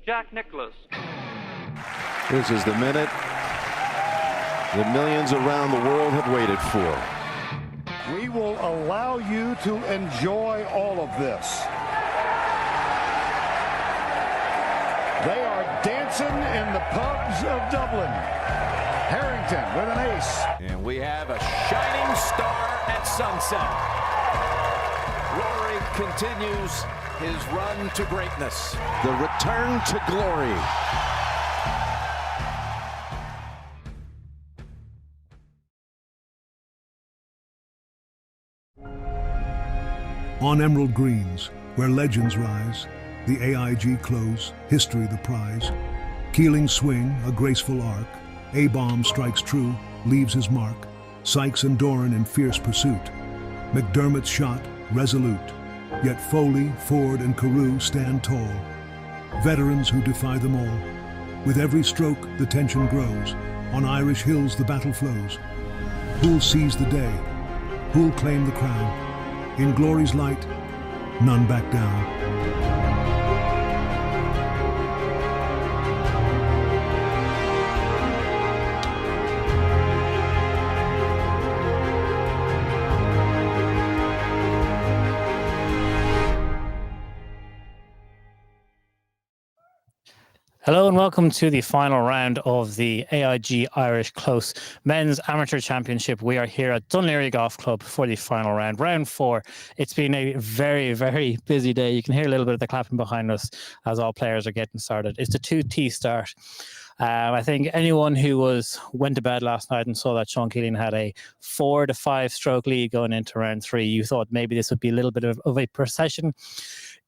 Jack Nicklaus. This is the minute that millions around the world have waited for. We will allow you to enjoy all of this. They are dancing in the pubs of Dublin. Harrington with an ace. And we have a shining star at sunset. Rory continues his run to greatness. The return to glory. On emerald greens, where legends rise, the AIG close, history the prize. Keeling swing, a graceful arc. A-bomb strikes true, leaves his mark. Sykes and Doran in fierce pursuit. McDermott's shot, resolute. Yet Foley, Ford, and Carew stand tall. Veterans who defy them all. With every stroke, the tension grows. On Irish hills, the battle flows. Who'll seize the day? Who'll claim the crown? In glory's light, none back down. Hello and welcome to the final round of the AIG Irish Close Men's Amateur Championship. We are here at Dún Laoghaire Golf Club for the final round, round 4. It's been a very, very busy day. You can hear a little bit of the clapping behind us as all players are getting started. It's the 2T start. I think anyone who went to bed last night and saw that Sean Keeling had a 4 to 5 stroke lead going into round 3, you thought maybe this would be a little bit of a procession.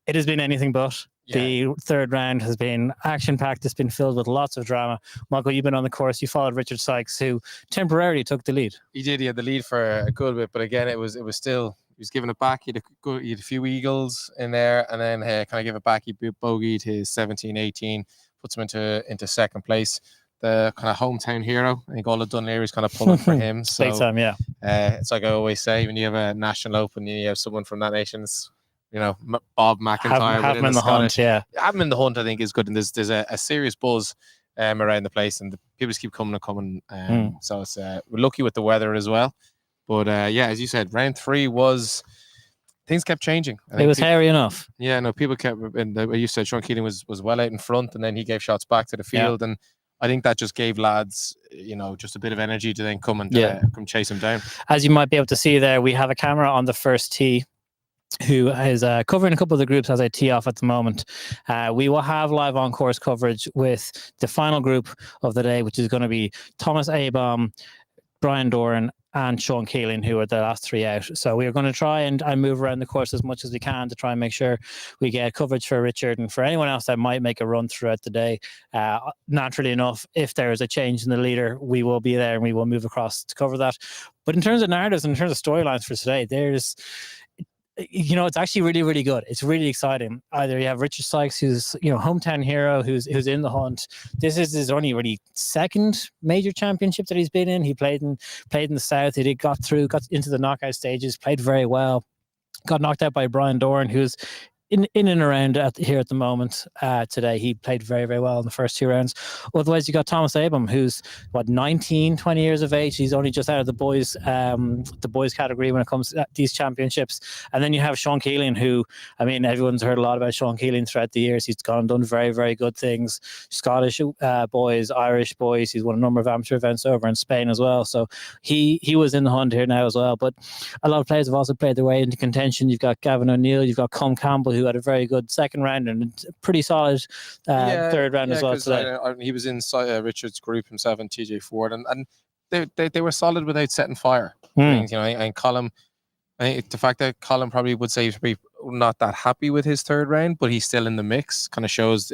It has been anything but. Yeah. The third round has been action-packed. It's been filled with lots of drama. Michael, you've been on the course. You followed Richard Sykes, who temporarily took the lead. He did. He had the lead for a good bit, but again, it was still, he was giving it back. He had a few eagles in there, and then kind of give it back. He bogeyed his 17, 18, puts him into second place. The kind of hometown hero. I think all of Dún Laoghaire is kind of pulling for him. So, big time, yeah. It's like I always say, when you have a national open, you have someone from that nation's, Bob McIntyre. Have him in the hunt, yeah. Have him in the hunt, I think, is good. And there's a serious buzz around the place, and the people just keep coming. So it's we're lucky with the weather as well. But as you said, round 3 things kept changing. It was hairy enough. Yeah, no, people kept. And you said Sean Keeling was well out in front, and then he gave shots back to the field, and I think that just gave lads, just a bit of energy to then come come chase him down. As you might be able to see there, we have a camera on the first tee, who is covering a couple of the groups as I tee off at the moment. We will have live on-course coverage with the final group of the day, which is going to be Thomas Abom, Brian Doran, and Sean Keeling, who are the last 3 out. So we are going to try and move around the course as much as we can to try and make sure we get coverage for Richard and for anyone else that might make a run throughout the day. Naturally enough, if there is a change in the leader, we will be there and we will move across to cover that. But in terms of narratives and in terms of storylines for today, it's actually really, really good. It's really exciting. Either you have Richard Sykes, who's, hometown hero, who's in the hunt. This is his only really second major championship that he's been in. He played in the South. He got into the knockout stages, played very well. Got knocked out by Brian Doran, who's in and around here at the moment. Today he played very, very well in the first 2 rounds. Otherwise, you got Thomas Abom, who's 19, 20 years of age. He's only just out of the boys category when it comes to these championships. And then you have Sean Keeling, who, everyone's heard a lot about Sean Keeling throughout the years. He's gone and done very, very good things. Scottish boys, Irish boys. He's won a number of amateur events over in Spain as well. So he was in the hunt here now as well. But a lot of players have also played their way into contention. You've got Gavin O'Neill, you've got Colm Campbell, who had a very good second round and a pretty solid third round as well today. He was in Richard's group himself and TJ Ford, and they were solid without setting fire. And Colm, I think the fact that Colm probably would say he's probably not that happy with his third round, but he's still in the mix, kind of shows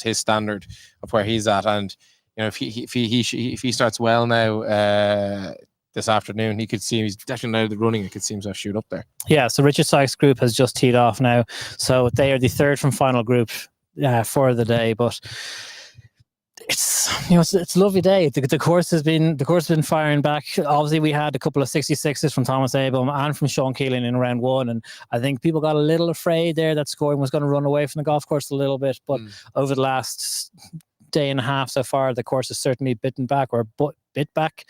his standard of where he's at. And if he starts well now this afternoon, he could see he's definitely out of the running. It could seem to shoot up there. Yeah, so Richard Sykes' group has just teed off now. So they are the third from final group for the day. But It's a lovely day. The course has been firing back. Obviously, we had a couple of 66s from Thomas Abel and from Sean Keeling in round one, and I think people got a little afraid there that scoring was going to run away from the golf course a little bit. But over the last day and a half so far, the course has certainly bit back.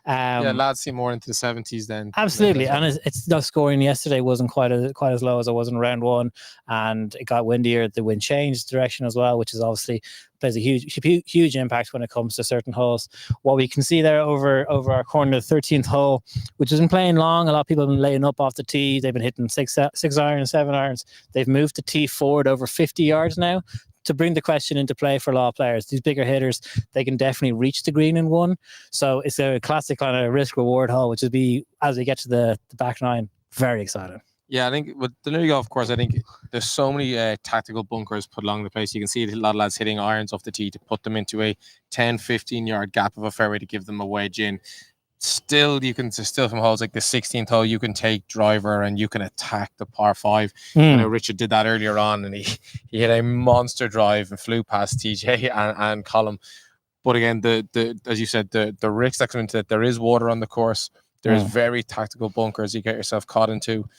Lads seem more into the 70s then. Absolutely, and it's the scoring yesterday wasn't quite as low as it was in round one, and it got windier. The wind changed direction as well, which is obviously plays a huge impact when it comes to certain holes. What we can see there over our corner, the 13th hole, which has been playing long. A lot of people have been laying up off the tee. They've been hitting 6 irons, 7 irons. They've moved the tee forward over 50 yards now, to bring the question into play for a lot of players. These bigger hitters, they can definitely reach the green in one. So it's a classic kind of risk-reward hole, which would be, as we get to the back nine, very exciting. Yeah, I think with the new golf course, I think there's so many tactical bunkers put along the place. You can see a lot of lads hitting irons off the tee to put them into a 10, 15-yard gap of a fairway to give them a wedge in. Still from holes like the 16th hole, you can take driver and you can attack the par 5. I know Richard did that earlier on, and he hit a monster drive and flew past TJ and Colm. But again, the as you said, the risk that comes into it, there is water on the course. There's very tactical bunkers you get yourself caught into.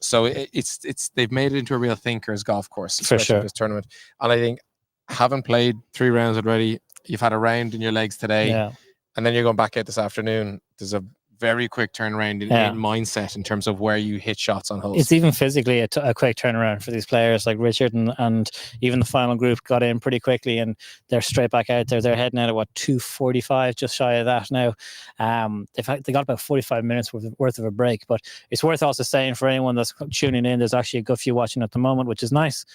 So it's they've made it into a real thinker's golf course for sure, this tournament. And I think, having played 3 rounds already, you've had a round in your legs today, and then you're going back out this afternoon. There's a very quick turnaround in mindset in terms of where you hit shots on holes. It's even physically a quick turnaround for these players like Richard and even the final group got in pretty quickly, and they're straight back out there. They're heading out at 2:45, just shy of that now. They got about 45 minutes worth of a break, but it's worth also saying for anyone that's tuning in, there's actually a good few watching at the moment, which is nice.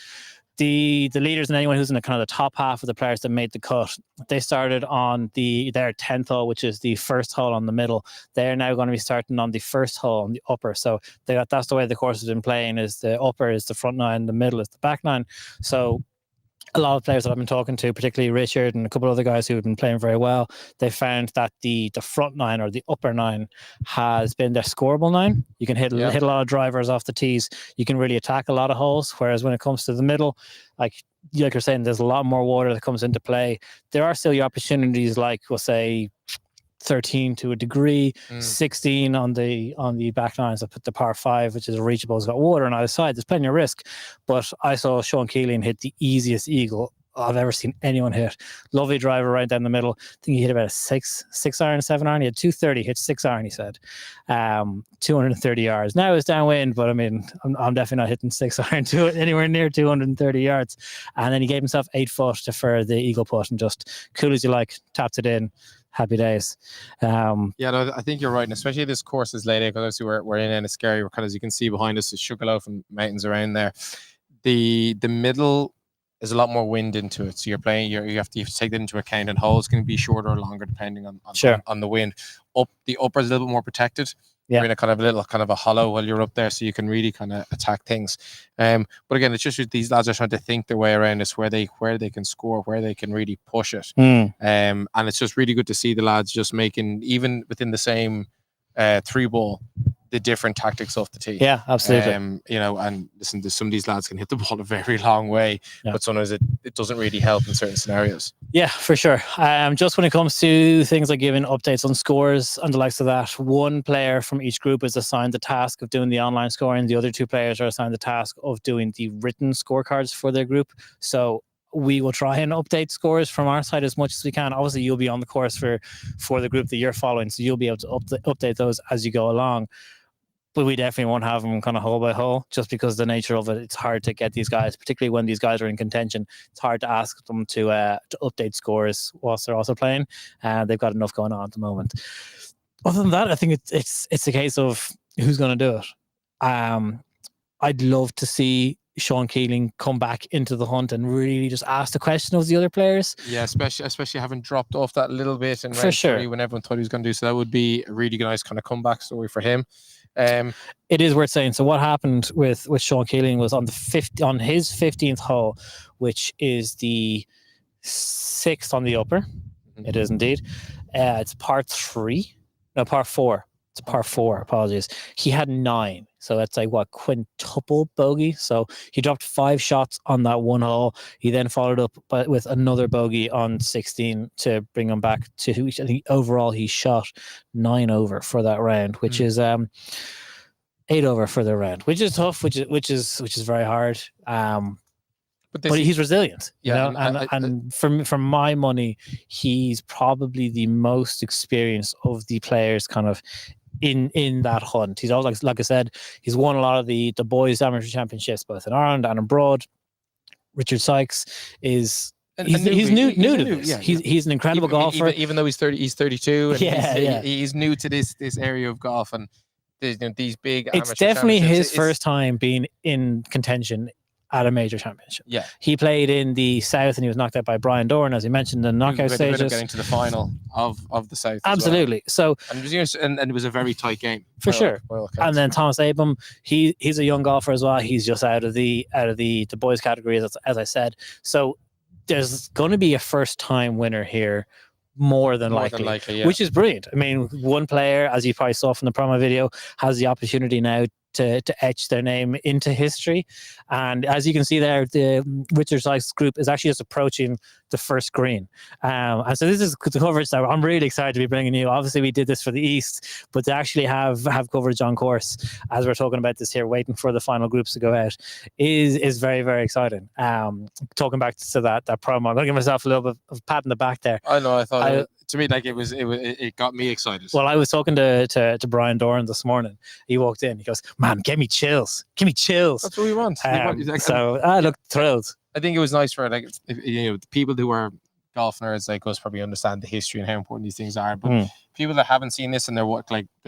The leaders and anyone who's in the kind of the top half of the players that made the cut, they started on their 10th hole, which is the first hole on the middle. They're now going to be starting on the first hole on the upper. So that's the way the course has been playing. Is the upper is the front nine, the middle is the back nine. So a lot of players that I've been talking to, particularly Richard and a couple of other guys who have been playing very well, they found that the front nine or the upper nine has been their scoreable nine. You can hit a lot of drivers off the tees. You can really attack a lot of holes. Whereas when it comes to the middle, like you're saying, there's a lot more water that comes into play. There are still the opportunities, like we'll say 13 to a degree, 16 on the back nines. I put the par 5, which is reachable. It's got water on either side. There's plenty of risk. But I saw Sean Keeling hit the easiest eagle I've ever seen anyone hit. Lovely driver right down the middle. I think he hit about a 6 iron, 7 iron. He had 230, hit 6 iron, he said. 230 yards. Now it's downwind, but I mean, I'm definitely not hitting 6 iron to anywhere near 230 yards. And then he gave himself 8 foot for the eagle putt and just cool as you like, tapped it in. Happy days. I think you're right, and especially this course is laid out because obviously we're in Enniskerry. We're kind of, as you can see behind us, is Sugarloaf and mountains around there. The middle is a lot more wind into it, so you're playing. You have to take that into account, and holes can be shorter or longer depending on the wind. The upper is a little bit more protected. You're in a kind of a hollow while you're up there, so you can really kind of attack things. But again, it's just these lads are trying to think their way around this, where they can score, where they can really push it. And it's just really good to see the lads just making, even within the same 3-ball, the different tactics off the tee. Yeah, absolutely. And listen, some of these lads can hit the ball a very long way, but sometimes it doesn't really help in certain scenarios. Yeah, for sure. Just when it comes to things like giving updates on scores and the likes of that, one player from each group is assigned the task of doing the online scoring. The other 2 players are assigned the task of doing the written scorecards for their group. So we will try and update scores from our side as much as we can. Obviously, you'll be on the course for the group that you're following, so you'll be able to update those as you go along. But we definitely won't have them kind of hole by hole, just because the nature of it. It's hard to get these guys, particularly when these guys are in contention. It's hard to ask them to update scores whilst they're also playing. They've got enough going on at the moment. Other than that, I think it's a case of who's going to do it. I'd love to see Sean Keeling come back into the hunt and really just ask the question of the other players. Yeah, especially having dropped off that little bit in for sure when everyone thought he was going to do so. That would be a really nice kind of comeback story for him. It is worth saying. So what happened with Sean Keeling was on his 15th hole, which is the 6th on the upper. It is indeed. It's par 4. It's a par 4. Apologies. He had 9, so that's like what, quintuple bogey. So he dropped 5 shots on that one hole. He then followed up with another bogey on 16 to bring him back to. I think overall he shot 9 over for that round, which is 8 over for the round, which is tough, which is very hard. But he's resilient, you know, and for my money, he's probably the most experienced of the players kind of in that hunt. He's always, like I said, he's won a lot of the boys amateur championships, both in Ireland and abroad. Richard Sykes is he's new to this. Yeah, he's an incredible golfer. Even though he's 32, and he's new to this area of golf, and these big. It's definitely his first time being in contention at a major championship. Yeah, he played in the South and he was knocked out by Brian Doran, as he mentioned, in the knockout stages. Getting to the final of the South. Absolutely. Well. And it was a very tight game for sure. And then Thomas Abram, he's a young golfer as well. He's just out of the boys category, as I said. So there's going to be a first time winner here. More than likely, yeah. Which is brilliant. I mean, one player, as you probably saw from the promo video, has the opportunity now to etch their name into history. And as you can see there, the Richard Sykes group is actually just approaching the first green. And so this is the coverage that I'm really excited to be bringing you. Obviously, we did this for the East, but to actually have coverage on course as we're talking about this here, waiting for the final groups to go out, is very, very exciting. Talking back to that promo, I'm going to give myself a little bit of a pat in the back there. I know, I thought to me, like it got me excited. Well, I was talking to Brian Doran this morning. He walked in. He goes, "Man, give me chills. Give me chills." That's what we want. So I look thrilled. I think it was nice for the people who are golf nerds like us probably understand the history and how important these things are. But people that haven't seen this and they're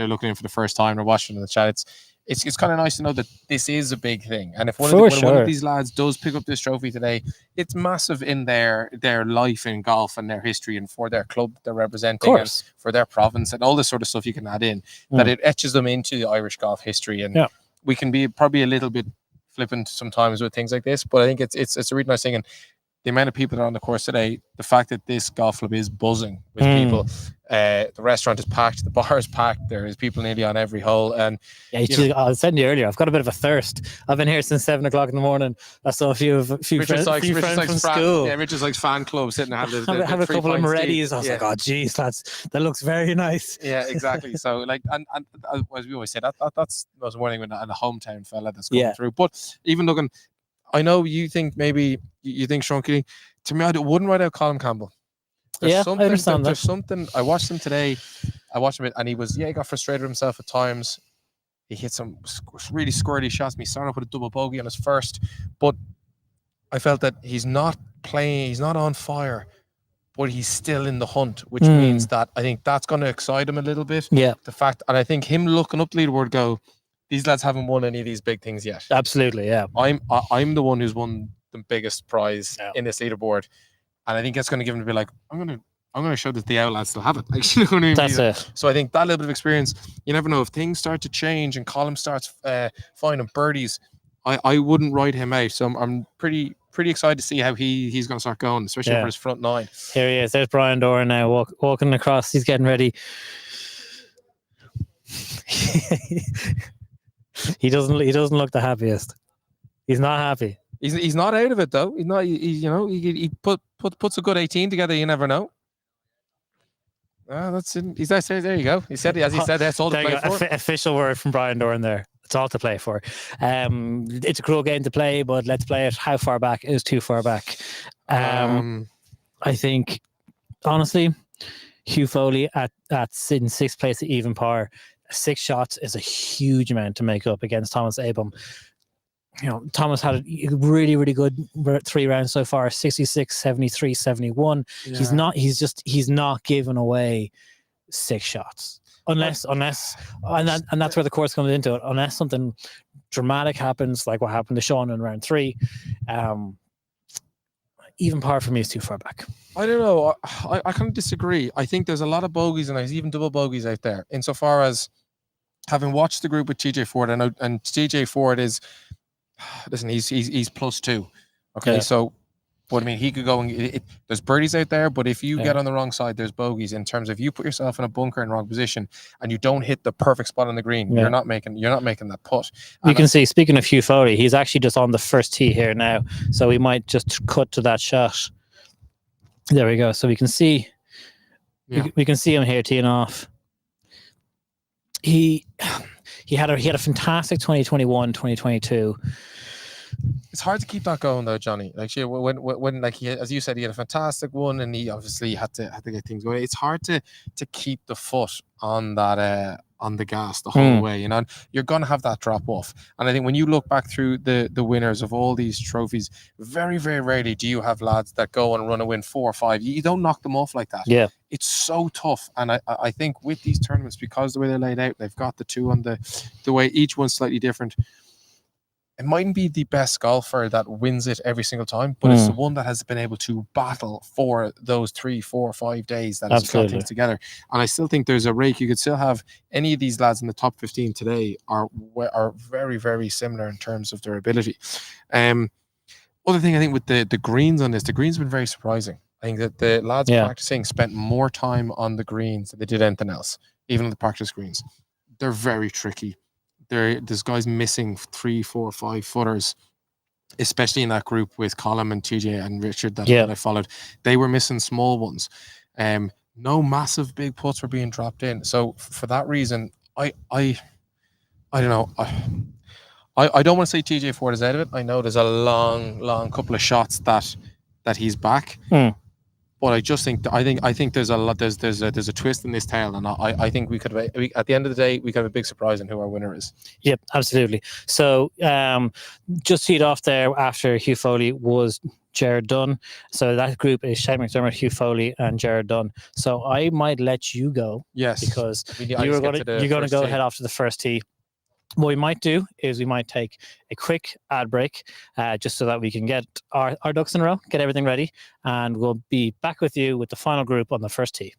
looking in for the first time or watching in the chat, it's kind of nice to know that this is a big thing. And if one of these lads does pick up this trophy today, it's massive in their life in golf and their history and for their club they're representing and for their province and all this sort of stuff you can add in, that it etches them into the Irish golf history. And we can be probably a little bit flippant sometimes with things like this, but I think it's a really nice thing. And the amount of people that are on the course today, the fact that this golf club is buzzing with people, the restaurant is packed, the bar is packed, there is people nearly on every hole. And I was saying to you earlier, I've got a bit of a thirst. I've been here since 7 o'clock in the morning. I saw a few friends from school. Yeah, Richard Sykes fan club sitting and have a couple of Moretti's. I was like, oh geez, that looks very nice. Yeah, exactly. So like, and as we always say, that's the most warning when a hometown fella that's going through. But even looking, I know you think maybe you think Sean Keating. To me, I wouldn't write out Colin Campbell. I understand that. There's something. I watched him today. And he got frustrated with himself at times. He hit some really squirty shots. He started off with a double bogey on his first, but I felt that he's not playing. He's not on fire, but he's still in the hunt, which means that I think that's going to excite him a little bit. Yeah. The fact, and I think him looking up the leaderboard these lads haven't won any of these big things yet. Absolutely, yeah. I'm the one who's won the biggest prize in this leaderboard, and I think that's going to give him to be like, I'm going to show that the outlads still have it. That's it. So I think that little bit of experience, you never know if things start to change and Colin starts finding birdies. I wouldn't write him out. So I'm pretty excited to see how he's going to start going, especially for his front 9. Here he is. There's Brian Doran now walking across. He's getting ready. He doesn't look the happiest. He's not happy. He's not out of it though. He's not. He puts a good 18 together. You never know. That's it. There you go. He said, as he said, that's all to play for. Official word from Brian Doran there. It's all to play for. It's a cruel game to play, but let's play it. How far back is too far back? I think, honestly, Hugh Foley in 6th place at even par. 6 shots is a huge amount to make up against Thomas Abram. Thomas had a really, really good 3 rounds so far, 66, 73, 71. Yeah. He's not giving away 6 shots. Unless and that's where the course comes into it. Unless something dramatic happens, like what happened to Sean in round 3, even par for me is too far back. I don't know. I kind of disagree. I think there's a lot of bogeys and there's even double bogeys out there. Insofar as having watched the group with TJ Ford, and TJ Ford is, listen, he's +2. Okay, so But I mean, he could go and there's birdies out there, but if you get on the wrong side, there's bogeys. In terms of you put yourself in a bunker in the wrong position and you don't hit the perfect spot on the green, you're not making that putt. You can see, speaking of Hugh Foley, he's actually just on the first tee here now, so we might just cut to that shot. There we go. So we can see, we can see him here teeing off. He had a fantastic 2021, 2022. It's hard to keep that going though, Johnny. Like when like he, as you said, he had a fantastic one, and he obviously had to get things going. It's hard to keep the foot on that on the gas the whole way. You know, and you're gonna have that drop off. And I think when you look back through the winners of all these trophies, very very rarely do you have lads that go and run a win 4 or 5. You don't knock them off like that. Yeah, it's so tough. And I think with these tournaments, because the way they're laid out, they've got the two on the way each one's slightly different. It mightn't be the best golfer that wins it every single time, but it's the one that has been able to battle for those 3, 4, 5 days that has got things together. And I still think there's a rake. You could still have any of these lads in the top 15 today are very, very similar in terms of their ability. Other thing I think with the greens on this, the greens have been very surprising. I think that the lads practicing spent more time on the greens than they did anything else, even on the practice greens. They're very tricky. There's guys missing 3, 4, 5 footers, especially in that group with Colin and TJ and Richard that I followed. They were missing small ones. No massive big putts were being dropped in. So for that reason, I don't know. I don't want to say TJ Ford is out of it. I know there's a long couple of shots that he's back. But I just think I think there's a lot. There's a twist in this tale, and I think we could at the end of the day we could have a big surprise in who our winner is. Yep, absolutely. So just teed off there after Hugh Foley was Jared Dunn. So that group is Shane McDermott, Hugh Foley, and Jared Dunn. So I might let you go. Yes, because you're going to go head off to the first tee. What we might do is we might take a quick ad break just so that we can get our ducks in a row, get everything ready, and we'll be back with you with the final group on the first tee.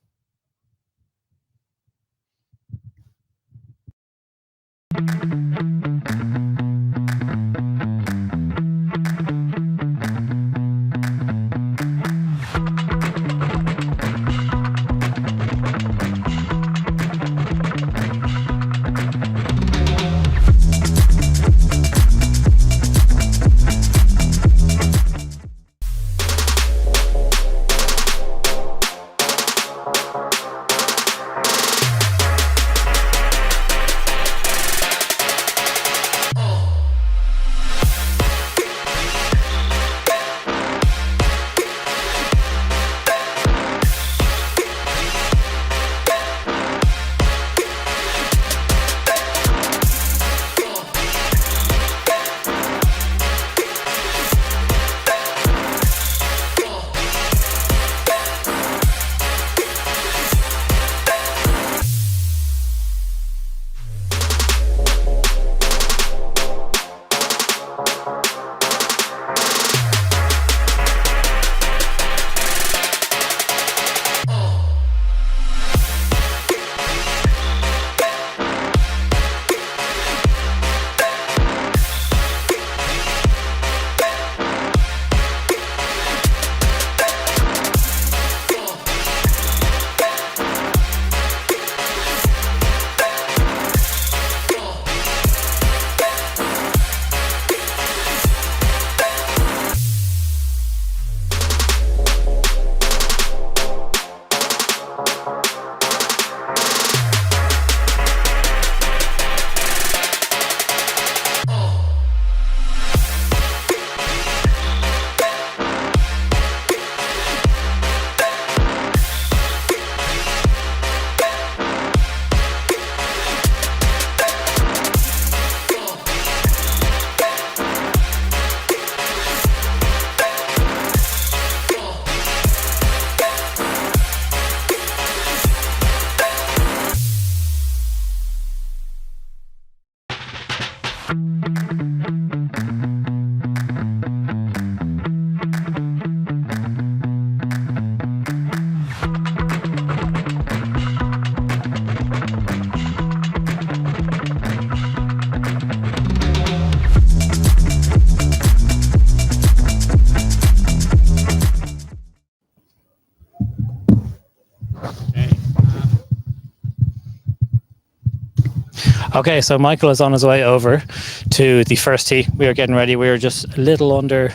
Okay, so Michael is on his way over to the first tee. We are getting ready. We are just a little under,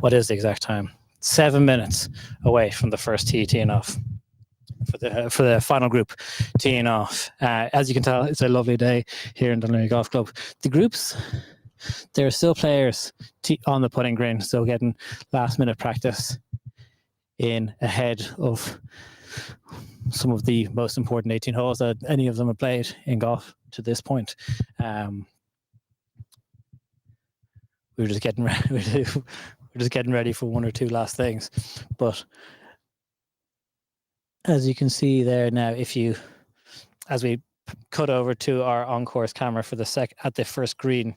what is the exact time? 7 minutes away from the first tee teeing off. For the final group teeing off. As you can tell, it's a lovely day here in Dunleary Golf Club. The groups, there are still players on the putting green, still getting last minute practice in ahead of some of the most important 18 holes that any of them have played in golf to this point. We're just getting ready for one or two last things, but as you can see there now, as we cut over to our on-course camera for at the first green,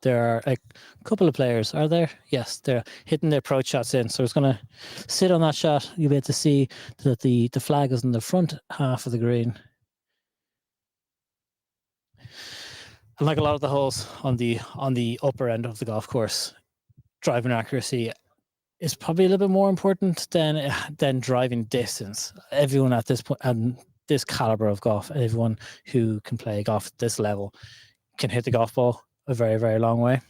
there are a couple of players. Are there? Yes, they're hitting their approach shots in. So it's going to sit on that shot. You'll be able to see that the flag is in the front half of the green. And like a lot of the holes on the upper end of the golf course, driving accuracy is probably a little bit more important than driving distance. Everyone at this point and this caliber of golf, everyone who can play golf at this level can hit the golf ball a very, very long way.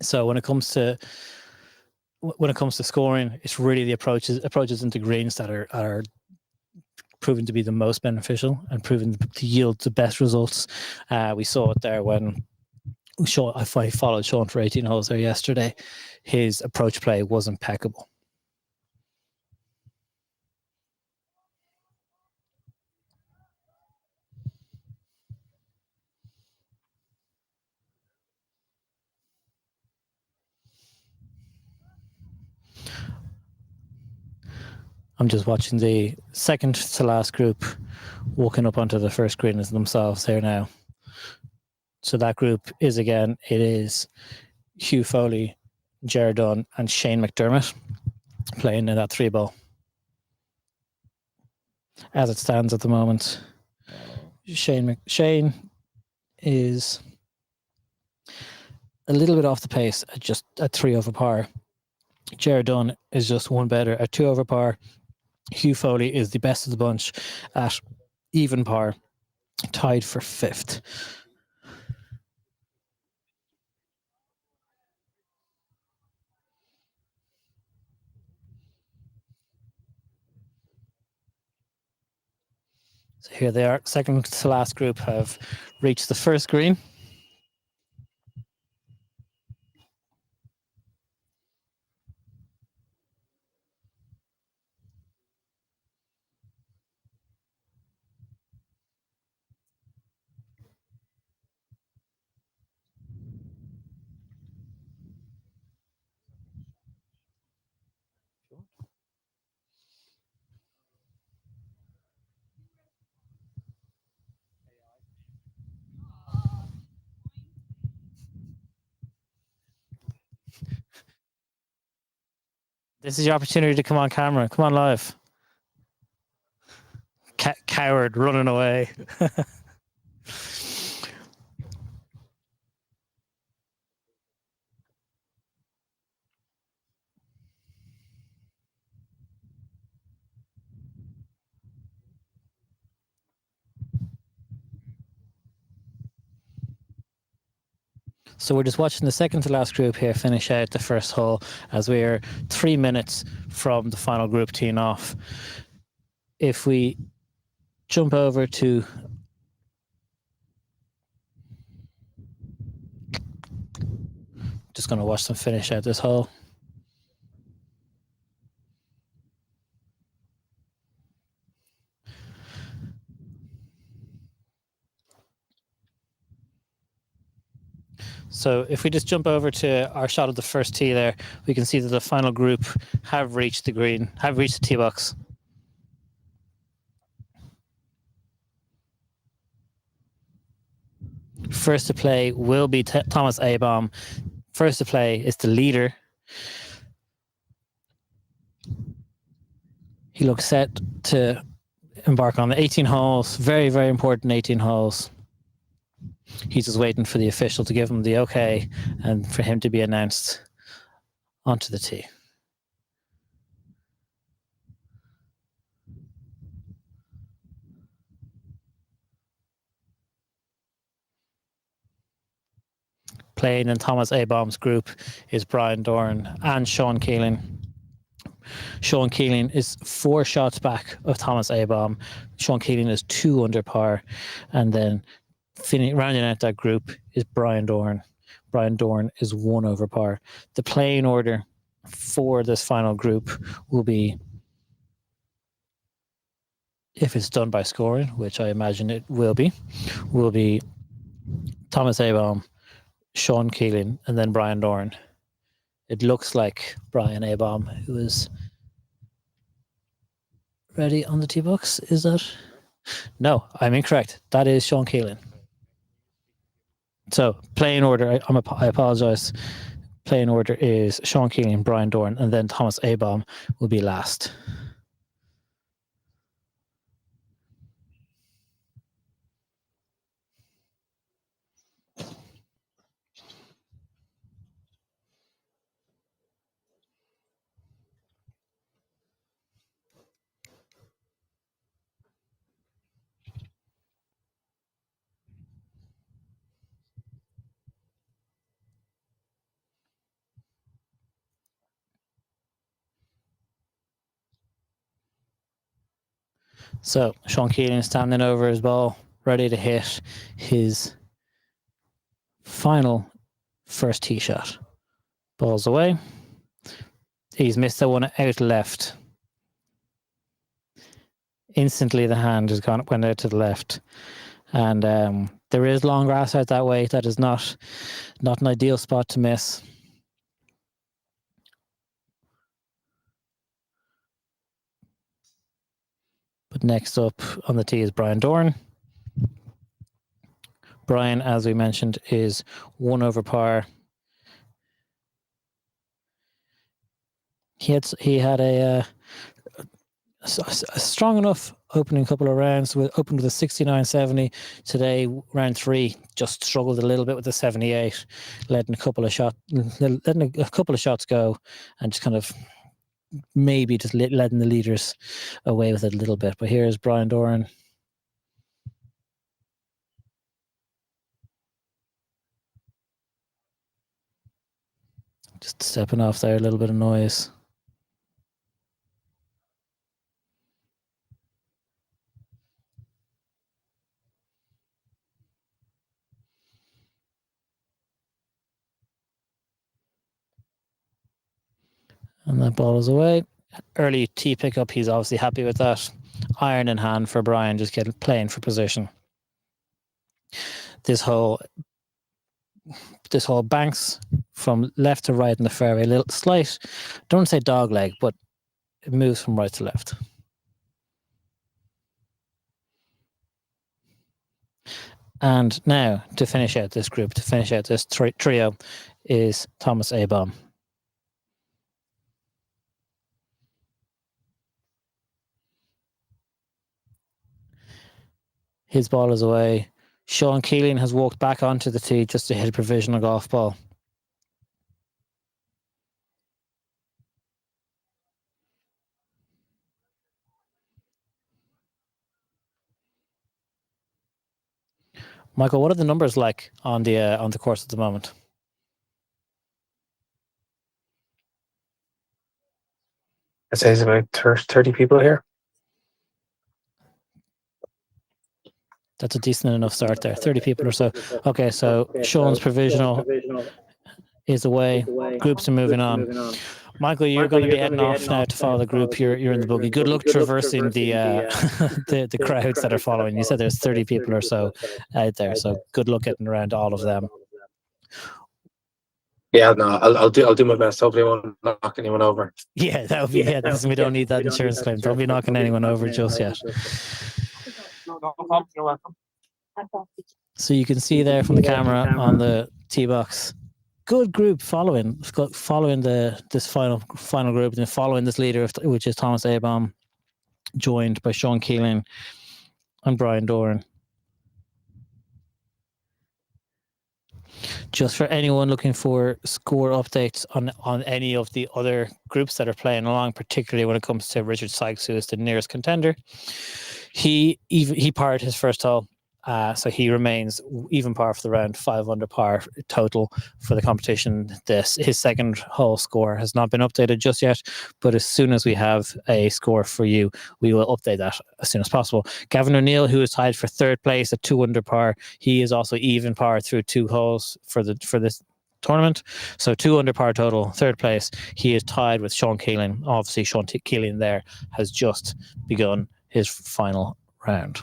So when it comes to scoring, it's really the approaches into greens that are proven to be the most beneficial and proven to yield the best results. We saw it there when I followed Sean for 18 holes there yesterday. His approach play was impeccable. I'm just watching the second to last group walking up onto the first green as themselves here now. So that group is it is Hugh Foley, Jared Dunn, and Shane McDermott playing in that 3-ball. As it stands at the moment, Shane is a little bit off the pace at 3 over par. Jared Dunn is just one better at 2 over par. Hugh Foley is the best of the bunch at even par, tied for 5th. So here they are. Second to last group have reached the first green. This is your opportunity to come on camera. Come on live. Coward running away. So we're just watching the second to last group here finish out the first hole as we are 3 minutes from the final group teeing off. If we jump over to just going to watch them finish out this hole. So if we just jump over to our shot of the first tee there, we can see that the final group have reached the green, have reached the tee box. First to play will be Thomas Abom. First to play is the leader. He looks set to embark on the 18 holes, very, very important 18 holes. He's just waiting for the official to give him the okay and for him to be announced onto the tee. Playing in Thomas A-Baum's group is Brian Dorn and Sean Keelan. Sean Keelan is 4 shots back of Thomas A-Baum. Sean Keelan is 2 under par. And then rounding out that group is Brian Dorn. Brian Dorn is 1 over par. The playing order for this final group will be, if it's done by scoring, which I imagine it will be Thomas A-Baum, Sean Keelan, and then Brian Dorn. It looks like Brian A-Baum, who is ready on the tee box. Is that? No, I'm incorrect. That is Sean Keelan. So, playing order, I apologize. Playing order is Sean Keelan, Brian Dorn, and then Thomas A-Baum will be last. So Sean Keelan standing over his ball, ready to hit his final first tee shot. Ball's away. He's missed that one out left. Instantly the hand went out to the left. And there is long grass out that way. That is not an ideal spot to miss. But next up on the tee is Brian Dorn. Brian, as we mentioned, is 1 over par. He had a strong enough opening couple of rounds. Opened with a 69.70. Today, round 3, just struggled a little bit with the 78, letting a couple of shots go, and just kind of maybe just letting the leaders away with it a little bit. But here's Brian Dorn. Just stepping off there, a little bit of noise. And that ball is away. Early tee pickup, he's obviously happy with that. Iron in hand for Brian, just playing for position. This whole banks from left to right in the fairway, a little slight, don't say dog leg, but it moves from right to left. And now, to finish out this group, to finish out this trio, is Thomas A-Baum. His ball is away. Sean Keelan has walked back onto the tee just to hit a provisional golf ball. Michael, what are the numbers like on the course at the moment? I'd say it's about 30 people here. That's a decent enough start there. 30 people or so. Okay, so Sean's provisional is away. Groups are moving on. Michael, you're going to be heading off now to follow the group. You're in the buggy. Good luck traversing the the crowds that are following. You said there's 30 people or so out there, so good luck getting around all of them. Yeah, no, I'll do my best. Hopefully, I won't knock anyone over. Yeah, that would be we don't need that insurance claim. Don't be knocking anyone over just yet. So you can see there from the camera on the tee box, good group following this final group, and following this leader, which is Thomas A-Baum, joined by Sean Keelan and Brian Dorn. Just for anyone looking for score updates on any of the other groups that are playing along, particularly when it comes to Richard Sykes, who is the nearest contender, he parred his first hole So he remains even par for the round, 5 under par total for the competition. His second hole score has not been updated just yet, but as soon as we have a score for you, we will update that as soon as possible. Gavin O'Neill, who is tied for third place at 2 under par, he is also even par through 2 holes for this tournament. So 2 under par total, third place. He is tied with Sean Keeling. Obviously, Sean Keeling there has just begun his final round.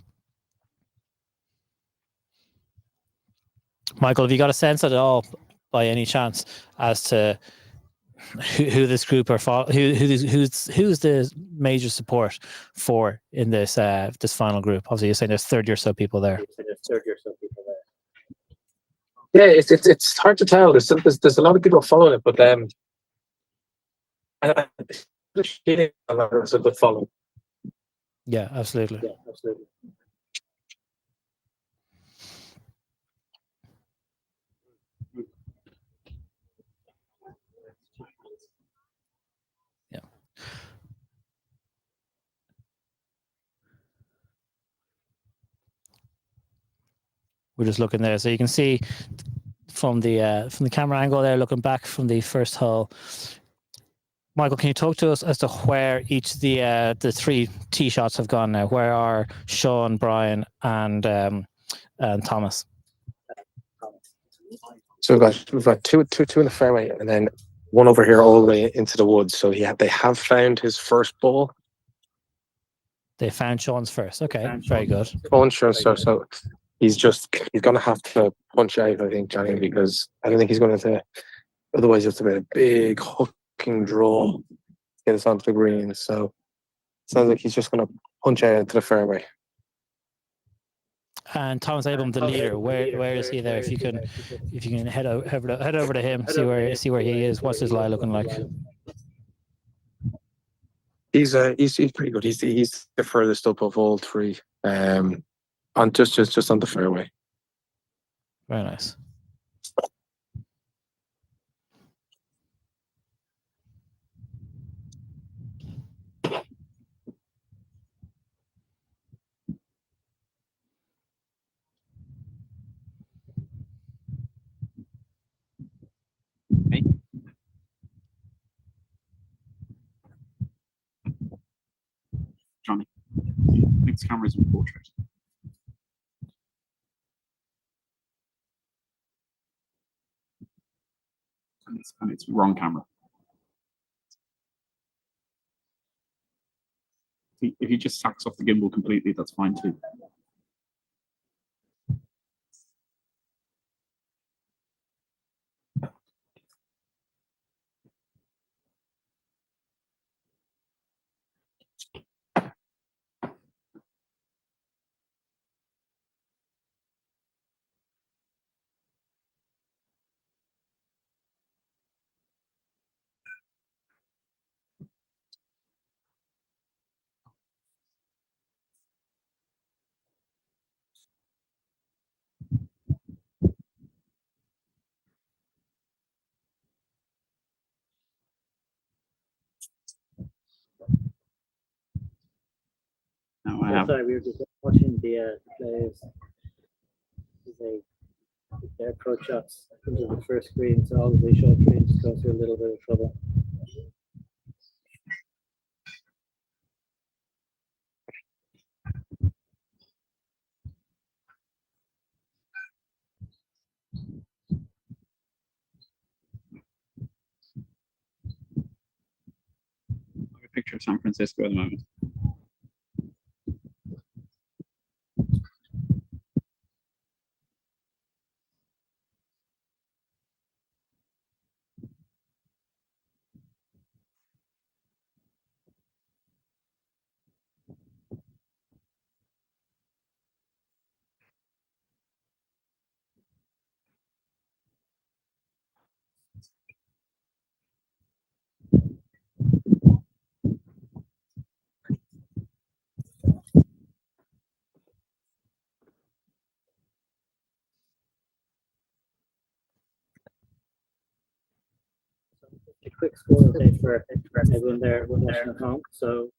Michael, have you got a sense at all, by any chance, as to who this group are who's the major support for in this this final group? Obviously, you're saying there's 30 or so people there. Yeah, it's hard to tell. There's a lot of people following it, but it's a good follow. Yeah, absolutely. Yeah. We're just looking there, so you can see from the camera angle there, looking back from the first hole. Michael, can you talk to us as to where each the 3 tee shots have gone now? Where are Sean, Brian, and Thomas? So we've got two in the fairway, and then one over here all the way into the woods. So they have found his first ball. They found Sean's first. Okay, very good. So he's going to have to punch out, I think, Johnny, because I don't think he's going to. Otherwise, it's a big hooking draw to get us onto the green. So it sounds like he's just going to punch out into the fairway. And Thomas Abram, the leader, where is he there? If you can head over to him, see where he is. What's his lie looking like? He's pretty good. He's the furthest up of all 3. On just on the fairway. Very nice. Johnny, next camera is in portrait. And it's wrong camera. If he just sacks off the gimbal completely, that's fine too. No, I have. Sorry, we were just watching the players. Their approach shots into the first green, so obviously short greens just go through a little bit of trouble. A picture of San Francisco at the moment. A quick score update for everyone there watching at home. So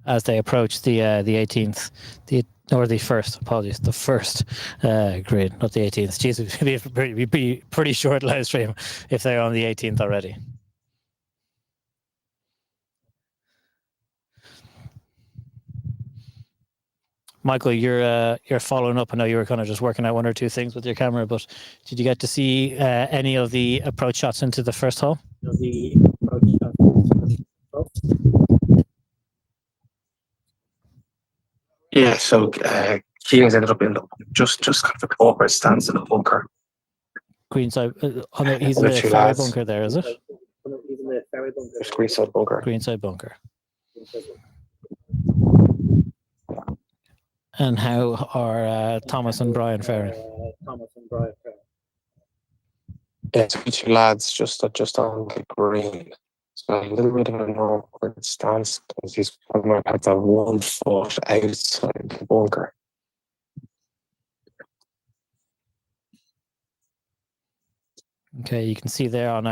as they approach the 18th, the first. Apologies, the first green, not the 18th. Jeez, it'd be pretty short live stream if they're on the 18th already. Michael, you're following up. I know you were kind of just working out one or two things with your camera, but did you get to see any of the approach shots into the first hole? Yeah, so Keeling's ended up in the just kind of awkward stance in the bunker. Greenside, he's in The the two ferry lads. bunker there, is it? There's Greenside bunker. Greenside bunker. And how are Thomas and Brian faring? Yeah, so the two lads just on the green. So a little bit of an awkward stance because he's probably might have to have 1 foot outside the bunker. Okay, you can see there on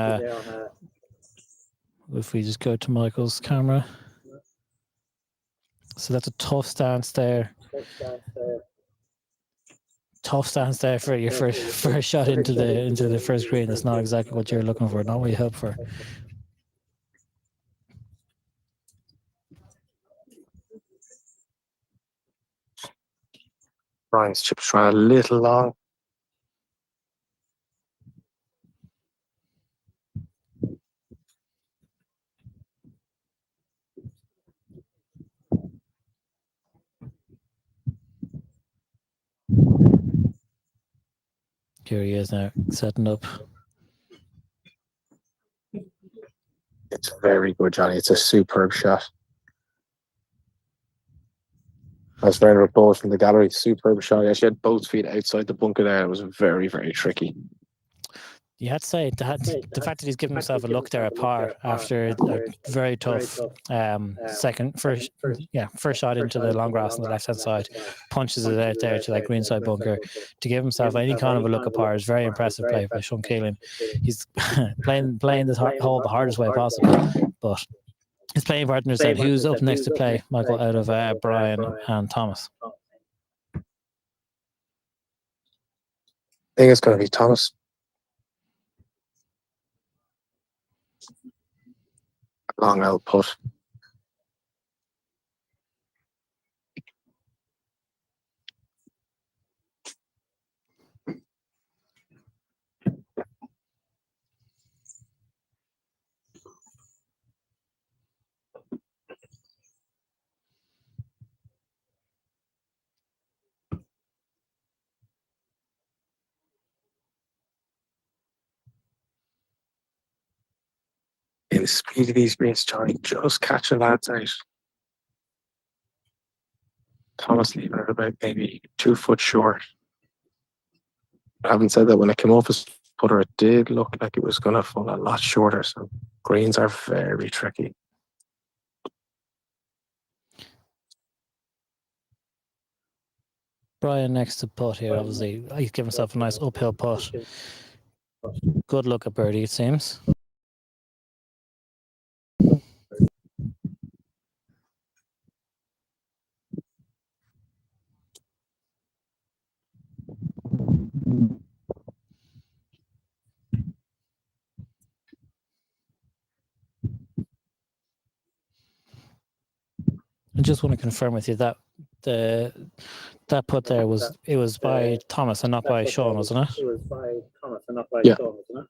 if we just go to Michael's camera. So that's a tough stance there. Tough stance there for your first shot into the first green. That's not exactly what you're looking for, not what you hope for. Brian's chips trying a little long. Here he is now, setting up. It's very good, Johnny. It's a superb shot. I was very report from the gallery. Superb shot. He actually had both feet outside the bunker there. It was very, very tricky. You had to say the fact that he's given himself a look there at par after a very tough first shot into the long grass on the left hand side, punches it out there to that greenside bunker. To give himself any kind of a look at par is very impressive play by Sean Keeling. He's playing this hole the hardest way possible, but his playing partner said who's up next to play, Michael, out of Brian and Thomas. I think it's going to be Thomas. Long out putt. In the speed of these greens, Johnny, just catch the lads out. Thomas leaving it about maybe 2 foot short. Having said that, when it came off his putter, it did look like it was going to fall a lot shorter. So greens are very tricky. Brian next to putt here, obviously. He's given himself a nice uphill putt. Good look at birdie, it seems. I just want to confirm with you that that putt there was by Thomas and not by Sean, wasn't it? It was by Thomas and not by Yeah. Sean, wasn't it?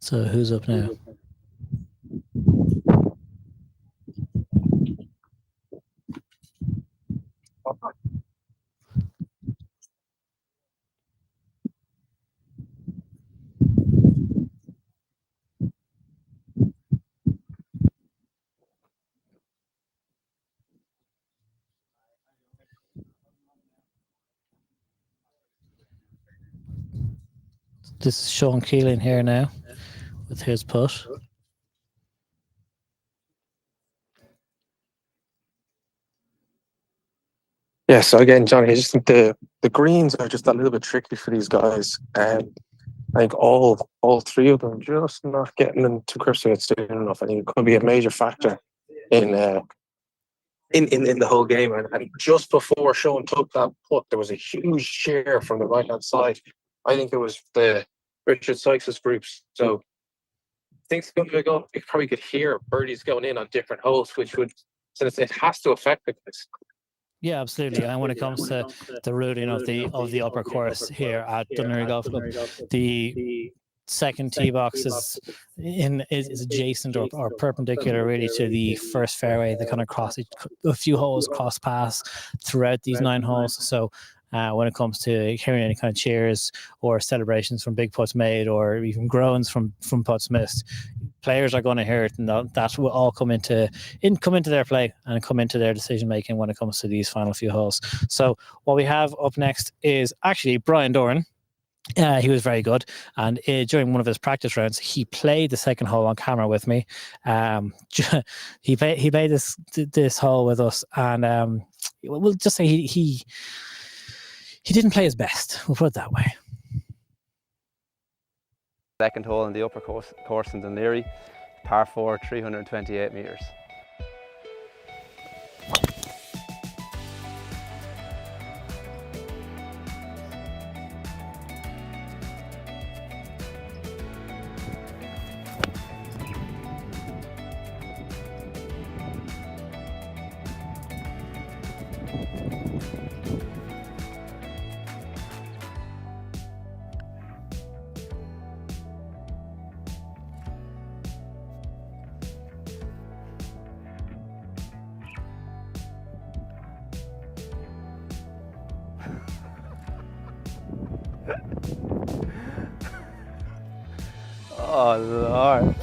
So who's up now? This is Sean Keeling here now with his putt. Yeah, so again, Johnny, I just think the greens are just a little bit tricky for these guys. I think all three of them just not getting into grips with it soon enough. I think it could be a major factor in the whole game. And just before Sean took that putt, there was a huge cheer from the right hand side. I think it was the Richard Sykes' groups. So things going to go. You probably could hear birdies going in on different holes, which would, since it has to affect the guys. Yeah, absolutely. And when it comes to the routing of the upper course here at Dunleary Golf Club, the second tee box is adjacent or perpendicular really to the first fairway. They kind of cross a few holes, cross paths throughout these 9 holes. So when it comes to hearing any kind of cheers or celebrations from big putts made or even groans from putts missed, players are going to hear it, and that will all come into their play and come into their decision making when it comes to these final few holes. So what we have up next is actually Brian Doran. He was very good, and during one of his practice rounds, he played the second hole on camera with me. He played this hole with us, and we'll just say he didn't play his best. We'll put it that way. Second hole in the upper course in Dunleary, par 4, 328 metres. Oh Lord.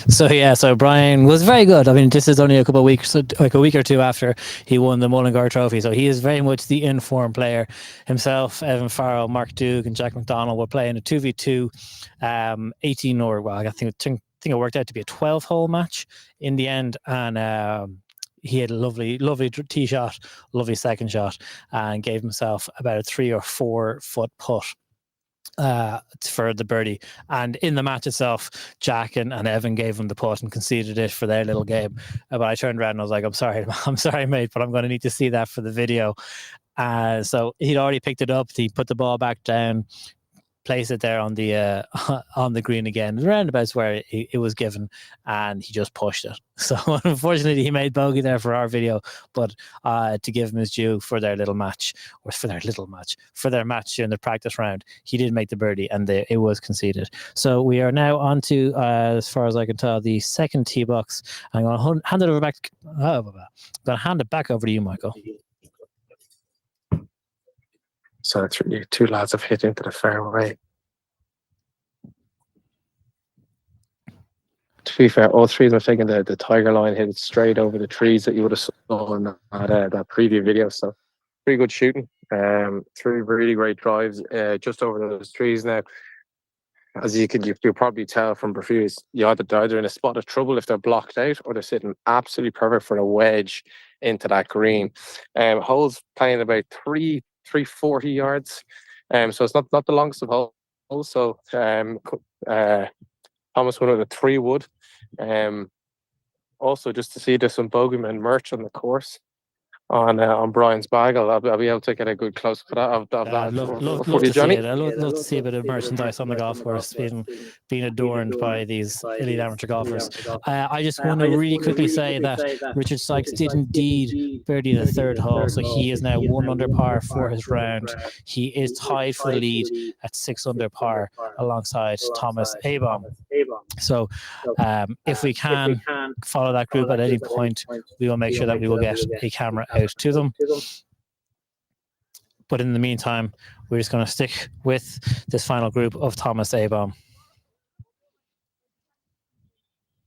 So Brian was very good. I mean, this is only a couple of weeks, like a week or two after he won the Mullingar Trophy. So he is very much the in-form player himself. Evan Farrell, Mark Duke, and Jack McDonald were playing a 2v2, 18 or well, I think it worked out to be a 12-hole match in the end, and he had a lovely tee shot, lovely second shot, and gave himself about a 3 or 4 foot putt for the birdie. And in the match itself, Jack and Evan gave him the putt and conceded it for their little game. But I turned around and I was like, I'm sorry, mate, but I'm going to need to see that for the video. So he'd already picked it up. He put the ball back down, placed it there on the green again, roundabouts where it was given, and he just pushed it. So unfortunately, he made bogey there for our video, but to give him his due for their match during the practice round, he did make the birdie, and it was conceded. So we are now on to, as far as I can tell, the second tee box. I'm going to hand it over back. I'm going to hand it back over to you, Michael. So two lads have hit into the fairway. To be fair, all three of them have taken the tiger line, hit it straight over the trees that you would have saw in that preview video. So pretty good shooting. 3 really great drives just over those trees. Now, as you'll probably tell from reviews, they're either in a spot of trouble if they're blocked out, or they're sitting absolutely perfect for a wedge into that green. Holes playing about 340 yards. So it's not the longest of holes. So Thomas won with a 3 wood. Also, just to see there's some bogeyman merch on the course on Brian's bag. I'll be able to get a good close cut of that. I'd love to Johnny. See it. I'd love to see a bit of merchandise on the golf course being adorned by these elite amateur golfers. I just want to really quickly say that Richard Sykes did indeed birdie the 3rd hole, so he is now 1 under par for his round. He is tied for the lead at 6 under par alongside Thomas Abom. So if we can follow that group at any point, we will make sure that we will get a camera out to them. But in the meantime, we're just going to stick with this final group of Thomas Abom.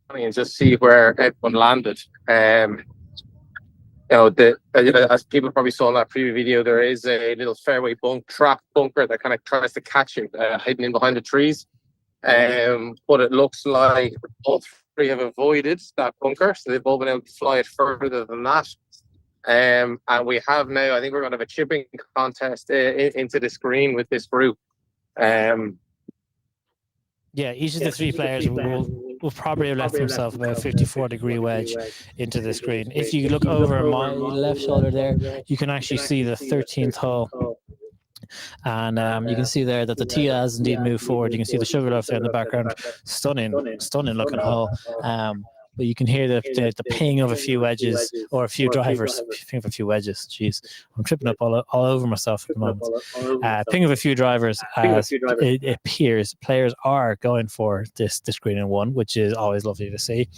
And just see where everyone landed. as people probably saw in that preview video, there is a little fairway trap bunker that kind of tries to catch you hidden in behind the trees. But it looks like all three have avoided that bunker, so they've all been able to fly it further than that. And we have now, I think we're going to have a chipping contest into the screen with this group. Yeah, each of the three players will probably have left themselves about a 54-degree wedge into the screen. If you look over my left shoulder there, you can actually see the 13th hole. And you can see there that the tee has indeed moved forward. You can see the Sugarloaf there in the background. Stunning looking hole. But you can hear the ping of a few wedges or a few drivers. Ping of a few wedges. Jeez, I'm tripping up all over myself at the moment. Ping of a few drivers. As it appears, players are going for this green in one, which is always lovely to see.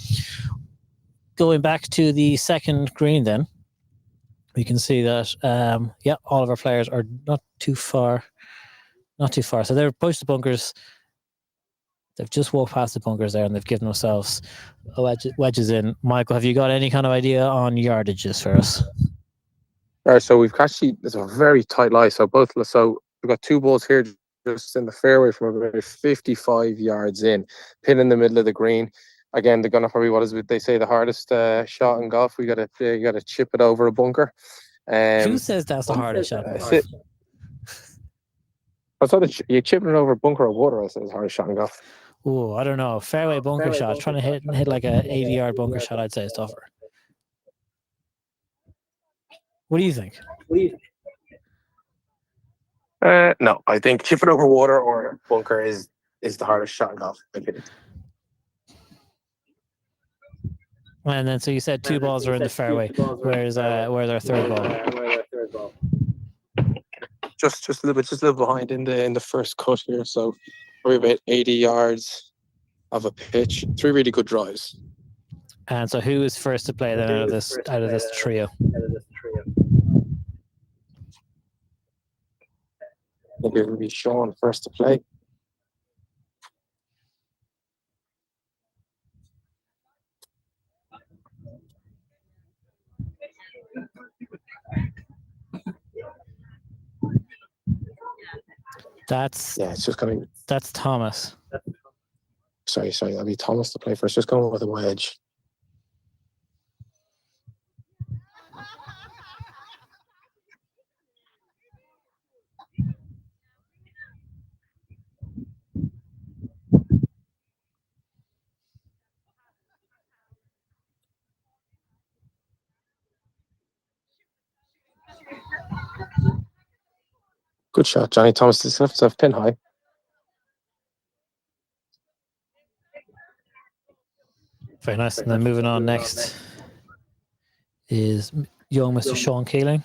Going back to the second green, then we can see that all of our players are not too far. So they're approached the bunkers. They've just walked past the bunkers there, and they've given themselves wedges in. Michael, have you got any kind of idea on yardages for us? All right, so we've actually, it's a very tight lie. So we've got two balls here just in the fairway from about 55 yards in, pin in the middle of the green. Again, they're gonna probably, what is it they say, the hardest shot in golf. You gotta chip it over a bunker. Who says that's the hardest shot in golf? I thought you chipping it over a bunker of water. I said it's the hardest shot in golf. Oh, I don't know. Fairway bunker shot. Trying to hit like a 80-yard bunker shot, I'd say is tougher. What do you think? No, I think chipping over water or bunker is the hardest shot in golf. And then, so you said two balls are in the fairway. Where's our third ball? Just a little behind in the first cut here. So probably about 80 yards of a pitch. Three really good drives. And so, who is first to play then out of this trio? I think it will be Sean first to play. It's just coming. That's Thomas. Sorry, that'll be Thomas to play first. Just going with a wedge. Good shot, Johnny Thomas. This left off pin high. Very nice. And then moving on next is young Mr. Sean Keeling.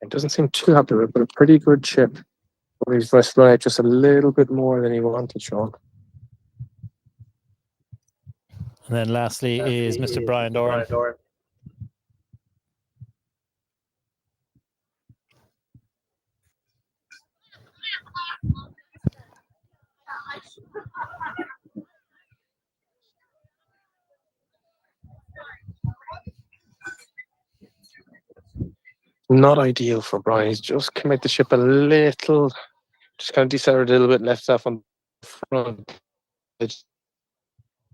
It doesn't seem too happy with it, but a pretty good chip. But he's going to run out just a little bit more than he wanted, Sean. And then lastly is Mr. Brian Doran. Not ideal for Brian. He's just come out the ship a little, just kind of decelerated a little bit, left off on the front.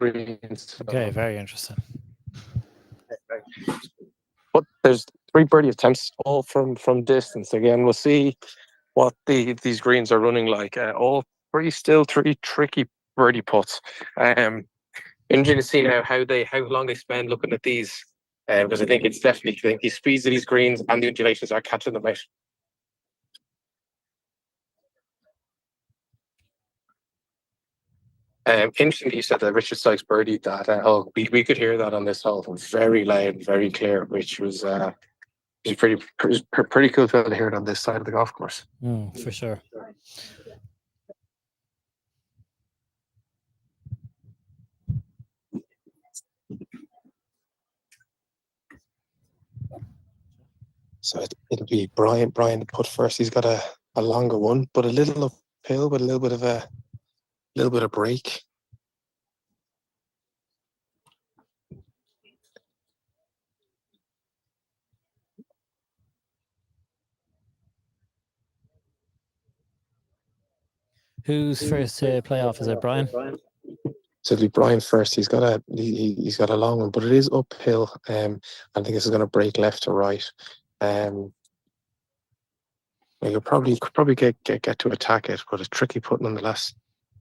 Okay, very interesting. But there's 3 birdie attempts, all from distance. Again, we'll see what these greens are running like. All 3 tricky birdie putts. Interesting to see now how long they spend looking at these. Because I think the speeds of these greens and the undulations are catching them out. Interesting that you said that Richard Sykes birdied that. We could hear that on this hole. It was very loud and very clear, which was pretty cool to be able to hear it on this side of the golf course. For sure. So it'll be Brian to put first. He's got a longer one, but a little uphill with a little bit of break. Who's first to play off? Is it Brian? So it'll be Brian first. He's got a long one, but it is uphill. I think this is going to break left to right. You could probably get to attack it, but it's tricky put nonetheless.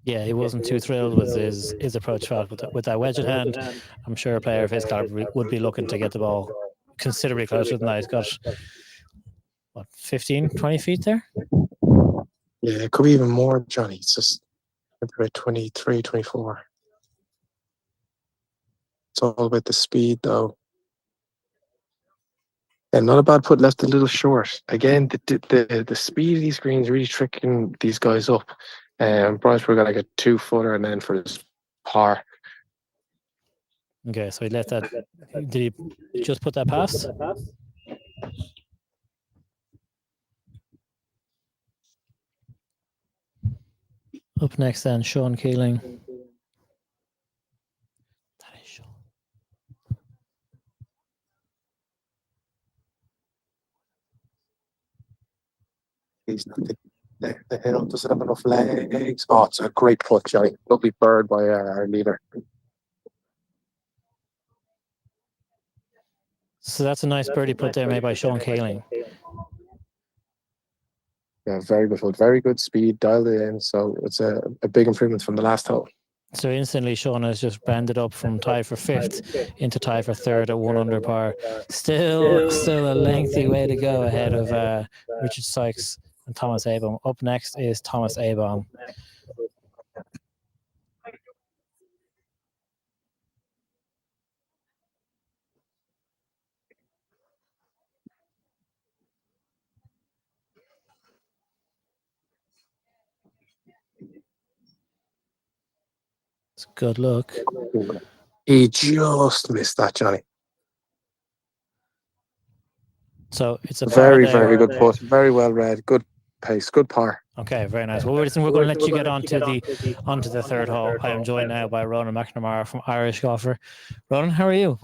Yeah, he wasn't too thrilled with his approach shot with that wedge at hand. I'm sure a player of his caliber would be looking to get the ball considerably closer than that. He's got, what, 15, 20 feet there? Yeah, it could be even more, Johnny. It's just about 23, 24. It's all about the speed, though. And not a bad put, left a little short. Again, the speed of these greens really tricking these guys up. Bryce got like a 2-footer, and then for his par. Okay, so he let that. Did he just put that past? Up next, then, Sean Keeling. That is Sean. The hill doesn't have enough legs. Oh, it's a great putt, Johnny. Lovely bird by our leader. So that's a nice birdie put there made by Sean Keeling. Yeah, very good putt. Very good speed, dialed it in. So it's a big improvement from the last hole. So instantly, Sean has just banded up from tie for fifth into tie for third at 1 under par. Still a lengthy way to go ahead of Richard Sykes and Thomas Abom. Up next is Thomas Abom. It's a good look. He just missed that, Johnny. So it's a very good putt. Very well read. Good pace. Good par. Okay, very nice. Well, listen, we're going to let you get onto the third hole. I am joined now by Ronan McNamara from Irish Golfer. Ronan, how are you?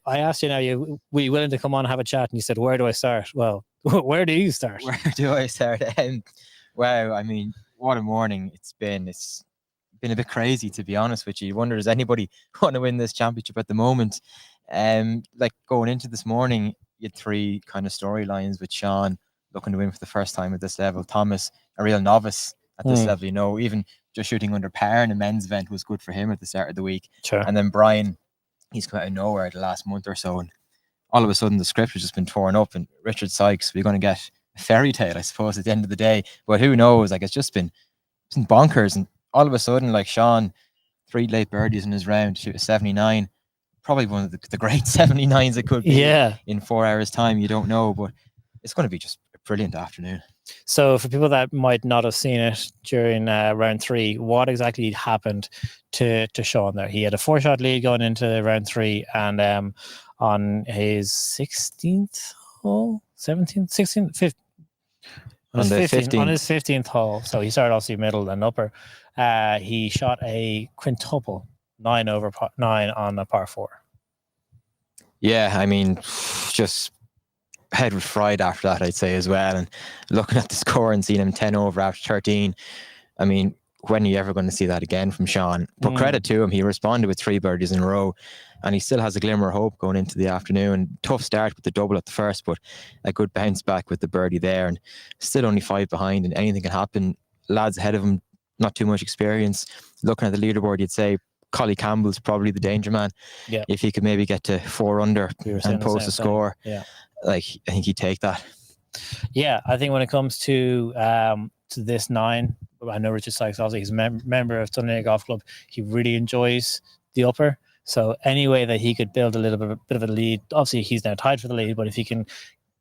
I asked you now, were you willing to come on and have a chat? And you said, where do I start? Well, where do you start? Where do I start? Wow, I mean, what a morning it's been. It's been a bit crazy, to be honest with you. You wonder, does anybody want to win this championship at the moment? Like going into this morning, you had 3 kind of storylines with Sean looking to win for the first time at this level. Thomas, a real novice at this level, you know, even just shooting under par in a men's event was good for him at the start of the week. Sure. And then Brian, he's come out of nowhere the last month or so, and all of a sudden the script has just been torn up. And Richard Sykes, we're going to get a fairy tale, I suppose, at the end of the day. But who knows? Like, it's just been bonkers. And all of a sudden, like Sean, 3 late birdies in his round, shoot a 79. Probably one of the great 79s it could be in 4 hours' time. You don't know, but it's going to be just a brilliant afternoon. So for people that might not have seen it during round 3, what exactly happened to Sean there? He had a 4-shot lead going into round 3, and on his 16th hole, 17th, 16th, 15th. On his 15th hole, so he started obviously middle and upper. He shot a quintuple 9 over 9 on a par 4. Yeah, I mean, just head was fried after that, I'd say, as well. And looking at the score and seeing him 10 over after 13, I mean, when are you ever going to see that again from Sean? But credit to him, he responded with 3 birdies in a row, and he still has a glimmer of hope going into the afternoon. Tough start with the double at the first, but a good bounce back with the birdie there, and still only 5 behind, and anything can happen. Lads ahead of him, not too much experience. Looking at the leaderboard, you'd say Collie Campbell's probably the danger man. Yeah. If he could maybe get to 4 under and post a score, like, I think he'd take that. Yeah, I think when it comes to this 9, I know Richard Sykes, obviously he's a member of Thirteenth Golf Club. He really enjoys the upper. So any way that he could build a bit of a lead, obviously he's now tied for the lead, but if he can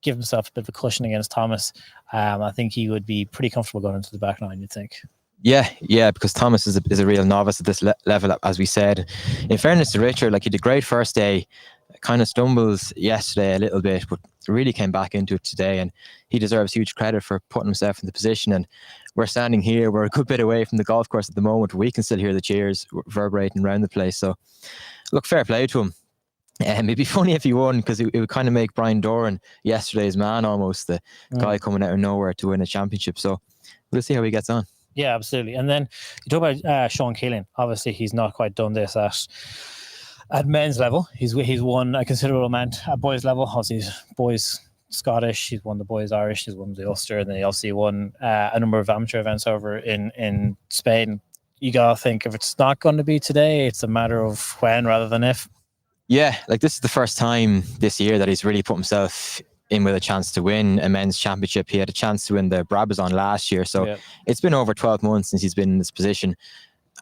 give himself a bit of a cushion against Thomas, I think he would be pretty comfortable going into the back 9, you'd think. Yeah, because Thomas is a real novice at this level, as we said. In fairness to Richard, like, he did great first day, kind of stumbles yesterday a little bit, but really came back into it today, and he deserves huge credit for putting himself in the position. And we're standing here, we're a good bit away from the golf course at the moment. We can still hear the cheers reverberating around the place. So look, fair play to him. It'd be funny if he won, because it would kind of make Brian Doran yesterday's man, almost the guy coming out of nowhere to win a championship. So we'll see how he gets on. Yeah, absolutely. And then you talk about Sean Keeling. Obviously, he's not quite done this at men's level. He's won a considerable amount at boys level. Obviously, he's boys Scottish. He's won the boys Irish. He's won the Ulster, and then he obviously won a number of amateur events over in Spain. You gotta think, if it's not going to be today, it's a matter of when rather than if. Yeah, like this is the first time this year that he's really put himself in with a chance to win a men's championship. He had a chance to win the Brabazon last year. So it's been over 12 months since he's been in this position.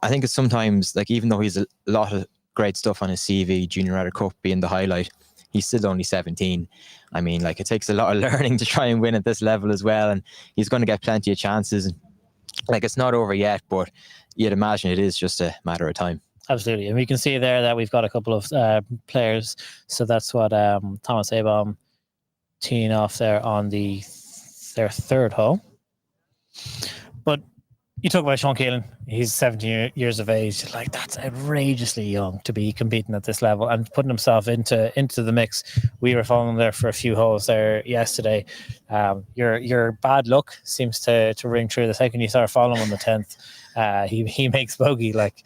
I think it's sometimes, like, even though he's a lot of great stuff on his CV, Junior Ryder Cup being the highlight, he's still only 17. I mean, like, it takes a lot of learning to try and win at this level as well. And he's going to get plenty of chances. Like, it's not over yet, but you'd imagine it is just a matter of time. Absolutely. And we can see there that we've got a couple of players. So that's what Thomas Abaum teeing off there on their third hole. But you talk about Sean Keeling. He's 17 years of age. Like, that's outrageously young to be competing at this level and putting himself into the mix. We were following him there for a few holes there yesterday. Your bad luck seems to ring true the second you start following him on the 10th. He makes bogey. Like,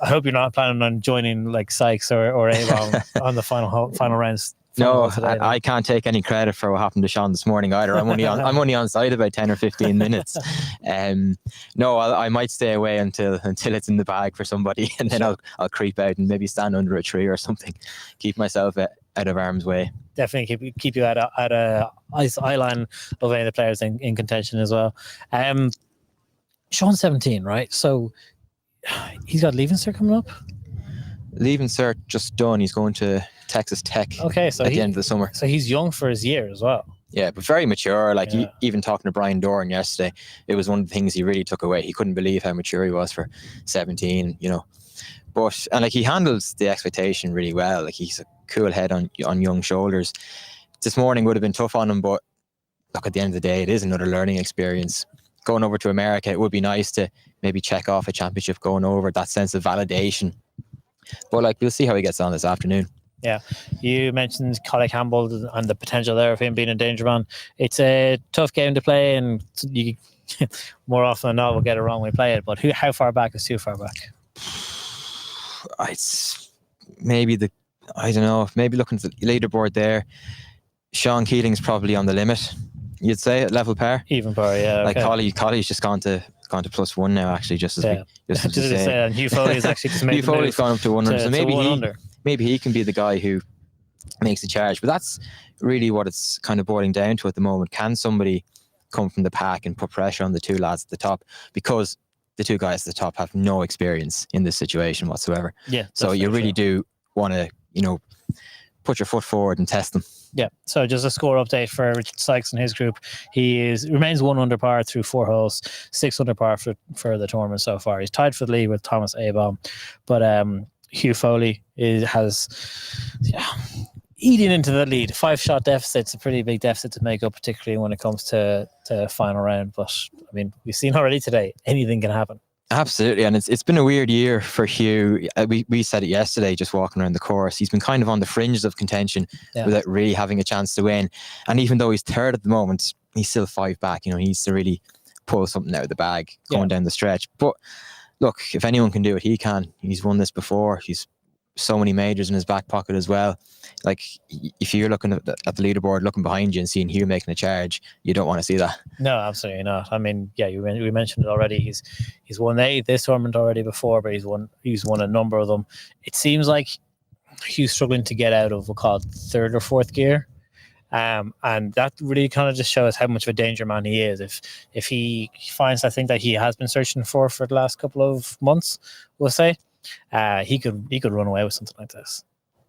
I hope you're not planning on joining like Sykes or Avon on the final rounds. No, I can't take any credit for what happened to Sean this morning either. I'm only on site about 10 or 15 minutes. No, I might stay away until it's in the bag for somebody, and then I'll creep out and maybe stand under a tree or something, keep myself out of harm's way. Definitely keep you at a eye line of any of the players in contention as well. Sean's 17, right? So he's got Leaving Cert coming up. Leaving Cert just done. He's going to Texas Tech. Okay, so at the end of the summer. So he's young for his year as well. Yeah, but very mature. Like, even talking to Brian Doran yesterday, it was one of the things he really took away. He couldn't believe how mature he was for 17. You know, and like, he handles the expectation really well. Like, he's a cool head on young shoulders. This morning would have been tough on him, but look, at the end of the day, it is another learning experience. Going over to America, it would be nice to maybe check off a championship, going over, that sense of validation. But like, we'll see how he gets on this afternoon. Yeah, you mentioned Collie Campbell and the potential there of him being a danger man. It's a tough game to play, and you more often than not will get it wrong when we play it. But how far back is too far back? It's maybe I don't know. Maybe looking at the leaderboard there, Sean Keeling's probably on the limit. You'd say at level par, even par, yeah. Okay. Like Collie's just gone to +1 now. Actually, just as and Hugh Foley's actually just made Hugh Foley's gone up to 100. So maybe he can be the guy who makes the charge. But that's really what it's kind of boiling down to at the moment. Can somebody come from the pack and put pressure on the two lads at the top? Because the two guys at the top have no experience in this situation whatsoever. Yeah. So you really do want to, put your foot forward and test them. Yeah, so just a score update for Richard Sykes and his group. He remains 1 under par through 4 holes, 6 under par for the tournament so far. He's tied for the lead with Thomas Abaum, but Hugh Foley has eating into the lead. 5-shot deficit's a pretty big deficit to make up, particularly when it comes to final round. But I mean, we've seen already today, anything can happen. Absolutely, and it's been a weird year for Hugh. We said it yesterday, just walking around the course. He's been kind of on the fringes of contention without really having a chance to win. And even though he's third at the moment, he's still 5 back. He needs to really pull something out of the bag going down the stretch. But look, if anyone can do it, he can. He's won this before. He's so many majors in his back pocket as well. Like, if you're looking at the leaderboard, looking behind you and seeing Hugh making a charge, you don't want to see that. No, absolutely not. I mean, we mentioned it already. He's won this tournament already before, but he's won a number of them. It seems like Hugh's struggling to get out of, we'll call it, 3rd or 4th gear. And that really kind of just shows how much of a danger man he is. If he finds that thing that he has been searching for the last couple of months, we'll say, he could run away with something like this.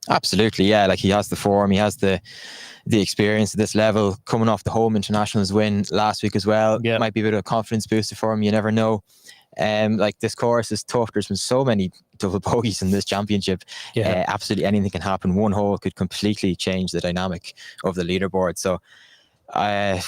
Absolutely, yeah. Like, he has the form, he has the experience at this level, coming off the home internationals win last week as well. Yeah. Might be a bit of a confidence booster for him, you never know. Like this course is tough. There's been so many double bogeys in this championship. Absolutely anything can happen. One hole could completely change the dynamic of the leaderboard. So I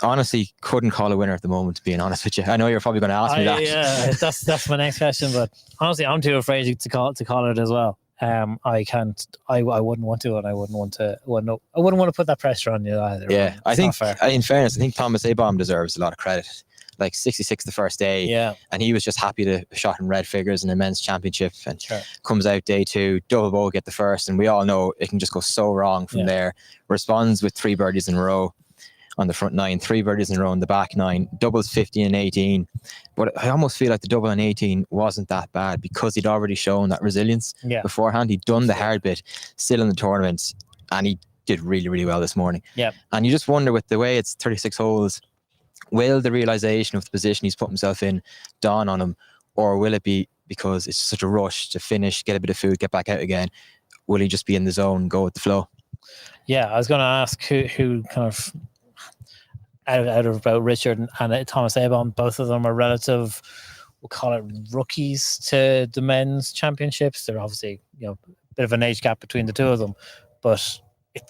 honestly couldn't call a winner at the moment, to be honest with you. I know you're probably going to ask me that. Yeah, that's my next question. But honestly, I'm too afraid to call it as well. I can't. I wouldn't want to, and I wouldn't want to put that pressure on you either. Yeah, I think in fairness, I think Thomas Abom deserves a lot of credit. Like 66 the first day, and he was just happy to shot in red figures in the men's championship, and comes out day 2, double bogey at the first, and we all know it can just go so wrong from there. Responds with 3 birdies in a row on the front 9, 3 birdies in a row on the back 9, doubles 15 and 18. But I almost feel like the double and 18 wasn't that bad because he'd already shown that resilience beforehand. He'd done the hard bit still in the tournament, and he did really, really well this morning. And you just wonder, with the way it's 36 holes, will the realization of the position he's put himself in dawn on him, or will it be because it's such a rush to finish, get a bit of food, get back out again? Will he just be in the zone, go with the flow? Yeah, I was going to ask who kind of out of about Richard and Thomas Abom, both of them are relative, we'll call it rookies to the men's championships. They're obviously, a bit of an age gap between the two of them, but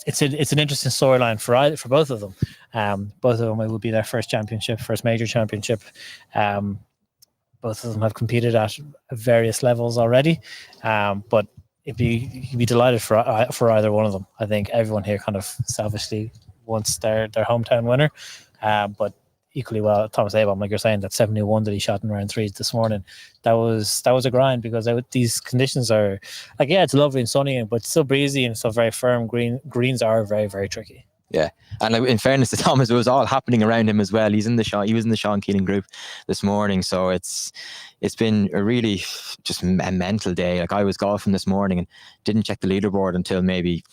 it's an interesting storyline for both of them. Both of them, it will be their first major championship. Both of them have competed at various levels already, but you'd be delighted for either one of them. I think everyone here kind of selfishly wants their hometown winner, but equally well, Thomas Abom, like you're saying, that 71 that he shot in round 3 this morning, that was a grind, because these conditions are like, it's lovely and sunny, but still breezy and still very firm. Greens are very, very tricky. Yeah, and in fairness to Thomas, it was all happening around him as well. He was in the Sean Keeling group this morning, so it's been a really just a mental day. Like, I was golfing this morning and didn't check the leaderboard until maybe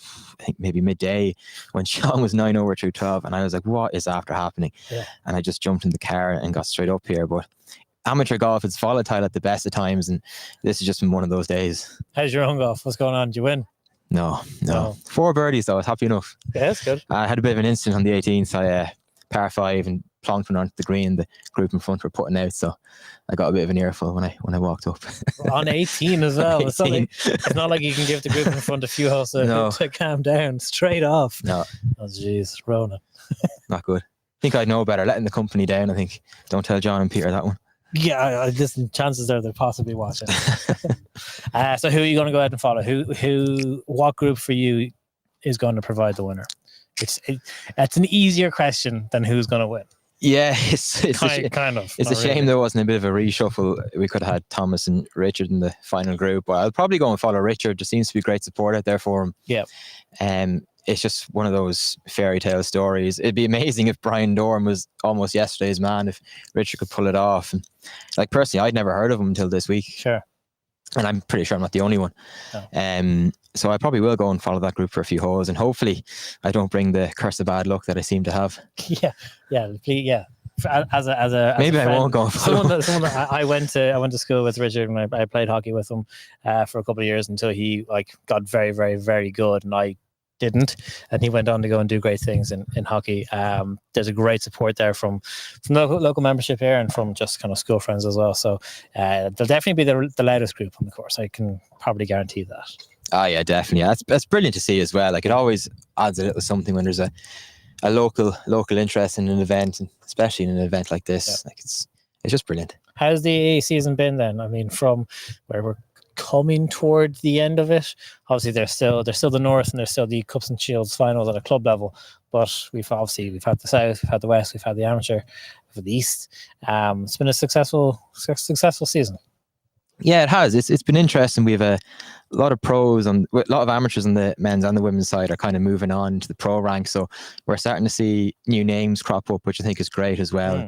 midday, when Sean was 9 over through 12, and I was like, what is after happening? And I just jumped in the car and got straight up here. But amateur golf is volatile at the best of times, and this has just been one of those days. How's your own golf? What's going on? Did you win? No. 4 birdies though. I was happy enough. Yeah, that's good. I had a bit of an incident on the 18th. I par 5 and plonked one onto the green. The group in front were putting out, so I got a bit of an earful when I walked up. On 18 as well. 18. It's not like you can give the group in front a few holes to calm down. Straight off. No. Oh jeez, Ronan. Not good. I think I'd know better. Letting the company down, I think. Don't tell John and Peter that one. Yeah, listen, chances are they're possibly watching. So who are you going to go ahead and follow? What group for you is going to provide the winner? It's an easier question than who's going to win. Yeah, it's kind of. It's a shame there wasn't a bit of a reshuffle. We could have had Thomas and Richard in the final group, but I'll probably go and follow Richard. There seems to be great support out there for him. Yeah. It's just one of those fairy tale stories. It'd be amazing if Brian Dorn was almost yesterday's man, if Richard could pull it off. And like, personally, I'd never heard of him until this week. Sure. And I'm pretty sure I'm not the only one. No. So I probably will go and follow that group for a few holes, and hopefully I don't bring the curse of bad luck that I seem to have. Yeah. As a maybe friend, I won't go and follow. Someone that I went to school with Richard, and I played hockey with him for a couple of years until he got very, very, very good, and I didn't, and he went on to go and do great things in hockey. There's a great support there from local membership here, and from just kind of school friends as well. So they'll definitely be the loudest group on the course. I can probably guarantee that. Oh yeah, definitely. Yeah, that's brilliant to see as well. Like, it always adds a little something when there's a local interest in an event, and especially in an event like this. Yeah. Like, it's just brilliant. How's the season been then? I mean, from where we're coming toward the end of it, obviously there's still the North, and there's still the Cups and Shields finals at a club level, but we've had the South, we've had the West, we've had the Amateur, we've had the East. It's been a successful season. Yeah, it has. It's been interesting. We have a lot of pros and a lot of amateurs on the men's and the women's side are kind of moving on to the pro ranks, so we're starting to see new names crop up, which I think is great as well.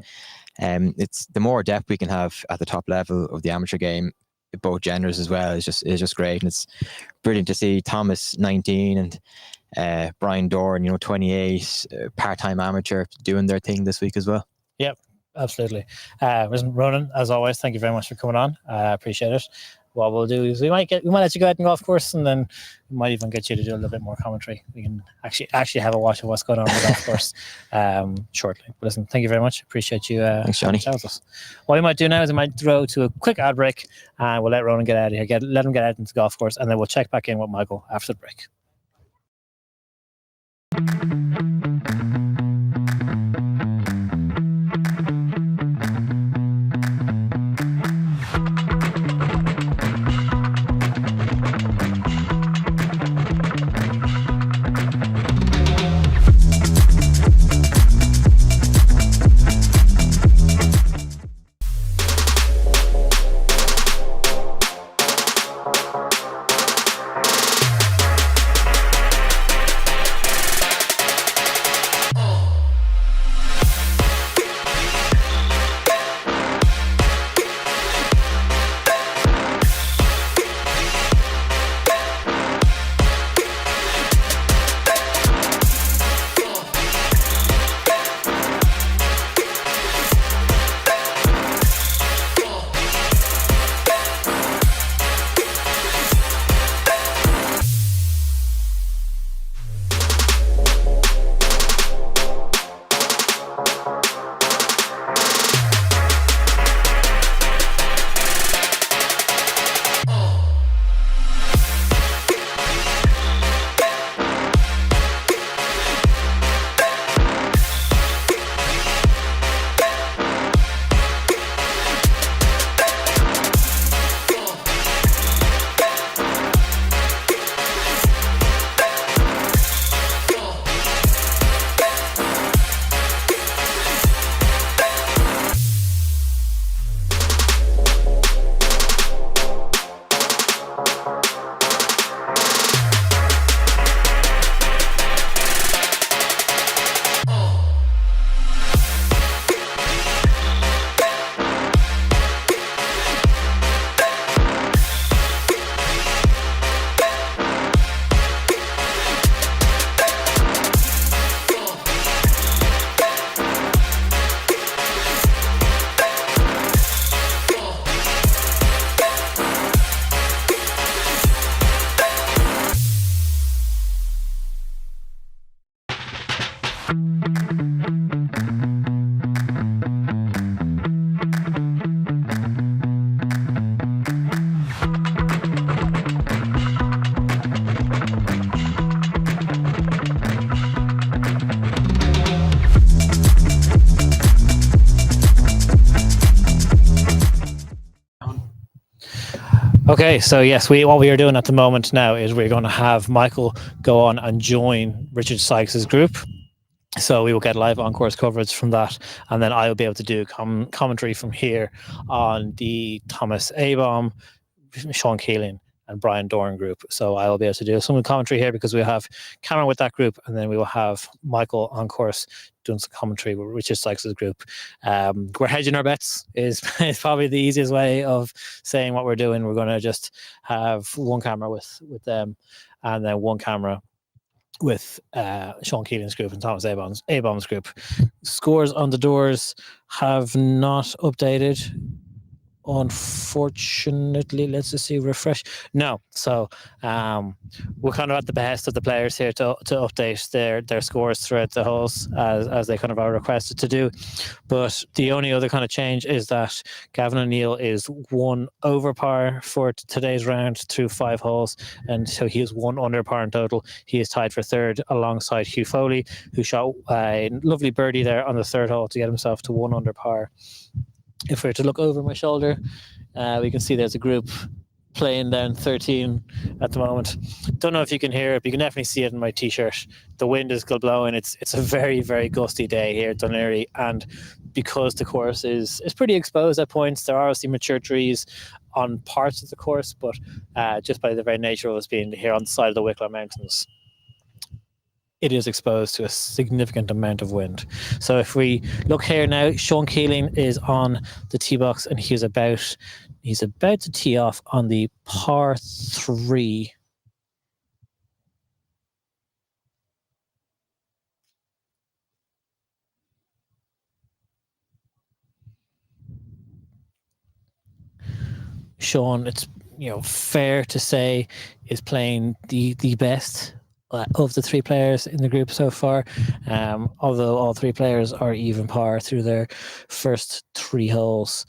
It's the more depth we can have at the top level of the amateur game, both genders as well, is just great. And it's brilliant to see Thomas 19 and Brian Dorn 28 part-time amateur doing their thing this week as well. Yep, absolutely. Ronan, as always, thank you very much for coming on. I appreciate it. what we'll do is we might let you go out and golf course, and then we might even get you to do a little bit more commentary. We can actually have a watch of what's going on in the golf course shortly. But listen, thank you very much. Appreciate you. Thanks, Johnny. Chat with us. What we might do now is we might throw to a quick ad break, and we'll let Ronan get out of here. Let him get out into the golf course, and then we'll check back in with Michael after the break. Okay, so yes, what we are doing at the moment now is we're going to have Michael go on and join Richard Sykes's group. So we will get live on-course coverage from that, and then I will be able to do commentary from here on the Thomas Abom, Sean Keeling, and Brian Doran group. So I will be able to do some commentary here because we have Cameron with that group, and then we will have Michael on course doing some commentary with Richard Sykes' group. We're hedging our bets is probably the easiest way of saying what we're doing. We're going to just have one camera with them, and then one camera with Sean Keeling's group and Thomas Abom's group. Scores on the doors have not updated, unfortunately. Let's just see, refresh. No, so we're kind of at the behest of the players here to update their scores throughout the holes as they kind of are requested to do. But the only other kind of change is that Gavin O'Neill is 1 over par for today's round through 5 holes, and so he is 1 under par in total. He is tied for third alongside Hugh Foley, who shot a lovely birdie there on the third hole to get himself to 1 under par. If we were to look over my shoulder, we can see there's a group playing down 13 at the moment. Don't know if you can hear it, but you can definitely see it in my t-shirt. The wind is still blowing. It's a very, very gusty day here at Dunleary, and because the course is pretty exposed at points, there are obviously mature trees on parts of the course, but just by the very nature of us being here on the side of the Wicklow Mountains, it is exposed to a significant amount of wind. So if we look here now, Sean Keeling is on the tee box, and he's about to tee off on the par 3. Sean, it's fair to say is playing the best of the three players in the group so far. Although all three players are even par through their first 3 holes,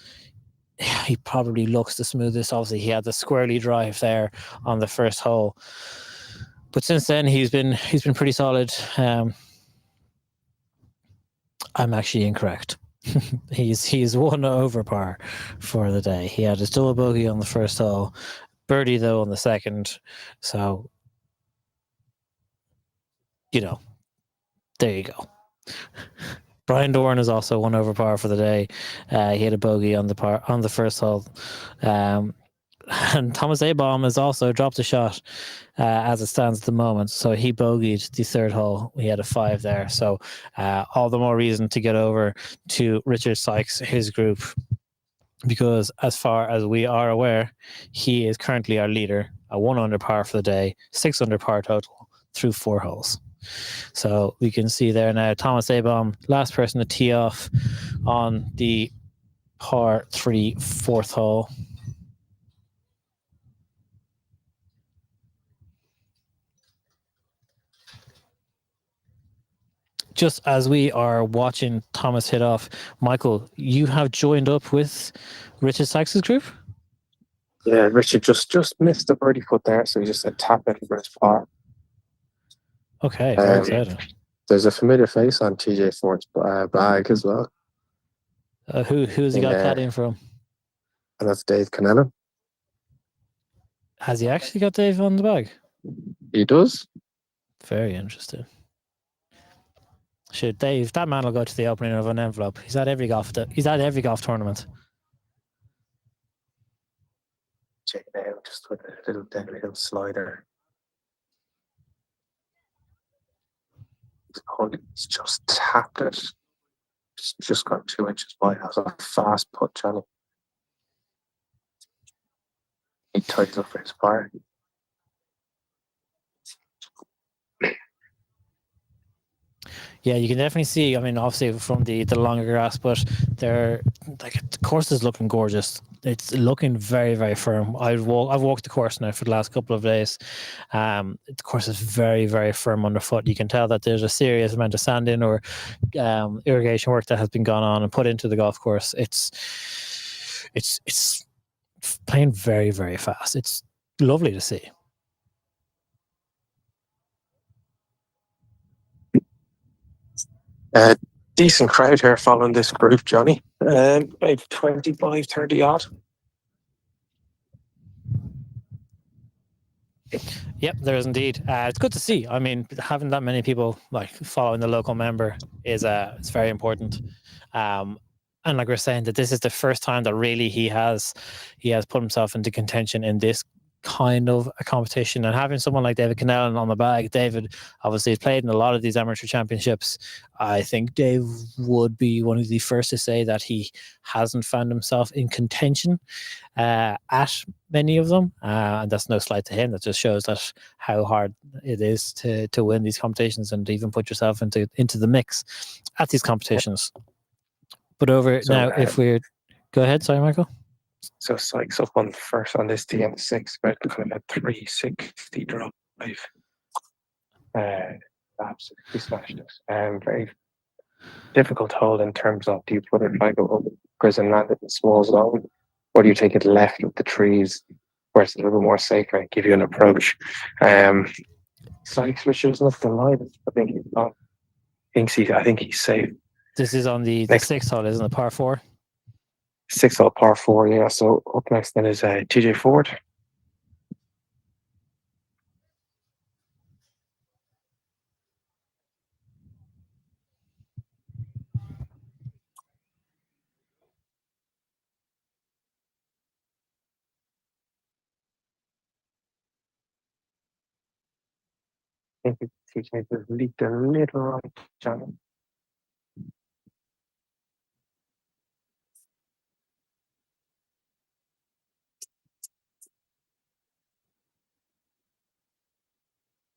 he probably looks the smoothest. Obviously, he had the squirrely drive there on the first hole, but since then he's been pretty solid. I'm actually incorrect. he's 1 over par for the day. He had his double bogey on the first hole, birdie though on the second. So, there you go. Brian Doran is also 1 over par for the day. He had a bogey on the first hole. And Thomas Abaum has also dropped a shot as it stands at the moment. So he bogeyed the third hole. He had a 5 there. So all the more reason to get over to Richard Sykes, his group, because as far as we are aware, he is currently our leader, a 1 under par for the day, 6 under par total through 4 holes. So we can see there now Thomas Abaum, last person to tee off on the par 3 4th hole. Just as we are watching Thomas hit off, Michael, you have joined up with Richard Sykes' group? Yeah, Richard just missed the birdie putt there, so he just said tap it for his par. Okay, very exciting. There's a familiar face on TJ Fort's bag as well. Who's he got caddying from? And that's Dave Cannella. Has he actually got Dave on the bag? He does. Very interesting. Should Dave, that man will go to the opening of an envelope. He's at every golf tournament. Check it out, just with a little slider. He's just tapped it. Just got 2 inches wide. That's a fast putt, Johnny. He tights up for his par. Yeah, you can definitely see. I mean, obviously from the longer grass, but the course is looking gorgeous. It's looking very, very firm. I've walked the course now for the last couple of days. The course is very, very firm underfoot. You can tell that there's a serious amount of sanding or irrigation work that has been gone on and put into the golf course. It's playing very, very fast. It's lovely to see. Decent crowd here following this group, Johnny. Maybe 25, 30 odd. Yep, there is indeed. It's good to see. I mean, having that many people following the local member is it's very important. And like we're saying, that this is the first time that really he has put himself into contention in this kind of a competition, and having someone like David Cannell on the bag. David obviously has played in a lot of these amateur championships. I think Dave would be one of the first to say that he hasn't found himself in contention at many of them, and that's no slight to him. That just shows that how hard it is to win these competitions and even put yourself into the mix at these competitions. But if we're go ahead, sorry, Michael. So Sykes up on first on this DM6, about kind of a 360 drive. Absolutely smashed it. Very difficult hole in terms of, do you put it like over and land it in small zone, or do you take it left with the trees where it's a little bit more safer and give you an approach? Sykes was choosing up the line. I think he's safe. This is on the 6th hole, isn't it? Par 4. 6 hole par 4, yeah. So up next then is TJ Ford. I think TJ has leaked a little right, Johnny.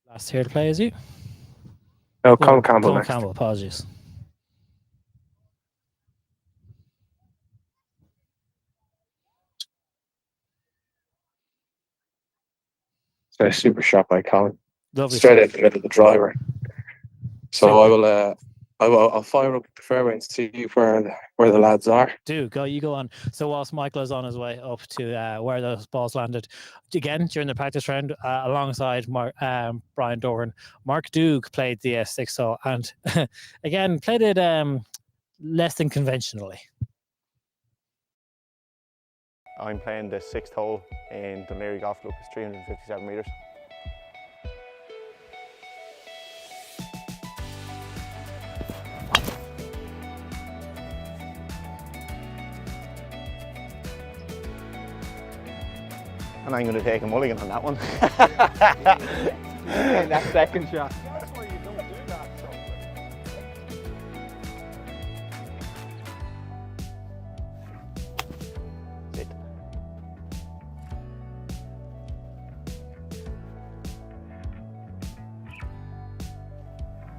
Last here to play, is you? No, Colin Campbell. Colin Campbell, apologies. a super shot by Colin. Lovely Straight stuff. in the middle of the driver. So So- I'll fire up the fairway and see where the lads are. You go on. So whilst Michael is on his way up to where those balls landed, again during the practice round, alongside Brian Doran, Mark Doug played the 6th hole, and again played it less than conventionally. I'm playing the 6th hole in the Leary Golf Club. It's 357 metres. And I'm going to take a mulligan on that one. That second shot. That's why you don't do that. Sit.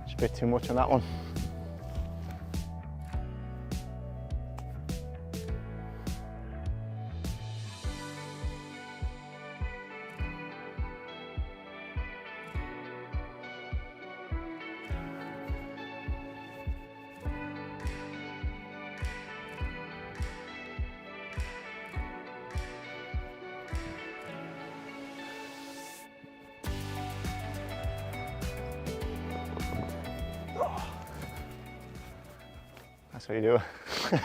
It's a bit too much on that one. That's what you do.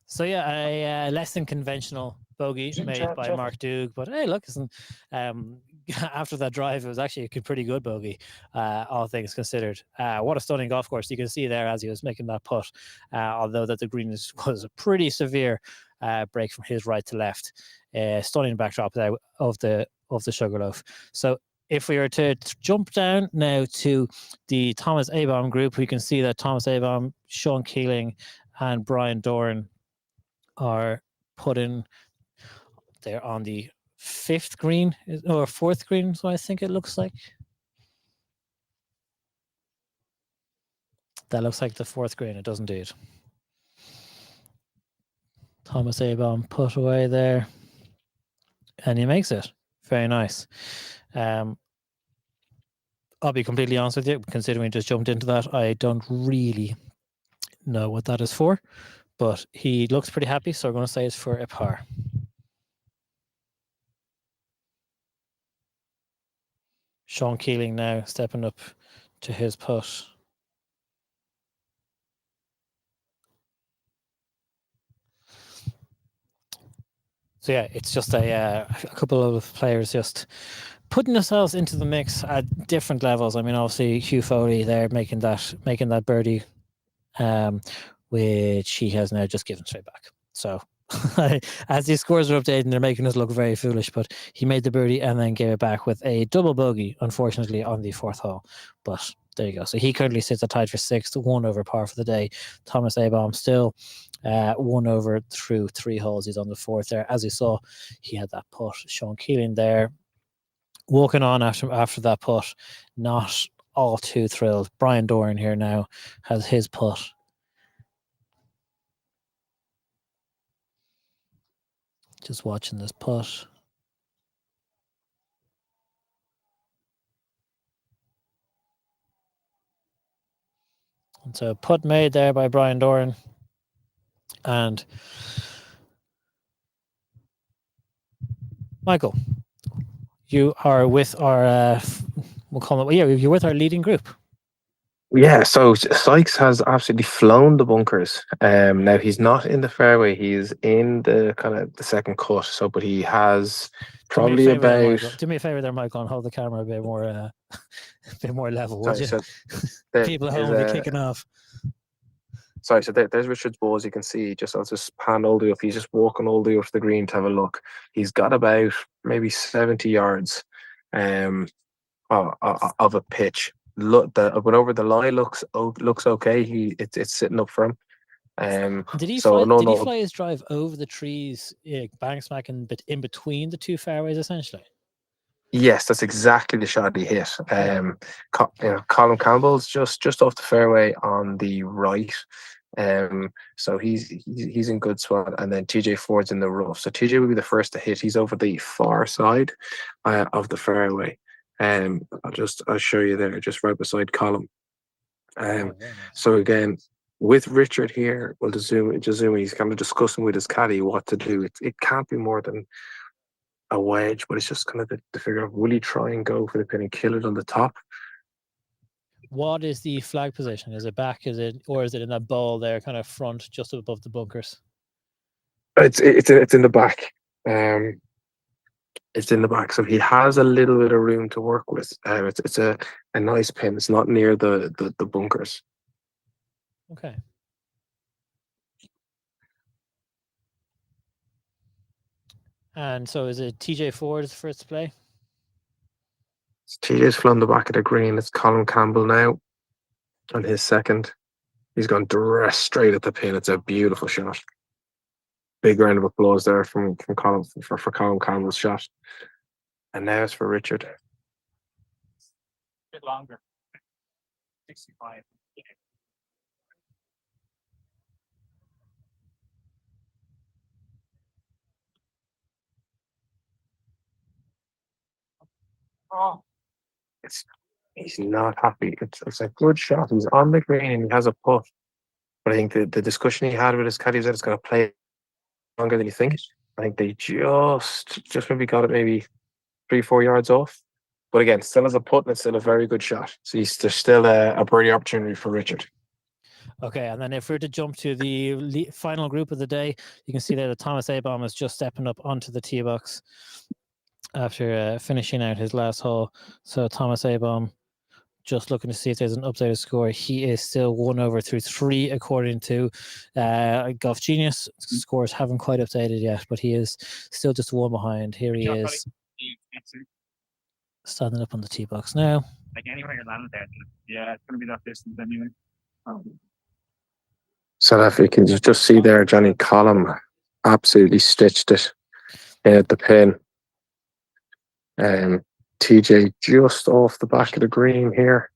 So yeah, a less than conventional bogey made by Mark Doug, but hey, look, after that drive, it was actually a pretty good bogey, all things considered. What a stunning golf course! You can see there as he was making that putt, although that the green was a pretty severe break from his right to left. Stunning backdrop there of the Sugarloaf. So if we were to jump down now to the Thomas Abom group, we can see that Thomas Abom, Sean Keeling, and Brian Doran are put in there on the 5th green or 4th green, so I think it looks like. That looks like the 4th green. It does indeed. Thomas Abom put away there, and he makes it. Very nice. I'll be completely honest with you, considering we just jumped into that, I don't really know what that is for, but he looks pretty happy, so I'm going to say it's for a par. Sean Keeling now stepping up to his putt. So yeah, it's just a couple of players just putting themselves into the mix at different levels. I mean, obviously Hugh Foley there making that birdie, which he has now just given straight back. So as these scores are updating, they're making us look very foolish, but he made the birdie and then gave it back with a double bogey, unfortunately, on the 4th hole. But there you go. So he currently sits at tied for 6th, 1 over par for the day. Thomas Abom still 1 over through 3 holes. He's on the 4th there. As you saw, he had that putt. Sean Keeling there walking on after that putt, not all too thrilled. Brian Doran here now has his putt. Just watching this putt. And so putt made there by Brian Doran. And Michael, you are with our, we'll call it, you're with our leading group. Yeah, so Sykes has absolutely flown the bunkers. Now he's not in the fairway; he's in the kind of the second cut. So, but he has probably about. Do me a favor there, Michael, and hold the camera a bit more, a bit more level, would you? So people at home will be kicking off. Sorry, so there's Richard's balls. You can see. I'll just pan all the way up. He's just walking all the way up to the green to have a look. He's got about maybe 70 yards, of a pitch. Look, went over the line. Looks okay. It's sitting up for him. Did he fly his drive over the trees, bang smack in between the two fairways, essentially? Yes, that's exactly the shot he hit. Colin Campbell's just off the fairway on the right. So he's in good spot, and then TJ Ford's in the rough. So TJ will be the first to hit. He's over the far side of the fairway. I'll show you there, just right beside Colin. So again, with Richard here, well, Jazumi, he's kind of discussing with his caddy what to do. It can't be more than a wedge, but it's just kind of to figure out, will he try and go for the pin and kill it on the top? What is the flag position? Is it back? Or is it in that bowl there, kind of front, just above the bunkers? It's in the back. It's in the back, so he has a little bit of room to work with. It's a nice pin. It's not near the bunkers. Okay. And so is it TJ Ford's first to play? TJ's flown the back of the green. It's Colin Campbell now on his second. He's gone direct straight at the pin. It's a beautiful shot. Big round of applause there from Colin for Colin Campbell's shot. And now it's for Richard. A bit longer. 65. Oh, he's not happy. It's a good shot. He's on the green and he has a putt. But I think the discussion he had with his caddy was that it's going to play longer than you think. I think they just maybe got it maybe 3-4 yards off. But again, still has a putt and it's still a very good shot. So there's still a birdie opportunity for Richard. Okay, and then if we were to jump to the final group of the day, you can see there that Thomas Abom is just stepping up onto the tee box after finishing out his last hole. So Thomas Abom just looking to see if there's an updated score. He is still 1 over through 3 according to Golf Genius. Scores haven't quite updated yet, but he is still just 1 behind. Here he is, standing up on the tee box now. Like anywhere you're landing there, yeah, it's going to be that distance anyway. So if you can just see there, Johnny, Colin absolutely stitched it at the pin. TJ just off the back of the green here.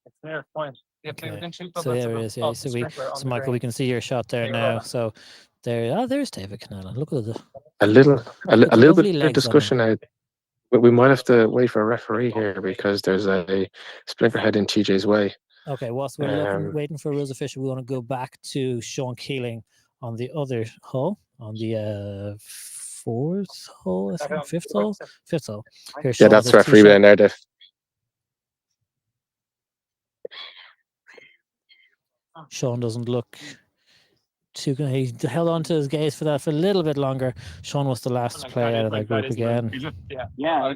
It's there, fine. Okay. So there it is. Yeah. So Michael, we can see your shot there now. So there's David Canella. Look at a little bit of legs discussion out. But we might have to wait for a referee here because there's a splinter head in TJ's way. Okay, whilst we're waiting for a rules official, we want to go back to Sean Keeling on the other hole, on the 4th hole, I think, 5th hole? 5th hole. Here, Yeah, that's referee down there, Dave. Sean doesn't look too good. He held on to his gaze for that for a little bit longer. Sean was the last to play out of that group again. Yeah.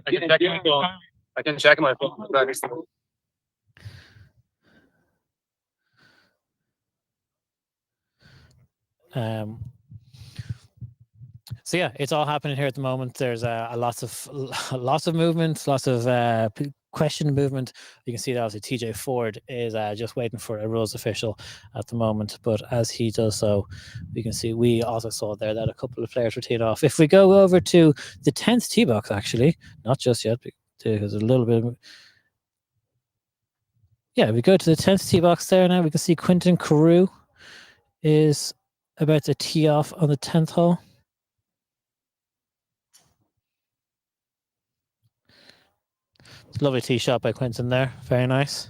I can check my phone. So yeah, it's all happening here at the moment. There's lots of movement, lots of question movement. You can see that obviously TJ Ford is just waiting for a rules official at the moment. But as he does so, we can see, we also saw there that a couple of players were teed off. If we go over to the 10th tee box, actually, not just yet, because a little bit. Yeah, we go to the 10th tee box there now. We can see Quentin Carew is about to tee off on the 10th hole. Lovely tee shot by Quentin there. Very nice.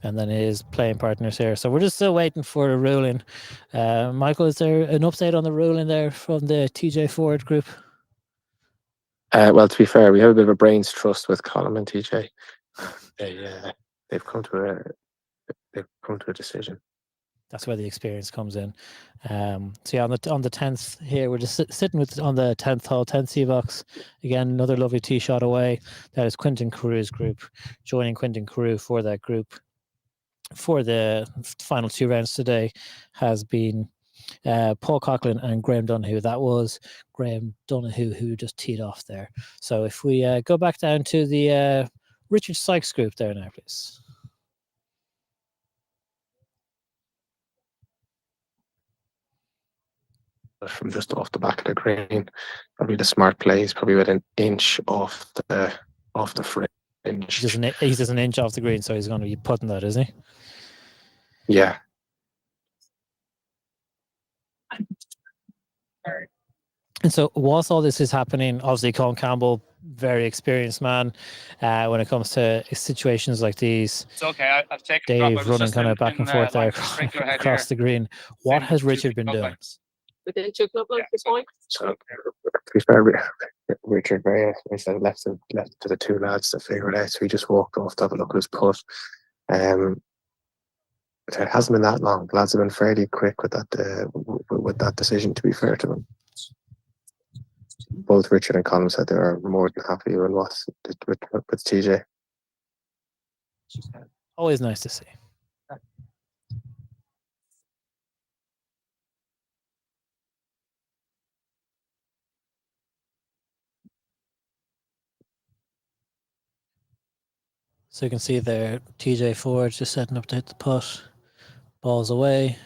And then his playing partners here. So we're just still waiting for a ruling. Michael, is there an update on the ruling there from the TJ Ford group? Well, to be fair, we have a bit of a brains trust with Colin and TJ. They've come to a decision. That's where the experience comes in. So yeah, on the 10th here, we're just sitting on the 10th hole, 10th tee box. Again, another lovely tee shot away. That is Quentin Carew's group. Joining Quentin Carew for that group for the final 2 rounds today has been Paul Coughlin and Graham Donahue. That was Graham Donahue who just teed off there. So if we go back down to the Richard Sykes group there now, please. From just off the back of the green, probably the smart play is probably about an inch off the frame. inch. He's just an inch off the green, so he's going to be putting that, isn't he? Yeah. And so, whilst all this is happening, obviously, Colin Campbell, very experienced man when it comes to situations like these. It's okay. I've taken Dave running kind of back and forth there across the green. What has Richard been doing? Within 2 club lengths this point. So, to be fair, Richard very said left to the 2 lads to figure it out. So he just walked off to have a look at his putt. It hasn't been that long. The lads have been fairly quick with that decision. To be fair to them, both Richard and Colin said they were more than happy with TJ. Always nice to see. So you can see there, TJ Ford just setting up to hit the putt. Ball's away.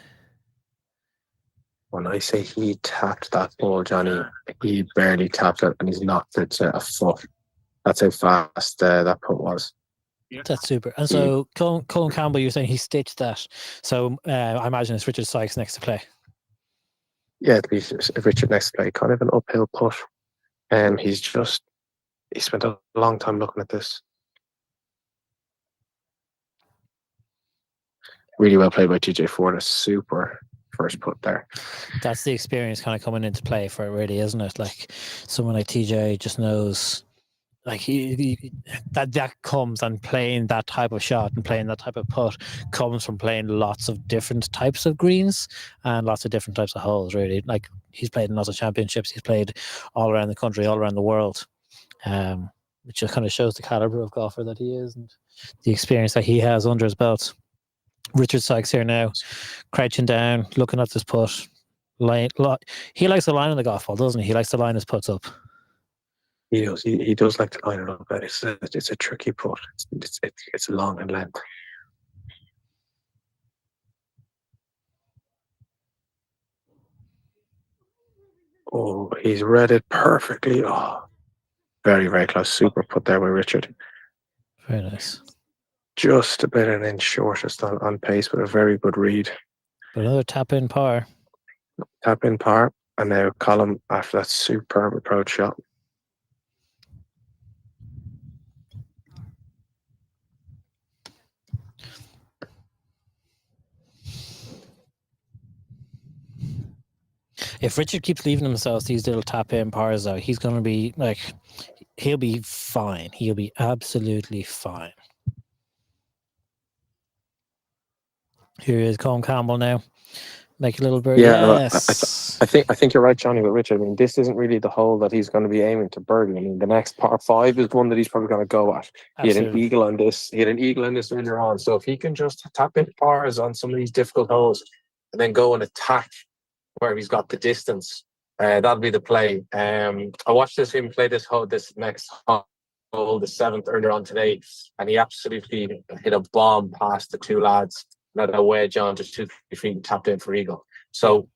When I say he tapped that ball, Johnny, he barely tapped it and he's knocked it to a foot. That's how fast that putt was. That's super. And so Colin Campbell, you're saying he stitched that. So I imagine it's Richard Sykes next to play. Yeah, it'd be Richard next to play. Kind of an uphill putt. He spent a long time looking at this. Really well played by TJ Ford. A super first putt there. That's the experience kind of coming into play for it, really, isn't it? Like someone like TJ just knows, like that comes, and playing that type of shot and playing that type of putt comes from playing lots of different types of greens and lots of different types of holes. Really, like he's played in lots of championships. He's played all around the country, all around the world, which just kind of shows the caliber of golfer that he is and the experience that he has under his belt. Richard Sykes here now, crouching down, looking at this putt. He likes to line on the golf ball, doesn't he? He likes to line his putts up. He does. He does like to line it up. But it's a tricky putt. It's long in length. Oh, he's read it perfectly. Oh, very, very close. Super putt there by Richard. Very nice. Just a bit an inch shortest on pace, but a very good read. But another tap in par. Tap in par, and now Colin after that superb approach shot. If Richard keeps leaving himself these little tap in pars out, he's going to be like, he'll be fine. He'll be absolutely fine. Here is Colin Campbell now. Make a little birdie. Yeah, yes. I think you're right, Johnny, with Richard. I mean, this isn't really the hole that he's going to be aiming to birdie. I mean, the next par 5 is one that he's probably going to go at. He had an eagle on this. He had an eagle on this earlier on. So if he can just tap in pars on some of these difficult holes and then go and attack where he's got the distance, that'll be the play. I watched him play this next hole, the 7th earlier on today, and he absolutely hit a bomb past the 2 lads. Let a wedge on just 2-3 feet and tapped in for eagle. So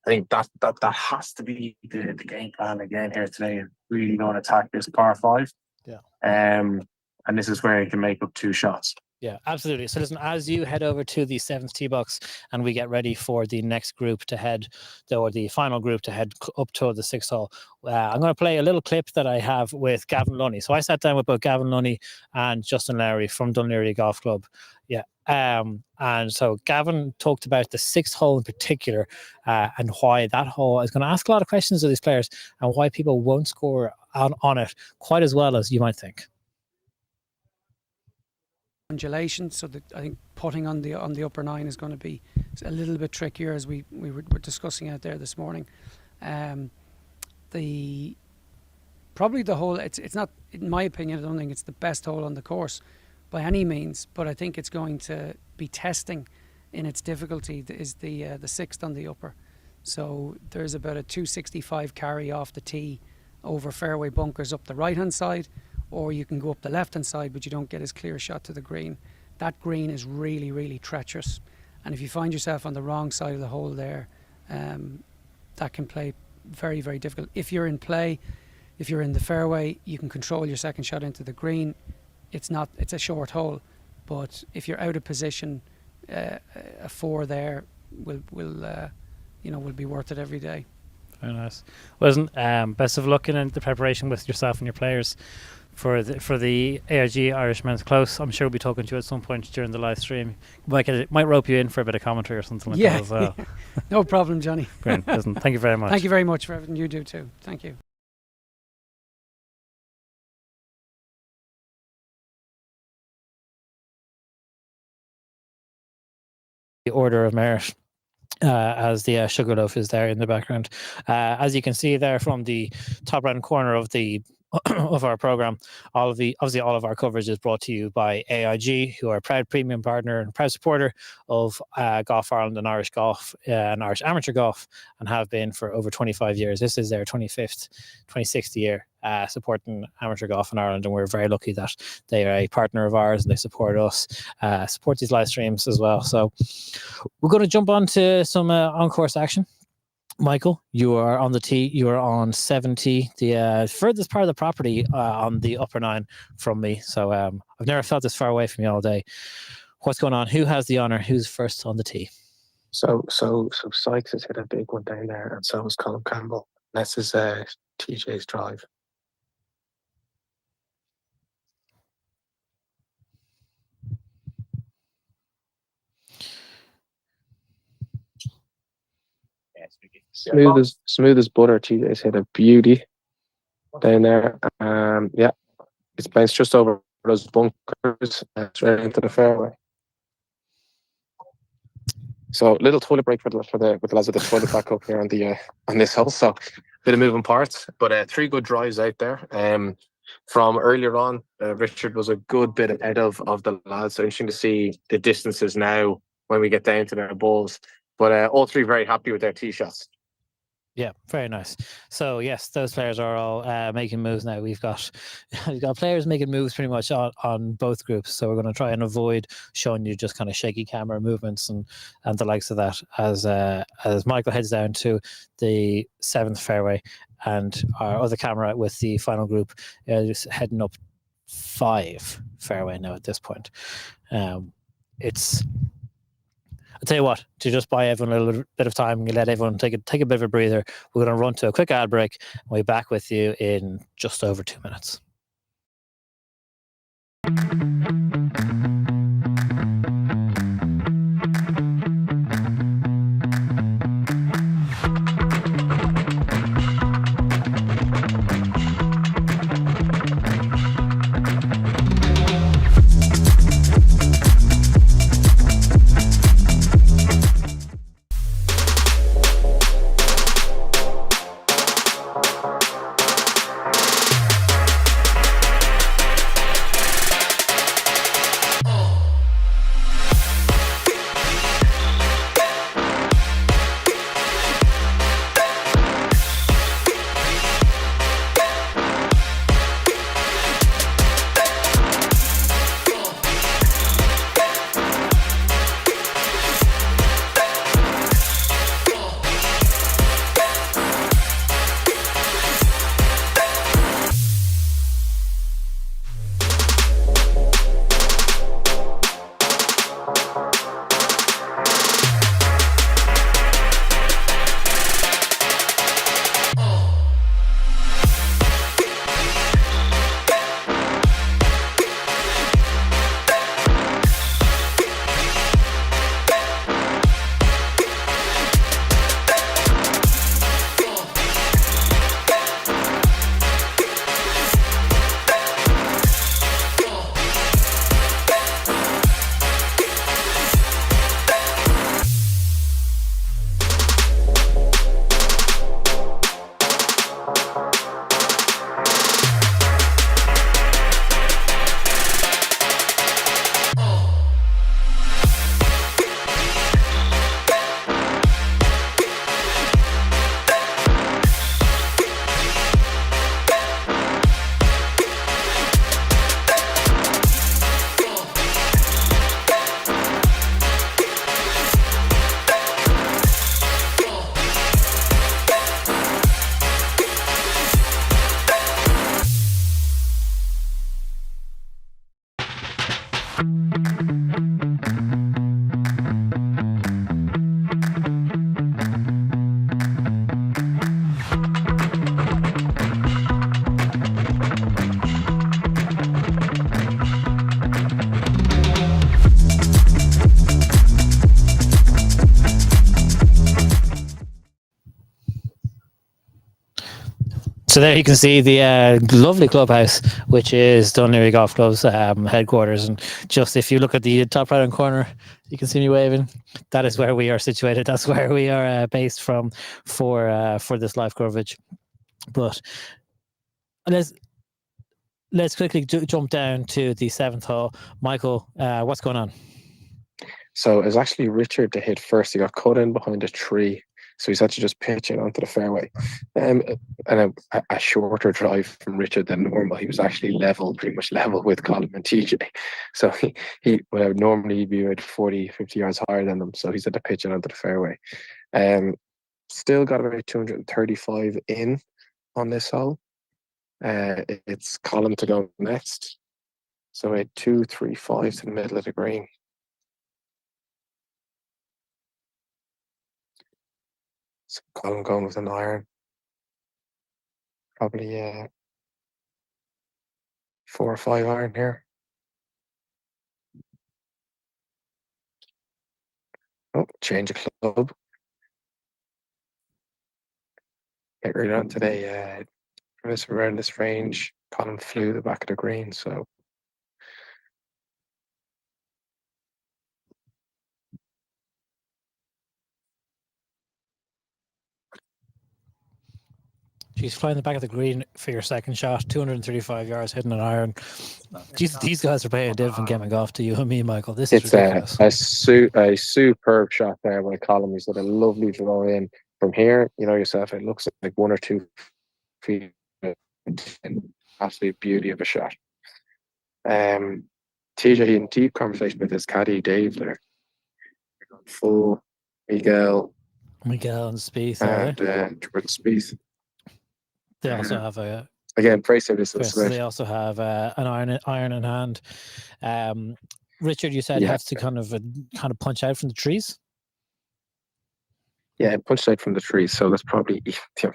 I think that has to be the game plan again here today. Really going to attack this par 5. Yeah. And this is where he can make up 2 shots. Yeah, absolutely. So listen, as you head over to the 7th tee box and we get ready for the next group to head, or the final group to head up toward the 6th hole, I'm going to play a little clip that I have with Gavin Lunny. So I sat down with both Gavin Lunny and Justin Lowry from Dunleary Golf Club. Yeah. And so Gavin talked about the 6th hole in particular, and why that hole is going to ask a lot of questions of these players and why people won't score on it quite as well as you might think. Undulation, so that I think putting on the upper 9 is going to be a little bit trickier, as we were discussing out there this morning. Probably the hole, it's not, in my opinion, I don't think it's the best hole on the course by any means, but I think it's going to be testing in its difficulty is the 6th on the upper. So there's about a 265 carry off the tee over fairway bunkers up the right hand side, or you can go up the left-hand side, but you don't get as clear a shot to the green. That green is really, really treacherous. And if you find yourself on the wrong side of the hole there, that can play very, very difficult. If you're in play, if you're in the fairway, you can control your second shot into the green. it's a short hole, but if you're out of position, a 4 there will be worth it every day. Very nice. Wasn't best of luck in the preparation with yourself and your players for the AIG Irish Men's Close. I'm sure we'll be talking to you at some point during the live stream. Might rope you in for a bit of commentary or something like that as well. No problem, Johnny. Brilliant. Listen, thank you very much. Thank you very much for everything you do too. Thank you. The Order of Merit, as the Sugarloaf is there in the background. As you can see there from the top right corner of the of our program, all of our coverage is brought to you by AIG, who are a proud premium partner and proud supporter of Golf Ireland and Irish golf and Irish amateur golf, and have been for over 25 years. This is their 26th year supporting amateur golf in Ireland, and we're very lucky that they are a partner of ours and they support us, support these live streams as well. So we're going to jump on to some on-course action. Michael, you are on the tee. You are on 70, the furthest part of the property on the upper 9 from me. So I've never felt this far away from you all day. What's going on? Who has the honour? Who's first on the tee? So Sykes has hit a big one down there, and so has Colin Campbell. This is TJ's drive. Smooth as butter. TJ's hit a beauty down there. Yeah, it's bounced just over those bunkers straight into the fairway. So little toilet break with the lads of the toilet back up here on this hole. So bit of moving parts, but 3 good drives out there. From earlier on, Richard was a good bit ahead of the lads. So interesting to see the distances now when we get down to their balls. But all 3 very happy with their tee shots. Yeah, very nice. So yes, those players are all making moves now. We've got players making moves pretty much on both groups. So we're going to try and avoid showing you just kind of shaky camera movements and the likes of that as Michael heads down to the 7th fairway, and our other camera with the final group just heading up 5 fairway now at this point. I'll tell you what, to just buy everyone a little bit of time and let everyone take a bit of a breather, we're going to run to a quick ad break, and we'll be back with you in just over 2 minutes. So there you can see the lovely clubhouse, which is Dunleary Golf Club's headquarters. And just if you look at the top right-hand corner, you can see me waving. That is where we are situated. That's where we are based from for this live coverage. But let's quickly jump down to the 7th hole. Michael, what's going on? So it was actually Richard to hit first. He got cut in behind a tree, so he's had to just pitch it onto the fairway. And a shorter drive from Richard than normal. He was actually pretty much level with Colin and TJ. So he would normally be about 40, 50 yards higher than them. So he's had to pitch it onto the fairway. Still got about 235 in on this hole. It's Colin to go next. So a 235 to the middle of the green. So Colin going with an iron. Probably 4 or 5 iron here. Oh, change of club. Get right on today. Around this range, Colin flew the back of the green, so. She's flying the back of the green for your second shot, 235 yards, hitting an iron. These guys are playing a different game of golf to you and me, Michael. This is ridiculous. A superb shot there by Colin. He's got a lovely draw in from here. You know yourself, it looks like 1 or 2 feet. Absolute beauty of a shot. TJ in deep conversation with his caddy Dave there. Full Miguel and Spieth, and Jordan Spieth. They also have a again very serious. They also have an iron in hand. Richard, you said he has to kind of punch out from the trees. Yeah, punched out from the trees. So that's probably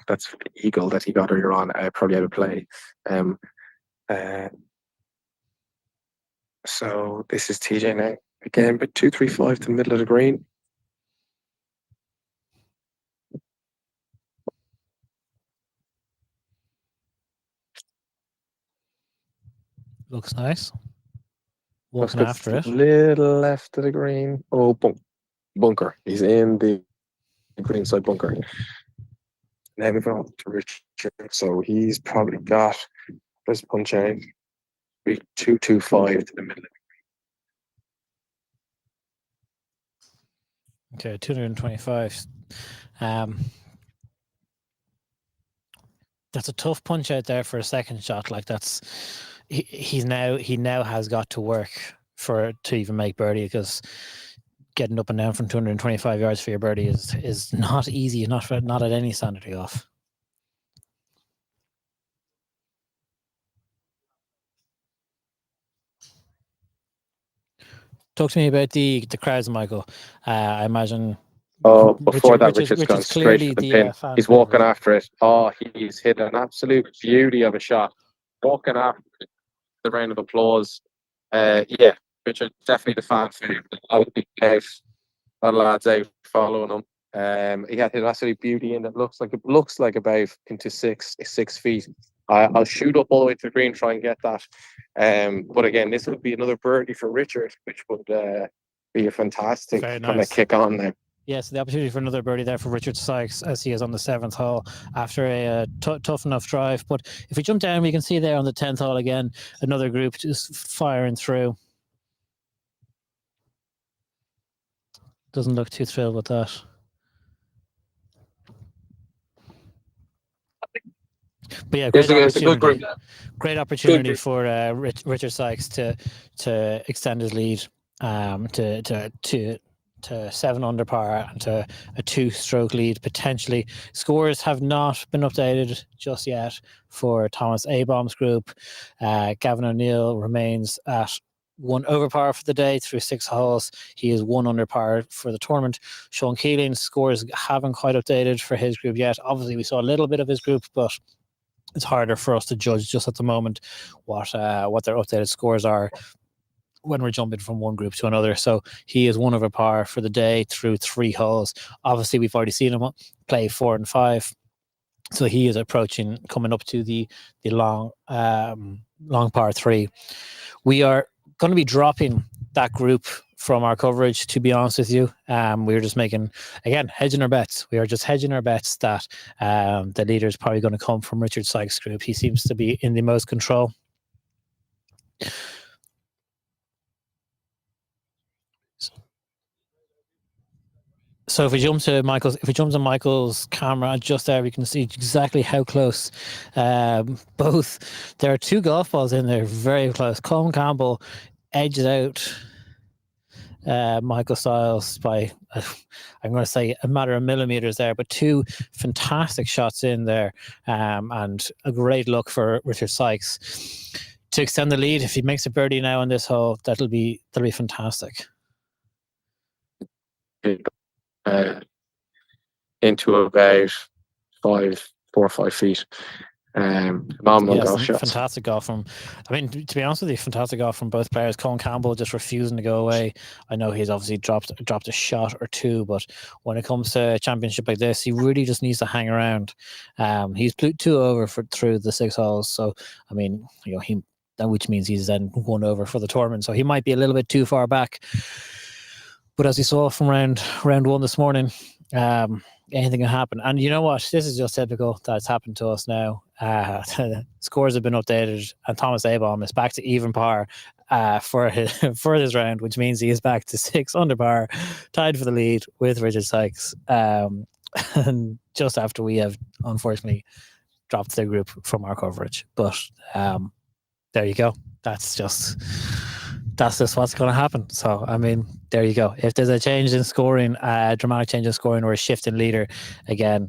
that's the eagle that he got earlier on. Probably out of play. So this is TJ now again, but 235 to the middle of the green. Looks nice. Walking after it. Little left of the green. Oh, bunker. He's in the green side bunker. Now we've on to Richard. So he's probably got this punch out. 225 to the middle. Okay, 225. That's a tough punch out there for a second shot. Like he now has got to work to even make birdie, because getting up and down from 225 yards for your birdie is not easy, not at any standard off. Talk to me about the crowds, Michael. I imagine. Oh, before Richard's gone straight for the pin. He's walking after it. Oh, he's hit an absolute beauty of a shot. Walking after it. The round of applause. Yeah, Richard, definitely the fan favorite. A lot of lads out following him. He had an absolute beauty, and it looks like about into 6 feet. I'll shoot up all the way to the green, try and get that. But again, this would be another birdie for Richard, which would be a fantastic kind of kick on there. Yes, the opportunity for another birdie there for Richard Sykes as he is on the 7th hole after a tough enough drive. But if we jump down, we can see there on the 10th hole again, another group just firing through. Doesn't look too thrilled with that. But yeah, great opportunity for Richard Sykes to extend his lead to 7 under par and to a 2-stroke lead potentially. Scores have not been updated just yet for Thomas Abaum's group. Gavin O'Neill remains at 1 over par for the day through 6 holes. He is 1 under par for the tournament. Sean Keelan's scores haven't quite updated for his group yet. Obviously, we saw a little bit of his group, but it's harder for us to judge just at the moment what their updated scores are when we're jumping from one group to another. So he is 1 over par for the day through 3 holes. Obviously, we've already seen him play 4 and 5. So he is coming up to the long par 3. We are going to be dropping that group from our coverage, to be honest with you. We're just hedging our bets. We are just hedging our bets that the leader is probably going to come from Richard Sykes' group. He seems to be in the most control. So if we jump to Michael's camera just there, we can see exactly how close both. There are 2 golf balls in there, very close. Colin Campbell edged out Michael Stiles by, I'm going to say, a matter of millimeters there, but 2 fantastic shots in there, and a great look for Richard Sykes to extend the lead. If he makes a birdie now on this hole, that'll be fantastic. Into about 4 or 5 feet. Phenomenal golf shots. Fantastic golf from. I mean, to be honest with you, fantastic golf from both players. Colin Campbell just refusing to go away. I know he's obviously dropped a shot or 2, but when it comes to a championship like this, he really just needs to hang around. He's 2 over through the 6 holes. So I mean, which means he's then 1 over for the tournament. So he might be a little bit too far back. But as we saw from round 1 this morning, anything can happen. And you know what? This is just typical that's happened to us now. Scores have been updated, and Thomas Abaum is back to even par for this round, which means he is back to 6 under par, tied for the lead with Richard Sykes. And just after we have unfortunately dropped the group from our coverage. But there you go. That's just what's going to happen. So, I mean, there you go. If there's a change in scoring, a dramatic change in scoring, or a shift in leader, again,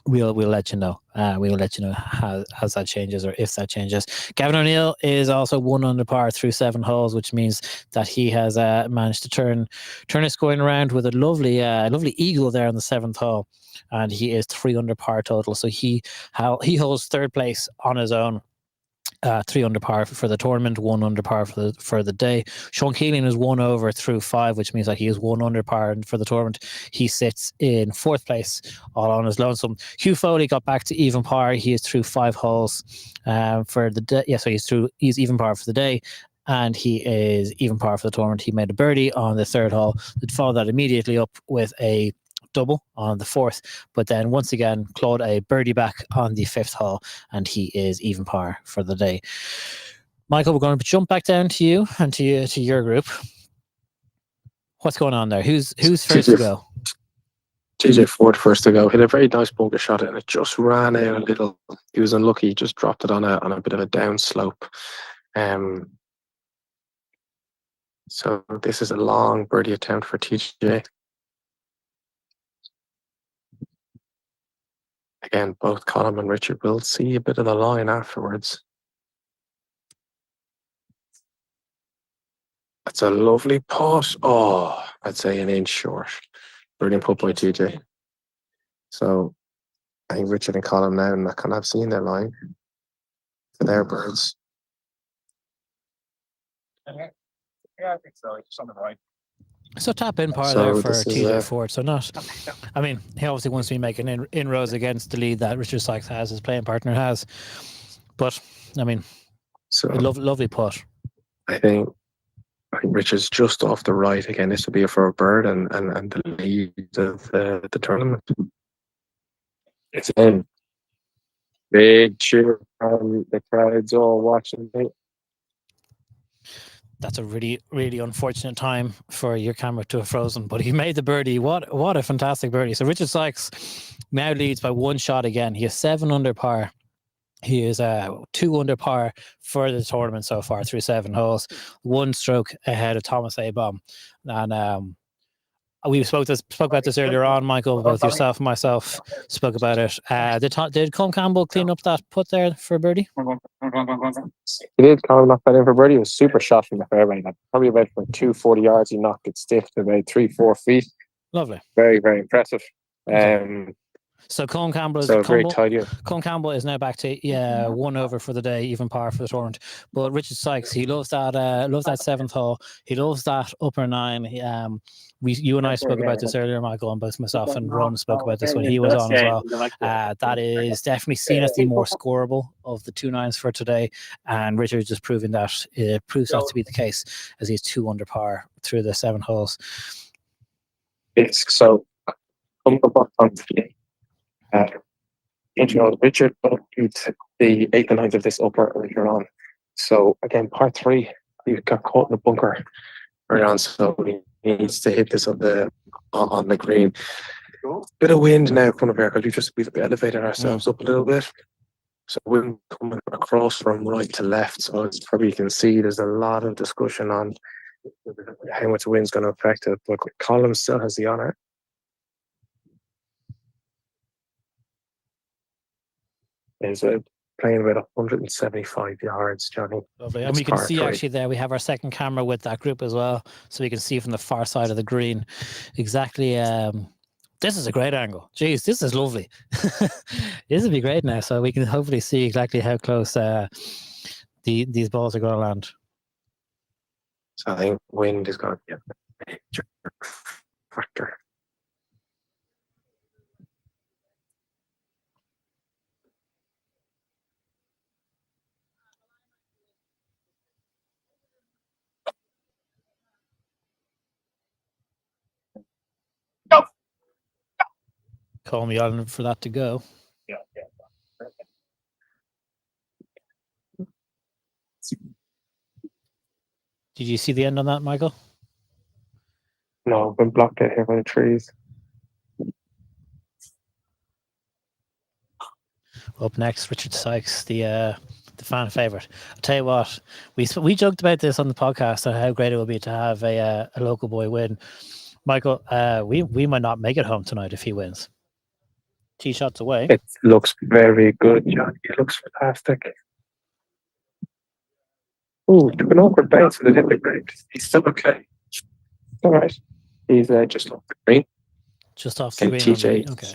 we'll let you know. We will let you know how that changes, or if that changes. Gavin O'Neill is also 1 under par through 7 holes, which means that he has managed to turn his scoring around with a lovely eagle there on the 7th hole, and he is 3 under par total. So he holds 3rd place on his own. 3 under par for the tournament, 1 under par for the day. Sean Keelan is 1 over through 5, which means that he is 1 under par for the tournament. He sits in 4th place, all on his lonesome. Hugh Foley got back to even par. He is through 5 holes for the day. Yeah, so he's even par for the day, and he is even par for the tournament. He made a birdie on the 3rd hole. It followed that immediately up with a double on the 4th, but then once again clawed a birdie back on the 5th hole, and he is even par for the day. Michael, we're going to jump back down to you and to your group. What's going on there? Who's first to go? TJ Ford first to go. Hit a very nice bunker shot, and it just ran out a little. He was unlucky. He just dropped it on a bit of a down slope. So this is a long birdie attempt for TJ. Again, both Colin and Richard will see a bit of the line afterwards. That's a lovely putt. Oh, I'd say an inch short. Brilliant putt by TJ. So I think Richard and Colin now kind of have seen their line for their birds. Yeah, I think so. It's on the right. So tap in par there for TJ Ford. So not, I mean, he obviously wants to be making inroads against the lead that Richard Sykes has, his playing partner has. But I mean, so a lovely putt. I think Richard's just off the right again. This would be for a bird and the lead of the tournament. It's in. Big cheer from the crowd's all watching. That's a really, really unfortunate time for your camera to have frozen, but he made the birdie. What a fantastic birdie. So Richard Sykes now leads by 1 shot again. He is 7 under par. He is 2 under par for the tournament so far through 7 holes. 1 stroke ahead of Thomas Abaum. And We spoke about this earlier on, Michael. Both yourself and myself spoke about it. Did Colm Campbell clean up that putt there for birdie? He did. Colin knocked that in for birdie. It was super shot from the fairway. Like, probably about for 240 yards. He knocked it stiff to about 3-4 feet. Lovely. Very, very impressive. So Colm Campbell is very tidy. Colm Campbell is now back to 1 over for the day, even par for the tournament. But Richard Sykes, he loves that 7th hole. He loves that upper 9. You and I spoke about this earlier, Michael, and both myself and Ron spoke about this when he was on as well. That is definitely seen as the more scoreable of the 2 9s for today, and Richard just proving that it proves that to be the case as he's 2 under par through the 7 holes. It's so on Richard beat the 8th and 9th of this upper earlier on. So again, par 3, he got caught in the bunker earlier on, so he needs to hit this on the green. Bit of wind now coming here because we've elevated ourselves up a little bit. So wind coming across from right to left. So it's probably you can see there's a lot of discussion on how much wind's going to affect it. But Colin still has the honour. Is playing about 175 yards, Johnny. Lovely. And we can see actually there we have our second camera with that group as well, so we can see from the far side of the green exactly. This is a great angle. Jeez, this is lovely. This would be great now, so we can hopefully see exactly how close these balls are going to land. So I think wind is going to be a major factor. Call me on for that to go. Yeah. Did you see the end on that, Michael? No, I've been blocked out here by the trees. Up next, Richard Sykes, the fan favorite. I'll tell you what, we joked about this on the podcast and how great it would be to have a local boy win. Michael, we might not make it home tonight if he wins. 2 shots away. It looks very good, Johnny. It looks fantastic. Ooh, took an awkward bounce and it hit the green. He's still okay. All right. He's just off the green. Just off the green. TJ. Okay.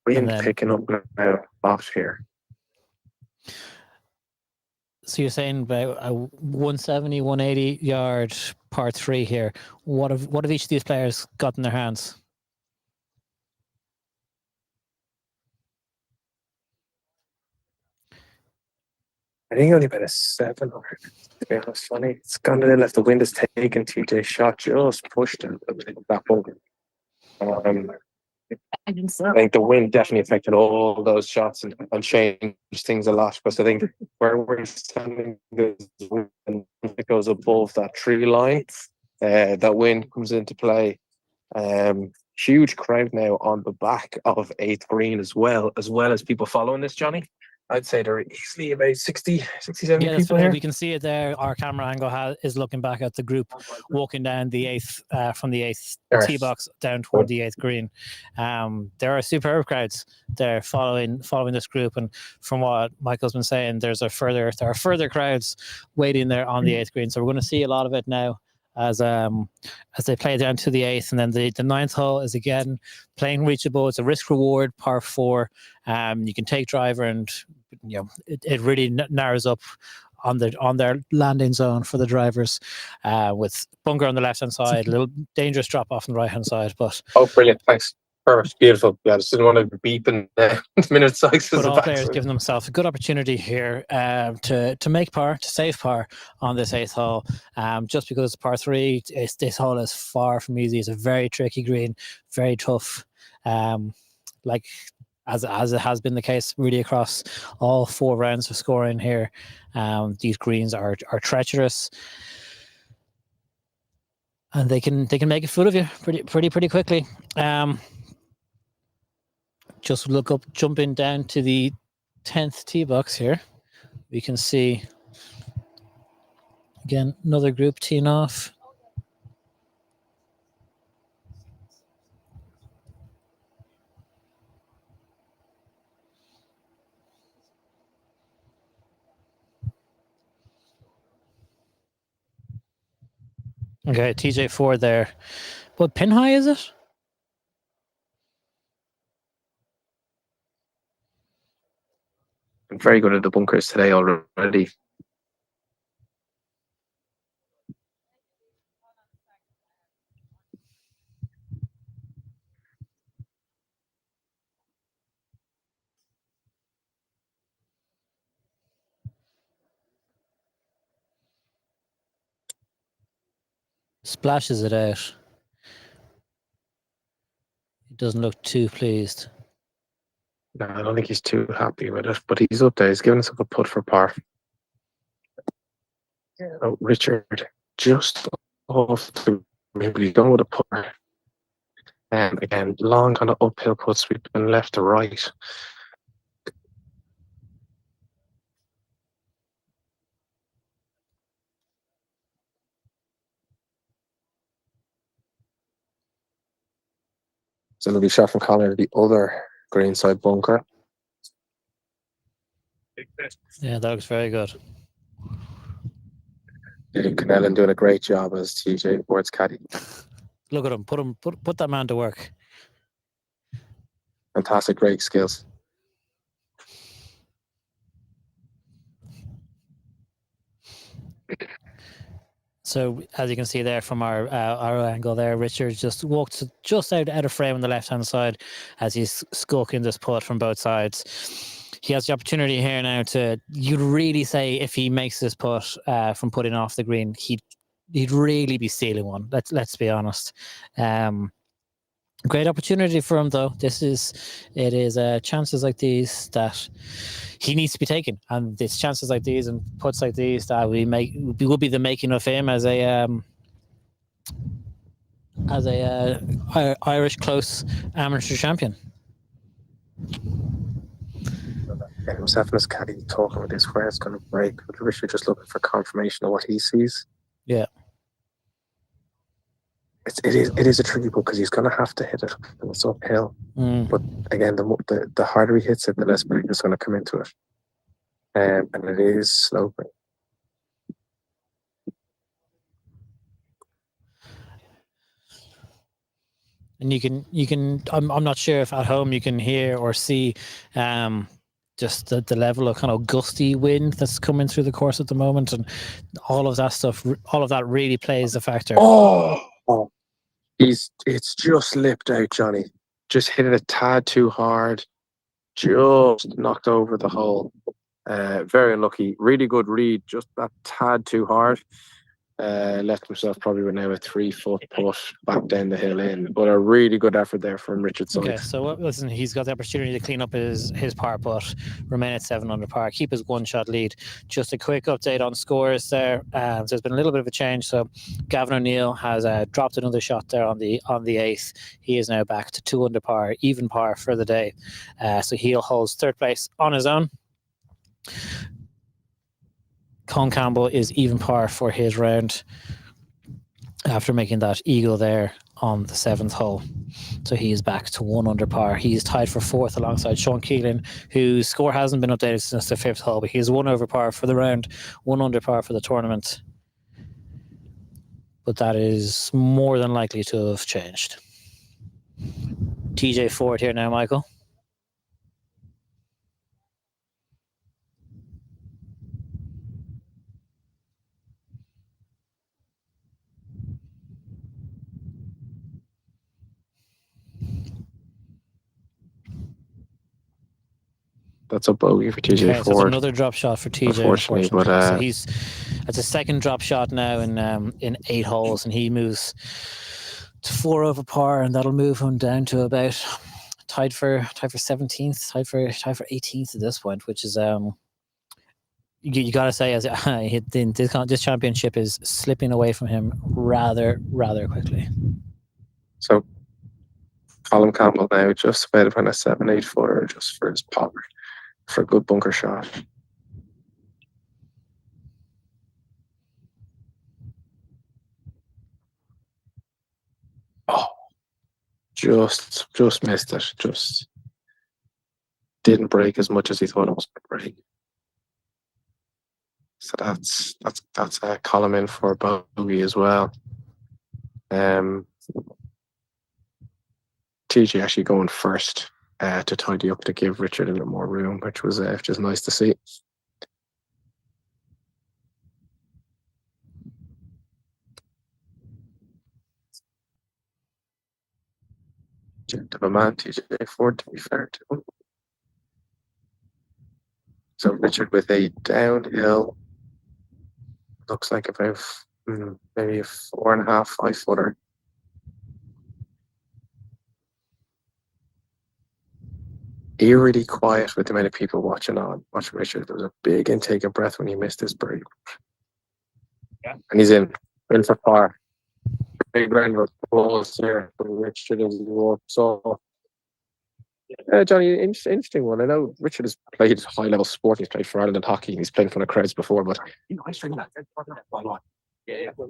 Wind picking up now off here. So you're saying about a 170, 180 yard par 3 here. What have each of these players got in their hands? I think only about a 7 to be honest. Funny. It's gone to the left. The wind has taken TJ's shot, just pushed him that bunker. I think the wind definitely affected all those shots and changed things a lot. Because I think where we're standing, it goes above that tree line. That wind comes into play. Huge crowd now on the back of 8th green as well as people following this, Johnny. I'd say there are easily about 60, 70 people here. We can see it there. Our camera angle is looking back at the group walking down the 8th, from the 8th tee box down toward the 8th green. There are superb crowds there following this group. And from what Michael's been saying, there are further crowds waiting there on the 8th green. So we're going to see a lot of it now as they play down to the 8th, and then the 9th hole is again playing reachable. It's a risk reward par 4. You can take driver, and it really narrows up on their landing zone for the drivers, with bunker on the left hand side, a little dangerous drop off on the right hand side. But brilliant, thanks. Perfect, beautiful. Yeah, I just didn't want to beep in minute Sykes. But all players giving themselves a good opportunity here to make par, to save par on this 8th hole. Just because it's par 3, this hole is far from easy. It's a very tricky green, very tough. Like as it has been the case really across all 4 rounds of scoring here. These greens are treacherous. And they can make a fool of you pretty quickly. Just jumping down to the 10th tee box here. We can see Again, another group teeing off. Okay, TJ4 there. What pin high is it? I'm very good at the bunkers today already. Splashes it out. He doesn't look too pleased. No, I don't think he's too happy with it, but he's up there. He's giving himself a putt for par. Oh, Richard just off the maybe he's going with a putter. And again, long kind of uphill putt sweeping left to right. So it'll be shot from Connor to the other greenside bunker. Yeah, that looks very good. Canellan doing a great job as TJ Ford's caddy. Look at him. Put that man to work. Fantastic, great skills. So as you can see there from our angle there, Richard just walked just out of frame on the left-hand side as he's skulking this putt from both sides. He has the opportunity here now to, you'd really say if he makes this putt from putting off the green, he'd really be stealing one. Let's be honest. Great opportunity for him though. It is chances like these that he needs to be taken, and it's chances like these and putts like these that will be the making of him as a Irish close amateur champion. Himself and his caddy talking about this where it's going to break, but Richard just looking for confirmation of what he sees. Yeah. It is a tricky putt because he's going to have to hit it and it's uphill. But again, the harder he hits it, the less break is going to come into it. And it is sloping. And you can I'm not sure if at home you can hear or see just the level of kind of gusty wind that's coming through the course at the moment, and all of that stuff, all of that really plays a factor. Oh. It's just lipped out, Johnny. Just hit it a tad too hard. Just knocked over the hole. Very unlucky. Really good read. Just that tad too hard. Left himself probably with now a 3-foot putt back down the hill in. But a really good effort there from Richard side. Okay, so listen, he's got the opportunity to clean up his par putt, remain at 7 under par, keep his one-shot lead. Just a quick update on scores there. There's been a little bit of a change. So Gavin O'Neill has dropped another shot there on the 8th. He is now back to 2 under par, even par for the day. So he'll hold third place on his own. Colin Campbell is even par for his round after making that eagle there on the 7th hole. So he is back to 1 under par. He's tied for 4th alongside Sean Keelan, whose score hasn't been updated since the 5th hole, but he's 1 over par for the round, 1 under par for the tournament. But that is more than likely to have changed. TJ Ford here now, Michael. That's a bogey for TJ Ford. So it's another drop shot for TJ. Unfortunately, but so it's a second drop shot now in 8 holes, and he moves to 4 over par, and that'll move him down to about tied for 17th, tied for 18th at this point, which is you got to say as this championship is slipping away from him rather quickly. So Colin Campbell now just about on a 7-8 footer just for his popper. For a good bunker shot. Oh, just missed it. Just didn't break as much as he thought it was going to break. So that's a column in for bogey as well. TJ actually going first to tidy up to give Richard a little more room, which was just nice to see. Gentleman man, TJ Ford, to be fair to him. So Richard with a downhill, looks like about maybe a 4.5, 5 footer. Eerily quiet with the amount of people watching Richard. There was a big intake of breath when he missed his birdie. Yeah. And he's in for par. Big round of applause here for Richard as he walks off. Johnny, interesting one. I know Richard has played high-level sport. He's played for Ireland hockey. And he's played in front of crowds before, but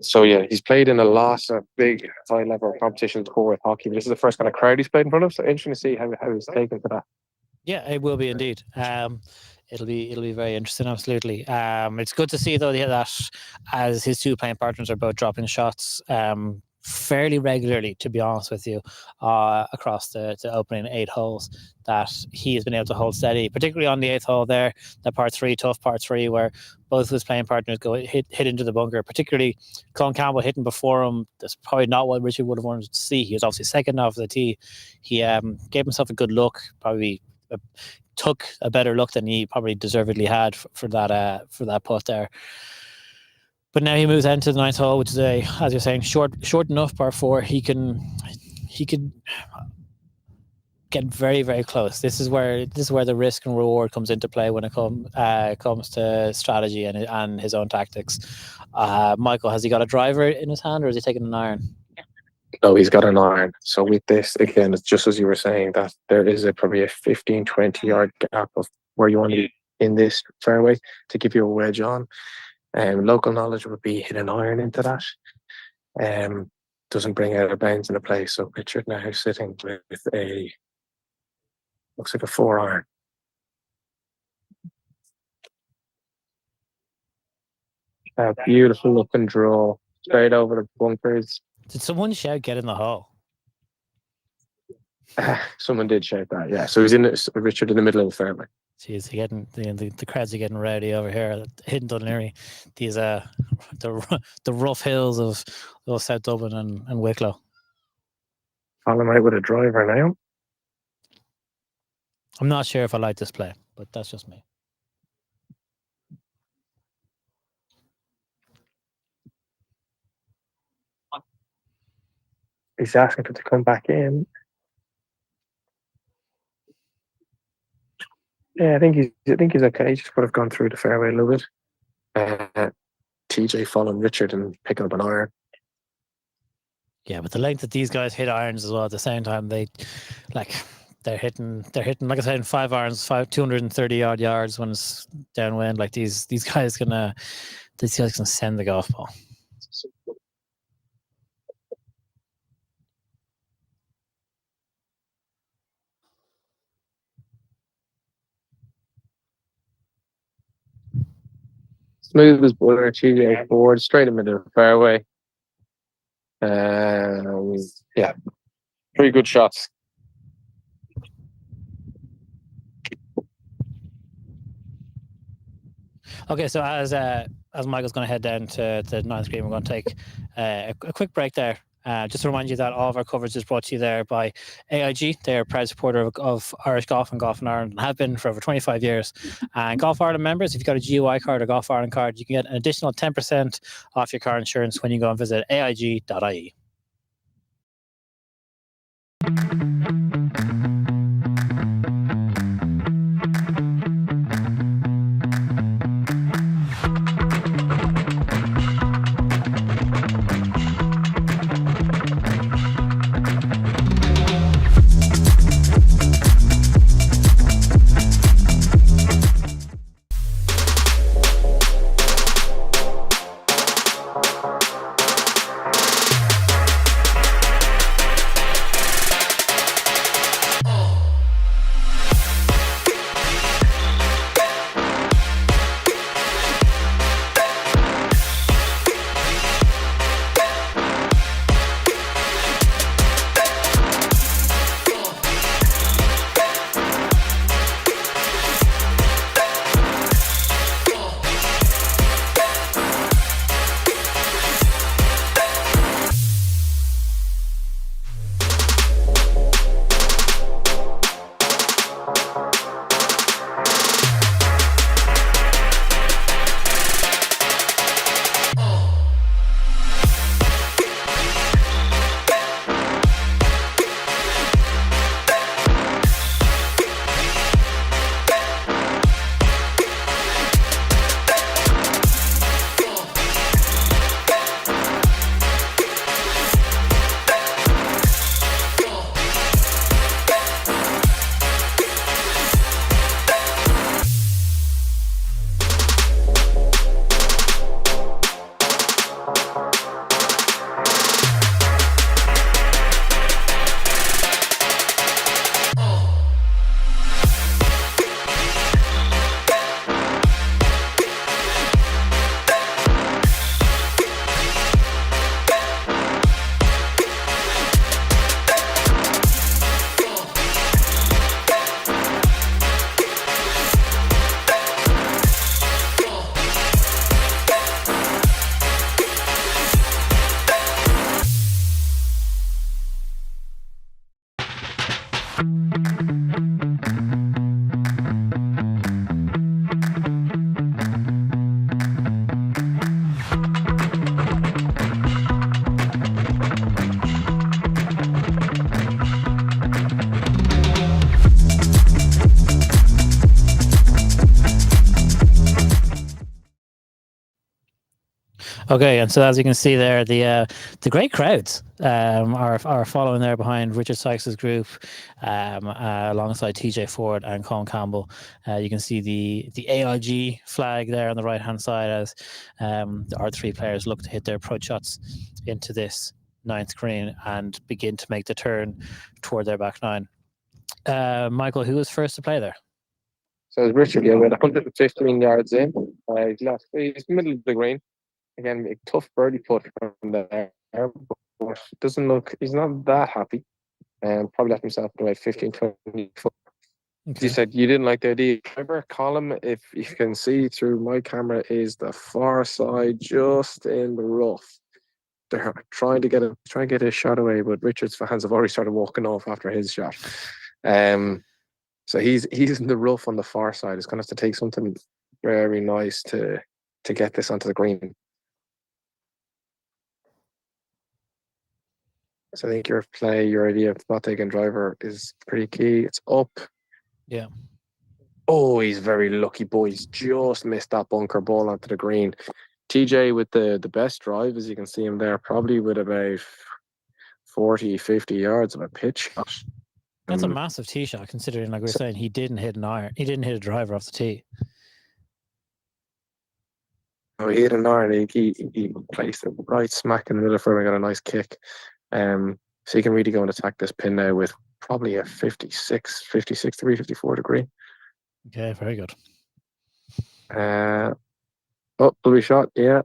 so yeah, he's played in a lot of big high-level competitions before with hockey. But this is the first kind of crowd he's played in front of. So interesting to see how he's taken to that. Yeah, it will be indeed. It'll be very interesting. Absolutely. It's good to see though that as his two playing partners are both dropping shots fairly regularly, to be honest with you, across the opening 8 holes, that he has been able to hold steady, particularly on the 8th hole there, that tough par 3, where both of his playing partners go hit into the bunker, particularly Colin Campbell hitting before him. That's probably not what Richard would have wanted to see. He was obviously second off the tee. He gave himself a good look, probably took a better look than he probably deservedly had for that putt there. But now he moves into the 9th hole, which is as you're saying, short enough par 4. He could get very, very close. This is where the risk and reward comes into play when it comes to strategy and his own tactics. Michael, has he got a driver in his hand, or is he taking an iron? No, he's got an iron. So with this, again, it's just as you were saying, that there is probably a 15-20 yard gap of where you want to be in this fairway to give you a wedge on. Local knowledge would be hit an iron into that. Doesn't bring out of bounds into play. So Richard now sitting with looks like a 4 iron. A beautiful looking draw straight over the bunkers. Did someone shout "get in the hole"? Someone did shout that, yeah. So he's Richard in the middle of the fairway. Jeez, the crowds are getting rowdy over here. Hitting Dunleary, these the rough hills of South Dublin and Wicklow. Colin out with a driver now. I'm not sure if I like this play, but that's just me. He's asking for it to come back in. Yeah, I think he's okay. He just would have gone through the fairway a little bit. TJ following Richard and picking up an iron. Yeah, but the length that these guys hit irons as well at the same time, they're hitting like I said, 5 irons, 230 odd yards when it's downwind. Like these guys can send the golf ball. Smooth as butter, TJ forward, straight in the middle of the fairway. Yeah, 3 good shots. Okay, so as Michael's going to head down to the 9th green, we're going to take a quick break there. Just to remind you that all of our coverage is brought to you there by AIG. They're a proud supporter of Irish golf and Golf in Ireland, and have been for over 25 years. And Golf Ireland members, if you've got a GUI card or Golf Ireland card, you can get an additional 10% off your car insurance when you go and visit aig.ie. Okay, and so as you can see there, the great crowds are following there behind Richard Sykes's group, alongside TJ Ford and Colin Campbell. You can see the AIG flag there on the right hand side as our three players look to hit their approach shots into this ninth green and begin to make the turn toward their back nine. Michael, who was first to play there? So it's Richard, yeah, with 115 yards in. He's middle of the green. Again, a tough birdie putt from there, but doesn't look, he's not that happy. And probably left himself about 15, 20 foot. Okay. You said you didn't like the idea. Remember, column, if you can see through my camera, is the far side just in the rough. They're trying to get his shot away, but Richard's fans have already started walking off after his shot. So he's in the rough on the far side. It's going to have to take something very nice to get this onto the green. So I think your idea of spot taking driver is pretty key. It's up. Yeah. Oh, he's very lucky, boys. Just missed that bunker ball onto the green. TJ with the best drive, as you can see him there, probably with about 40, 50 yards of a pitch shot. That's a massive tee shot, considering, like we were saying, he didn't hit an iron. He didn't hit a driver off the tee. Oh, he hit an iron. He placed it right smack in the middle of it and got a nice kick. So he can really go and attack this pin now with probably a 56 degree, 54 degree. Okay, very good. Lovely shot, yeah.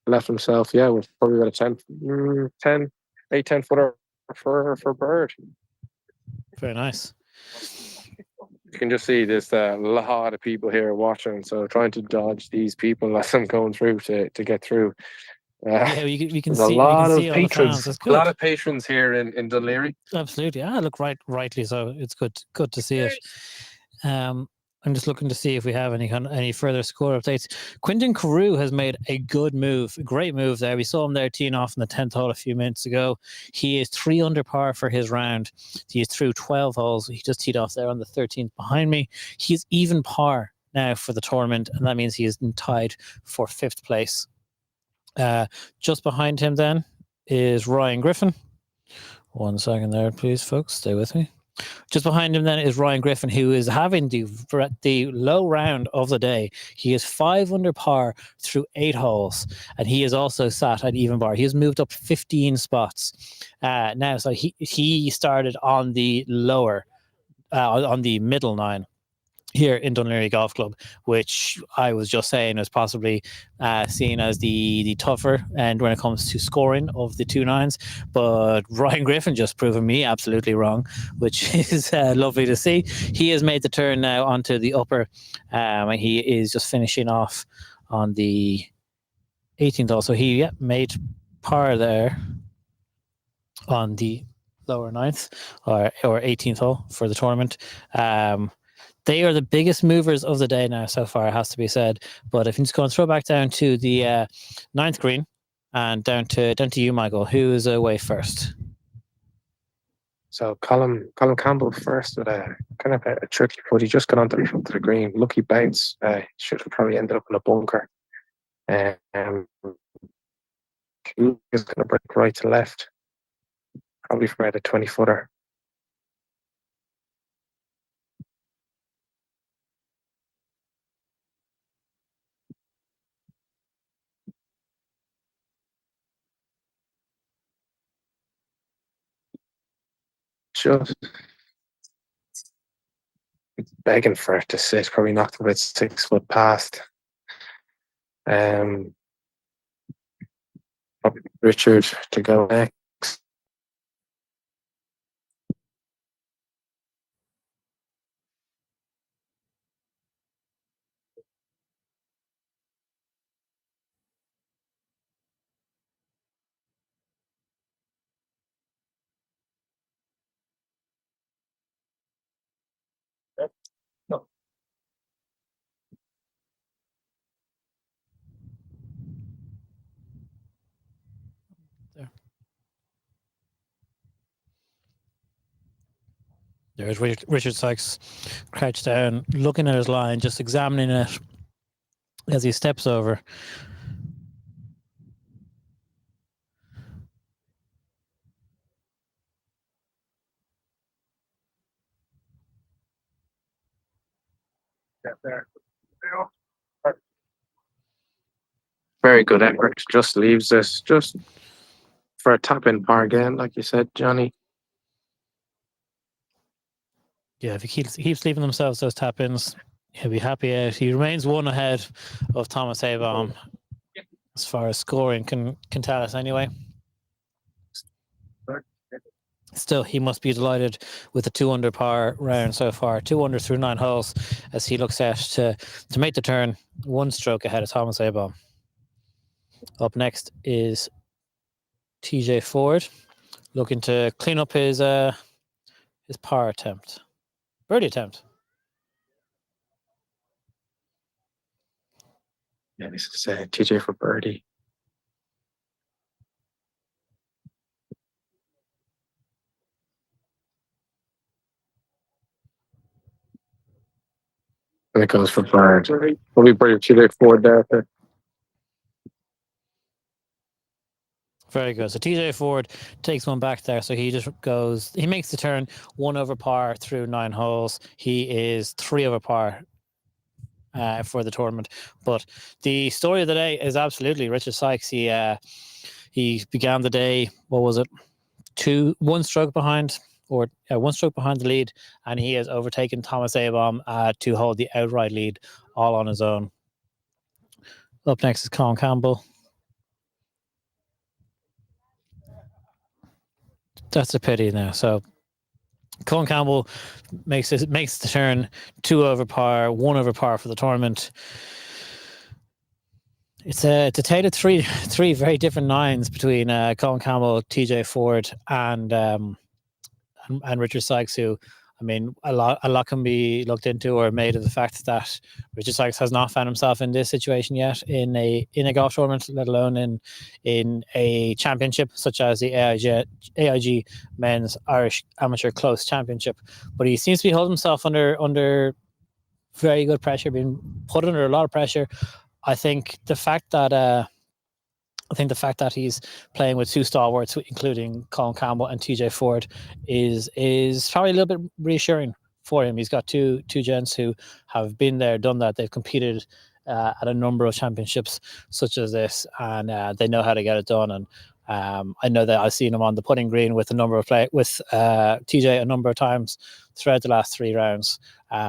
Left himself, yeah, with probably got a 10 footer for bird. Very nice. You can just see there's a lot of people here watching, so trying to dodge these people as I'm going through to get through. Yeah, we can there's see a lot of patrons. a lot of patrons here in Dunleary. Absolutely, yeah. Look, rightly so. It's good to see it. I'm just looking to see if we have any further score updates. Quinton Carew has made a great move there. We saw him there teeing off in the 10th hole a few minutes ago. He is 3 under par for his round. He is through 12 holes. He just teed off there on the 13th behind me. He's even par now for the tournament, and that means he is tied for 5th place. Just behind him then is Ryan Griffin. 1 second there, please, folks. Stay with me. Just behind him then is Ryan Griffin, who is having the low round of the day. He is 5 under par through 8 holes, and he is also sat at even par. He has moved up 15 spots now. So he started on the lower, on the middle 9 here in Dunleary Golf Club, which I was just saying is possibly seen as the tougher end when it comes to scoring of the 2 9s. But Ryan Griffin just proving me absolutely wrong, which is lovely to see. He has made the turn now onto the upper. He is just finishing off on the 18th also. He made par there on the lower 9th or 18th hole for the tournament. They are the biggest movers of the day now so far, it has to be said. But if you just go and throw back down to the 9th green and down to you, Michael, who is away first? So Colin Campbell first with a kind of a tricky putt. He just got onto the front of the green. Lucky bounce. Should have probably ended up in a bunker. He's going to break right to left. Probably for about a 20-footer. Just begging for it to sit. Probably knocked about 6 foot past. Probably Richard to go next. No. There's Richard Sykes crouched down, looking at his line, just examining it as he steps over. Get there. Very good effort. Just leaves this just for a tap-in par again, like you said, Johnny. Yeah, if he keeps leaving themselves those tap-ins, he'll be happy out. He remains one ahead of Thomas Abaum as far as scoring can tell us anyway. Still, he must be delighted with the 2 under par round so far. 2 under through 9 holes as he looks out to make the turn, 1 stroke ahead of Thomas Abaum. Up next is TJ Ford, looking to clean up his par attempt. Birdie attempt. Yeah, this is TJ for birdie. And it goes for bird. We'll be bringing TJ Ford there. Very good. So TJ Ford takes one back there. So he makes the turn 1 over par through 9 holes. He is 3 over par for the tournament. But the story of the day is absolutely Richard Sykes. He began the day, what was it? 1 stroke behind, or 1 stroke behind the lead, and he has overtaken Thomas Abaum to hold the outright lead all on his own. Up next is Colin Campbell. That's a pity now. So Colin Campbell makes the turn 2 over par, 1 over par for the tournament. It's a tale of three very different nines between Colin Campbell, TJ Ford, and Richard Sykes, who, I mean, a lot can be looked into or made of the fact that Richard Sykes has not found himself in this situation yet in a golf tournament, let alone in a championship such as the AIG Men's Irish Amateur Close Championship. But he seems to be holding himself under very good pressure, being put under a lot of pressure. I think the fact that he's playing with 2 stalwarts, including Colin Campbell and TJ Ford, is probably a little bit reassuring for him. He's got two gents who have been there, done that. They've competed at a number of championships such as this, and they know how to get it done. And I know that I've seen him on the putting green with TJ a number of times throughout the last 3 rounds.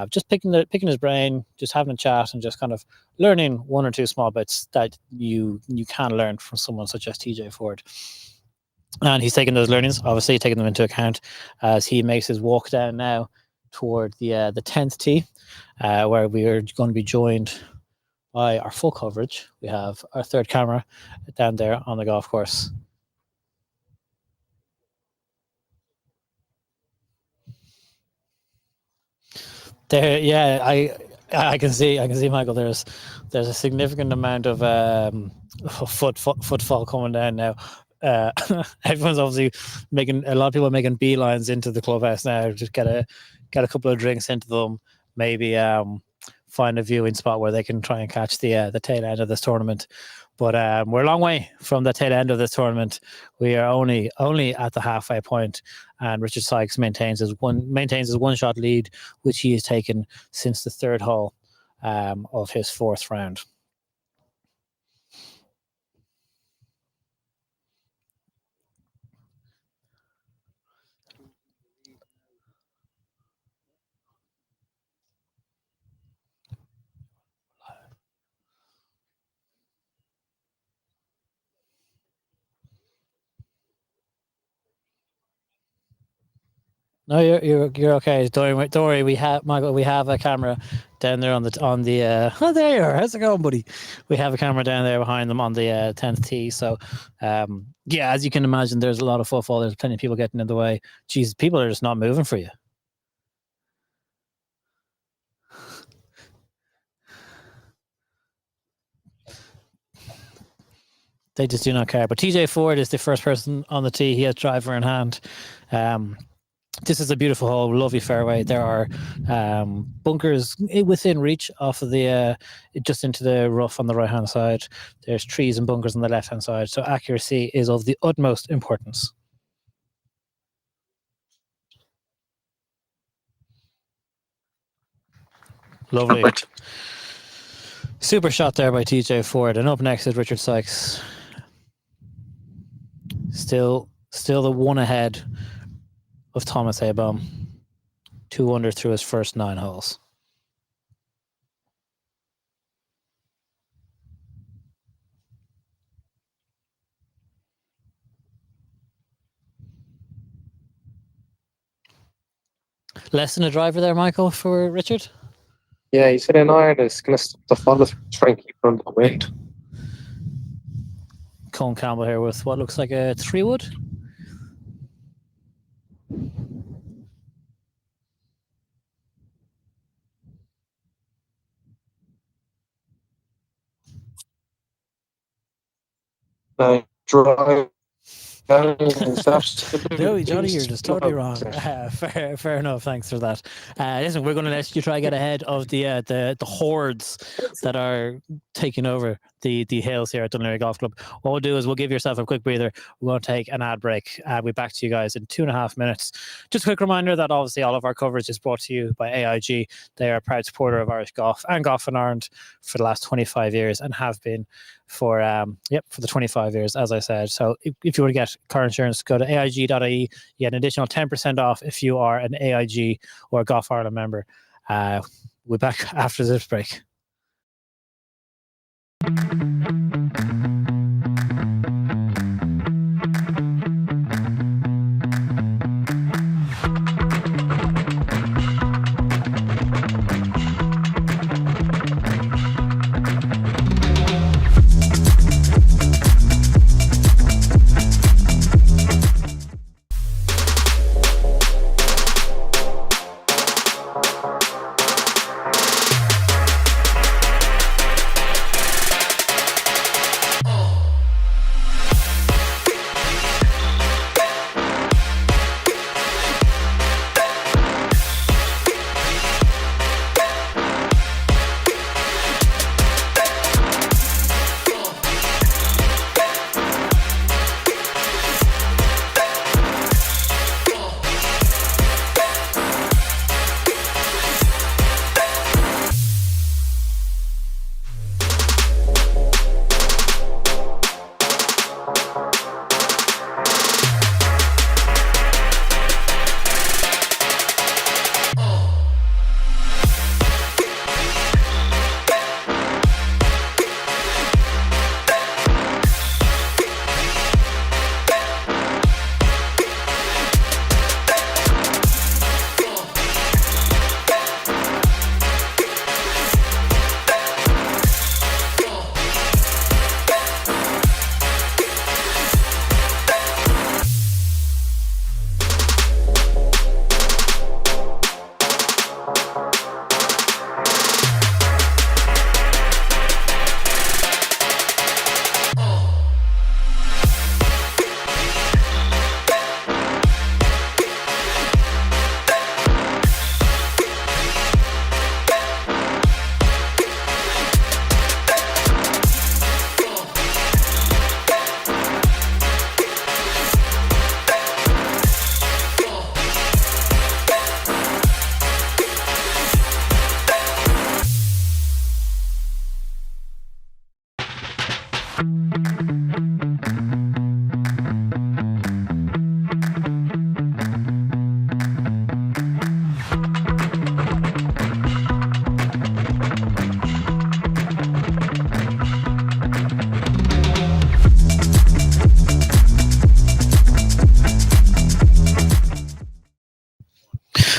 Just picking his brain, just having a chat, and just kind of learning 1 or 2 small bits that you can learn from someone such as TJ Ford. And he's taking those learnings, obviously taking them into account as he makes his walk down now toward the 10th tee, where we are going to be joined by our full coverage. We have our 3rd camera down there on the golf course. There, yeah, I can see, Michael. There's a significant amount of footfall coming down now. Everyone's obviously a lot of people are making beelines into the clubhouse now. Just get a couple of drinks into them. Maybe find a viewing spot where they can try and catch the tail end of this tournament. But we're a long way from the tail end of this tournament. We are only at the halfway point, and Richard Sykes maintains his 1-shot lead, which he has taken since the 3rd hole of his 4th round. No, you're okay. Don't worry. We have a camera down there on the oh, there you are. How's it going, buddy? We have a camera down there behind them on the 10th tee. So yeah, as you can imagine, there's a lot of footfall. There's plenty of people getting in the way. Jeez, people are just not moving for you. They just do not care. But TJ Ford is the first person on the tee. He has driver in hand. This is a beautiful hole, lovely fairway. There are bunkers within reach off of the just into the rough on the right hand side. There's trees and bunkers on the left hand side. So accuracy is of the utmost importance. Lovely. Right. Super shot there by TJ Ford. And up next is Richard Sykes. Still the one ahead of Thomas Abaum. 2 under through his first 9 holes. Less than a driver there, Michael, for Richard? Yeah, he's hitting iron. It's going to stop the follow through, try and keep on the wind. Colin Campbell here with what looks like a 3-wood. Drive. No, Johnny, you're just totally wrong. Fair enough. Thanks for that. Listen, we're going to let you try to get ahead of the hordes that are taking over the hills here at Dunleary Golf Club. What we'll do is we'll give yourself a quick breather. We're going to take an ad break. We'll be back to you guys in 2.5 minutes. Just a quick reminder that obviously all of our coverage is brought to you by AIG. They are a proud supporter of Irish golf and golf in Ireland for the last 25 years and have been for the 25 years, as I said. So if you want to get car insurance, go to AIG.ie. You get an additional 10% off if you are an AIG or a Golf Ireland member. We'll be back after this break.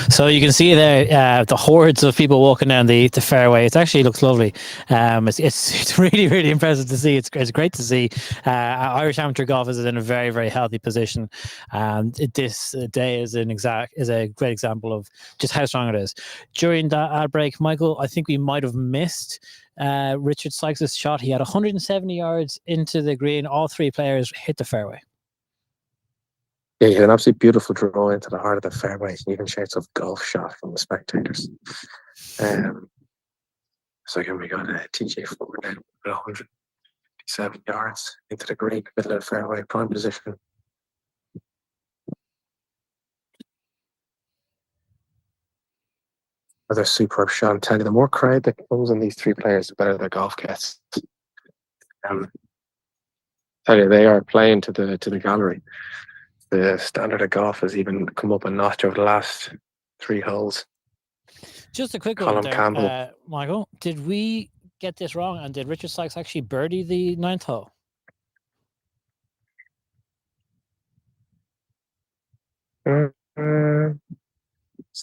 So you can see there the hordes of people walking down the fairway. It actually looks lovely. It's really, really impressive to see. It's great to see. Irish amateur golf is in a very, very healthy position. This day is a great example of just how strong it is. During that ad break, Michael, I think we might have missed Richard Sykes' shot. He had 170 yards into the green. All 3 players hit the fairway. Yeah, he had an absolutely beautiful draw into the heart of the fairway. He even shared some golf shot from the spectators. So again, we got TJ Ford now with 157 yards into the green, middle of the fairway, prime position. Another superb shot. I'm telling you, the more crowd that comes on these three players, the better their golf gets. Tell you, they are playing to the gallery. The standard of golf has even come up a notch over the last 3 holes. Just a quick Colin one there, Campbell. Michael. Did we get this wrong? And did Richard Sykes actually birdie the 9th hole? It's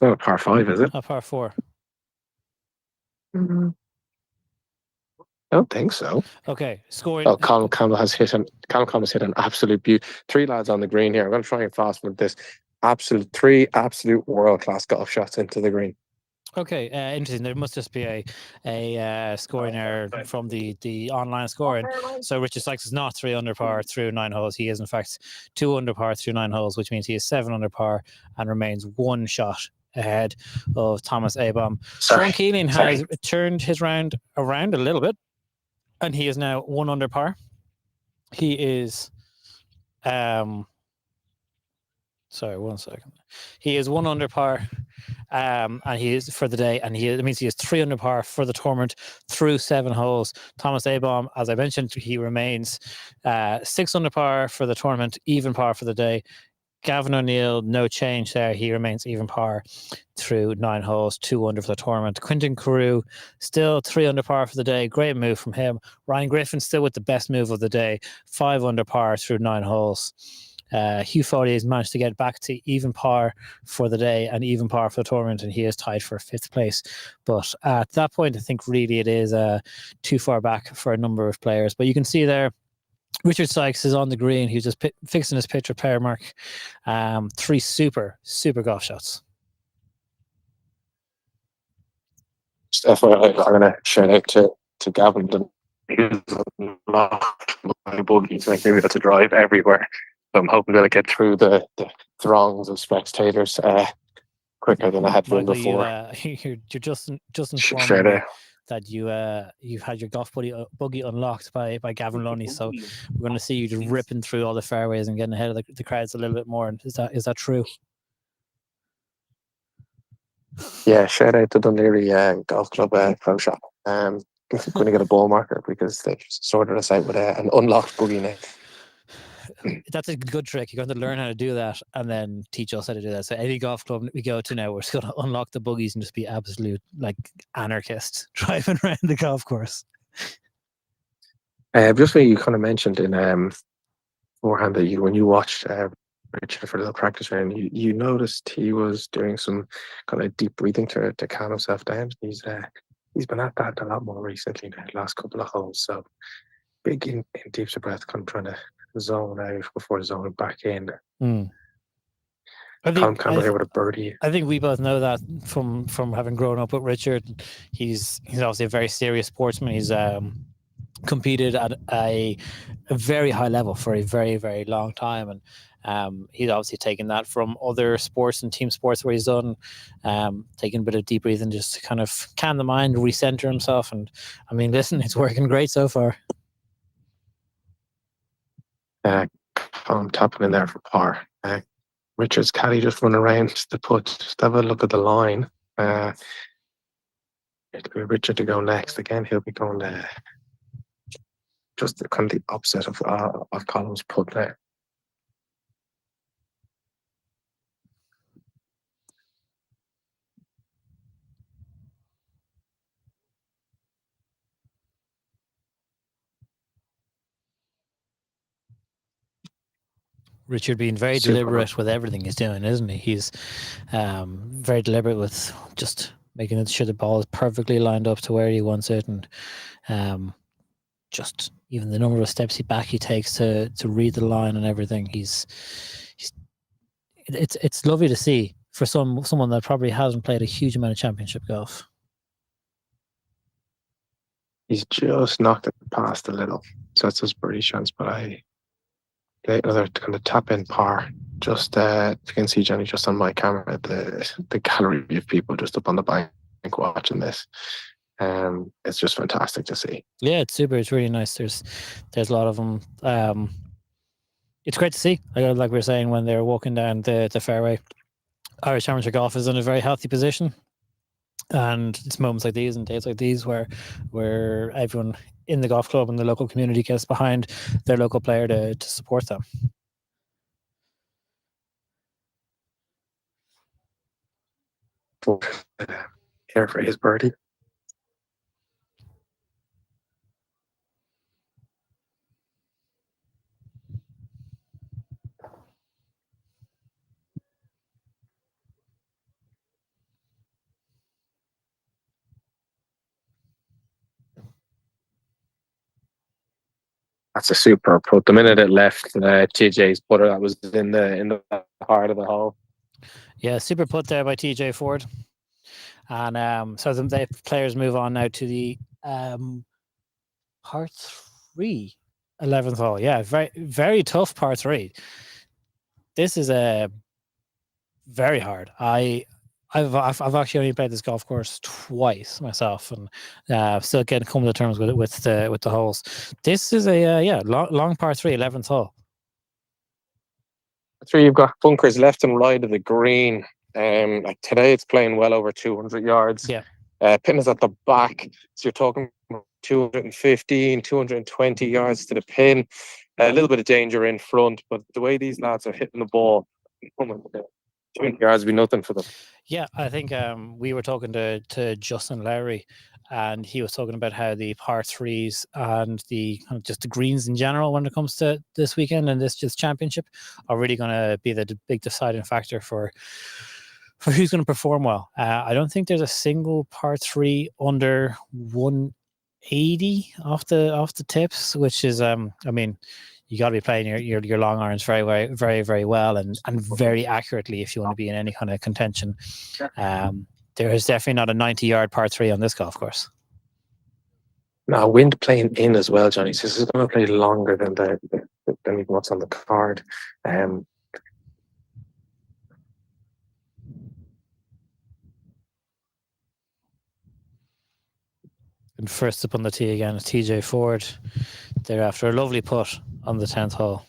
not a par 5, is it? A par 4. I don't think so. Okay, scoring. Oh, Colin Campbell has hit an absolute beauty. 3 lads on the green here. I'm going to try and fast forward this. 3 absolute world class golf shots into the green. Okay, interesting. There must just be a scoring error from the online scoring. So Richard Sykes is not 3 under par through 9 holes. He is in fact 2 under par through 9 holes, which means he is 7 under par and remains 1 shot ahead of Thomas Abom. Sean Keeling has turned his round around a little bit, and he is now 1 under par. He is, sorry, 1 second. He is 1 under par. And he is for the day, and it means he is 3 under par for the tournament through 7 holes. Thomas Abom, as I mentioned, he remains 6 under par for the tournament, even par for the day. Gavin O'Neill, no change there. He remains even par through 9 holes, 2 under for the tournament. Quinton Carew, still 3 under par for the day. Great move from him. Ryan Griffin, still with the best move of the day, 5 under par through 9 holes. Hugh Foley has managed to get back to even par for the day and even par for the tournament, and he is tied for 5th place. But at that point, I think really it is too far back for a number of players. But you can see there, Richard Sykes is on the green. He's just fixing his pitch repair mark. 3 super golf shots. I'm going to shout out to Gavin. He's unlocked my buggy to make me able to drive everywhere. So I'm hoping that I get through the throngs of spectators quicker than I had been before. You're just informing me that you've had your golf buggy unlocked by Gavin Lunny. So we're going to see you just ripping through all the fairways and getting ahead of the crowds a little bit more. Is that true? Yeah, shout out to Dunleary Golf Club Pro Shop. Going to get a ball marker because they sorted us out with an unlocked buggy now. That's a good trick. You're going to learn how to do that and then teach us how to do that. So any golf club we go to now, we're just going to unlock the buggies and just be absolute like anarchists driving around the golf course. Just what you kind of mentioned in beforehand that when you watched Richard for a little practice round, you noticed he was doing some kind of deep breathing to calm himself down. He's been at that a lot more recently now, the last couple of holes. So big in deep breath, kind of trying to zone out before zoning back in. Colin Campbell here with a birdie. I think we both know that from having grown up with Richard. He's obviously a very serious sportsman. He's competed at a very high level for a very, very long time, and he's obviously taken that from other sports and team sports where he's done, taking a bit of deep breathing just to kind of calm the mind, recenter himself. And I mean, listen, it's working great so far. I'm tapping in there for par. Richard's caddy just run around the putt. Just have a look at the line. It'll be Richard to go next. Again, he'll be going just kind of the opposite of Colin's putt there. Richard being very deliberate with everything he's doing, isn't he? He's very deliberate with just making sure the ball is perfectly lined up to where he wants it, and just even the number of steps he takes to read the line and everything. It's lovely to see for someone that probably hasn't played a huge amount of championship golf. He's just knocked it past a little, so that's his birdie chance. But another kind of tap in par. Just you can see Jenny just on my camera, the gallery of people just up on the bank watching this. It's just fantastic to see. Yeah, it's super. It's really nice. There's a lot of them. It's great to see. Like we were saying when they're walking down the fairway. Irish Amateur Golf is in a very healthy position. And it's moments like these and days like these where everyone in the golf club and the local community gets behind their local player to support them. Care for his birdie. That's a super putt. The minute it left TJ's putter, that was in the heart of the hole. Yeah, super putt there by TJ Ford. And so the players move on now to the par 3 11th hole. Yeah, very, very tough par 3. This is a very hard. I've actually only played this golf course twice myself, and still getting come to terms with the holes. This is a long par 3 11th hole. That's where you've got bunkers left and right of the green. Like today, it's playing well over 200 yards. Yeah. Pin is at the back, so you're talking 215, 220 yards to the pin. A little bit of danger in front, but the way these lads are hitting the ball, 20 yards would be nothing for them. Yeah, I think we were talking to Justin Lowry, and he was talking about how the par 3s and the just the greens in general, when it comes to this weekend and this championship, are really going to be the big deciding factor for who's going to perform well. I don't think there's a single par 3 under 180 off the tips, which is I mean, you got to be playing your long irons very, very, very, very well and very accurately if you want to be in any kind of contention. There is definitely not a 90-yard par 3 on this golf course. Now, wind playing in as well, Johnny. So this is going to play longer than what's on the card. And first up on the tee again is TJ Ford. They're after a lovely putt on the 10th hole.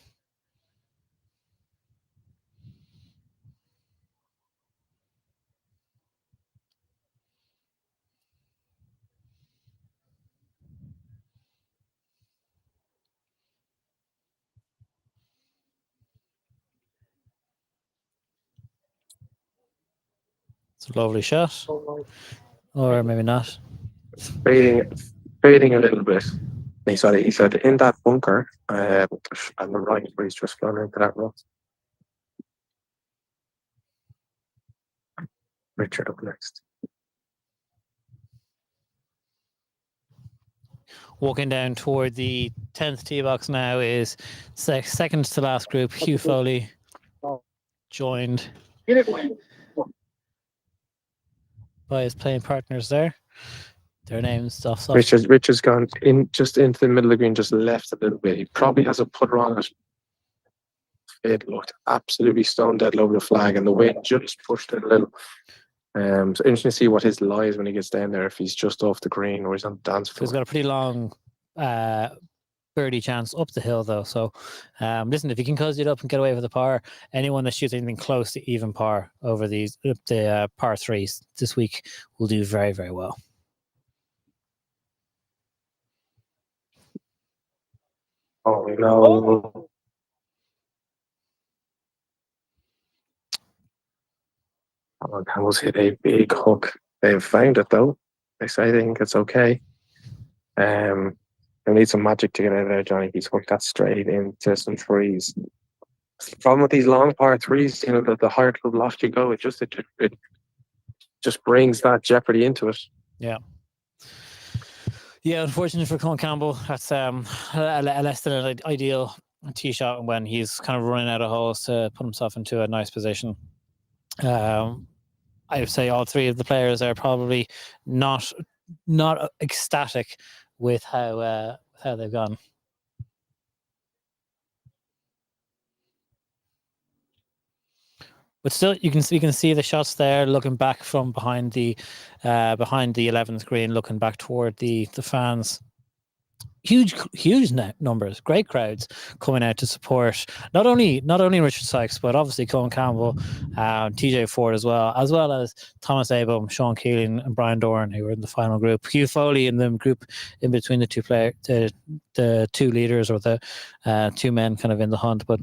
It's a lovely shot. Or maybe not. fading a little bit. He said in that bunker on the right where he's just flown into that rock. Richard up next. Walking down toward the 10th tee box now is second to last group, Hugh Foley, joined by his playing partners there. Their names off. Richard's gone in just into the middle of the green, just left a little bit. He probably has a putter on it. It looked absolutely stone dead over the flag, and the wind just pushed it a little. So interesting to see what his lie is when he gets down there, if he's just off the green or he's on the dance floor. He's got a pretty long birdie chance up the hill, though. So, listen, if he can cozy it up and get away with the par, anyone that shoots anything close to even par over the par 3s this week will do very, very well. Oh no. Campbell's hit a big hook. They've found it though. I think it's okay. They need some magic to get out of there, Johnny. He's hooked that straight into some trees. The problem with these long par 3s, you know, the higher club loft you go, it just brings that jeopardy into it. Yeah. Yeah, unfortunately for Colin Campbell, that's a less than an ideal tee shot when he's kind of running out of holes to put himself into a nice position. I would say all three of the players are probably not ecstatic with how they've gone. But still, you can see the shots there, looking back from behind the 11th green, looking back toward the fans. huge numbers, great crowds coming out to support not only Richard Sykes, but obviously Colin Campbell, TJ Ford as well as Thomas Abram, Sean Keeling, and Brian Doran, who were in the final group. Hugh Foley in the group in between the two the two leaders, or the two men kind of in the hunt. But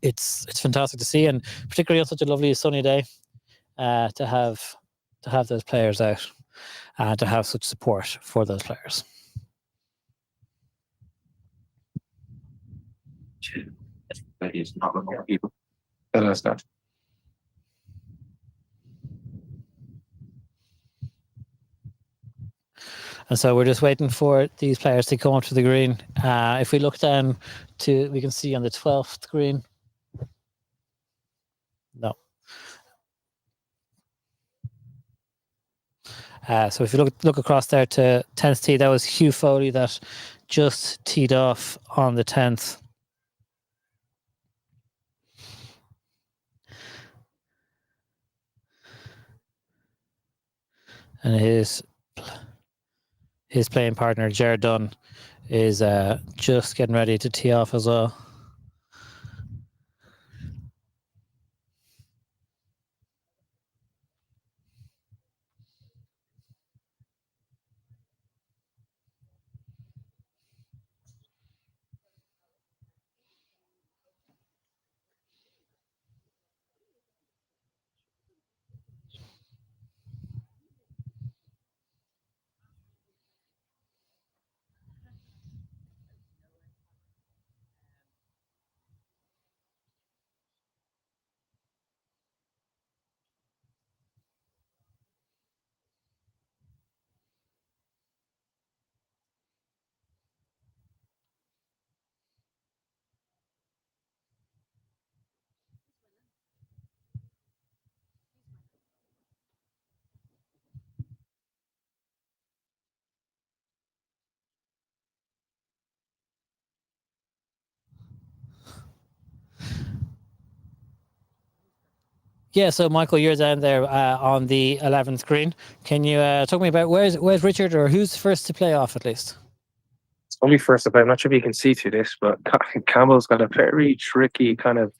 it's fantastic to see, and particularly on such a lovely sunny day, to have those players out, to have such support for those players. That is not more people. That's not. And so we're just waiting for these players to come up to the green. If we look down we can see on the 12th green. No. So if you look across there to 10th tee, that was Hugh Foley that just teed off on the 10th. And his playing partner, Jared Dunn, is just getting ready to tee off as well. Yeah, so Michael, you're down there on the 11th green. Can you talk to me about where's Richard, or who's first to play off at least? It's only first to play. I'm not sure if you can see through this, but Campbell's got a very tricky kind of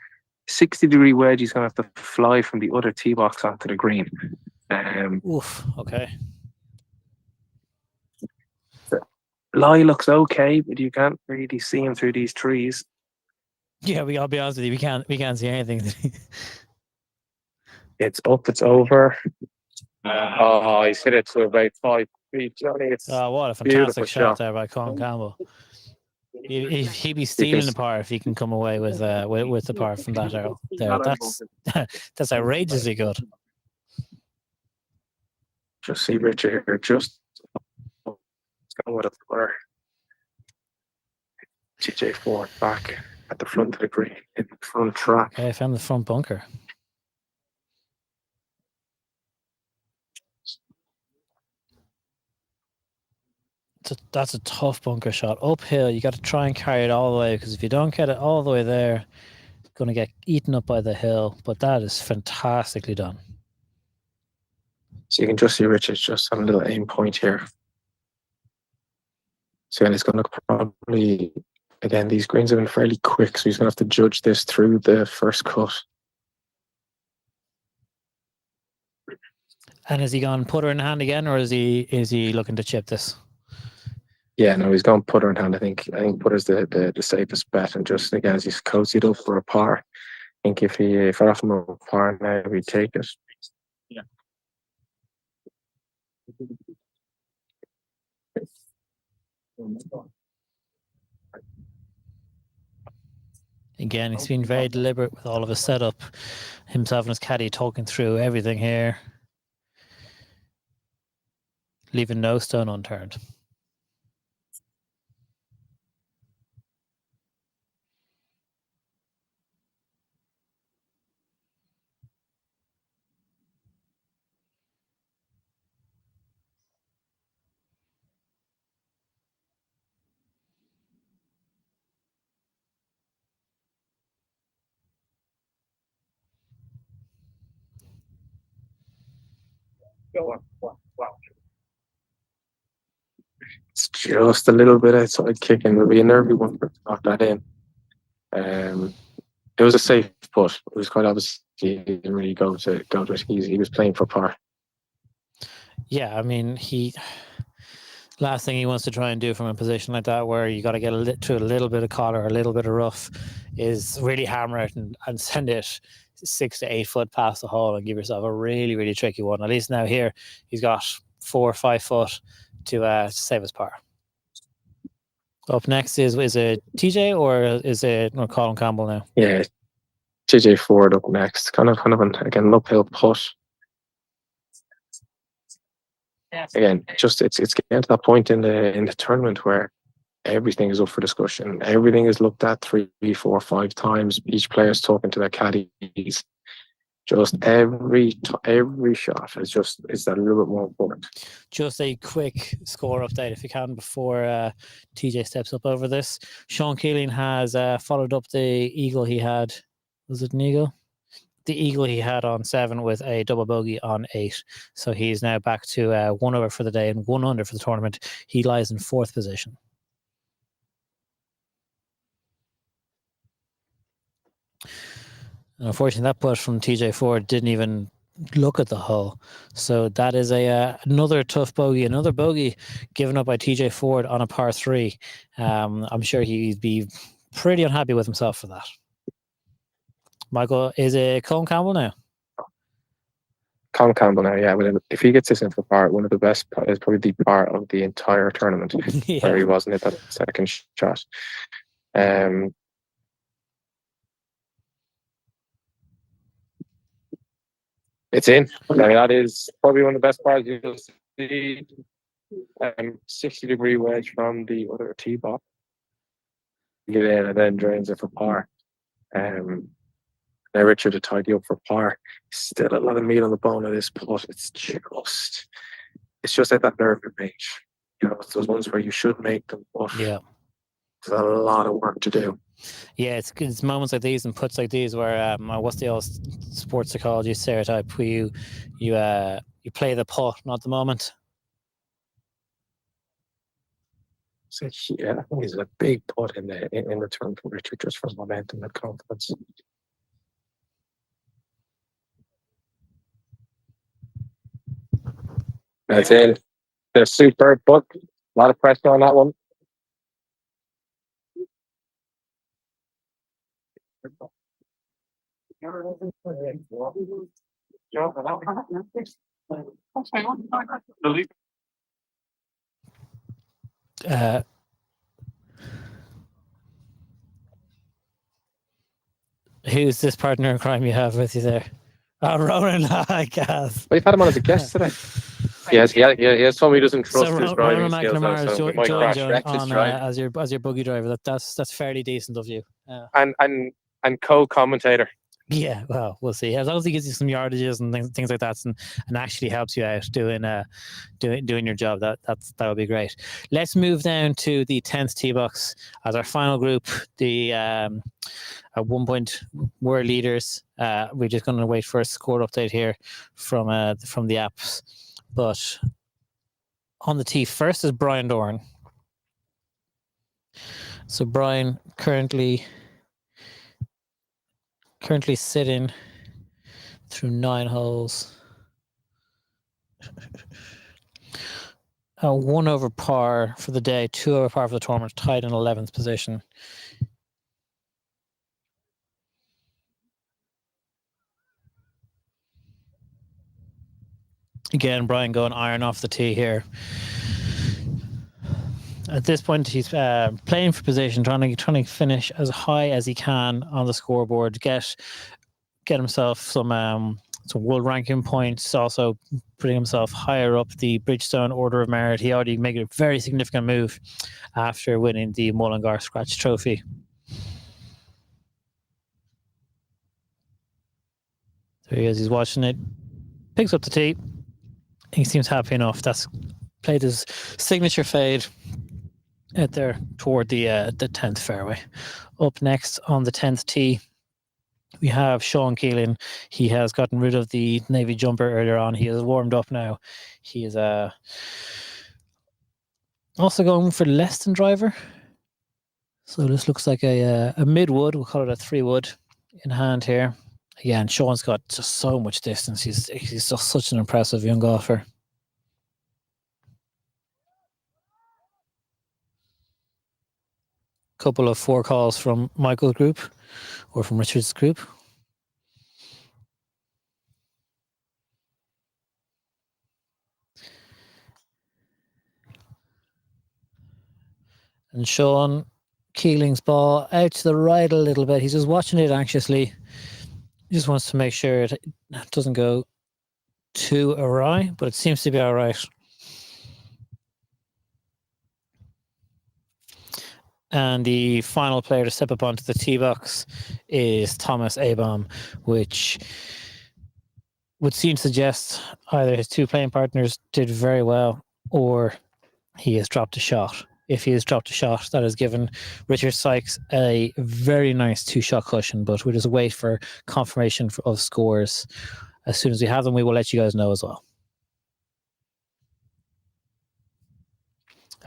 60-degree wedge. He's going to have to fly from the other tee box onto the green. Oof, okay. The lie looks okay, but you can't really see him through these trees. Yeah, I'll be honest with you, we can't see anything. It's up, it's over. Oh, he's hit it to about 5 feet, Johnny. It's what a fantastic shot there by Colin Campbell. He'd be stealing the par if he can come away with the par from that arrow. There, that's outrageously good. Just see Richard here, just going with a flare. TJ Ford back at the front of the green, in the front track. Okay, I found the front bunker. That's a tough bunker shot. Uphill, you got to try and carry it all the way, because if you don't get it all the way there, it's going to get eaten up by the hill. But that is fantastically done. So you can just see Richard's just on a little aim point here. So it's going to probably, again, these greens have been fairly quick, so he's going to have to judge this through the first cut. And is he gone putter in hand again, or is he looking to chip this? Yeah, no, he's gone putter in hand. I think putter's the safest bet, and just again, as he's cozied up for a par, I think if I offer him a par now, he'd take it. Yeah. Again, he's been very deliberate with all of his setup. Himself and his caddy talking through everything here, leaving no stone unturned. It's just a little bit outside kicking. It'll be a nervy one for to knock that in. It was a safe putt. It was quite obvious he didn't really go to it. He was playing for par. Yeah, I mean, last thing he wants to try and do from a position like that, where you got to get to a little bit of collar, a little bit of rough, is really hammer it and send it 6 to 8 foot past the hole and give yourself a really, really tricky one. At least now here, he's got 4 or 5 foot to save his par. Up next is it TJ or is it Colin Campbell now? Yeah, TJ Ford up next. Kind of an uphill putt. Again, just it's getting to that point in the tournament where everything is up for discussion. Everything is looked at 3, 4, 5 times. Each player's talking to their caddies. Just every shot is that a little bit more important. Just a quick score update, if you can, before TJ steps up over this. Sean Keeling has followed up the eagle he had. Was it an eagle? The eagle he had on 7 with a double bogey on 8. So he's now back to 1 over for the day and 1 under for the tournament. He lies in 4th position. Unfortunately, that putt from TJ Ford didn't even look at the hole. So that is another tough bogey, another bogey given up by TJ Ford on a par 3. I'm sure he'd be pretty unhappy with himself for that. Michael, is it Colin Campbell now? Colin Campbell now, yeah. If he gets this in for par, one of the best is probably the par of the entire tournament, Yeah. where he wasn't at that second shot. It's in. I mean, that is probably one of the best pars you'll see. 60-degree wedge from the other tee box. Get in and then drains it for par. Now Richard to tidy up for par. Still a lot of meat on the bone of this putt. It's just at that nerve range. You know, it's those ones where you should make them, but Yeah. there's a lot of work to do. Yeah, it's moments like these and puts like these where what's the old sports psychology stereotype where you play the putt, not the moment. So yeah, I think it's a big putt in return for Richard, just for momentum and confidence. That's in. They're superb putt. A lot of pressure on that one. Who's this partner in crime you have with you there? Oh, Ronan, I guess. We've had him on as a guest today. Yes, he has told me he doesn't trust So his driving Ronan skills. McNamara So we has might joined crash you Rex's on, drive. as your buggy driver. That's fairly decent of you. And co-commentator. Yeah, well, we'll see. As long as he gives you some yardages and things like that, and actually helps you out doing your job, that would be great. Let's move down to the 10th tee box as our final group. The at 1 point world leaders. We're just going to wait for a score update here from the apps. But on the tee first is Brian Doran. So Brian currently sitting through 9 holes. 1 over par for the day, 2 over par for the tournament, tied in 11th position. Again, Brian going iron off the tee here. At this point, he's playing for position, trying to finish as high as he can on the scoreboard, get himself some world ranking points, also putting himself higher up the Bridgestone Order of Merit. He already made a very significant move after winning the Mullingar Scratch Trophy. There he is. He's watching it. Picks up the tee. He seems happy enough. That's played his signature fade out there toward the 10th fairway. Up next on the 10th tee, we have Sean Keeling. He has gotten rid of the navy jumper earlier on. He is warmed up now. He is Also going for less than driver. So this looks like a mid-wood. We'll call it a 3-wood in hand here. Again, Sean's got just so much distance. He's just such an impressive young golfer. Couple of 4 calls from Michael's group or from Richard's group. And Sean Keeling's ball out to the right a little bit. He's just watching it anxiously. He just wants to make sure it doesn't go too awry, but it seems to be all right. And the final player to step up onto the tee box is Thomas Abom, which would seem to suggest either his 2 playing partners did very well or he has dropped a shot. If he has dropped a shot, that has given Richard Sykes a very nice 2-shot cushion, but we'll just wait for confirmation of scores. As soon as we have them, we will let you guys know as well.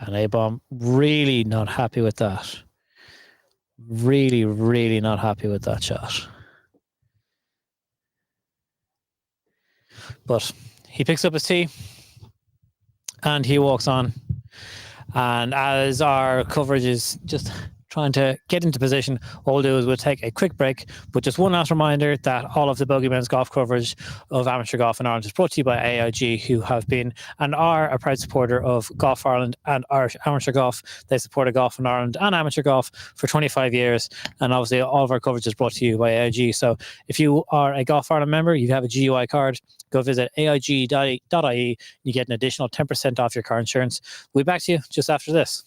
And A-Bomb really not happy with that. Really, really not happy with that shot. But he picks up his tee and he walks on. And as our coverage is just trying to get into position, what we'll do is we'll take a quick break. But just one last reminder that all of the Bogeyman's golf coverage of amateur golf in Ireland is brought to you by AIG, who have been and are a proud supporter of Golf Ireland and Irish amateur golf. They supported golf in Ireland and amateur golf for 25 years. And obviously all of our coverage is brought to you by AIG. So if you are a Golf Ireland member, you have a GUI card, go visit aig.ie. You get an additional 10% off your car insurance. We'll be back to you just after this.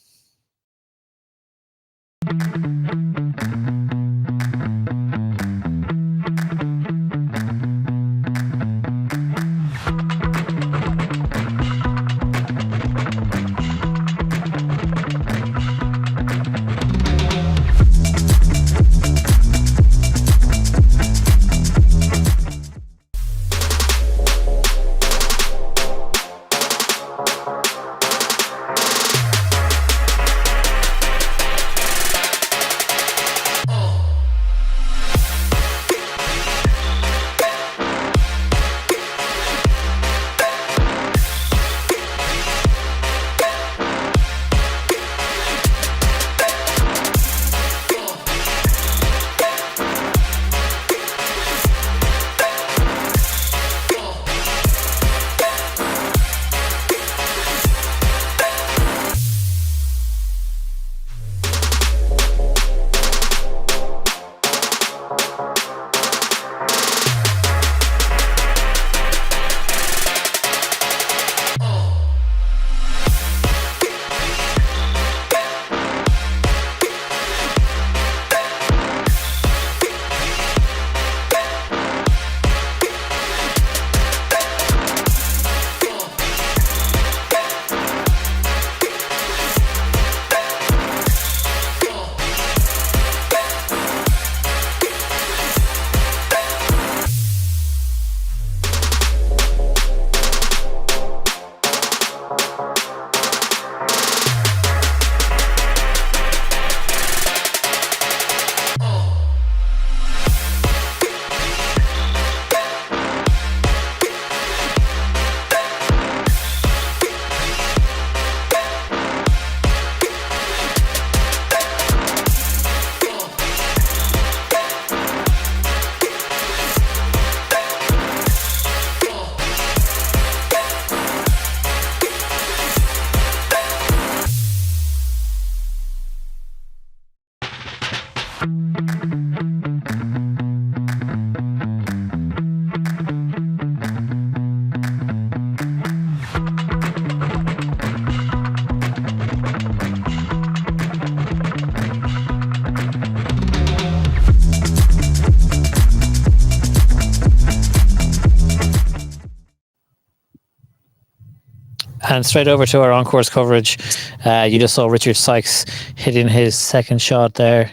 And straight over to our on-course coverage. You just saw Richard Sykes hitting his second shot there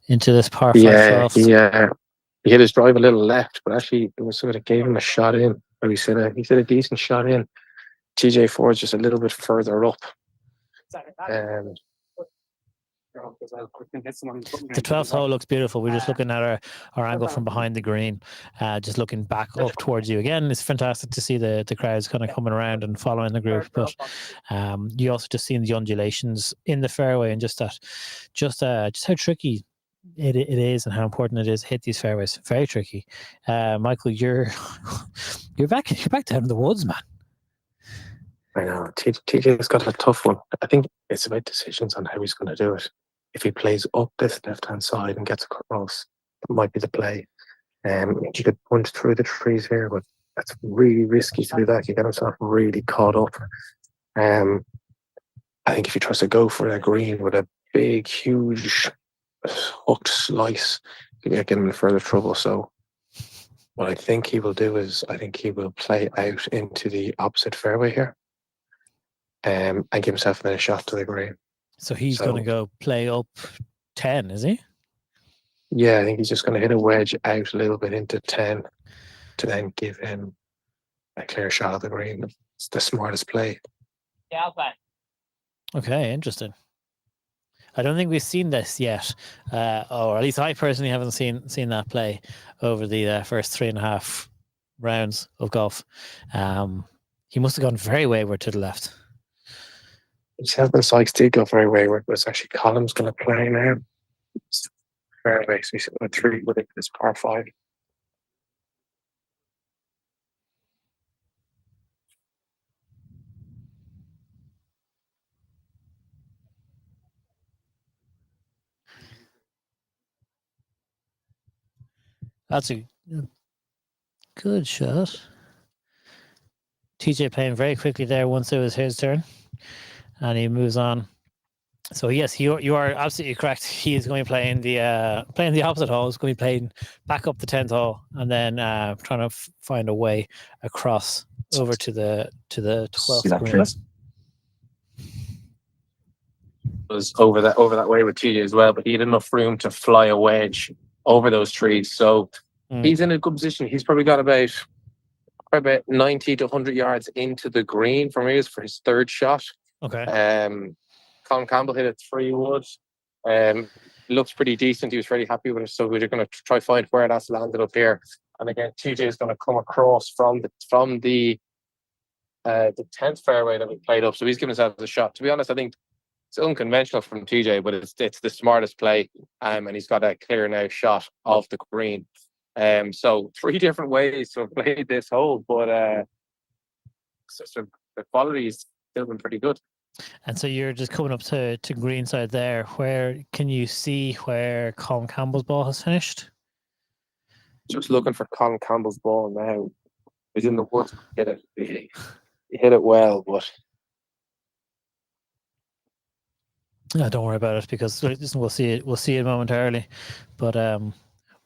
into this par 5 12. He hit his drive a little left, but actually it was sort of gave him a shot in. Or he said a decent shot in. TJ Ford's just a little bit further up. Um, The 12th hole looks beautiful. We're just looking at our angle from behind the green, just looking back up towards you. Again, it's fantastic to see the crowds kind of coming around and following the group. But you also just seeing the undulations in the fairway and just how tricky it is and how important it is to hit these fairways. Very tricky. Michael, you're back down in the woods, man. I know TJ's got a tough one. I think it's about decisions on how he's going to do it. If he plays up this left-hand side and gets across, that might be the play. You could punch through the trees here, but that's really risky to do that. You get himself really caught up. I think if he tries to go for a green with a big, huge hooked slice, you get him in further trouble. So what I think he will do is I think he will play out into the opposite fairway here. And give himself another shot to the green. So he's going to go play up 10, is he? Yeah, I think he's just going to hit a wedge out a little bit into 10 to then give him a clear shot of the green. It's the smartest play. Yeah, I'll play. Okay, interesting. I don't think we've seen this yet, or at least I personally haven't seen that play over the first 3.5 rounds of golf. He must have gone very wayward to the left. Selvin Sykes did go very wayward, but it's actually Colum's going to play now. Fairway, so he's going to 3 with it this par 5. That's a good shot. TJ playing very quickly there once it was his turn, and he moves on. So yes, you are absolutely correct. He is going to play in the opposite hole. He's going to be playing back up the 10th hole, and then trying to find a way across over to the 12th green. Was over that way with TJ as well, but he had enough room to fly a wedge over those trees. So he's in a good position. He's probably got about 90 to 100 yards into the green from here for his third shot. Okay. Colin Campbell hit a 3-wood. Looks pretty decent. He was very happy with it. So we're going to try find where that's landed up here. And again, TJ is going to come across from the 10th fairway that we played up. So he's giving himself a shot. To be honest, I think it's unconventional from TJ, but it's the smartest play. And he's got a clear now shot of the green. So 3 different ways to have played this hole, but the quality is still been pretty good. And so you're just coming up to greenside there. Where can you see where Colin Campbell's ball has finished? Just looking for Colin Campbell's ball now. He's in the woods. He hit it well, but don't worry about it because we'll see it momentarily. But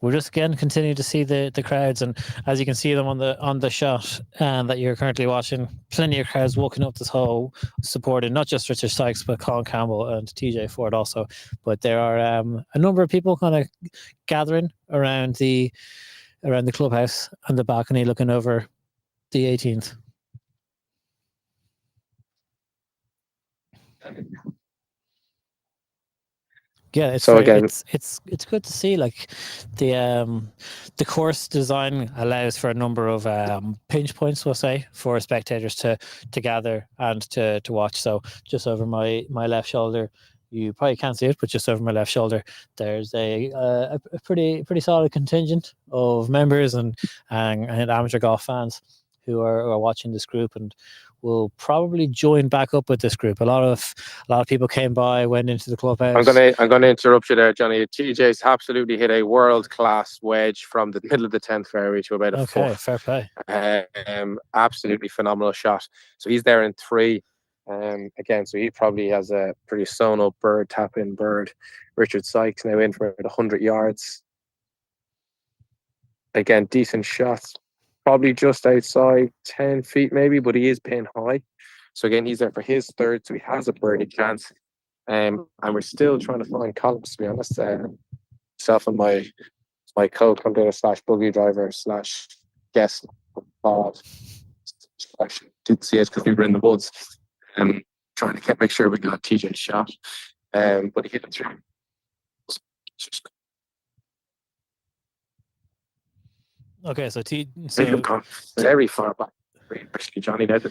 we're just again continuing to see the crowds, and as you can see them on the shot that you're currently watching, plenty of crowds walking up this hole, supporting not just Richard Sykes but Colin Campbell and TJ Ford also. But there are a number of people kind of gathering around the clubhouse and the balcony, looking over the 18th. Yeah, it's good to see. Like the course design allows for a number of pinch points, we'll say, for spectators to gather and to watch. So just over my left shoulder, you probably can't see it, but just over my left shoulder, there's a pretty solid contingent of members and amateur golf fans who are watching this group and will probably join back up with this group. A lot of people came by, went into the clubhouse. I'm gonna interrupt you there, Johnny. TJ's absolutely hit a world-class wedge from the middle of the 10th fairway to about a foot. Fair play. Absolutely phenomenal shot. So he's there in 3. Again, so he probably has a pretty sewn up bird, tap in bird. Richard Sykes now in for about 100 yards. Again, decent shots. Probably just outside 10 feet maybe, but he is pin high. So again, he's there for his third, so he has a birdie chance. And we're still trying to find Columns, to be honest. Myself and my co-Contender / buggy driver / guest pod. Actually didn't see it because we were in the woods. trying to make sure we got TJ's shot. But he hit it through. Okay, so very far back. Actually, Johnny, they're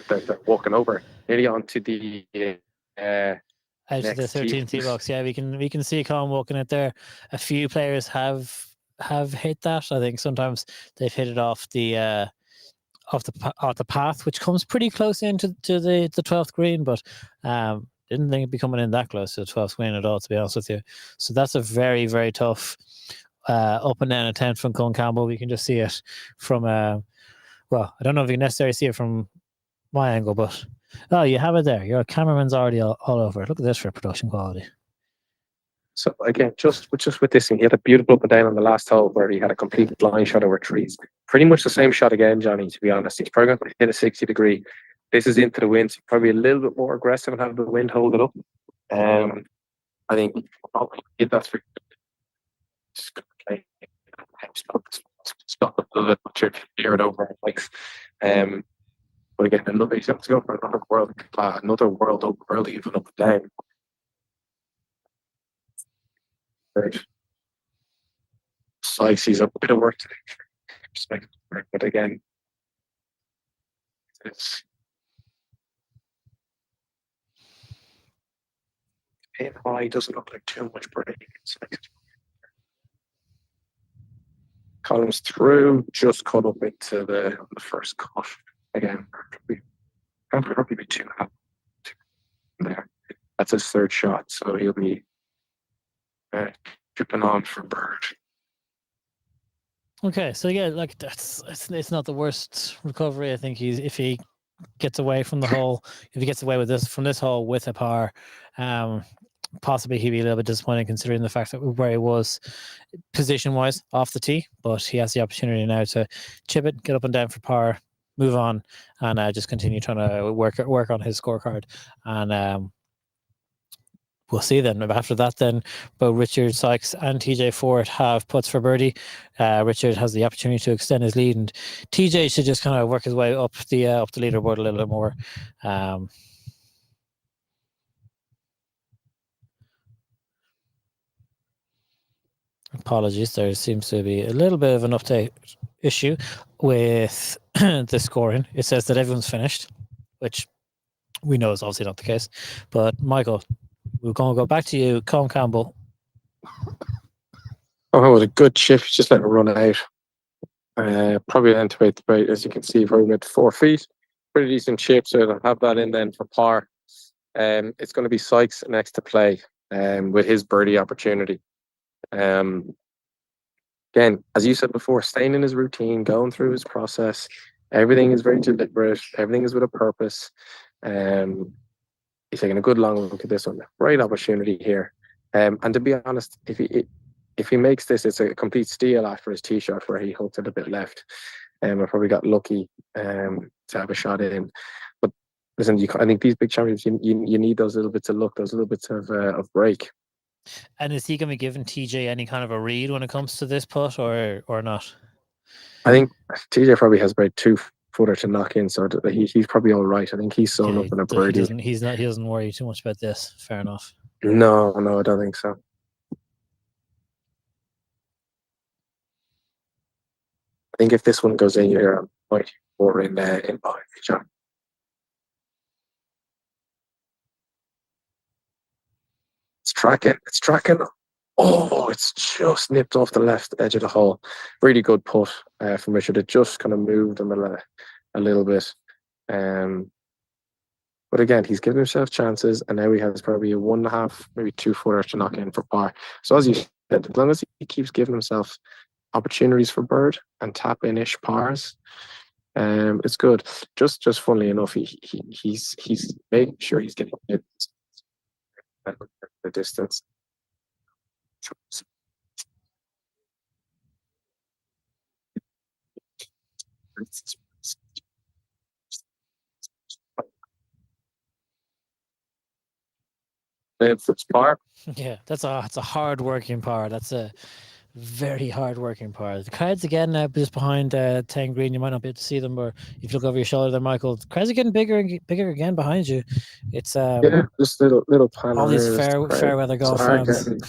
walking over nearly onto the edge of the 13th tee box. Yeah, we can see Colin walking it there. A few players have hit that. I think sometimes they've hit it off the path, which comes pretty close into the 12th green, but didn't think it'd be coming in that close to the 12th green at all, to be honest with you. So that's a very, very tough up and down attempt from Colin Campbell. We can just see it from well, I don't know if you can necessarily see it from my angle, but oh, you have it there. Your cameraman's already all over it. Look at this for production quality. So again, just with this thing, he had a beautiful up and down on the last hole where he had a complete blind shot over trees. Pretty much the same shot again, Johnny, to be honest. He's probably going to hit a 60-degree. This is into the wind, so probably a little bit more aggressive and have the wind hold it up. I think probably hit that for stop a little bit, but clear it over. Like, but again, another he's got to go for another world over early, even up and down. Right. Sykes, he's a bit of work today, but again, it's high doesn't look like too much break. Columns through, just caught up into the first cut again. Probably be too happy there. That's his third shot, so he'll be chipping on for bird. Okay, so yeah, like it's not the worst recovery. I think if he gets away from the hole, if he gets away with this hole with a par, possibly he'd be a little bit disappointed considering the fact that where he was position wise off the tee, but he has the opportunity now to chip it, get up and down for par, move on, and just continue trying to work on his scorecard. And we'll see then. After that, then both Richard Sykes and TJ Ford have putts for birdie. Richard has the opportunity to extend his lead, and TJ should just kind of work his way up the leaderboard a little bit more. Apologies, there seems to be a little bit of an update issue with the scoring. It says that everyone's finished, which we know is obviously not the case. But Michael, we're going to go back to you. Colin Campbell. Oh, it was a good chip. Just let it run out. Probably antibate the bait, as you can see, probably about 4 feet. Pretty decent chip, so I'll have that in then for par. It's going to be Sykes next to play with his birdie opportunity. Again, as you said before, staying in his routine, going through his process, everything is very deliberate, everything is with a purpose. He's taking a good long look at this one. Great opportunity here. And to be honest, if he makes this, it's a complete steal after his tee shot where he hooked it a bit left. I probably got lucky to have a shot in. But listen, I think these big championships, you need those little bits of luck, those little bits of break. And is he going to be giving TJ any kind of a read when it comes to this putt, or not? I think TJ probably has about 2-footer to knock in, so he's probably all right. I think he's sewn up in a birdie. He doesn't worry too much about this. Fair enough. No, I don't think so. I think if this one goes in, you're right or in behind each other. It's tracking. Oh, it's just nipped off the left edge of the hole. Really good putt from Richard. It just kind of moved him a little bit. But again, he's given himself chances, and now he has probably a 1.5, maybe 2-footer to knock in for par. So as you said, as long as he keeps giving himself opportunities for bird and tap in-ish pars, it's good. Just funnily enough, he's making sure he's getting it the distance. It's par. Yeah, it's a hard working par. That's a Very hard working par. The crowds again now just behind 10 green. You might not be able to see them, or if you look over your shoulder there, Michael, the crowds are getting bigger and bigger again behind you. It's Yeah, just little all these panoramas. fair weather golf Start fans getting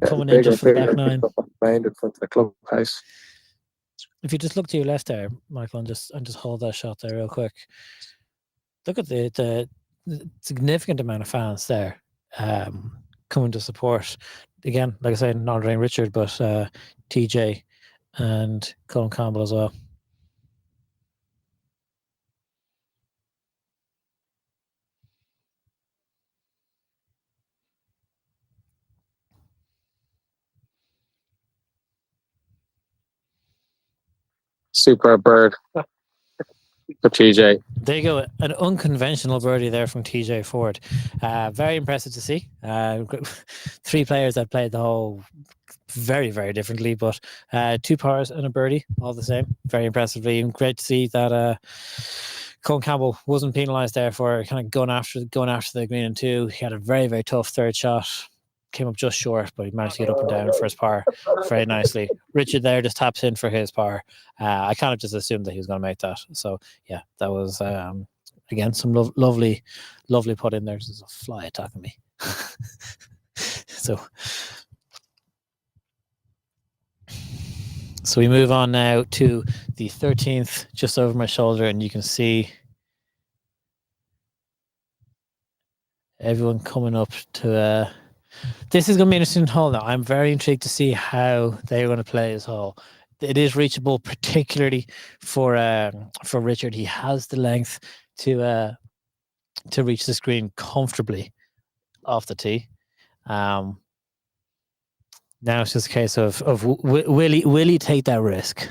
coming in bigger, just for the bigger, back nine. behind in front of the clubhouse. If you just look to your left there, Michael, and just hold that shot there real quick. Look at the significant amount of fans there coming to support. Again, like I said, not only Richard, but TJ and Colin Campbell as well. Super bird for TJ. There you go, an unconventional birdie there from TJ Ford. Very impressive to see. 3 players that played the hole very, very differently, but 2 pars and a birdie, all the same. Very impressively, and great to see that Colin Campbell wasn't penalised there for kind of going after the green and 2. He had a very, very tough third shot. Came up just short, but he managed to get up and down for his par very nicely. Richard there just taps in for his par. I kind of just assumed that he was going to make that. So yeah, that was again some lovely put in there. There's a fly attacking me. So we move on now to the 13th, just over my shoulder, and you can see everyone coming up to. This is going to be an interesting hole now. I'm very intrigued to see how they're going to play this hole. It is reachable, particularly for Richard. He has the length to reach the screen comfortably off the tee. Now it's just a case of will he take that risk?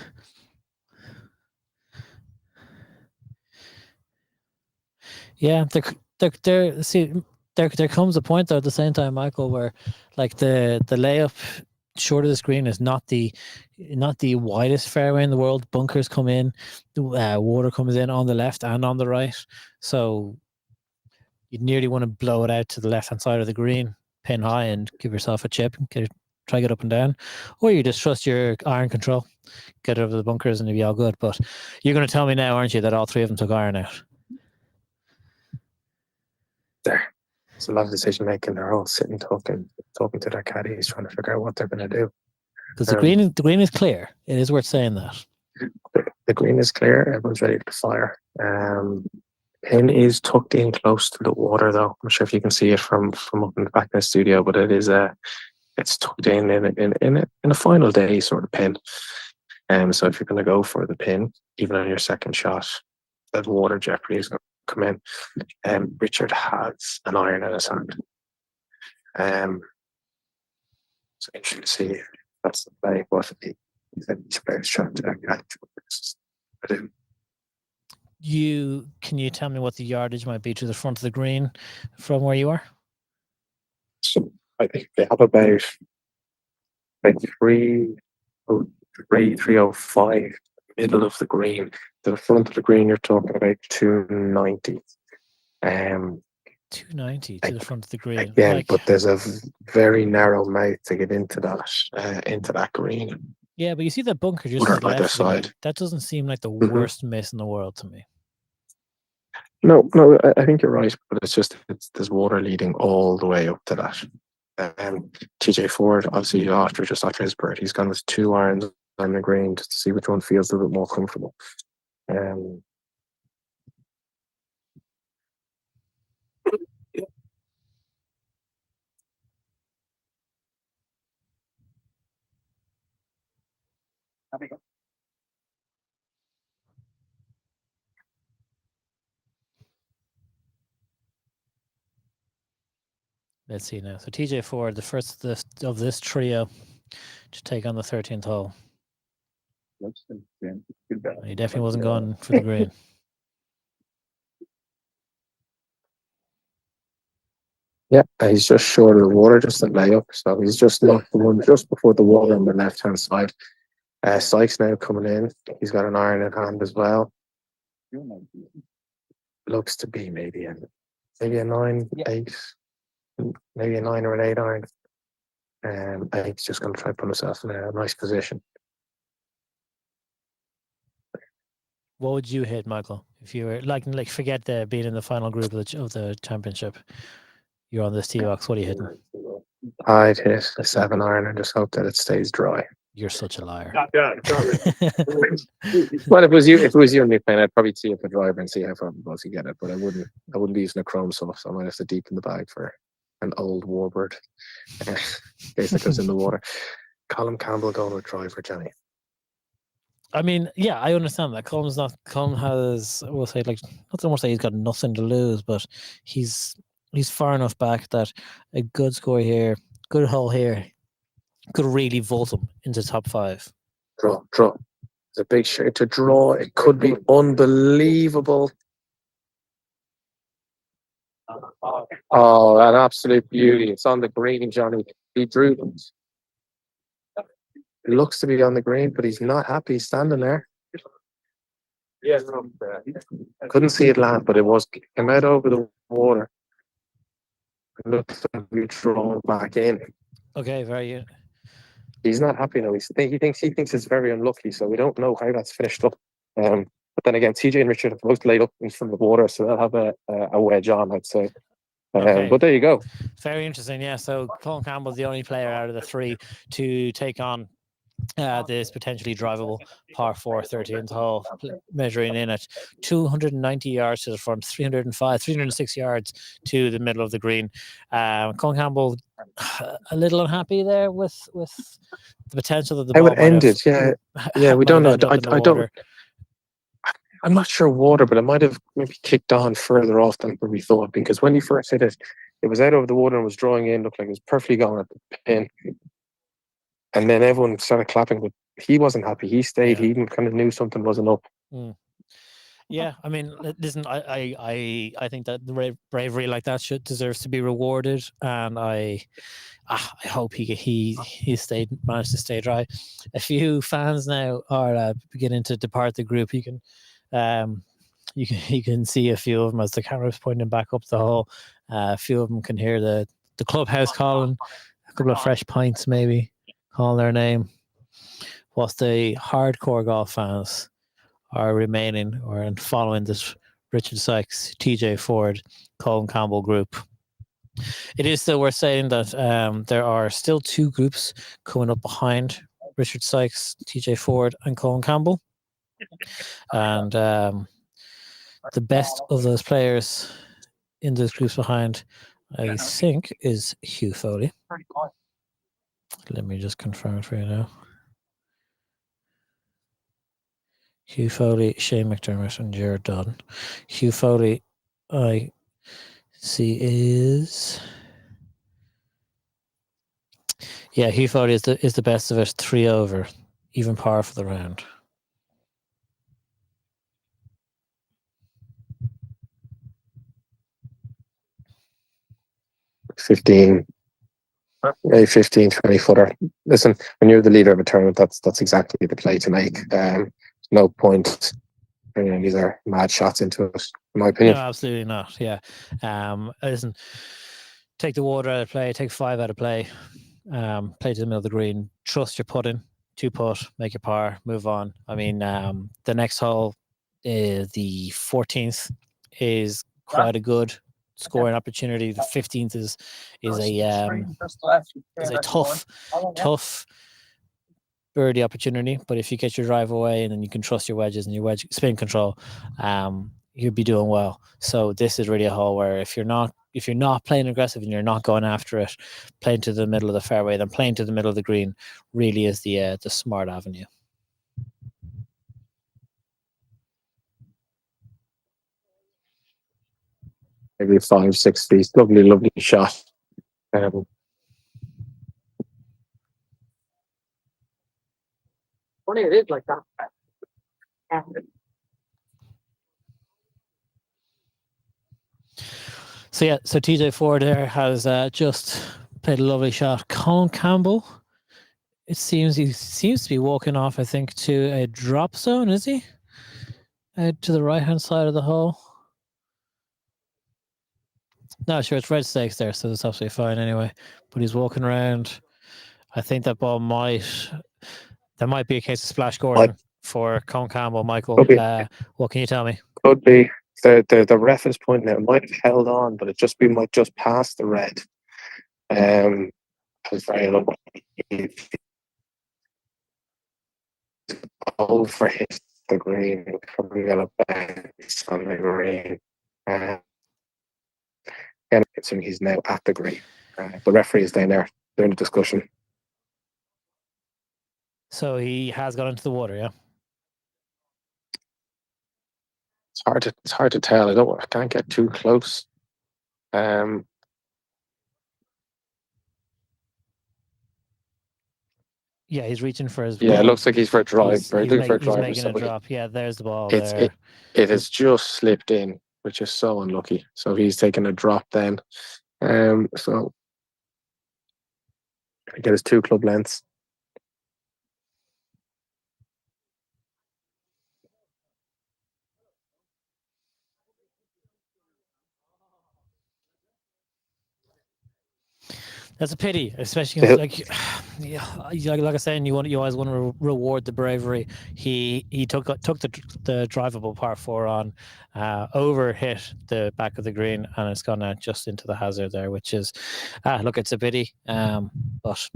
Yeah, there comes a point though at the same time, Michael, where like the layup short of the screen is not the widest fairway in the world. Bunkers come in, water comes in on the left and on the right, so you'd nearly want to blow it out to the left hand side of the green, pin high, and give yourself a chip and try get up and down, or you just trust your iron control, get over the bunkers, and you'll be all good. But you're going to tell me now, aren't you, that all 3 of them took iron out? There. It's a lot of decision making. They're all sitting talking to their caddies, trying to figure out what they're going to do. Because the green is clear. It is worth saying that. The green is clear. Everyone's ready to fire. Pin is tucked in close to the water, though. I'm not sure if you can see it from up in the back of the studio, but it is it's tucked in a final day sort of pin. So if you're going to go for the pin, even on your second shot, that water jeopardy is going to come in. Richard has an iron in his hand. So interesting to see if that's the play. But he's players trying to do. Can you tell me what the yardage might be to the front of the green from where you are? So I think they have about 305 middle of the green. To the front of the green, you're talking about 290. 290 to the front of the green. Again, but there's a very narrow mouth to get into that green. Yeah, but you see that bunker just to the by their left of the green. side. That doesn't seem like the worst miss in the world to me. No, I think you're right, but there's water leading all the way up to that. TJ Ford, obviously, just after his bird, he's gone with 2 irons on the green just to see which one feels a little bit more comfortable. Let's see now. So TJ Ford, the first of this trio to take on the 13th hole. He definitely wasn't going for the green. Yeah, he's just short of the water, just a layup. So he's just knocked the one just before the water on the left-hand side. Sykes now coming in. He's got an iron in hand as well. Looks to be maybe a 9, 8, maybe a 9 or an 8 iron. I think he's just going to try and put himself in a nice position. What would you hit, Michael, if you were like forget the being in the final group of the championship? You're on this tee box. What are you hitting? I'd hit a 7-iron and just hope that it stays dry. You're such a liar. Well, if it was you and me playing, I'd probably tee up a driver and see how far above you get it. But I wouldn't be using a chrome soft, so I might have to deepen the bag for an old warbird in case it goes in the water. Colin Campbell going with driver, Johnny. I mean, yeah, I understand that. Colin has, we'll say, like, not so much that he's got nothing to lose, but he's far enough back that a good score here, good hole here, could really vault him into top 5. Draw. It's a big shot to draw. It could be unbelievable. Oh, an absolute beauty. It's on the green, Johnny. He drew them. It looks to be on the green, but he's not happy. He's standing there. Yeah, couldn't see it land, but it came out over the water. It looks to be drawn back in. Okay, very good. He's not happy now. He thinks it's very unlucky, so we don't know how that's finished up. But then again, TJ and Richard have both laid up in front of the water, so they'll have a wedge on, I'd say. Okay. But there you go. Very interesting, yeah. So Colin Campbell's the only player out of the 3 to take on this potentially drivable par 4 13th hole, measuring in at 290 yards to the front, 306 yards to the middle of the green. Colin Campbell a little unhappy there with the potential that the ball How it ended, yeah. We don't know. I don't. I'm not sure water, but it might have maybe kicked on further off than we thought, because when he first hit it, it was out over the water and was drawing in, looked like it was perfectly going at the pin. And then everyone started clapping, but he wasn't happy. He stayed. He kind of knew something wasn't up. Yeah, I mean, listen, I think that the bravery like that deserves to be rewarded, and I hope he managed to stay dry. A few fans now are beginning to depart the group. You can see a few of them as the camera's pointing back up the hole. A few of them can hear the clubhouse calling, a couple of fresh pints maybe calling their name. Whilst the hardcore golf fans are remaining or following this Richard Sykes, TJ Ford, Colin Campbell group. It is still worth saying that there are still 2 groups coming up behind Richard Sykes, TJ Ford, and Colin Campbell. And the best of those players in those groups behind, I think, is Hugh Foley. Let me just confirm it for you now. Hugh Foley, Shane McDermott, and Jared Dodden. Hugh Foley, I see, is... Yeah, Hugh Foley is the best of it, 3 over, even par for the round. A 15, 20-footer. Listen, when you're the leader of a tournament, that's exactly the play to make. No point bringing these are mad shots into it, in my opinion. No, absolutely not. Yeah. Listen, take the water out of play, take 5 out of play, play to the middle of the green, trust your putting, 2 putt, make a par, move on. I mean, the next hole, the 14th, is quite a good scoring opportunity. The 15th is a tough birdie opportunity, but if you get your drive away and then you can trust your wedges and your wedge spin control, you'll be doing well. So this is really a hole where if you're not playing aggressive and you're not going after it, playing to the middle of the fairway, then playing to the middle of the green really is the smart avenue. Maybe 5-6 feet. Lovely shot. Funny it is like that. So TJ Ford there has just played a lovely shot. Colin Campbell, it seems he seems to be walking off, I think, to a drop zone, is he? To the right-hand side of the hole. No, sure, it's red stakes there, so it's absolutely fine anyway. But he's walking around I think that ball there might be a case of splash scoring for Con Campbell. Michael, what can you tell me? Could be. The ref is pointing out it might have held on, but it might just pass the red. I was very unlucky. Over hit the green, probably got a bounce on the green. And considering he's now at the green. The referee is down there. They're in a discussion. So he has got into the water, yeah. It's hard to tell. I can't get too close. Yeah, he's reaching for his. Yeah, it looks like he's for a drive. He's making a drop. Yeah, there's the ball. It has just slipped in, which is so unlucky. So he's taking a drop then. So I get his 2 club lengths. That's a pity, especially like I was saying, you always want to reward the bravery. He took the drivable par 4 on, over hit the back of the green, and it's gone out just into the hazard there, which is look, it's a pity. But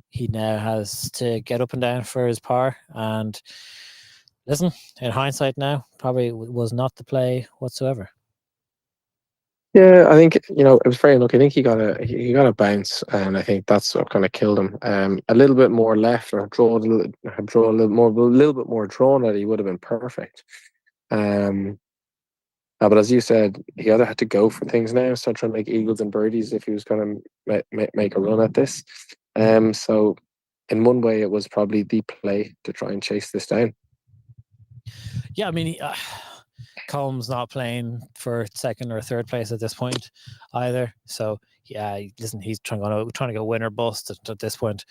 he now has to get up and down for his par. And listen, in hindsight now, probably was not the play whatsoever. Yeah, I think it was very unlucky. I think he got a bounce, and I think that's what kind of killed him. A little bit more left, or draw a little bit more drawn at it, he would have been perfect. But as you said, he either had to go for things now, start trying to make eagles and birdies if he was going to make a run at this. So in one way, it was probably the play to try and chase this down. Yeah, I mean, Combs not playing for 2nd or 3rd place at this point either. So yeah, listen, he's trying to go win or bust at this point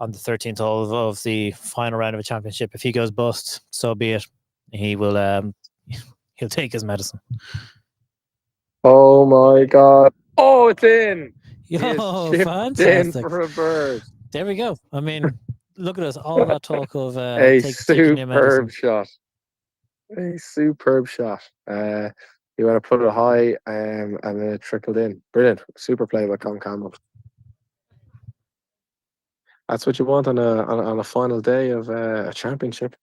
on the 13th hole of the final round of a championship. If he goes bust, so be it. He will he'll take his medicine. Oh my God! Oh, it's in. Yo, fantastic! In for a bird. There we go. I mean, look at us. All that talk of a taking your medicine. superb shot. A superb shot. You want to put it high, and then it trickled in. Brilliant. Super play by Con Campbell. That's what you want on a final day of a championship.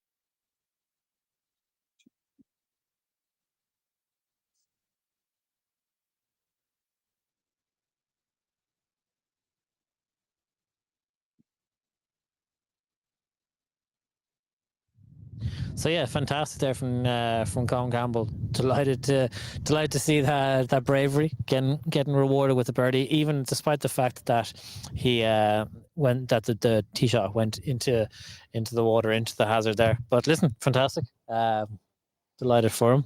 So yeah, fantastic there from Con Campbell. Delighted to see that bravery getting rewarded with the birdie, even despite the fact that he the tee shot went into the water, into the hazard there. But listen, fantastic. Delighted for him.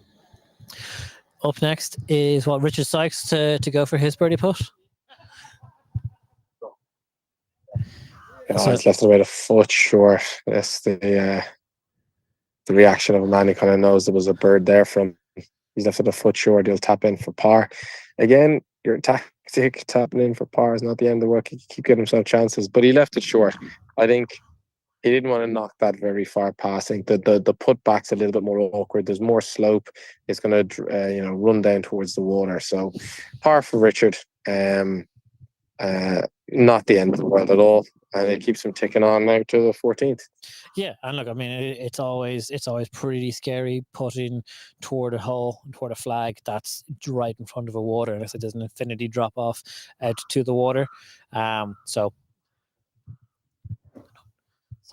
Up next is Richard Sykes to go for his birdie putt. It's left about a foot short. That's the reaction of a man who kind of knows there was a bird there from. He's left it a foot short. He'll tap in for par. Again, your tactic tapping in for par is not the end of the world. He keep giving himself chances, but he left it short. I think he didn't want to knock that very far passing. The putback's a little bit more awkward. There's more slope. It's going to run down towards the water. So par for Richard. Not the end of the world at all, and it keeps him ticking on now to the 14th. Yeah, and look, I mean, it's always pretty scary putting toward a hole, toward a flag that's right in front of a water, unless it does an infinity drop off out to the water. So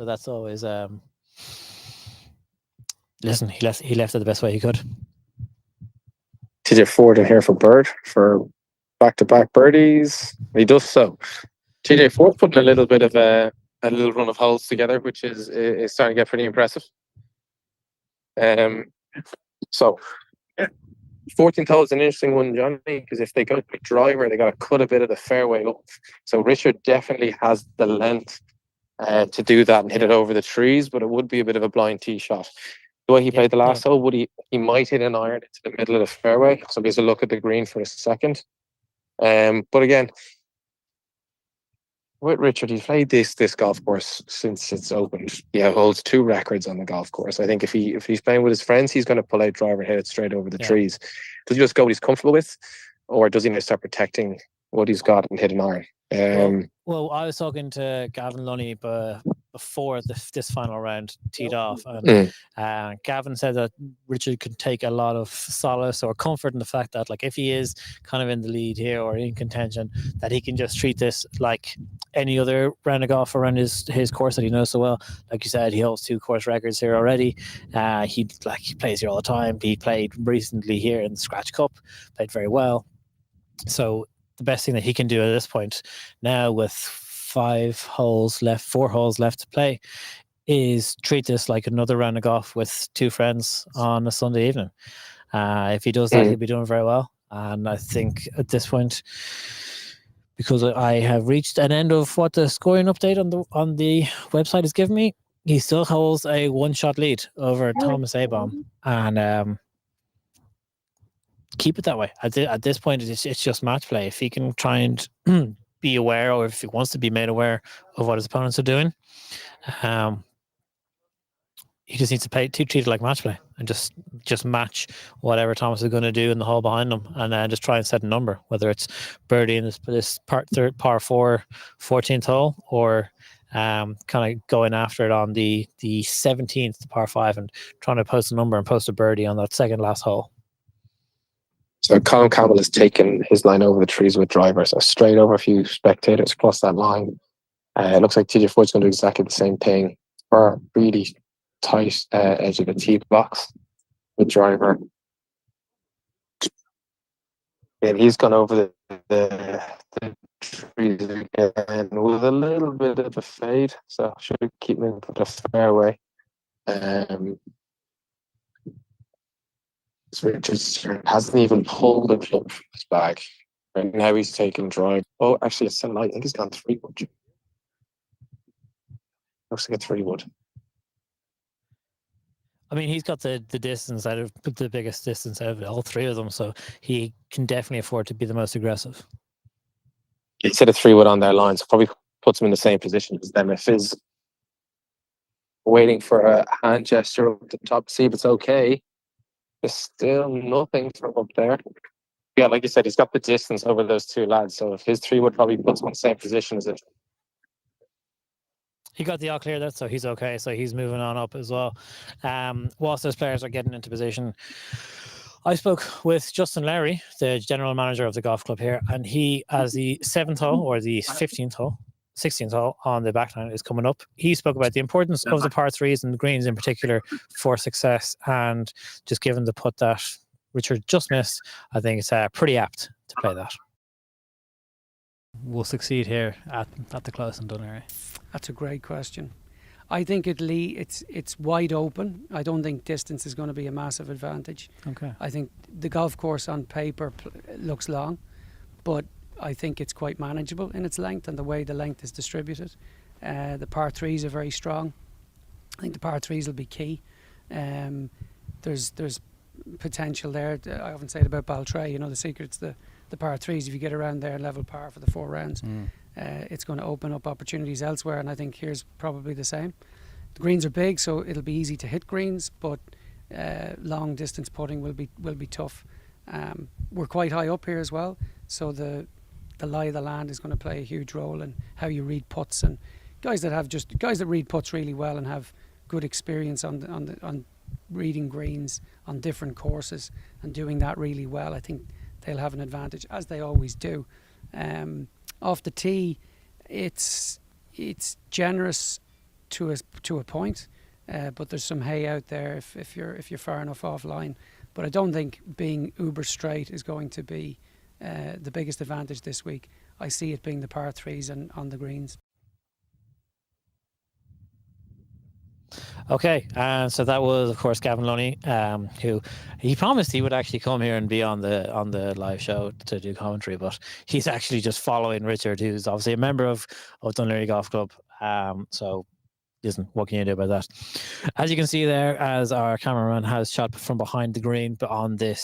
that's always listen. He left it the best way he could. TJ Ford in here for bird for back-to-back birdies. He does so. TJ Ford putting a little bit of a little run of holes together, which is starting to get pretty impressive. So 14th hole is an interesting one, Johnny, because if they go to a driver, they got to cut a bit of the fairway up. So Richard definitely has the length to do that and hit it over the trees, but it would be a bit of a blind tee shot. The way he played the last hole, he might hit an iron into the middle of the fairway. So he has a look at the green for a second. But again, with Richard, he's played this golf course since it's opened. He holds 2 records on the golf course. I think if he's playing with his friends, he's going to pull out driver and hit it straight over the trees. Does he just go what he's comfortable with, or does he now start protecting what he's got and hit an iron? Well, I was talking to Gavin Lunny before this final round teed off, and Gavin said that Richard could take a lot of solace or comfort in the fact that, like, if he is kind of in the lead here or in contention, that he can just treat this like any other round of golf around his course that he knows so well. Like you said, he holds 2 course records here already. He plays here all the time. He played recently here in the Scratch Cup, played very well. So the best thing that he can do at this point now, with 4 holes left to play, is treat this like another round of golf with 2 friends on a Sunday evening. If he does that, he'll be doing very well. And I think at this point, because I have reached an end of what the scoring update on the website has given me, he still holds a 1-shot lead over Thomas Abom, and keep it that way. At this point, it's just match play. If he can try and be aware, or if he wants to be made aware of what his opponents are doing, he just needs to treat it like match play and just match whatever Thomas is going to do in the hole behind him, and then just try and set a number, whether it's birdie in this par 4 14th hole, or kind of going after it on the 17th par 5 and trying to post a number and post a birdie on that second last hole. So Colin Campbell has taken his line over the trees with drivers, so straight over a few spectators across that line. It looks like TJ Ford's going to do exactly the same thing for a really tight edge of the tee box with driver. And he's gone over the trees again with a little bit of a fade, so should keep him for the fairway. Richards hasn't even pulled the club from his bag. Right now he's taking drive. Oh, actually, it's 7 light. I think he's gone 3-wood. Looks like a 3-wood. I mean, he's got the distance out of the biggest distance out of all 3 of them, so he can definitely afford to be the most aggressive. He said a 3-wood on their line, so probably puts him in the same position as them. If he's waiting for a hand gesture up the top, see if it's okay. There's still nothing from up there. Yeah, like you said, he's got the distance over those 2 lads. So if his 3-wood probably puts him in the same position as it. He got the all clear there, so he's okay. So he's moving on up as well. Whilst those players are getting into position, I spoke with Justin Lowry, the general manager of the golf club here, and he, as the 7th hole or the 15th hole, 16th hole on the backline is coming up, he spoke about the importance of the par 3s and the greens in particular for success, and just given the putt that Richard just missed, I think it's pretty apt to play that. Will succeed here at the close in Dunleary? That's a great question. I think it's wide open. I don't think distance is going to be a massive advantage. Okay. I think the golf course on paper looks long, but I think it's quite manageable in its length and the way the length is distributed. The par 3s are very strong. I think the par 3s will be key. There's potential there. I often say it about Baltray, the secret's the par 3s. If you get around there level par for the 4 rounds, it's going to open up opportunities elsewhere, and I think here's probably the same. The greens are big, so it'll be easy to hit greens, but long distance putting will be tough. We're quite high up here as well, so the lie of the land is going to play a huge role in how you read putts, and guys that read putts really well and have good experience on reading greens on different courses and doing that really well, I think they'll have an advantage, as they always do. Off the tee, it's generous to a point, but there's some hay out there if you're far enough offline. But I don't think being uber straight is going to be the biggest advantage this week. I see it being the par 3s and on the greens. Okay, so that was, of course, Gavin Lunny, who he promised he would actually come here and be on the live show to do commentary, but he's actually just following Richard, who's obviously a member of Dunleary Golf Club. So, listen, what can you do about that? As you can see there, as our cameraman has shot from behind the green, but on the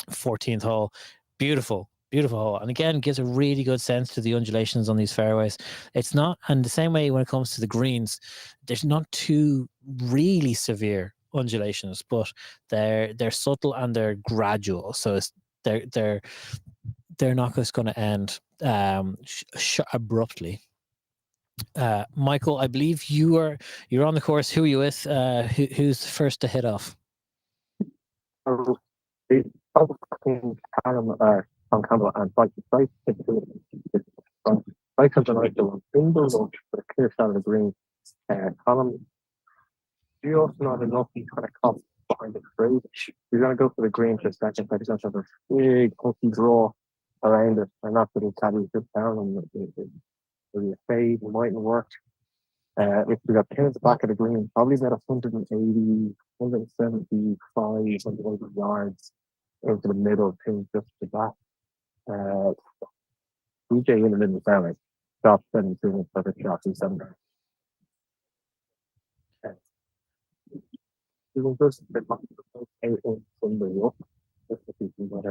14th hole, beautiful Beautiful hole. And again, gives a really good sense to the undulations on these fairways. It's not, and the same way when it comes to the greens, there's not two really severe undulations, but they're subtle and they're gradual. So they're not just going to end abruptly. Michael, I believe you're on the course. Who are you with? Who's the first to hit off? On Campbell and Fight comes on right to in the lunch for a clear shot of the green. Column, you also not enough. He's kind of come behind the tree. He's going to go for the green for a second. But he's going to have a big hooky draw around it. And that's what he's having to down and the fade mightn't work. If we got pins back at the green, probably about 180, 175, 180 yards into the middle, pins just to the back. DJ in the middle family. Stop 17 for the shot in 7. It was just a bit much from the up. Just to see what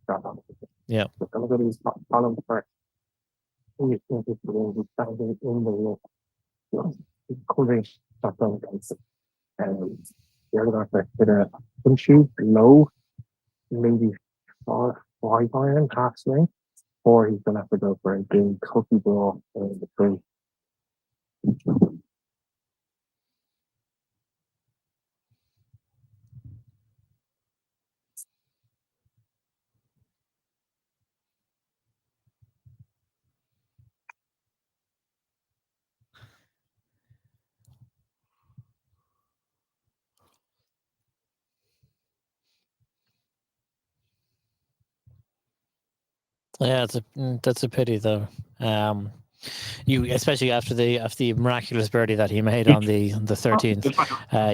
shot on. Yeah. So I'm going to use column first. We think it's the way we standing in the up. Covering shot on guys. And the other guy hit a shoot low, maybe 5 iron, half swing. Or he's going to have to go for a big cookie ball in the tree. Yeah, that's a pity though. You especially after the miraculous birdie that he made on the 13th,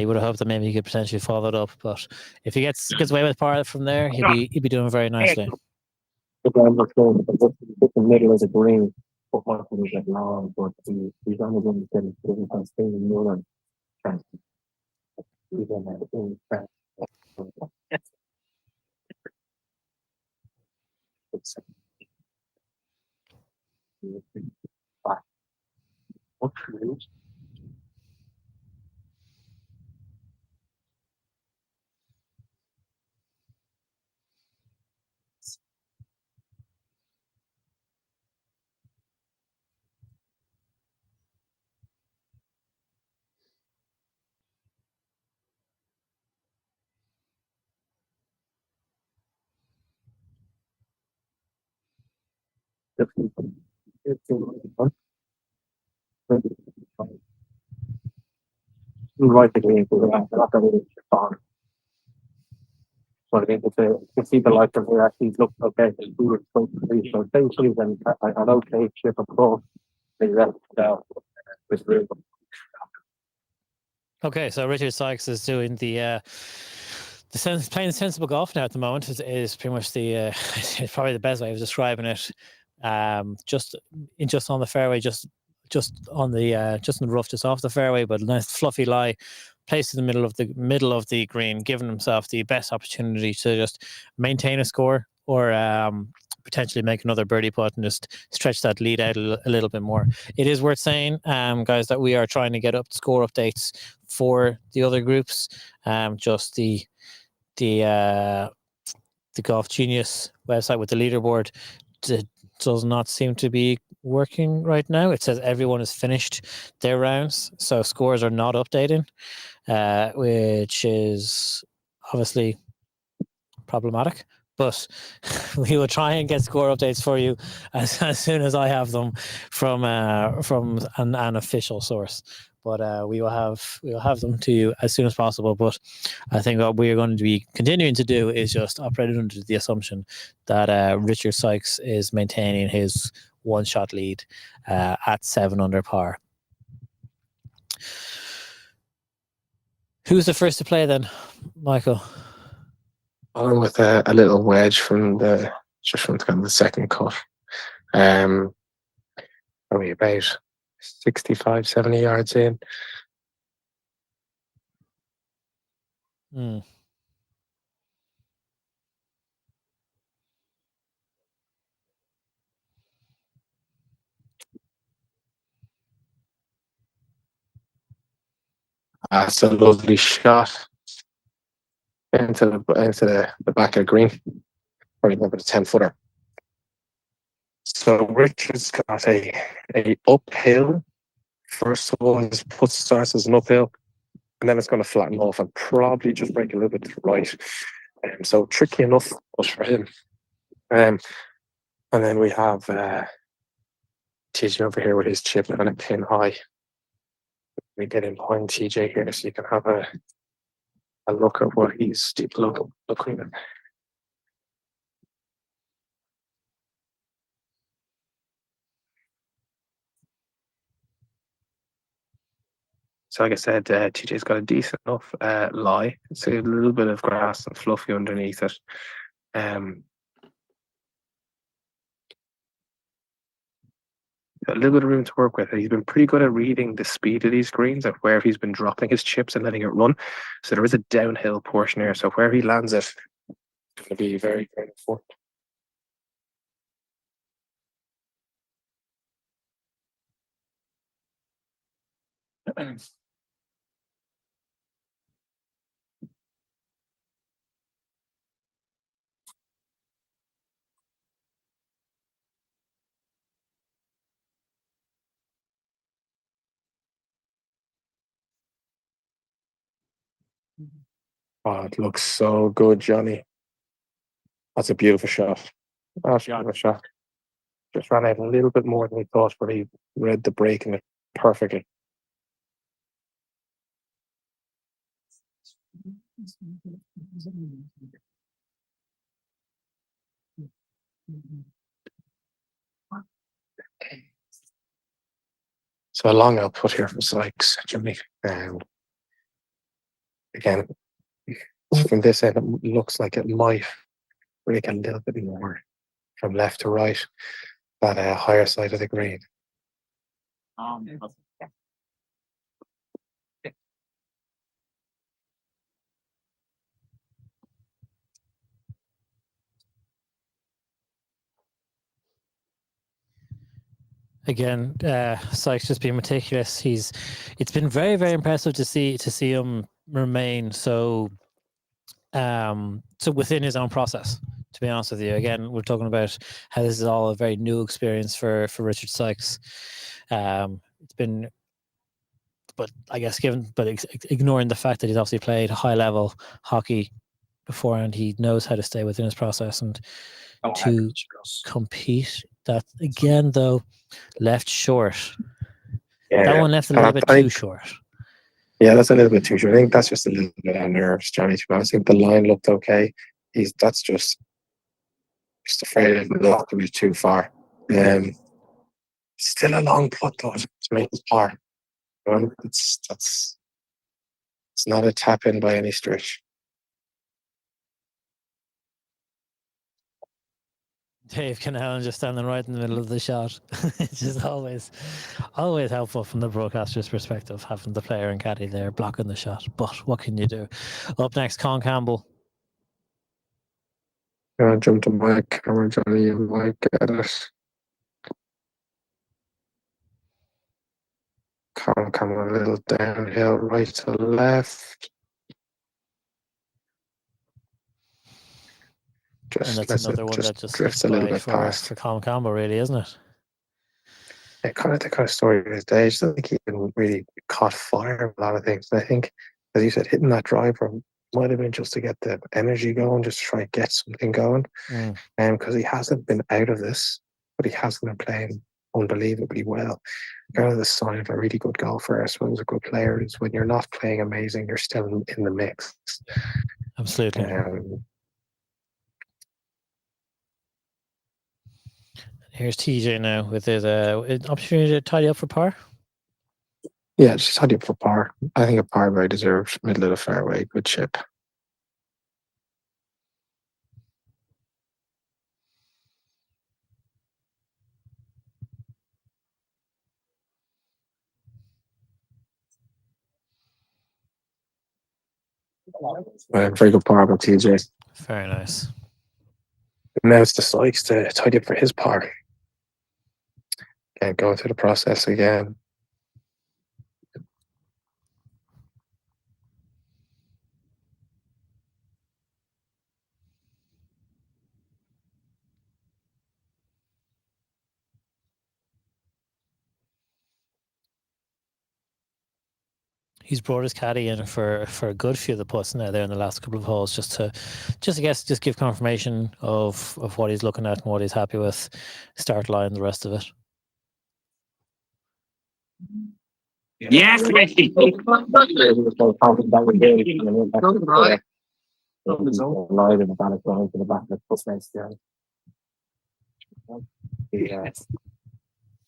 you would have hoped that maybe he could potentially follow it up. But if he gets away with par from there, he'll be doing very nicely. The middle of the green, but one was like long, but he's only going to get it from staying more than even right the green for that. Not that it's fun. But I mean, to see the light of it actually looked okay. So essentially, then an okay chip across the rest with room. Okay, so Richard Sykes is doing playing sensible golf now at the moment. Is pretty much it's probably the best way of describing it. Just on the fairway, just on the just in the rough, just off the fairway, but a nice fluffy lie, placed in the middle of the green, giving himself the best opportunity to just maintain a score or potentially make another birdie putt and just stretch that lead out a little bit more. It is worth saying, guys, that we are trying to get up score updates for the other groups. Just the Golf Genius website with the leaderboard does not seem to be working right now. It says everyone has finished their rounds, so scores are not updating, which is obviously problematic. But we will try and get score updates for you as soon as I have them from an official source. But we will have them to you as soon as possible. But I think what we are going to be continuing to do is just operate under the assumption that Richard Sykes is maintaining his one-shot lead at 7 under par. Who's the first to play then, Michael? On with a little wedge from the second cut. Probably about 65, 70 yards in. That's a lovely shot into the back of the green. Probably about a 10-footer. So Richard's got a uphill. First of all, his putt starts as an uphill, and then it's going to flatten off and probably just break a little bit to the right. So tricky enough push for him. And then we have TJ over here with his chip and a pin high. We get in behind TJ here so you can have a look at what he's looking at. So like I said, TJ's got a decent enough lie. It's a little bit of grass and fluffy underneath it. A little bit of room to work with. He's been pretty good at reading the speed of these greens and where he's been dropping his chips and letting it run. So there is a downhill portion here. So where he lands it, it's going to be very, very important. Oh, it looks so good, Johnny. That's a beautiful shot. That's a beautiful shot. Just ran out a little bit more than he thought, but he read the break in it perfectly. So a long output here from Sykes, Jimmy. Again, from this end, it looks like it might break a little bit more from left to right, that higher side of the green. Again, Sykes just being meticulous. It's been very, very impressive to see him remain so within his own process. To be honest with you, again, we're talking about how this is all a very new experience for Richard Sykes. It's been, but I guess ignoring the fact that he's obviously played high level hockey beforehand, he knows how to stay within his process and to compete. That again, though, left short. Yeah, that one left a little bit too short. Yeah, that's a little bit too short. I think that's just a little bit of nerves, Johnny. To be honest, I think the line looked okay. That's just afraid of not to be too far. Still a long putt though to make this par. It's not a tap in by any stretch. Dave Canellan just standing right in the middle of the shot. It's just always helpful from the broadcaster's perspective, having the player and caddy there blocking the shot. But what can you do? Up next, Con Campbell. Jump to my camera, Johnny. You might get it. Come a little downhill, right to left. And that's another one that just drifts a little bit past for Con Campbell, really, isn't it? Yeah, kind of the kind of story of his day. I just don't think he even really caught fire of a lot of things. And I think, as you said, hitting that driver might have been just to get the energy going, just to try and get something going. Because he hasn't been out of this, but he hasn't been playing unbelievably well. Kind of the sign of a really good golfer, I suppose, a good player, is when you're not playing amazing, you're still in the mix. Absolutely. Here's TJ now with his opportunity to tidy up for par. Yeah, just tidy up for par. I think a par very deserved, middle of the fairway, good chip. Very good par by TJ. Very nice. Now it's the Sykes to tidy up for his par. And going through the process again. he's brought his caddy in for a good few of the putts now there in the last couple of holes, just to give confirmation of what he's looking at and what he's happy with. Start line, the rest of it. Yes, Ricky. Yes.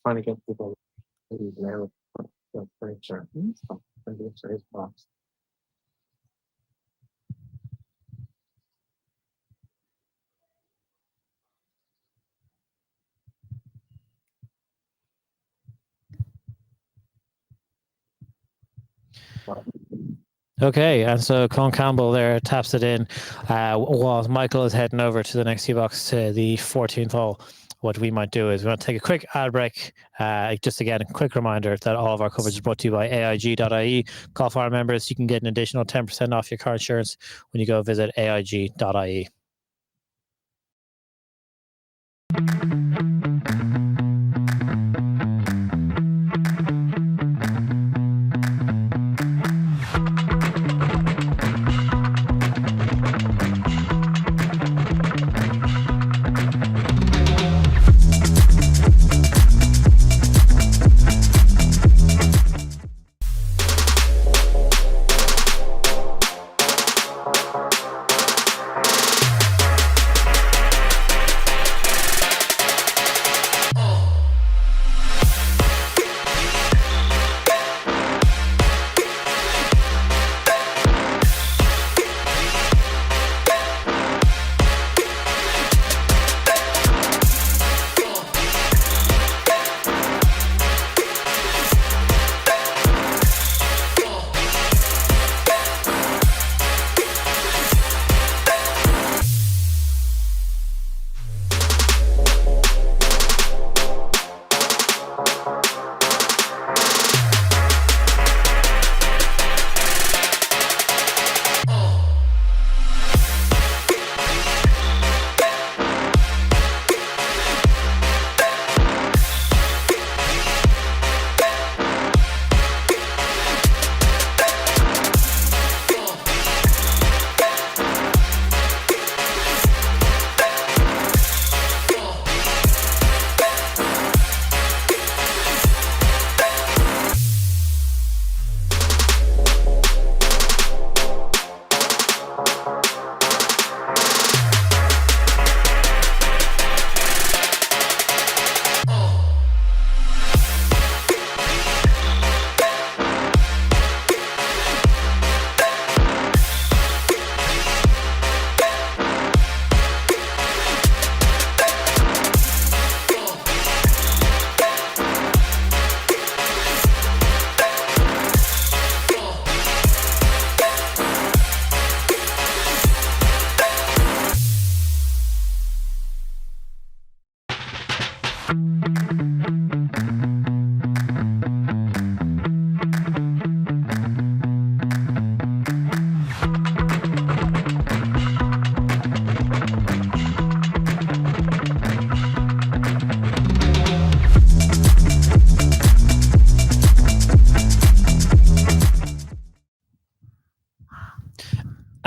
Trying to get people there. Okay, and so Con Campbell there taps it in while Michael is heading over to the next tee box to the 14th hole. What we might do is we're going to take a quick ad break. Just again, a quick reminder that all of our coverage is brought to you by AIG.ie. Golf Hour members, you can get an additional 10% off your car insurance when you go visit AIG.ie.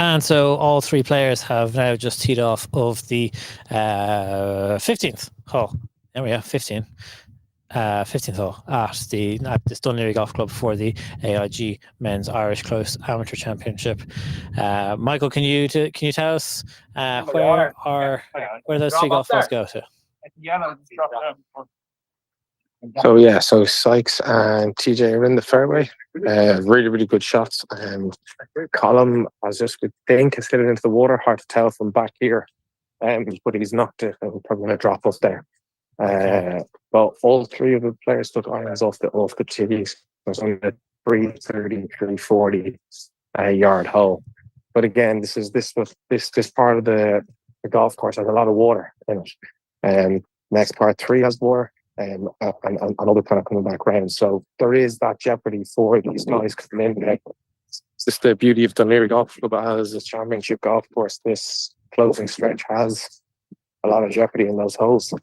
And so all three players have now just teed off of the 15th hole. There we are, 15th hole at this Dunleary Golf Club for the AIG Men's Irish Close Amateur Championship. Michael, can you tell us where those three golf balls go to? So Sykes and TJ are in the fairway. Really, really good shots. Colm, I just would think, is headed into the water. Hard to tell from back here. But he's knocked it. I'm probably going to drop us there. But all three of the players took irons off the tees. There's only a 330, 340 yard hole. But again, this part of the golf course has a lot of water in it. Next part 3 has water. And another kind of coming back round. So there is that jeopardy for these guys coming in. It's just the beauty of Dunleary Golf Club as a championship golf course. This closing stretch has a lot of jeopardy in those holes.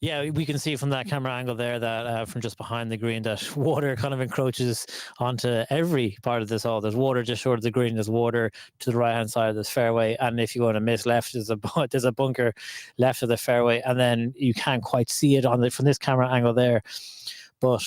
Yeah, we can see from that camera angle there that from just behind the green that water kind of encroaches onto every part of this hole. There's water just short of the green. There's water to the right hand side of this fairway, and if you go to miss left, there's a bunker left of the fairway, and then you can't quite see it from this camera angle there, but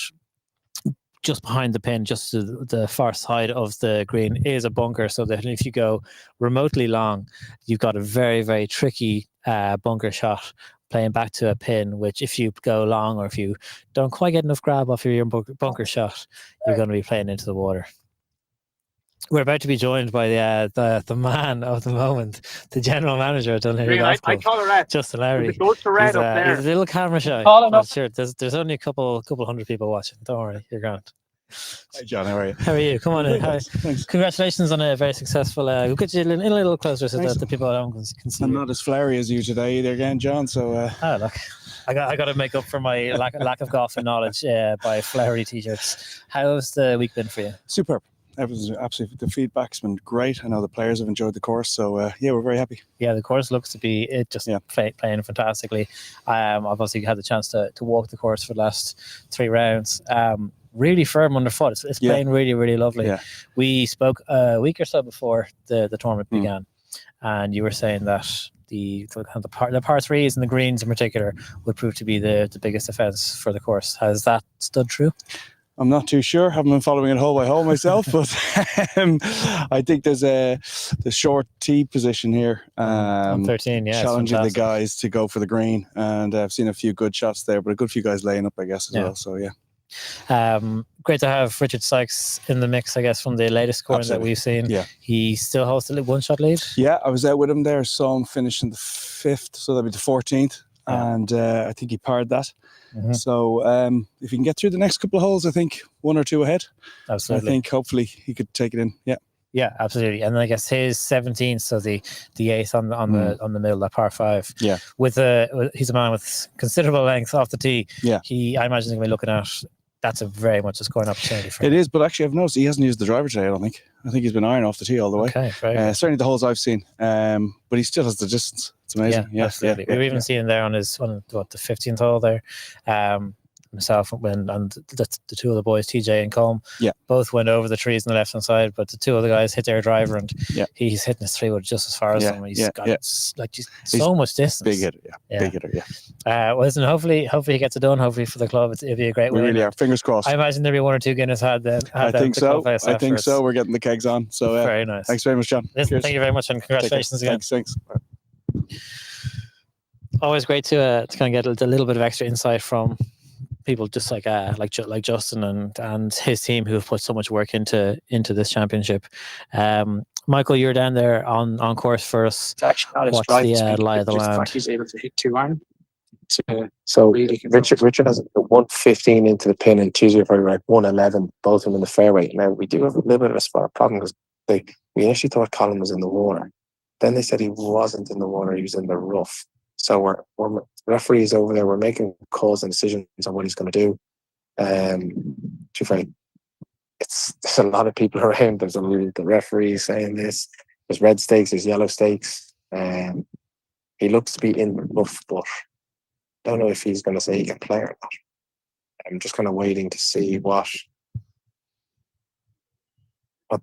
just behind the pin, just to the far side of the green, is a bunker. So that if you go remotely long, you've got a very, very tricky bunker shot playing back to a pin, which if you go long or if you don't quite get enough grab off your bunker shot, you're going to be playing into the water. We're about to be joined by the man of the moment, the general manager at Dunleary Golf Club, I call her red. Justin Lowry. The goats are red up there. He's a little camera shy. Tall enough. Sure, there's only a couple hundred people watching. Don't worry, you're grand. Hi John, how are you? How are you? Come on in. Thanks. Congratulations on a very successful. We'll get you in a little closer so that the people at home can see. I'm you. not as flowery as you today either, again, John. So look, I got to make up for my lack of golfing knowledge by flowery t-shirts. How's the week been for you? superb. It was absolutely, the feedback's been great. I know the players have enjoyed the course, so yeah, we're very happy. Yeah, the course looks to be playing fantastically. I've obviously had the chance to walk the course for the last 3 rounds. Really firm underfoot. It's playing really, really lovely. Yeah. We spoke a week or so before the tournament began, and you were saying that the par threes and the greens in particular would prove to be the biggest offence for the course. Has that stood true? I'm not too sure. Haven't been following it hole by hole myself, but I think there's the short tee position here. On 13, yeah, challenging the guys to go for the green, and I've seen a few good shots there, but a good few guys laying up, I guess, as well. So yeah. Great to have Richard Sykes in the mix, I guess, from the latest scoring that we've seen. Yeah. He still holds the 1-shot lead. Yeah, I was out with him there, saw him finish in the 5th, so that'd be the 14th, and I think he parred that. So if he can get through the next couple of holes, I think 1 or 2 ahead. Absolutely. I think hopefully he could take it in. Yeah. Yeah, absolutely. And I guess his 17th, so the 8th on the middle, that par 5. Yeah. He's a man with considerable length off the tee. Yeah. I imagine he's going to be looking at. That's a very much a scoring opportunity for him. It is, but actually I've noticed he hasn't used the driver today, I don't think. I think he's been iron off the tee all the way. Okay, very good. Certainly the holes I've seen. But he still has the distance. It's amazing. Yeah, absolutely. We've even seen him there on the 15th hole there. Myself and the 2 of the boys, TJ and Colm, both went over the trees on the left hand side, but the 2 other guys hit their driver, and he's hitting his 3-wood just as far as them. He's got so much distance. Big hitter, big hitter, well, listen, hopefully he gets it done. Hopefully for the club, it'll be a great We win. really are. Fingers crossed. I imagine there'll be 1 or 2 Guinness had. I think so. We're getting the kegs on. So very nice. Thanks very much, John. Listen, thank you very much, and congratulations again. Thanks. Always great to kind of get a little bit of extra insight from people just like Justin and his team who have put so much work into this championship. Michael, you're down there on course for us. It's actually not What's the lie of the land? He's able to hit 2 iron. So Richard has a 115 into the pin, and Tuesday probably like 111, both of them in the fairway. Now we do have a little bit of a spot problem because we initially thought Colin was in the water. Then they said he wasn't in the water; he was in the rough. So we're referee is over there. We're making calls and decisions on what he's going to do. There's a lot of people around. There's the referee saying this. There's red stakes. There's yellow stakes. He looks to be in the rough, but don't know if he's going to say he can play or not. I'm just kind of waiting to see what the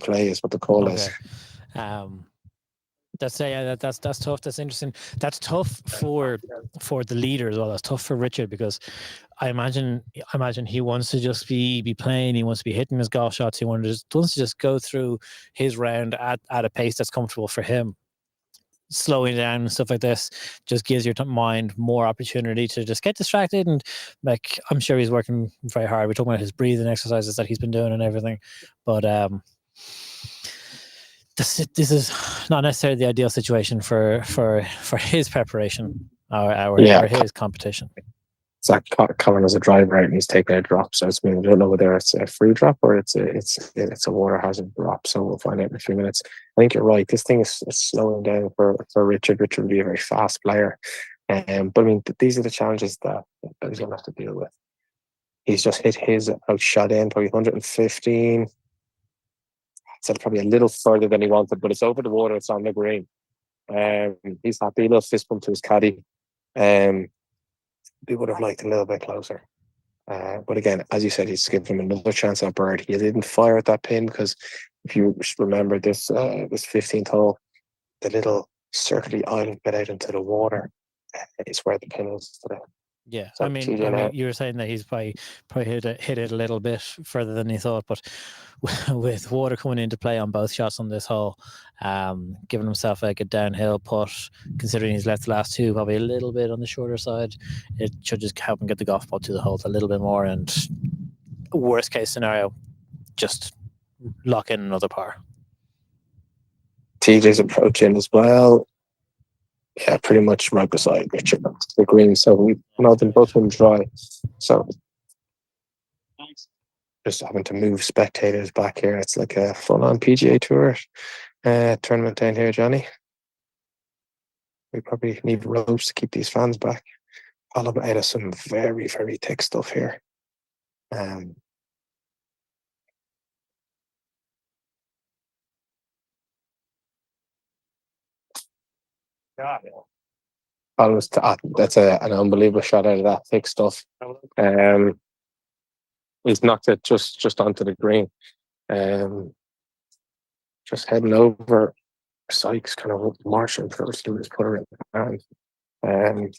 play is, what the call is. That's tough. That's interesting. That's tough for the leader as well. That's tough for Richard, because I imagine he wants to just be playing. He wants to be hitting his golf shots. He wants to just go through his round at a pace that's comfortable for him. Slowing down and stuff like this just gives your mind more opportunity to just get distracted, and like I'm sure he's working very hard. We're talking about his breathing exercises that he's been doing and everything, but this is not necessarily the ideal situation for his preparation or his competition. Zach Colin has a drive right, and he's taking a drop. So I don't know whether it's a free drop or it's a water hazard drop. So we'll find out in a few minutes. I think you're right. This thing is slowing down for Richard. Richard will be a very fast player, but I mean these are the challenges that he's going to have to deal with. He's just hit his outshot in probably 115. Said probably a little further than he wanted, but it's over the water. It's on the green. He's happy. A little fist bump to his caddy. We would have liked a little bit closer. But again, as you said, he's given him another chance on bird. He didn't fire at that pin because if you remember this 15th hole, the little circular island bit out into the water is where the pin is today. Yeah, So I mean, you were saying that he's probably hit it a little bit further than he thought, but with water coming into play on both shots on this hole, giving himself like a downhill putt, considering he's left the last two probably a little bit on the shorter side, it should just help him get the golf ball to the hole a little bit more. And worst case scenario, just lock in another par. TJ's approaching as well. Yeah, pretty much right beside Richard the green. So we know them both in dry. So just having to move spectators back here. It's like a full-on PGA Tour tournament down here, Johnny. We probably need ropes to keep these fans back. All out of some very, very thick stuff here. That's an unbelievable shot out of that thick stuff. He's knocked it just onto the green. Just heading over. Sykes kind of marching first and just put her in the hand.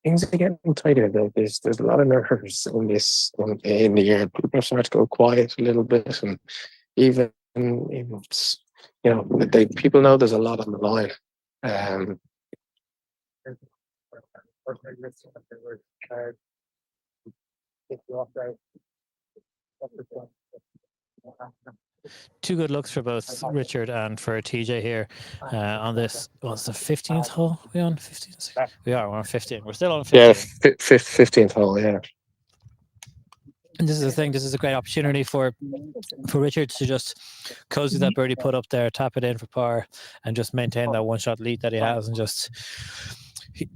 Things are getting tighter. There's a lot of nerves in this in the air. People start to go quiet a little bit, and even people know there's a lot on the line. Two good looks for both Richard and for TJ here on this. What's the 15th hole? We on 15th? We're on 15. We're still on 15. Yeah, 15th hole. Yeah. And this is the thing. This is a great opportunity for Richard to just cozy that birdie put up there, tap it in for par, and just maintain that one shot lead that he has. And just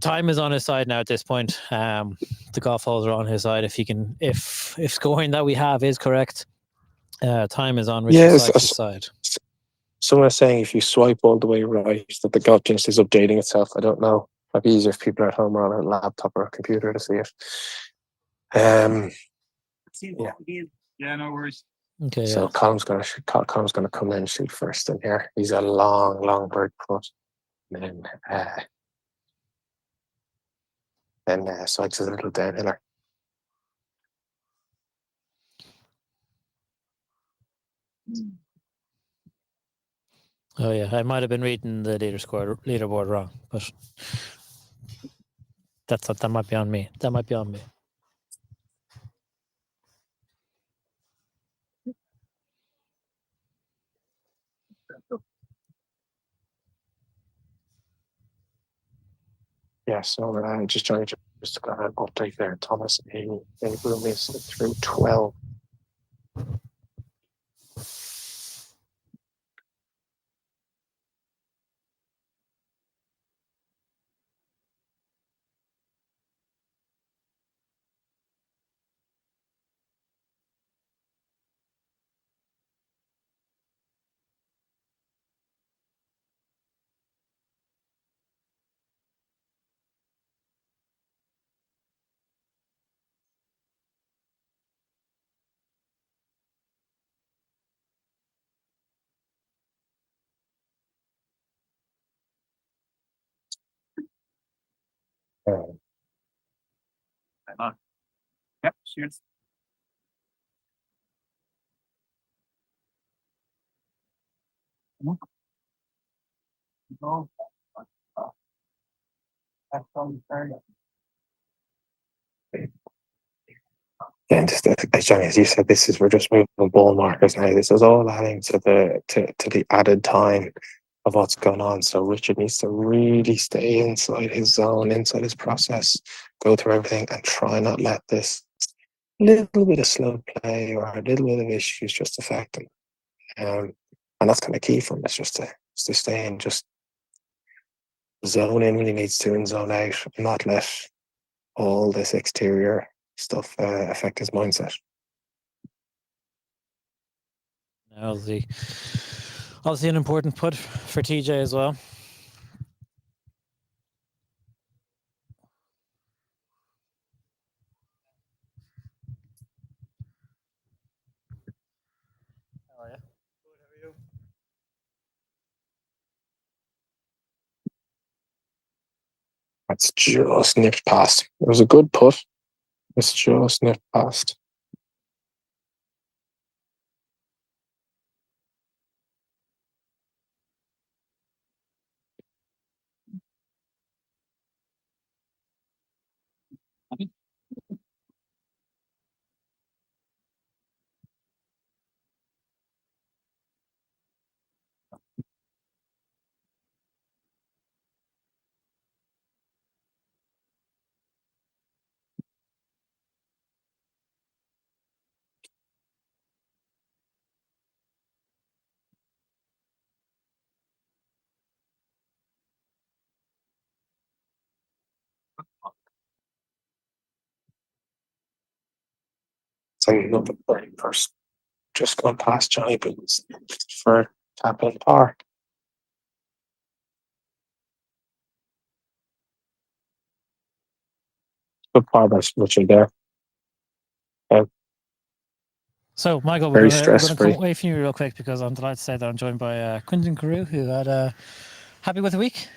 time is on his side now at this point. The golf holes are on his side. If scoring that we have is correct, time is on Richard Sykes' side. Someone is saying if you swipe all the way right, that the golf jinx is updating itself. I don't know. Might be easier if people are at home or on a laptop or a computer to see it. Yeah, no worries. Okay. So Colm's gonna come in and shoot first in here. He's a long bird putt. And then Sykes is a little downhiller. Oh yeah, I might have been reading the leaderboard wrong, but that might be on me. That might be on me. Yeah, so just trying to update there. Thomas Abraham is through 12. Yep, cheers. Yeah, and just as Johnny, as you said, we're just moving ball markers now. This is all adding to the added time of what's going on. So Richard needs to really stay inside his zone, inside his process, go through everything, and try not let this little bit of slow play or a little bit of issues just affect him. And that's kind of key for him. It's just to stay in, just zone in when he needs to, and zone out, and not let all this exterior stuff affect his mindset. Obviously an important putt for TJ as well. That's just nipped past. It was a good putt. It's just nipped past. It's another birdie first. Just gone past Johnny Boots for tapping par. Good par by Richard there. So, Michael, Very we're going to stress-free. come away from you real quick because I'm delighted to say that I'm joined by Quentin Carew, who had happy with the week.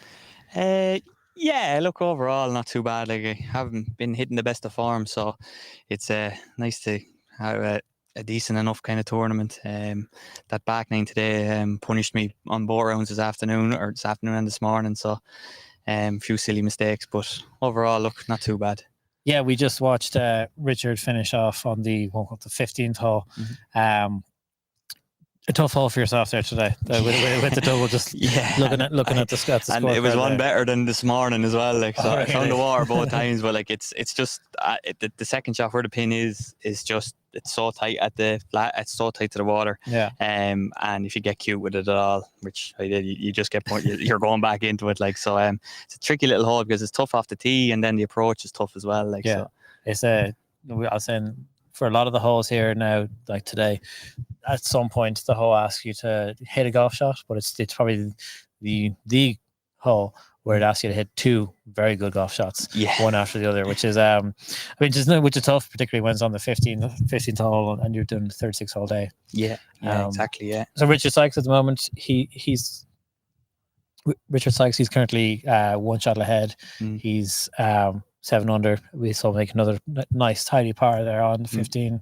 Yeah, look, overall not too bad. Like, I haven't been hitting the best of form, so it's nice to have a decent enough kind of tournament. That back nine today punished me on both rounds this afternoon and this morning, so a few silly mistakes, but overall, look, not too bad. Yeah, we just watched Richard finish off on the 15th hole. A tough hole for yourself there today with the double. Just looking at the stats, and it was one there. better than this morning as well. Like, so Oh, I found really? the water both times, but like it's just the second shot where the pin is just it's so tight at the flat. It's so tight to the water. Yeah. And if you get cute with it at all, which I did, you just get you're going back into it. Like, so it's a tricky little hole because it's tough off the tee, and then the approach is tough as well. Like, yeah, so. It's I was saying for a lot of the holes here now, like today, at some point the hole asks you to hit a golf shot, but it's probably the hole where it asks you to hit two very good golf shots, one after the other, which is which is tough, particularly when it's on the 15th hole and you're doing the 36 all day. Yeah, exactly. Yeah. So Richard Sykes at the moment, Richard Sykes, he's currently one shot ahead. He's 7 under. We saw him make another nice tidy par there on 15.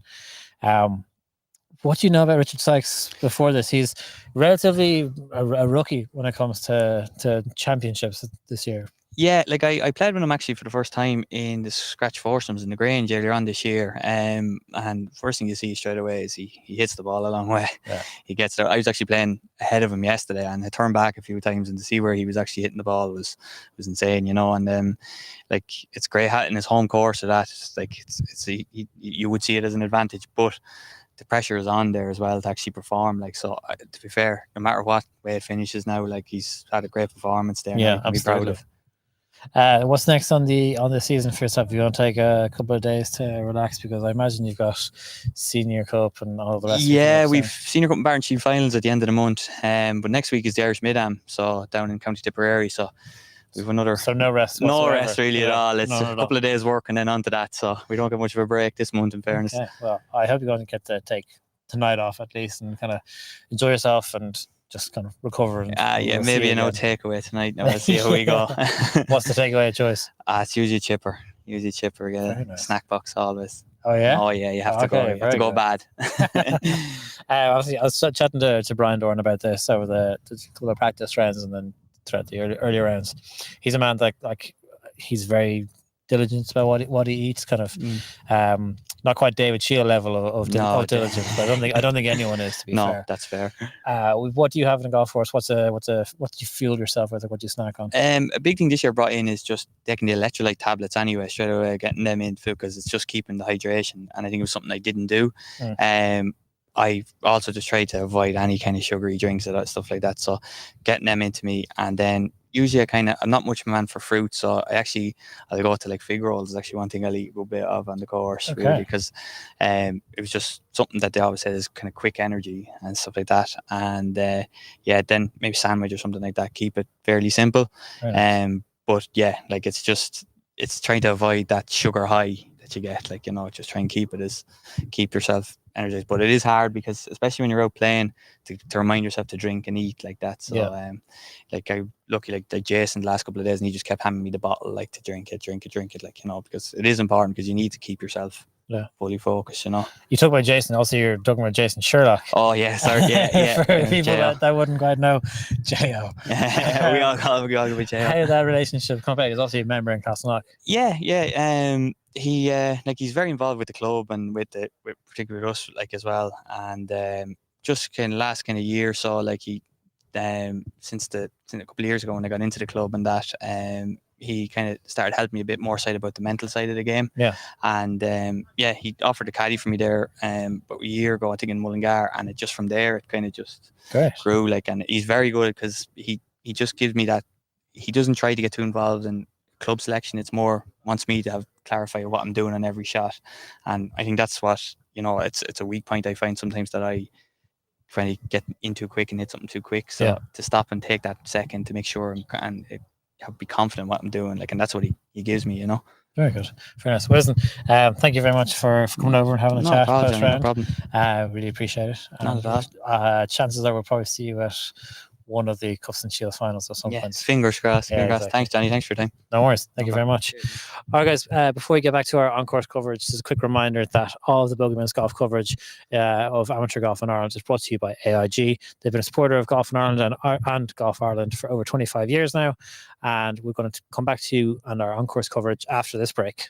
What do you know about Richard Sykes before this? He's relatively a rookie when it comes to championships this year. Yeah, like I played with him actually for the first time in the scratch foursomes in the Grange earlier on this year. And first thing you see straight away is he hits the ball a long way. Yeah. He gets there. I was actually playing ahead of him yesterday, and I turned back a few times, and to see where he was actually hitting the ball was insane, you know. And like, it's great in his home course. So that like you would see it as an advantage, but the pressure is on there as well to actually perform. Like, so to be fair, no matter what way it finishes now, like, he's had a great performance there. Yeah, I'm proud of. What's next on the season for yourself? You want to take a couple of days to relax, because I imagine you've got Senior Cup and all the rest. Yeah, we've Senior Cup and Barron Shield finals at the end of the month. But next week is the Irish Mid-Am, so down in County Tipperary. So we've another. So no rest. No rest really at all. It's a couple of days work and then on to that. So we don't get much of a break this month, in fairness. Okay. Well, I hope you're going to get to take tonight off at least and kind of enjoy yourself and just kind of recover. Yeah, maybe no takeaway tonight. Now we'll see how we go. What's the takeaway of choice? It's usually chipper. Get a snack box always. Oh yeah. Oh yeah, you have to go. You have to go bad. Obviously, I was chatting to Brian Dorn about this over the couple of practice rounds and then throughout the earlier rounds. He's a man that like he's very diligent about what he eats, kind of not quite David Shield level of diligence, but I don't think anyone is, to be fair. No, that's fair. What do you have in a golf course? What do you fuel yourself with, or what do you snack on? A big thing this year brought in is just taking the electrolyte tablets anyway, straight away, getting them in because it's just keeping the hydration, and I think it was something I didn't do. I also just tried to avoid any kind of sugary drinks or stuff like that, so getting them into me. And then usually I'm not much of a man for fruit, so I'll go to like fig rolls. Is actually one thing I'll eat a bit of on the course, really, because it was just something that they always said is kind of quick energy and stuff like that. And then maybe sandwich or something like that. Keep it fairly simple. But yeah, like it's trying to avoid that sugar high that you get. Like, just try and keep yourself energized. But it is hard because, especially when you're out playing, to remind yourself to drink and eat like that. So like I lucky like Jason the last couple of days, and he just kept handing me the bottle, like, to drink it, like, because it is important, because you need to keep yourself fully focused. You talk about Jason. Also, you're talking about Jason Sherlock. Oh yeah, sorry, yeah. For people that wouldn't quite know, Jo. we all go with Jo. How did that relationship come about? He's obviously a member in Castleknock. Yeah. He he's very involved with the club and with particularly with us, like, as well. And just kind of last kind of year or so, like, he since a couple of years ago when I got into the club and that, he kind of started helping me a bit more side about the mental side of the game. Yeah. And he offered a caddy for me there about a year ago, I think, in Mullingar, and it just from there it kind of just grew. Like, and he's very good because he just gives me that. He doesn't try to get too involved in club selection. It's more wants me to clarify what I'm doing on every shot, and I think that's what it's a weak point I find sometimes, that I try to get in too quick and hit something too quick. So to stop and take that second to make sure and be confident in what I'm doing, like, and that's what he gives me. Very good. Very nice. Well, listen, thank you very much for coming over and having a chat. No problem. Really appreciate it. Not at all. Chances are we'll probably see you at one of the Cups and Shields finals at some point. Fingers crossed. Exactly. Thanks, Johnny. Thanks for your time. No worries. Thank you very much. All right, guys. Before we get back to our on-course coverage, just a quick reminder that all of the Bogeyman's golf coverage of amateur golf in Ireland is brought to you by AIG. They've been a supporter of Golf in Ireland and Golf Ireland for over 25 years now. And we're going to come back to you on our on-course coverage after this break.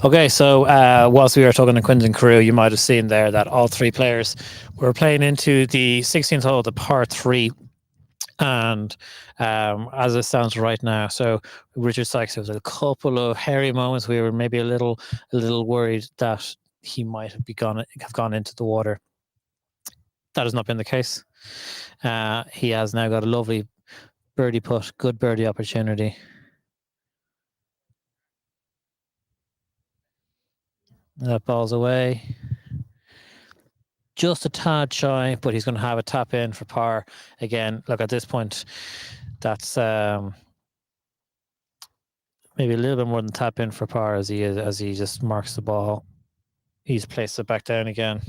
Okay, so whilst we were talking to Quinton Carew, you might have seen there that all three players were playing into the 16th hole, the par 3. And as it stands right now, so Richard Sykes, there was a couple of hairy moments. We were maybe a little worried that he might have gone into the water. That has not been the case. He has now got a lovely birdie putt, good birdie opportunity. That ball's away. just a tad shy, but he's going to have a tap in for par again. Look, at this point, that's maybe a little bit more than tap in for par as he just marks the ball. He's placed it back down again.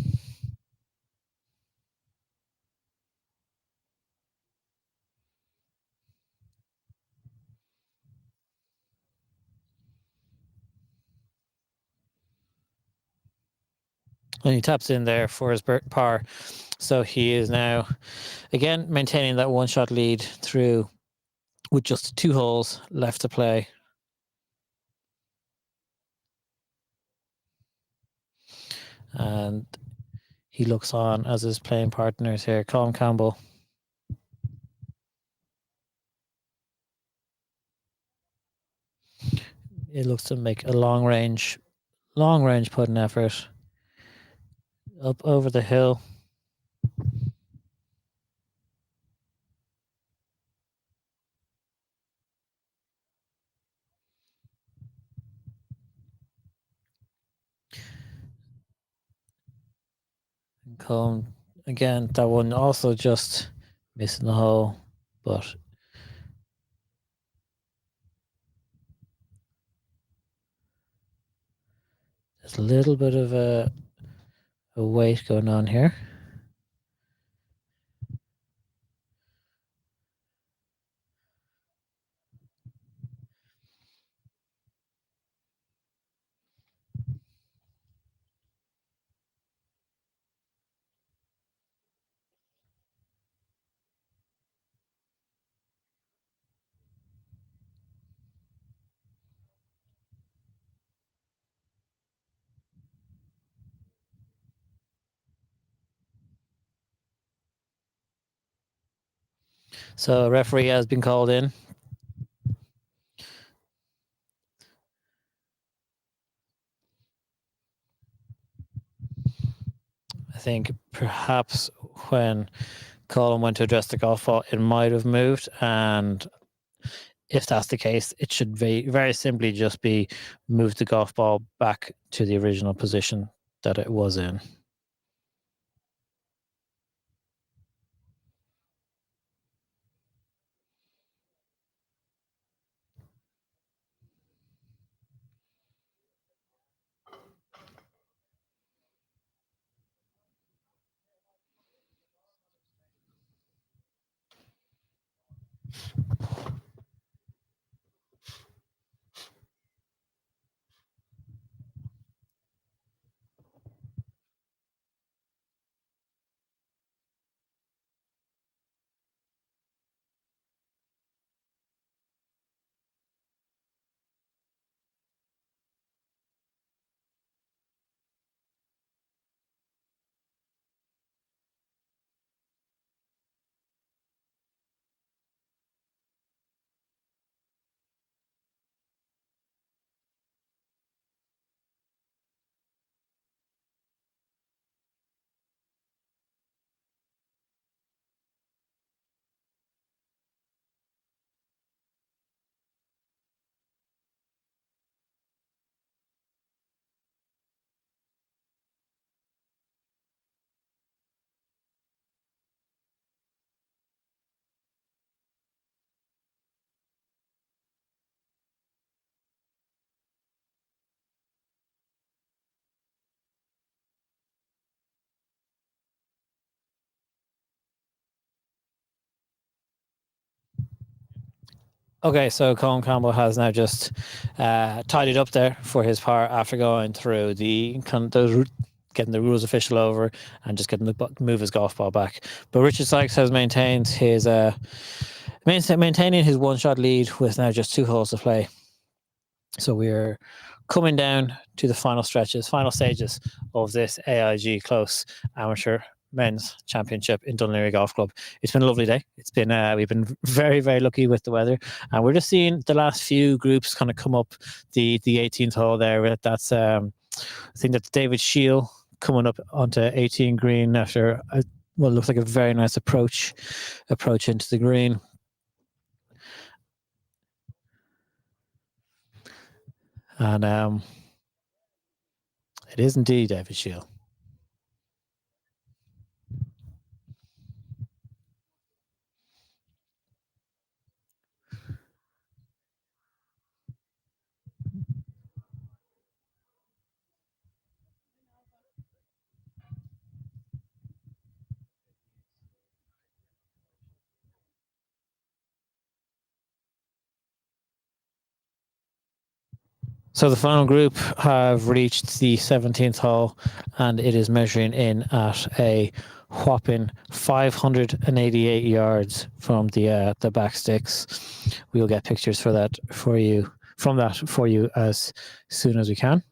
And he taps in there for his par. So he is now, again, maintaining that one-shot lead through with just 2 holes left to play. And he looks on as his playing partners here. Colin Campbell. It looks to make a long range putting effort up over the hill. And Colin, again, that one also just missing the hole, but there's a little bit of a weight going on here. So a referee has been called in. I think perhaps when Colin went to address the golf ball, it might have moved. And if that's the case, it should very simply just be move the golf ball back to the original position that it was in. Okay, so Colin Campbell has now just tidied up there for his par after going through getting the rules official over and just getting the move his golf ball back. But Richard Sykes has maintained his maintaining his one-shot lead with now just 2 holes to play. So we're coming down to the final stages of this AIG Close Amateur Men's Championship in Dunleary Golf Club. It's been a lovely day. It's been we've been very, very lucky with the weather, and we're just seeing the last few groups kind of come up the 18th hole there. That's I think that's David Shield coming up onto 18 green after what looks like a very nice approach into the green. And it is indeed David Shield. So the final group have reached the 17th hole, and it is measuring in at a whopping 588 yards from the back sticks. We'll get pictures for that for you as soon as we can.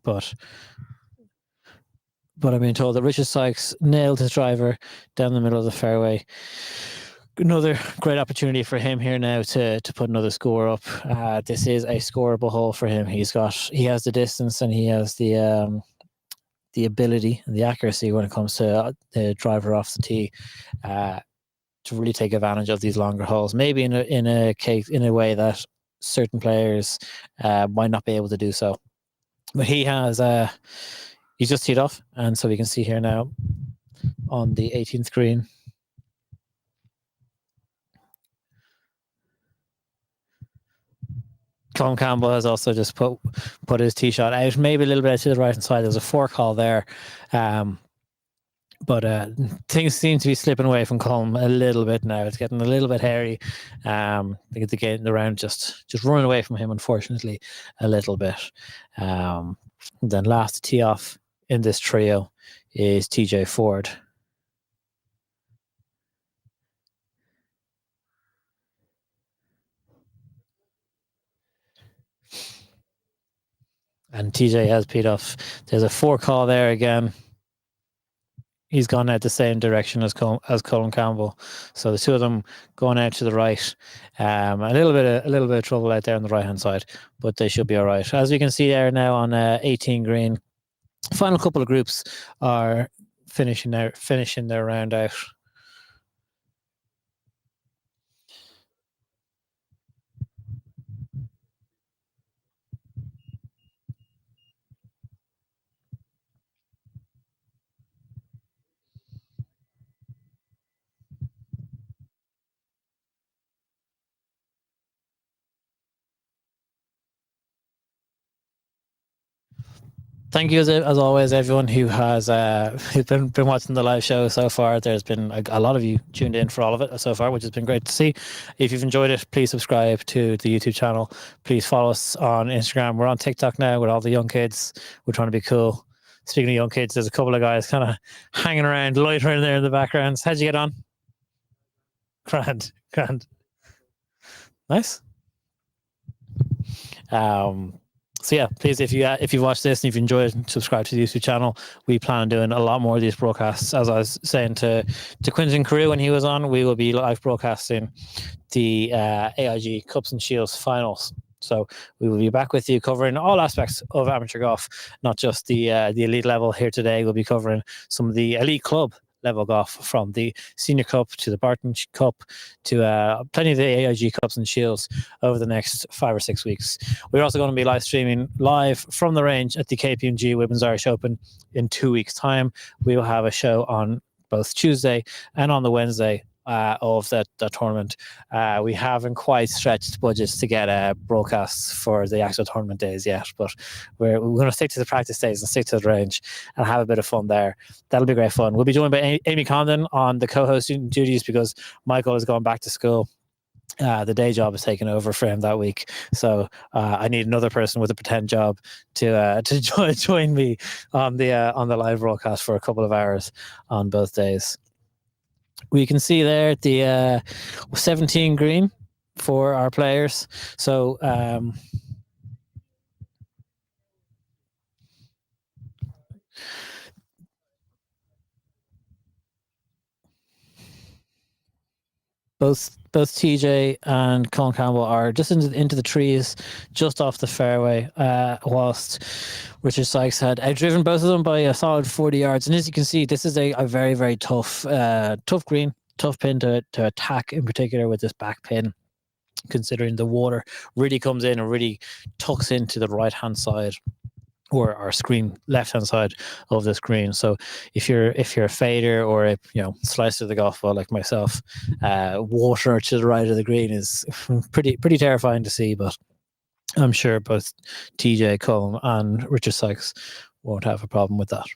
But I'm being told that Richard Sykes nailed his driver down the middle of the fairway. Another great opportunity for him here now to put another score up. This is a scoreable hole for him. He has the distance and he has the ability and the accuracy when it comes to the driver off the tee to really take advantage of these longer holes. Maybe in a way that certain players might not be able to do so. But he has he's just teed off, and so we can see here now on the 18th green. Colin Campbell has also just put his tee shot out, maybe a little bit to the right hand side. There's a fork hole there, but things seem to be slipping away from Colin a little bit now. It's getting a little bit hairy. I think the round just running away from him, unfortunately, a little bit. Then last to tee off in this trio is TJ Ford. And TJ has peed off. There's a fork call there again. He's gone out the same direction as Colin Campbell. So the two of them going out to the right. A little bit of trouble out there on the right hand side, but they should be all right. As you can see there now on 18 green, final couple of groups are finishing their round out. Thank you as always, everyone who has who's been watching the live show so far. There's been a lot of you tuned in for all of it so far, which has been great to see. If you've enjoyed it, please subscribe to the YouTube channel. Please follow us on Instagram. We're on TikTok now with all the young kids. We're trying to be cool. Speaking of young kids, there's a couple of guys kind of hanging around, loitering there in the background. How'd you get on? Grand. Nice. So yeah, please, if you watch this and if you enjoyed it, subscribe to the YouTube channel. We plan on doing a lot more of these broadcasts. As I was saying to Quinton Carew when he was on, we will be live broadcasting the AIG Cups and Shields finals. So we will be back with you covering all aspects of amateur golf, not just the elite level here today. We'll be covering some of the elite club level golf, from the Senior Cup to the Barton Cup to plenty of the AIG Cups and Shields over the next 5 or 6 weeks. We're also going to be live streaming live from the range at the KPMG Women's Irish Open in 2 weeks' time. We will have a show on both Tuesday and on the Wednesday of that tournament. We haven't quite stretched budgets to get broadcasts for the actual tournament days yet, but we're going to stick to the practice days and stick to the range and have a bit of fun there. That'll be great fun. We'll be joined by Amy Condon on the co-hosting duties because Michael is going back to school. The day job is taken over for him that week, so I need another person with a pretend job to join me on the live broadcast for a couple of hours on both days. We can see there the 17 green for our players. So both TJ and Colin Campbell are just into the trees, just off the fairway, whilst Richard Sykes had outdriven both of them by a solid 40 yards. And as you can see, this is a very, very tough green, tough pin to attack, in particular with this back pin, considering the water really comes in and really tucks into the right-hand side or our screen left-hand side of the screen. So if you're a fader or a slicer of the golf ball like myself, water to the right of the green is pretty terrifying to see. But I'm sure both TJ, Colm, and Richard Sykes won't have a problem with that.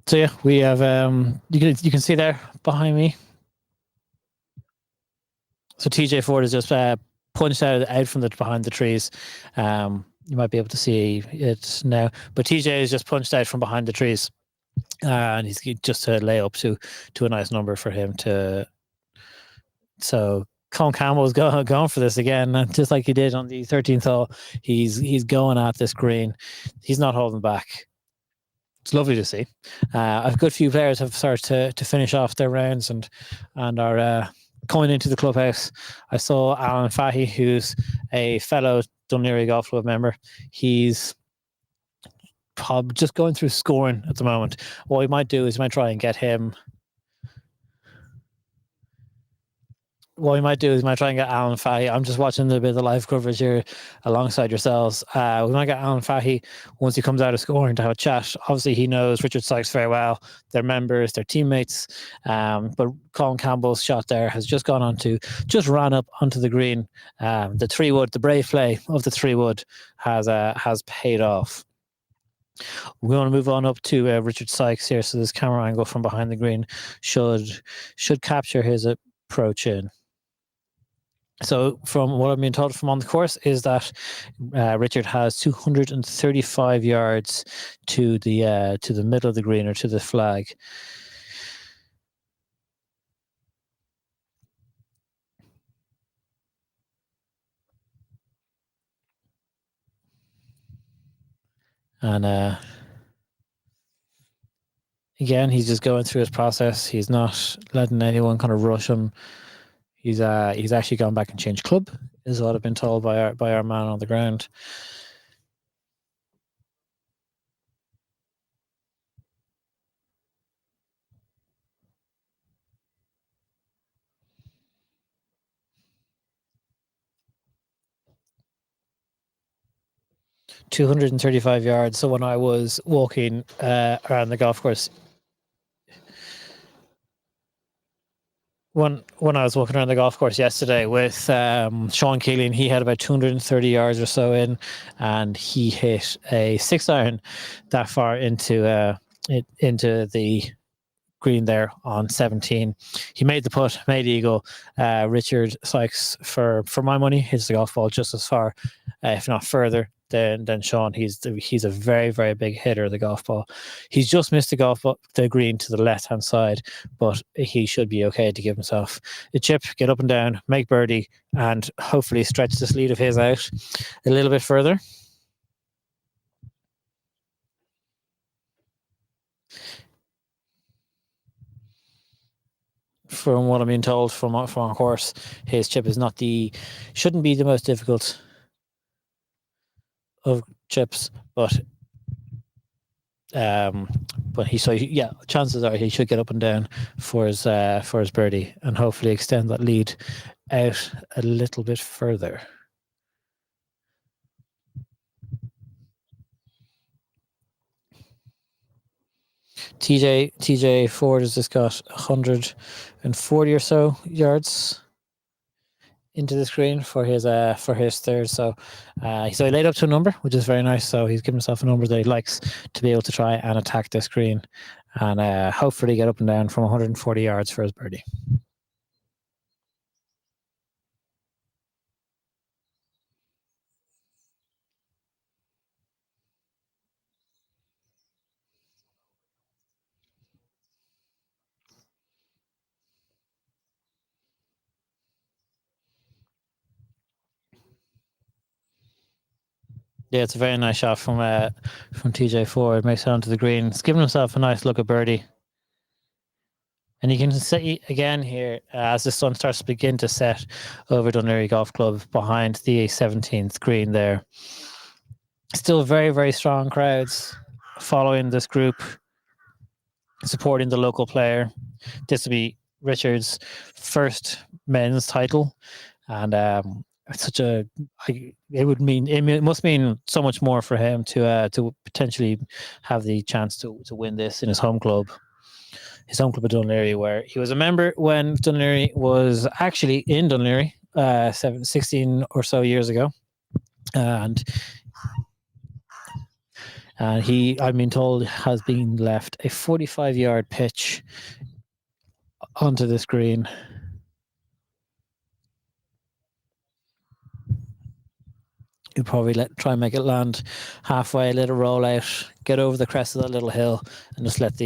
So yeah, we have you can see there behind me. So TJ Ford is just punched out from behind the trees. You might be able to see it now, but TJ is just punched out from behind the trees, and he's just to lay up to a nice number for him to. So Colin Campbell's going for this again, and just like he did on the 13th hole, he's going at this green. He's not holding back. It's lovely to see. A good few players have started to finish off their rounds and are coming into the clubhouse. I saw Alan Fahy, who's a fellow Dunleary Golf Club member. He's just going through scoring at the moment. What we might do is we might try and get him. What we might do is we might try and get Alan Fahy. I'm just watching a bit of the live coverage here alongside yourselves. We might get Alan Fahy once he comes out of scoring to have a chat. Obviously, he knows Richard Sykes very well. They're members, they're teammates. But Colin Campbell's shot there has just just ran up onto the green. The 3-wood, the brave play of the 3-wood has paid off. We want to move on up to Richard Sykes here. So this camera angle from behind the green should capture his approach in. So from what I've been told from on the course is that Richard has 235 yards to the middle of the green, or to the flag. And again, he's just going through his process. He's not letting anyone kind of rush him. He's actually gone back and changed club, is what I've been told by our man on the ground. $235 yards. So when I was walking around the golf course, when I was walking around the golf course yesterday with Sean Keeling, he had about 230 yards or so in, and he hit a 6-iron that far into the green there on 17. He made the putt, made eagle. Richard Sykes, for my money, hits the golf ball just as far, if not further, than Sean. He's a very, very big hitter of the golf ball. He's just missed the green to the left hand side, but he should be okay to give himself a chip, get up and down, make birdie, and hopefully stretch this lead of his out a little bit further. From what I'm being told from on course, his chip is shouldn't be the most difficult of chips, but chances are he should get up and down for his birdie and hopefully extend that lead out a little bit further. TJ Ford has just got 140 or so yards into the screen for his third. So he laid up to a number, which is very nice. So he's given himself a number that he likes to be able to try and attack this green and hopefully get up and down from 140 yards for his birdie. Yeah, it's a very nice shot from TJ Ford. Makes it onto the green. He's giving himself a nice look at birdie. And you can see again here as the sun starts to begin to set over Dunleary Golf Club behind the 17th green there. Still very, very strong crowds following this group, supporting the local player. This will be Richard's first men's title, and it must mean so much more for him to potentially have the chance to win this in his home club of Dunleary, where he was a member when Dunleary was actually in Dunleary 16 or so years ago, and he, I've been told, has been left a 45-yard pitch onto this green. He'll probably try and make it land halfway, let it roll out, get over the crest of that little hill, and just let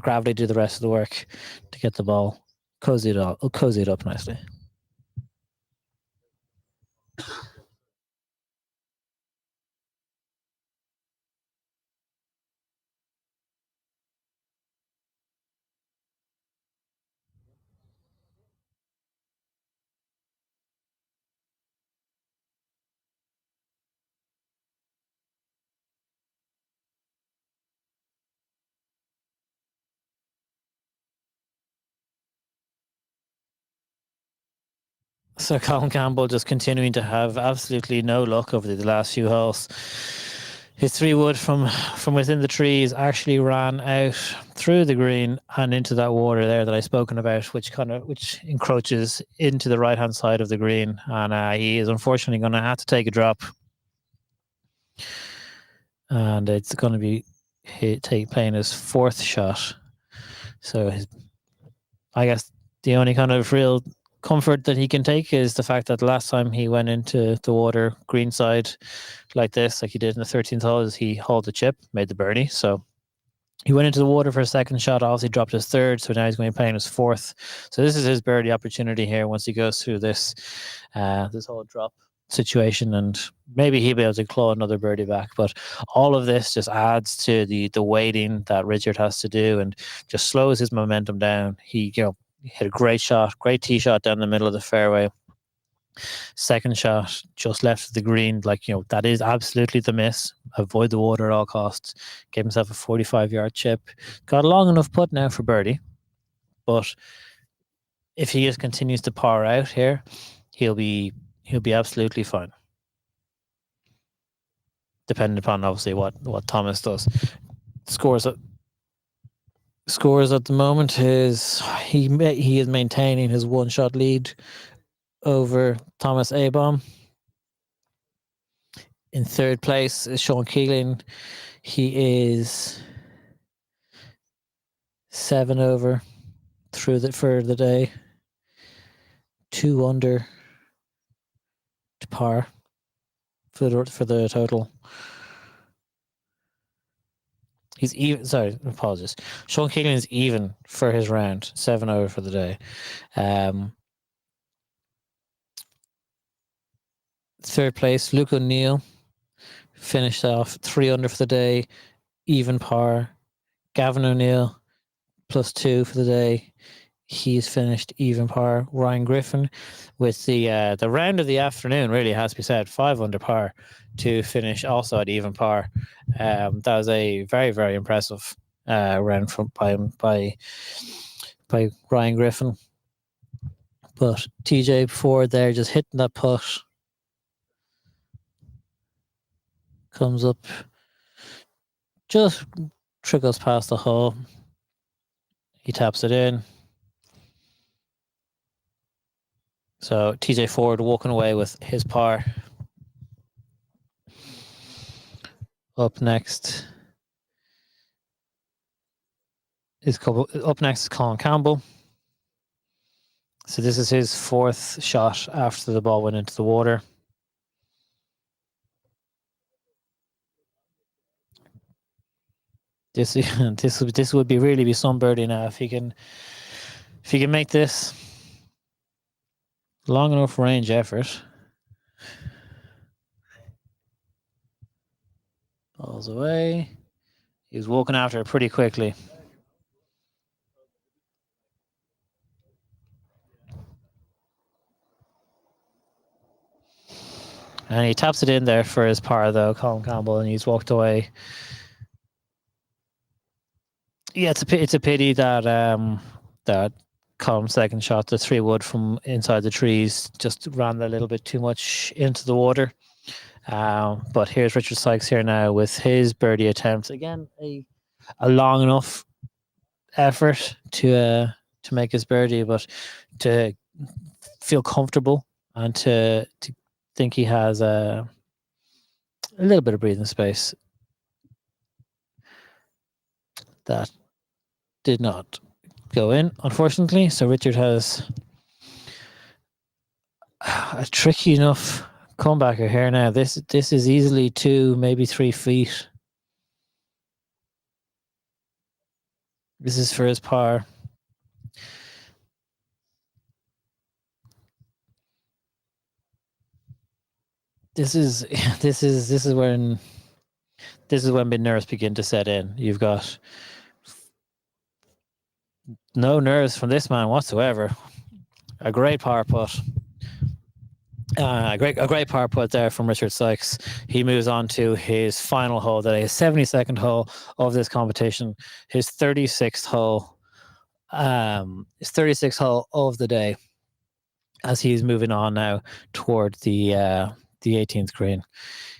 gravity do the rest of the work to get the ball cozy it up nicely. So Colin Campbell just continuing to have absolutely no luck over the last few holes. His 3-wood from within the trees actually ran out through the green and into that water there that I've spoken about, which encroaches into the right-hand side of the green. And he is unfortunately going to have to take a drop. And it's going to be playing his 4th shot. So I guess the only kind of real comfort that he can take is the fact that the last time he went into the water greenside like this, like he did in the 13th hole, is he hauled the chip, made the birdie. So he went into the water for a second shot, obviously dropped his 3rd, so now he's going to be playing his 4th. So this is his birdie opportunity here once he goes through this whole drop situation, and maybe he'll be able to claw another birdie back. But all of this just adds to the waiting that Richard has to do and just slows his momentum down. He hit a great shot, great tee shot down the middle of the fairway. Second shot just left the green, that is absolutely the miss. Avoid the water at all costs. Gave himself a 45-yard chip. Got a long enough putt now for birdie, but if he just continues to par out here, he'll be absolutely fine. Depending upon obviously what Thomas does. Scores at the moment is he is maintaining his 1-shot lead over Thomas Abom. In 3rd place is Sean Keeling. He is 7 over for the day, 2 under to par for the total. He's even. Sorry, apologies. Sean Keeling is even for his round, 7 over for the day. 3rd place, Luke O'Neill finished off 3 under for the day, even par. Gavin O'Neill +2 for the day. He's finished even par. Ryan Griffin with the round of the afternoon, really has to be said, 5 under par to finish also at even par. That was a very, very impressive round by Ryan Griffin. But TJ Ford there just hitting that putt. Comes up, just trickles past the hole. He taps it in. So TJ Ford walking away with his par. Up next is Colin Campbell. So this is his 4th shot after the ball went into the water. This would really be some birdie now if he can make this long enough range effort. Balls away. He was walking after it pretty quickly. And he taps it in there for his par, though, Colin Campbell, and he's walked away. Yeah, it's a pity that that Colum's second shot, the 3-wood from inside the trees, just ran a little bit too much into the water. But here's Richard Sykes here now with his birdie attempt. Again, a long enough effort to make his birdie, but to feel comfortable and to think he has a little bit of breathing space. That did not go in, unfortunately. So Richard has a tricky enough comebacker here now. This is easily 2, maybe 3 feet. This is for his par. This is when big nerves begin to set in. You've got no nerves from this man whatsoever. A great par putt. A great par putt there from Richard Sykes. He moves on to his final hole, that is 72nd hole of this competition. His 36th hole. His 36th hole of the day, as he's moving on now toward the 18th green.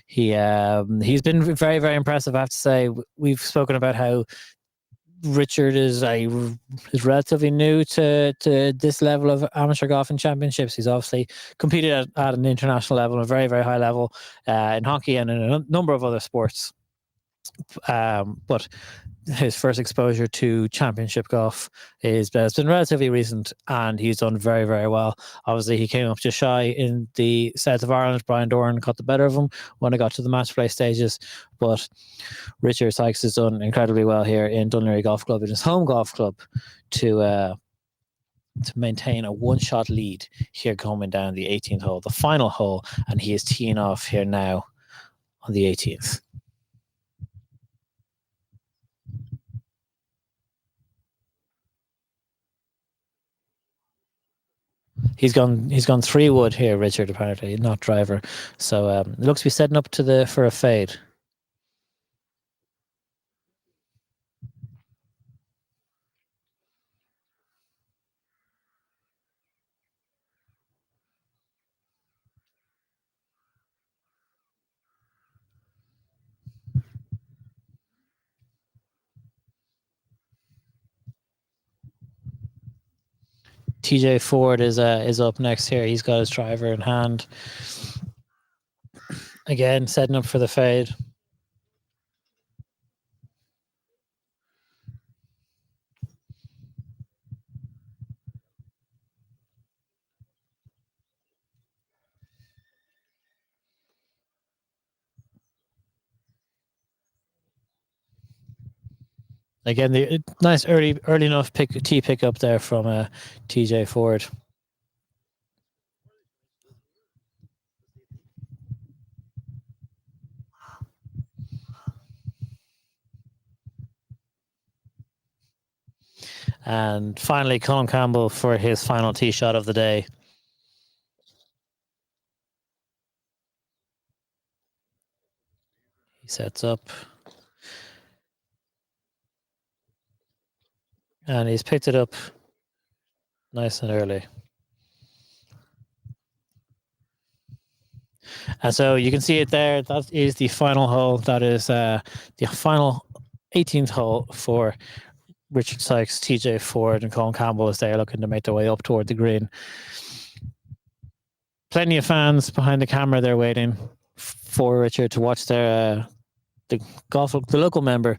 He's been very, very impressive, I have to say. We've spoken about how Richard is relatively new to this level of amateur golf and championships. He's obviously competed at an international level, a very, very high level in hockey and in a number of other sports. But his first exposure to championship golf has been relatively recent, and he's done very, very well. Obviously, he came up just shy in the south of Ireland. Brian Doran got the better of him when it got to the match play stages, but Richard Sykes has done incredibly well here in Dunleary Golf Club, in his home golf club, to maintain a one-shot lead here coming down the 18th hole, the final hole, and he is teeing off here now on the 18th. He's gone 3-wood here, Richard, apparently, not driver. So it looks to be setting up for a fade. TJ Ford is up next here. He's got his driver in hand. Again, setting up for the fade. Again, the nice early enough tee pickup there from TJ Ford. And finally, Colin Campbell for his final tee shot of the day. He sets up. And he's picked it up nice and early. And so you can see it there. That is the final hole. That is the final 18th hole for Richard Sykes, TJ Ford, and Colin Campbell is there looking to make their way up toward the green. Plenty of fans behind the camera there waiting for Richard to watch their the local member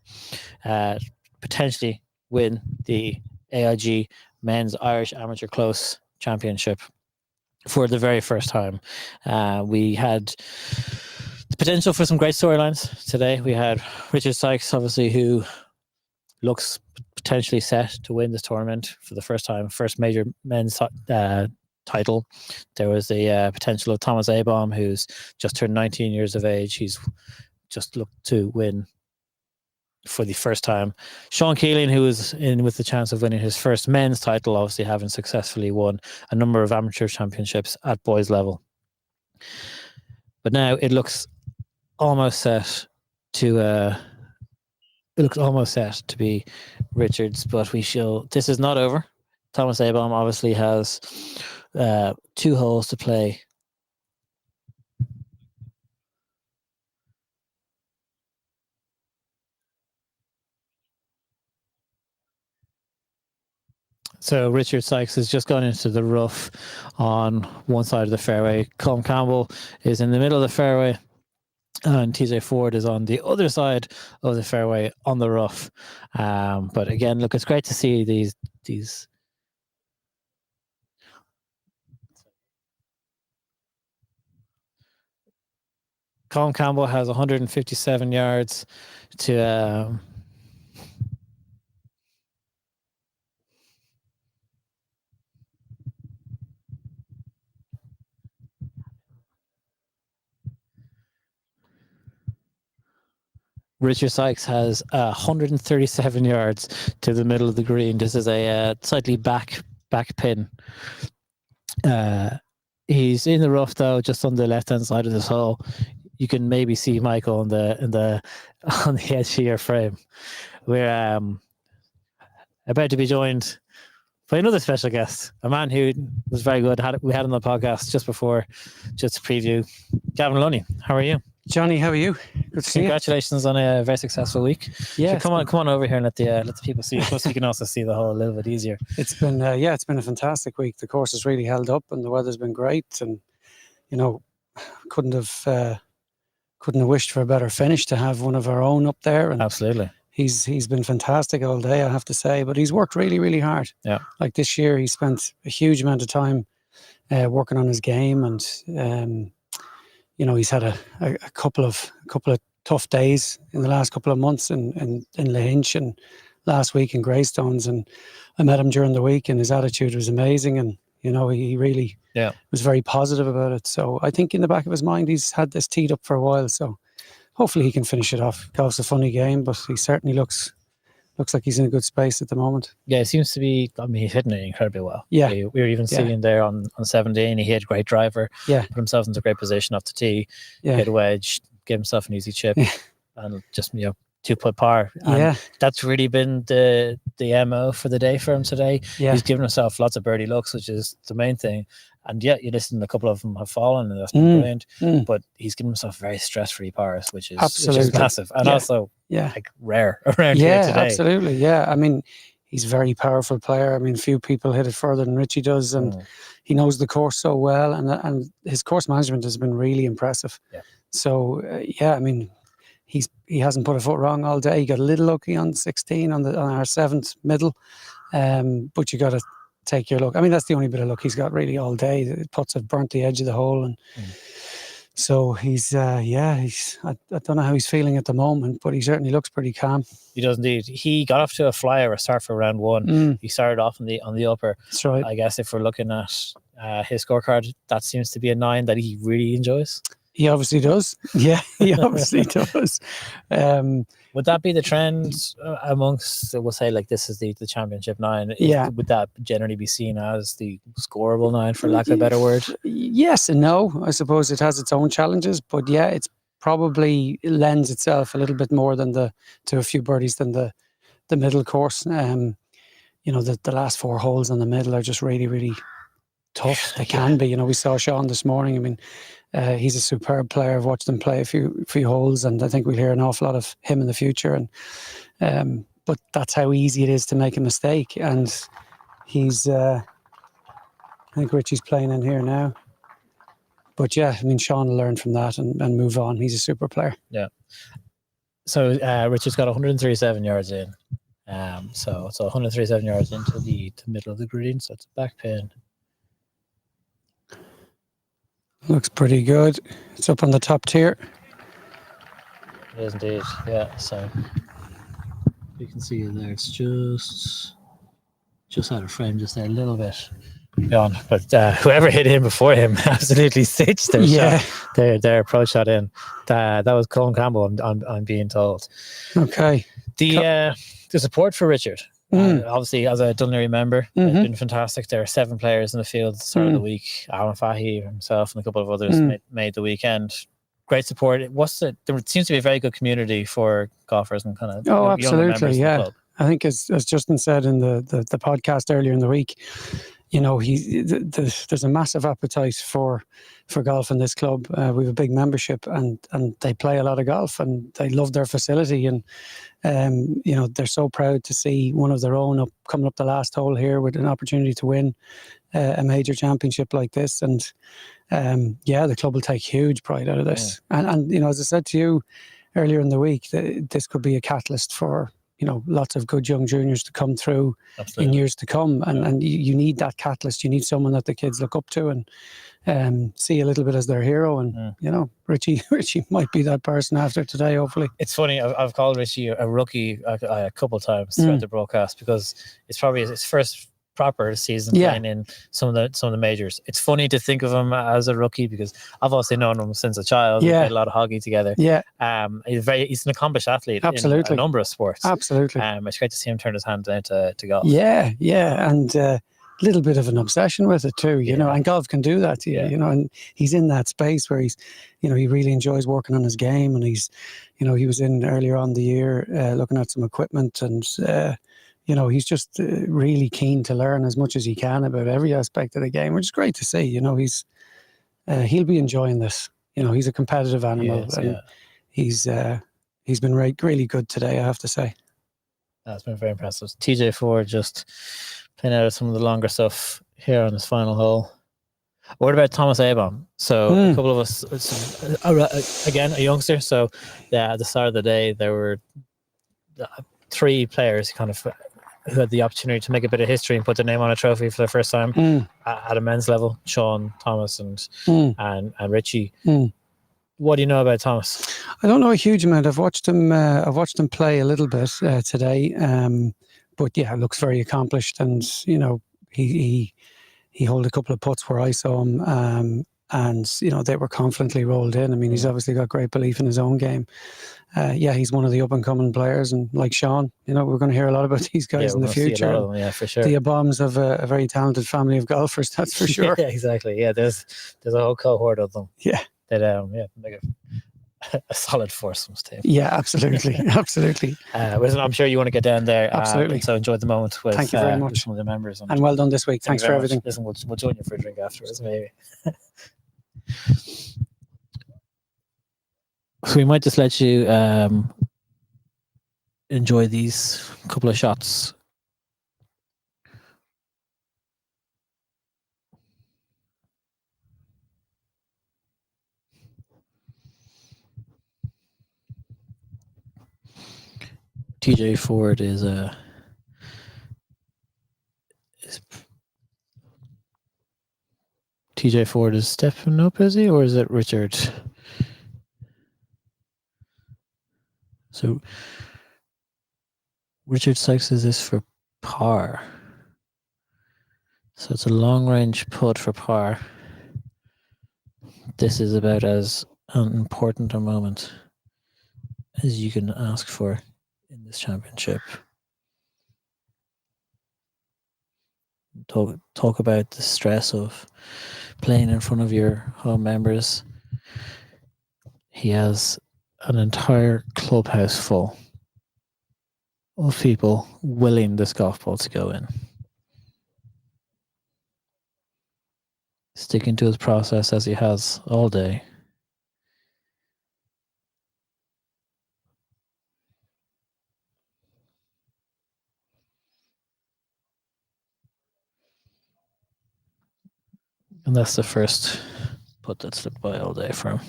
potentially win the AIG Men's Irish Amateur Close Championship for the very first time. We had the potential for some great storylines today. We had Richard Sykes, obviously, who looks potentially set to win this tournament for the first time, first major men's title. There was the potential of Thomas Abom, who's just turned 19 years of age. He's just look to win for the first time. Sean Keeling, who is in with the chance of winning his first men's title, obviously having successfully won a number of amateur championships at boys level. But now it looks almost set to be Richards, but this is not over. Thomas Abom obviously has 2 holes to play. So Richard Sykes has just gone into the rough on one side of the fairway. Colm Campbell is in the middle of the fairway, and TJ Ford is on the other side of the fairway on the rough. But again, look, it's great to see these. Colm Campbell has 157 yards to. Richard Sykes has 137 yards to the middle of the green. This is a slightly back pin. He's in the rough though, just on the left hand side of this hole. You can maybe see Michael on the edge of your frame. We're about to be joined by another special guest, a man who was very good. We had him on the podcast just to preview. Gavin Lunny, how are you? Johnny, how are you? Good to see you. Congratulations on a very successful week. Yeah, so come on over here and let the people see you. Plus, you can also see the hole a little bit easier. It's been it's been a fantastic week. The course has really held up, and the weather's been great. And couldn't have wished for a better finish to have one of our own up there. And absolutely, he's been fantastic all day, I have to say. But he's worked really, really hard. Yeah, like this year, he spent a huge amount of time working on his game, and he's had a couple of tough days in the last couple of months in Lahinch and last week in Greystones. And I met him during the week, and his attitude was amazing. And he really was very positive about it. So I think in the back of his mind, he's had this teed up for a while. So hopefully he can finish it off. Golf's a funny game, but he certainly looks like he's in a good space at the moment. Yeah, it seems to be. I mean, he's hitting it incredibly well. Yeah, we were even seeing there on 17. He hit a great driver. Yeah, put himself into a great position off the tee. Yeah, hit a wedge, gave himself an easy chip, and just 2-putt par. And that's really been the MO for the day for him today. Yeah, he's given himself lots of birdie looks, which is the main thing. And you listen, a couple of them have fallen, and that's been brilliant. But he's given himself very stress-free pars, which is massive, and also like rare around here today. Absolutely. Yeah, I mean, he's a very powerful player. I mean, few people hit it further than Richie does, and he knows the course so well, and his course management has been really impressive. Yeah. So I mean, he hasn't put a foot wrong all day. He got a little lucky on 16 on our 7th middle, but you got to take your luck. I mean, that's the only bit of luck he's got really all day. The putts have burnt the edge of the hole, and so he's I don't know how he's feeling at the moment, but he certainly looks pretty calm. He does indeed. He got off to a flyer, a start for round 1. He started off on the upper. That's right. I guess if we're looking at his scorecard, that seems to be a 9 that he really enjoys. He obviously does. Yeah, he obviously does. Would that be the trend amongst, we'll say, like, this is the championship 9? Yeah. Would that generally be seen as the scoreable 9, for lack of a better word? Yes and no. I suppose it has its own challenges, but yeah, it's probably lends itself a little bit more to a few birdies than the middle course. The last 4 holes on the middle are just really, really tough. They can be. We saw Sean this morning. I mean, he's a superb player. I've watched him play a few holes, and I think we'll hear an awful lot of him in the future. And but that's how easy it is to make a mistake. And he's, I think Richie's playing in here now. But yeah, I mean, Sean will learn from that and move on. He's a super player. Yeah. So Richard's got 137 yards in. So 137 yards into the middle of the green. So it's a back pin. Looks pretty good. It's up on the top tier. It is indeed, yeah. So you can see it there. It's just out of frame, just there a little bit. gone. But whoever hit in before him absolutely stitched their shot, their approach shot in. That was Colin Campbell. I'm being told. Okay. The support for Richard. Obviously, as a Dunleary member, it's been fantastic. There are 7 players in the field at the start of the week. Alan Fahy himself and a couple of others made the weekend. Great support. There seems to be a very good community for golfers and kind of younger members of the club. I think as Justin said in the podcast earlier in the week, there's a massive appetite for golf in this club. We have a big membership, and they play a lot of golf, and they love their facility, and they're so proud to see one of their own coming up the last hole here with an opportunity to win a major championship like this. And the club will take huge pride out of this. And as I said to you earlier in the week, this could be a catalyst for lots of good young juniors to come through in years to come. And you need that catalyst. You need someone that the kids look up to and see a little bit as their hero. And, Richie might be that person after today, hopefully. It's funny. I've called Richie a rookie a couple of times throughout the broadcast, because it's probably his first proper season playing in some of the majors. It's funny to think of him as a rookie, because I've also known him since a child. We played a lot of hockey together. He's an accomplished athlete in a number of sports. Absolutely. It's great to see him turn his hand down to golf. And a little bit of an obsession with it too, and golf can do that to you, and he's in that space where he's, he really enjoys working on his game, and he's, he was in earlier on the year looking at some equipment, and he's just really keen to learn as much as he can about every aspect of the game, which is great to see. He'll be enjoying this. He's a competitive animal, he's been really good today, I have to say. That's been very impressive. TJ Ford just playing out of some of the longer stuff here on his final hole. What about Thomas Abom? So a couple of us, again, a youngster. So at the start of the day, there were 3 players who had the opportunity to make a bit of history and put their name on a trophy for the first time at a men's level. Sean, Thomas, and Richie. What do you know about Thomas? I don't know a huge amount. I've watched him play a little bit today, but it looks very accomplished, and he held a couple of putts where I saw him, and they were confidently rolled in. I mean, he's obviously got great belief in his own game. He's one of the up and coming players, and like Sean, we're going to hear a lot about these guys in the future. For sure. The Aboms have a very talented family of golfers, that's for sure. Exactly. There's a whole cohort of them. That make a solid foursome team. Absolutely. I'm sure you want to get down there. Absolutely. So enjoyed the moment with, thank you very much. With some of the members. And well done this week. Thanks for everything. Much. Listen, we'll join you for a drink afterwards, maybe. So we might just let you enjoy these couple of shots. TJ Ford is TJ Ford is stepping up, is he, or is it Richard? So Richard Sykes is this for par. So it's a long range putt for par. This is about as important a moment as you can ask for in this championship. Talk about the stress of playing in front of your home members. He has an entire clubhouse full of people willing this golf ball to go in. Sticking to his process as he has all day. And that's the first putt that slipped by all day for him.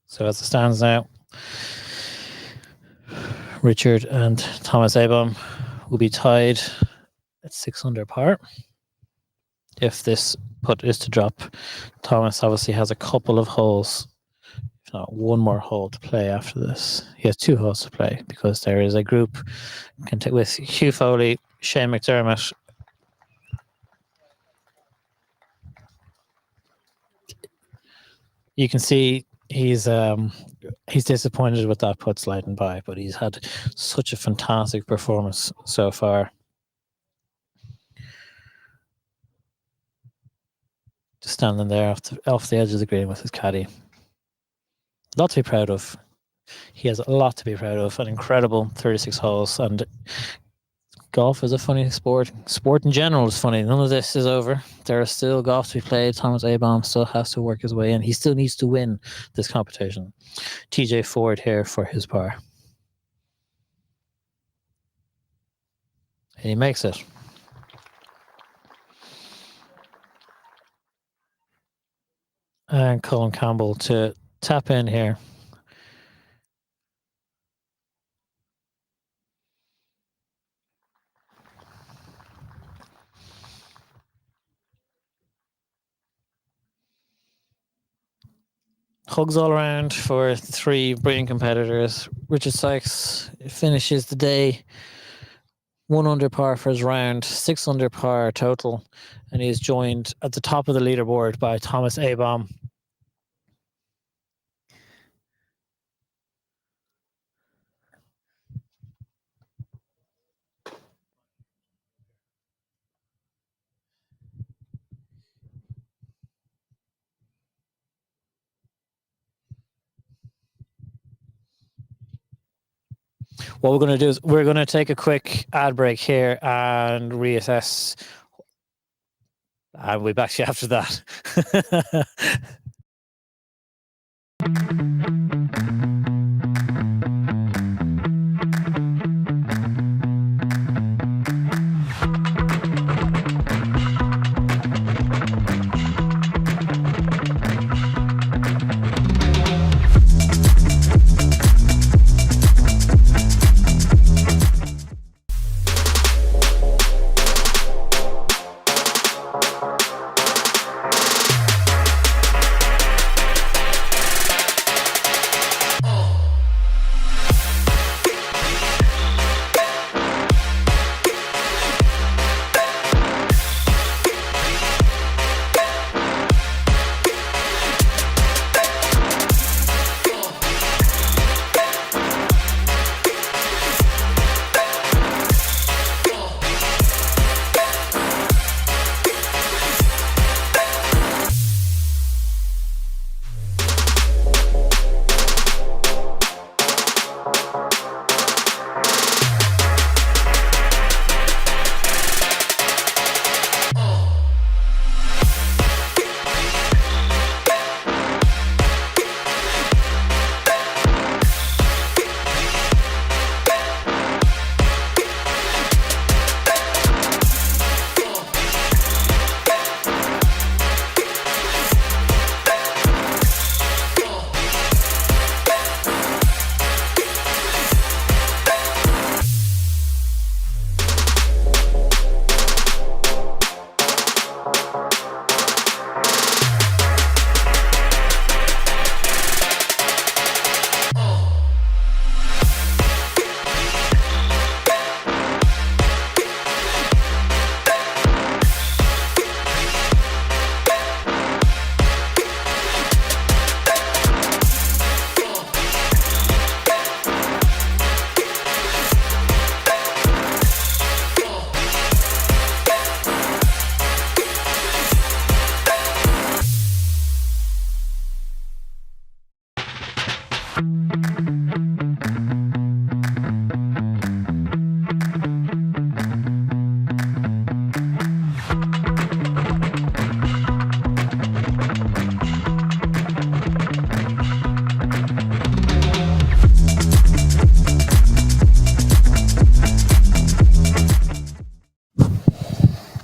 So as it stands now, Richard and Thomas Abom will be tied at 6 under par. if this putt is to drop. Thomas obviously has a couple of holes, if not one more hole to play after this. He has 2 holes to play because there is a group with Hugh Foley, Shane McDermott. You can see he's disappointed with that putt sliding by, but he's had such a fantastic performance so far. Just standing there off the edge of the green with his caddy. A lot to be proud of. He has a lot to be proud of. An incredible 36 holes. And golf is a funny sport. Sport in general is funny. None of this is over. There is still golf to be played. Thomas Abaum still has to work his way in. He still needs to win this competition. TJ Ford here for his par. And he makes it. And Colin Campbell to tap in here. Hugs all around for 3 brilliant competitors. Richard Sykes finishes the day 1 under par for his round, 6 under par total, and he is joined at the top of the leaderboard by Thomas Abaum. What we're going to do is we're going to take a quick ad break here and reassess. And we'll be back to you after that.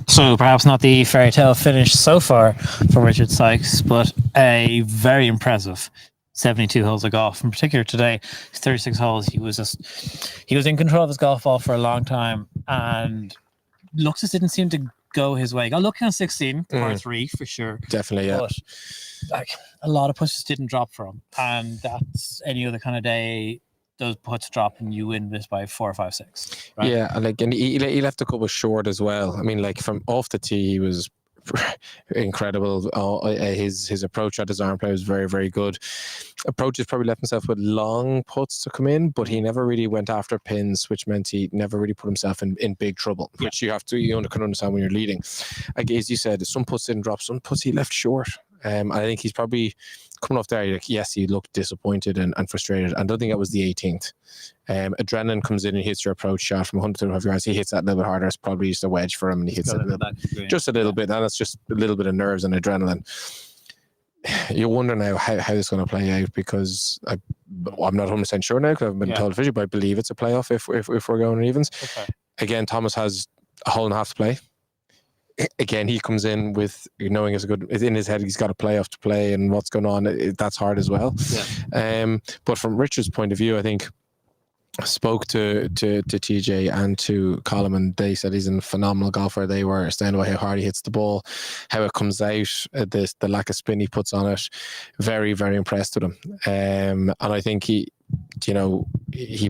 So perhaps not the fairy tale finish so far for Richard Sykes, but a very impressive 72 holes of golf. In particular today, 36 holes. He was in control of his golf ball for a long time, and looks just didn't seem to go his way. Got lucky on 16, par 3 for sure. Definitely, yeah. But like a lot of putts didn't drop for him, and that's any other kind of day. Those putts drop and you win this by 4 or 5, 6. Right? Yeah, and he left a couple short as well. I mean, like from off the tee, he was incredible. His approach at his arm play was very, very good. Approaches probably left himself with long putts to come in, but he never really went after pins, which meant he never really put himself in big trouble, which you can understand when you're leading. Like, as you said, some putts didn't drop, some putts he left short. I think he's probably coming off there. Like, yes, he looked disappointed and frustrated. I don't think that was the 18th. Adrenaline comes in and hits your approach shot from 125 yards. He hits that a little bit harder. It's probably just a wedge for him, and he hits it just a little bit. And it's just a little bit of nerves and adrenaline. You wonder now how this is going to play out, because I'm not 100% sure now because I haven't been told officially, but I believe it's a playoff if we're going evens. Okay. Again, Thomas has a hole and a half to play. Again, he comes in with knowing it's in his head he's got a playoff to play, and what's going on, that's hard as well. Yeah. But from Richard's point of view, I think I spoke to TJ and to Colin, and they said he's a phenomenal golfer. They were standing by how hard he hits the ball, how it comes out, the lack of spin he puts on it. Very, very impressed with him. And I think he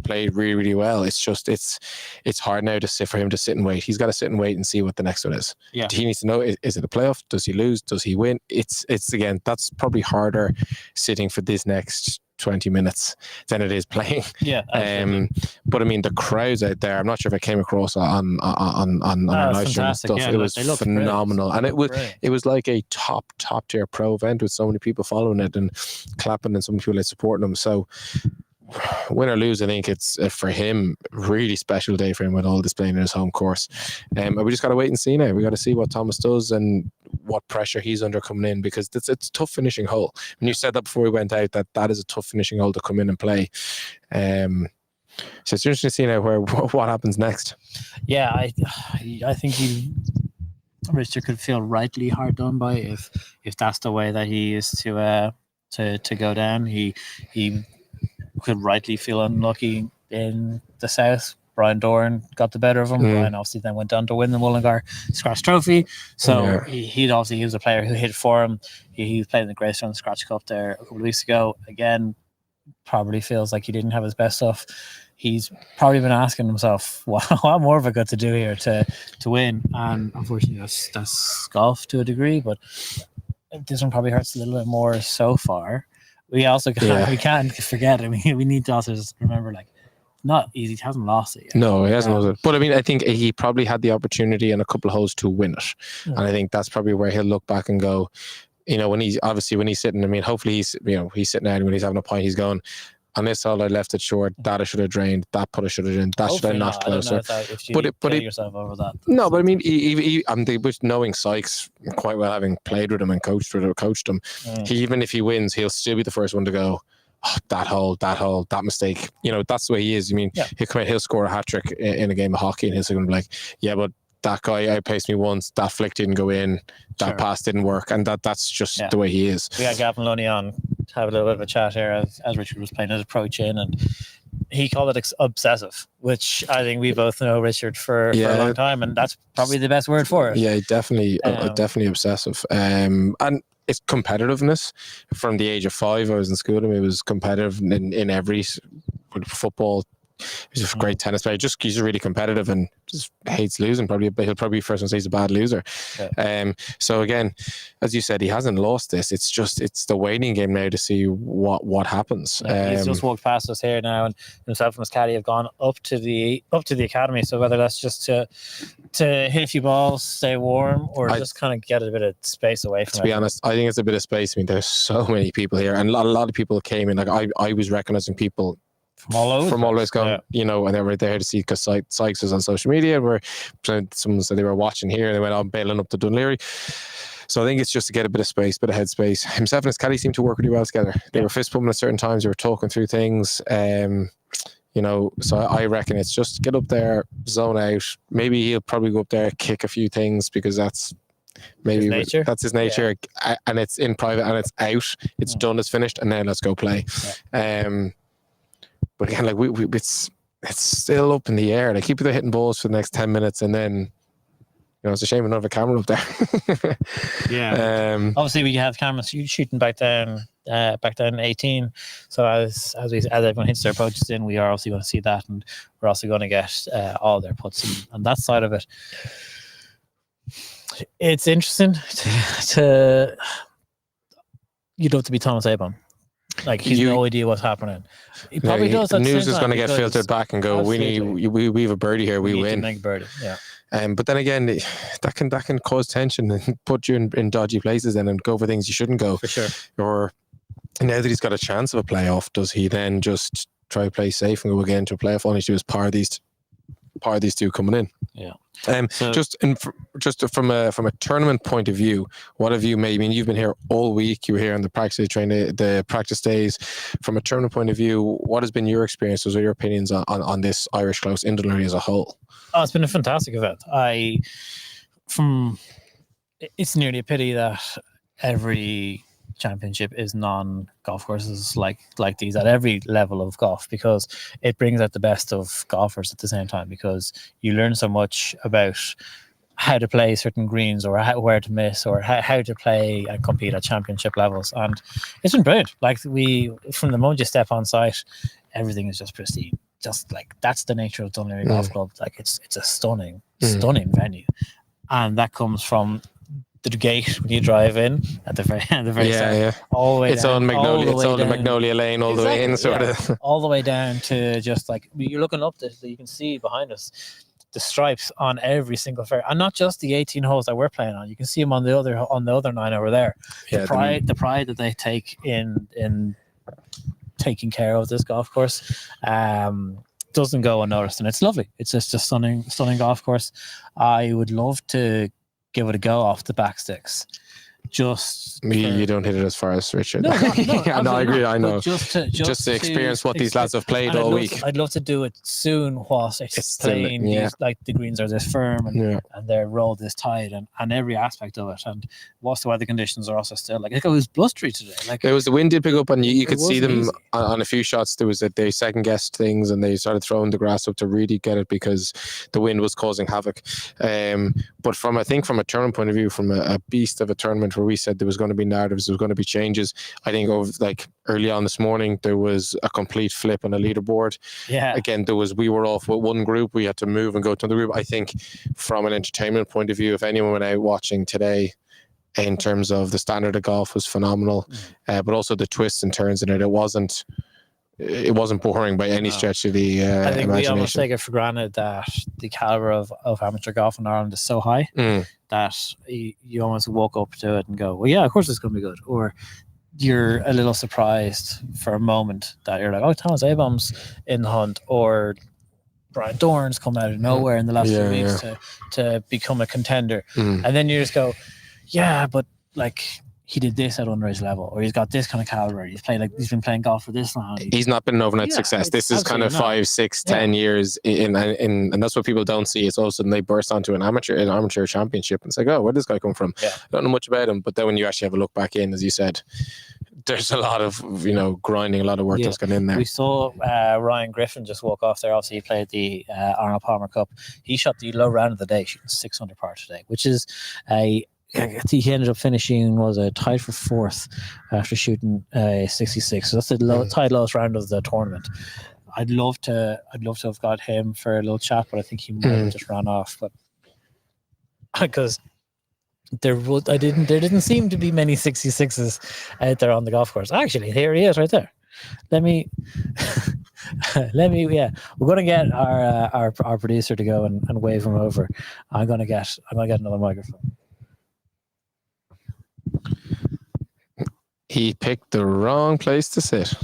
played really, really well. It's just it's hard now for him to sit and wait. He's got to sit and wait and see what the next one is. Yeah. He needs to know, is it a playoff? Does he lose? Does he win? It's again, that's probably harder sitting for this next 20 minutes than it is playing. Yeah. But I mean, the crowds out there, I'm not sure if it came across on our live stream and stuff. Yeah, it was phenomenal. And it was like a top tier pro event with so many people following it and clapping, and so many people supporting them. So win or lose, I think it's for him really special day for him with all this playing in his home course. And we just got to wait and see now. We got to see what Thomas does and what pressure he's under coming in, because it's a tough finishing hole. And you said that before we went out, that is a tough finishing hole to come in and play. So it's interesting to see now what happens next. Yeah, I think Richard could feel rightly hard done by if that's the way that he is to go down. He could rightly feel unlucky in the South. Brian Doran got the better of him. Brian obviously then went on to win the Mullingar Scratch Trophy. So he was a player who hit for him. He played in the Greystone Scratch Cup there a couple of weeks ago. Again, probably feels like he didn't have his best stuff. He's probably been asking himself, what more have I got to do here to win? And unfortunately, that's golf to a degree, but this one probably hurts a little bit more so far. We also can't forget. I mean, we need to also just remember, like, not easy. He hasn't lost it yet. No, he hasn't lost it. But I mean, I think he probably had the opportunity in a couple of holes to win it. Yeah. And I think that's probably where he'll look back and go, when he's sitting, I mean, hopefully he's sitting out, and when he's having a pint, he's going, on this hole, I left it short. That I should have drained. That putt I should have drained. That should have knocked closer. But yourself over that. No, but I mean, with knowing Sykes quite well, having played with him and coached him, even if he wins, he'll still be the first one to go, that hole, that mistake. That's the way he is. I mean, he'll come out, he'll score a hat trick in a game of hockey, and he'll be like, yeah, but that guy outpaced me once. That flick didn't go in. That pass didn't work, and that's just the way he is. We got Gavin Lunny on to have a little bit of a chat here as Richard was playing his approach in, and he called it obsessive, which I think we both know Richard for a long time, and that's probably the best word for it. Yeah, definitely obsessive. And it's competitiveness. From the age of 5, I was in school, and he was competitive in every football. He's a great tennis player. He's really competitive and just hates losing. He'll probably be first one to say he's a bad loser. Yeah. So again, as you said, he hasn't lost this. It's the waiting game now to see what happens. Yeah, he's just walked past us here now, and himself and his caddy have gone up to the academy. So whether that's just to hit a few balls, stay warm, or just kind of get a bit of space away from it. To be honest, I think it's a bit of space. I mean, there's so many people here, and a lot of people came in. Like I was recognizing people from all over going, and they were there to see, because Sykes was on social media, where someone said they were watching here, and they went on bailing up to Dunleary. So I think it's just to get a bit of space, bit of headspace. Himself and his caddy seemed to work really well together. They were fist pumping at certain times. They were talking through things. So I reckon it's just get up there, zone out. Maybe he'll probably go up there, kick a few things, because that's that's his nature. Yeah. And it's in private, and it's out. It's done. It's finished, and then let's go play. Yeah. But again, like it's still up in the air. Like, keep hitting balls for the next 10 minutes, and then it's a shame another camera up there. Yeah. Obviously, we have cameras shooting back down in 18. So as everyone hits their approaches in, we are obviously going to see that, and we're also going to get all their puts on that side of it. It's interesting to you'd love to be Thomas Abom. Like, he's no idea what's happening. He probably does. The news is going to get filtered back and go, we have a birdie here, we win. Make a birdie, yeah. But then again, that can cause tension and put you in dodgy places then and go for things you shouldn't go. For sure. Or now that he's got a chance of a playoff, does he then just try to play safe and go again to a playoff? All he should do is par these two coming in. Yeah. Just from a tournament point of view, what have you made? I mean, you've been here all week. You were here on the the practice days. From a tournament point of view, what has been your experiences or your opinions on this Irish Close in Dunleary as a whole? Oh, it's been a fantastic event. It's nearly a pity that every championship is non-golf courses like these at every level of golf, because it brings out the best of golfers at the same time, because you learn so much about how to play certain greens or where to miss or how to play and compete at championship levels. And it's been brilliant. Like, from the moment you step on site, everything is just pristine. Just like, that's the nature of Dunleary Golf Club. Like, it's a stunning venue, and that comes from the gate when you drive in at the very start, all the way it's down, on Magnolia Lane all the way in, sort of all the way down to just like you're looking up so you can see behind us the stripes on every single fair, and not just the 18 holes that we're playing on. You can see them on the other 9 over there. The pride that they take in taking care of this golf course doesn't go unnoticed, and it's lovely. It's just a stunning golf course. I would love to give it a go off the back sticks. You don't hit it as far as Richard. No, I agree. I know. Just to experience what these lads have played all week. I'd love to do it soon whilst it's playing. Like, the greens are this firm and their roll this tight and every aspect of it. And whilst the weather conditions are also still like it was blustery today. Like, there was the wind did pick up, and you could see them on a few shots. There was they second guessed things, and they started throwing the grass up to really get it because the wind was causing havoc. But from a tournament point of view, from a beast of a tournament where we said there was going to be narratives, there was going to be changes. I think early on this morning there was a complete flip on the leaderboard. Yeah. Again, we were off with one group. We had to move and go to another group. I think from an entertainment point of view, if anyone went out watching today, in terms of the standard of golf was phenomenal, but also the twists and turns in it. It wasn't boring by any stretch of the I think imagination. we almost take it for granted that the caliber of amateur golf in Ireland is so high that you almost walk up to it and go, well, yeah, of course it's going to be good. Or you're a little surprised for a moment that you're like, oh, Thomas Abom's in the hunt, or Brian Dorn's come out of nowhere in the last few weeks to become a contender. And then you just go, yeah, but like, he did this at underage level, or he's got this kind of caliber. He's been playing golf for this long. He's not been an overnight success. This is kind of 5, 6, 10 years in, and that's what people don't see. It's all of a sudden they burst onto an amateur championship, and it's like, oh, where did this guy come from? I don't know much about him. But then when you actually have a look back in, as you said, there's a lot of grinding, a lot of work that's gone in there. We saw Ryan Griffin just walk off there. Obviously, he played the Arnold Palmer Cup. He shot the low round of the day, shooting 6 under par today, which is I think he ended up finishing tied for 4th after shooting 66. So that's the tied lowest round of the tournament. I'd love to have got him for a little chat, but I think he might have just ran off. But because there didn't seem to be many 66s out there on the golf course. Actually, here he is right there. We're going to get our producer to go and wave him over. I'm going to get another microphone. He picked the wrong place to sit.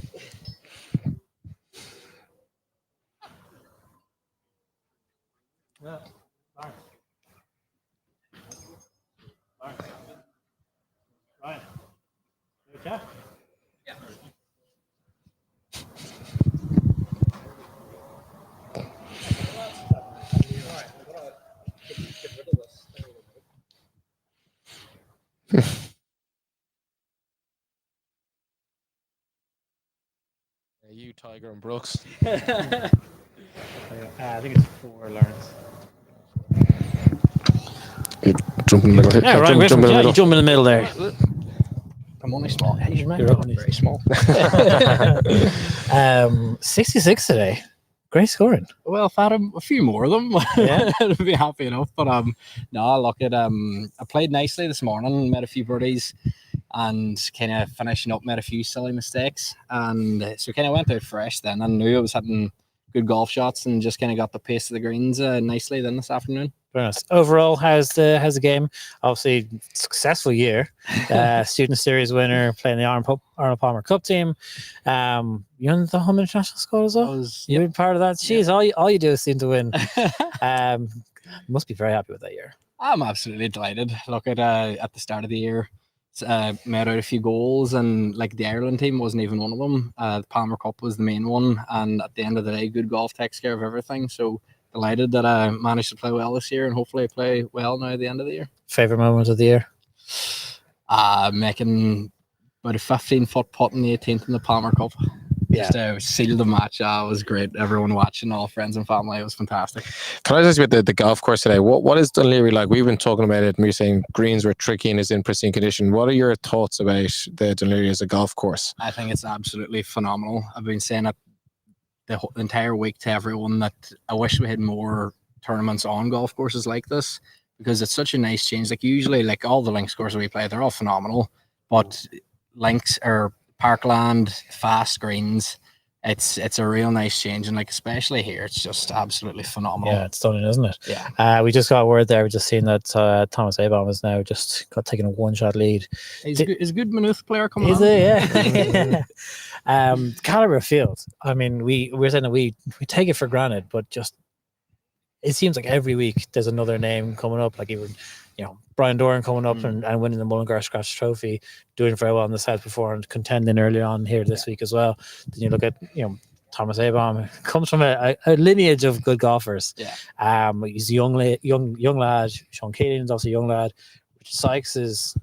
Ryan. Okay. You, Tiger, and Brooks. I think it's 4 Lawrence. jump in the middle. Yeah, Ryan Griffin, you jump in the middle there. I'm only small. You're only very small. 66 today. Great scoring. Well, if I had a few more of them, Yeah. I'd be happy enough. But no, look at I played nicely this morning, made a few birdies, and kind of finishing up, made a few silly mistakes, and so kind of went out fresh then. I knew I was hitting good golf shots, and just kind of got the pace of the greens nicely then this afternoon. Very nice. Overall, how's the game? Obviously, successful year. Student Series winner, playing the Arnold Palmer Cup team. You're in the home international squad as well. You're part of that. Jeez, all you do is seem to win. Must be very happy with that year. I'm absolutely delighted. Look at the start of the year, made out a few goals, and like the Ireland team wasn't even one of them. The Palmer Cup was the main one, and at the end of the day, good golf takes care of everything. So delighted that I managed to play well this year, and hopefully I play well now at the end of the year. Favorite moment of the year? Making about a 15-foot putt in the 18th in the Palmer Cup. Just sealed the match. It was great. Everyone watching, all friends and family. It was fantastic. Can I just ask about the golf course today? What is Dunleary like? We've been talking about it, and we're saying greens were tricky and is in pristine condition. What are your thoughts about the Dunleary as a golf course? I think it's absolutely phenomenal. I've been saying it the entire week to everyone that I wish we had more tournaments on golf courses like this, because it's such a nice change. Like usually, like all the links courses we play, they're all phenomenal, but links or parkland, fast greens, it's a real nice change, and like especially here, it's just absolutely phenomenal. Yeah, it's stunning, isn't it? Yeah. We just got word there. We just seen that Thomas Abom has now just got taken a one-shot lead. Is a good Maynooth player coming Is on? it? Yeah. Calibre field. I mean, we're saying that we take it for granted, but just it seems like every week there's another name coming up. Like even, Brian Doran coming up and winning the Mullingar Scratch Trophy, doing very well in the South before and contending early on here this week as well. Then you look at Thomas Abom comes from a lineage of good golfers. Yeah. He's a young lad. Sean Keelan's also a young lad. Richard Sykes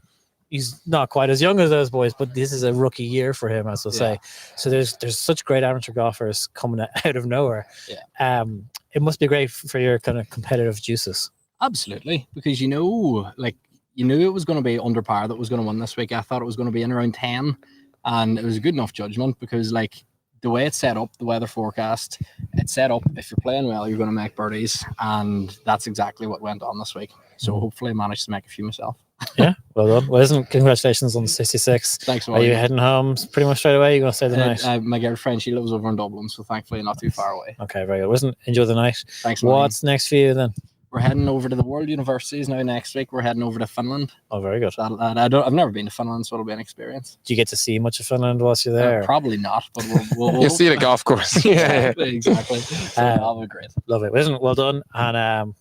he's not quite as young as those boys, but this is a rookie year for him, as we'll say. So there's such great amateur golfers coming out of nowhere. Yeah. It must be great for your kind of competitive juices. Absolutely, because you knew it was going to be under par that was going to win this week. I thought it was going to be in around 10, and it was a good enough judgment because like the way it's set up, the weather forecast, it's set up if you're playing well, you're going to make birdies, and that's exactly what went on this week. So hopefully I managed to make a few myself. Yeah, well done. Well, congratulations on the 66. Thanks. Are you heading home pretty much straight away? You're going to stay the night? My girlfriend, she lives over in Dublin, so thankfully not too far away. Okay, very good. Enjoy the night. Thanks. What's next for you then? We're heading over to the World Universities now next week. We're heading over to Finland. Oh, very good. I've never been to Finland, so it'll be an experience. Do you get to see much of Finland whilst you're there? Probably not, but we'll You'll see the golf course. Yeah, exactly. So that'll be great. Love it. Listen, well done, and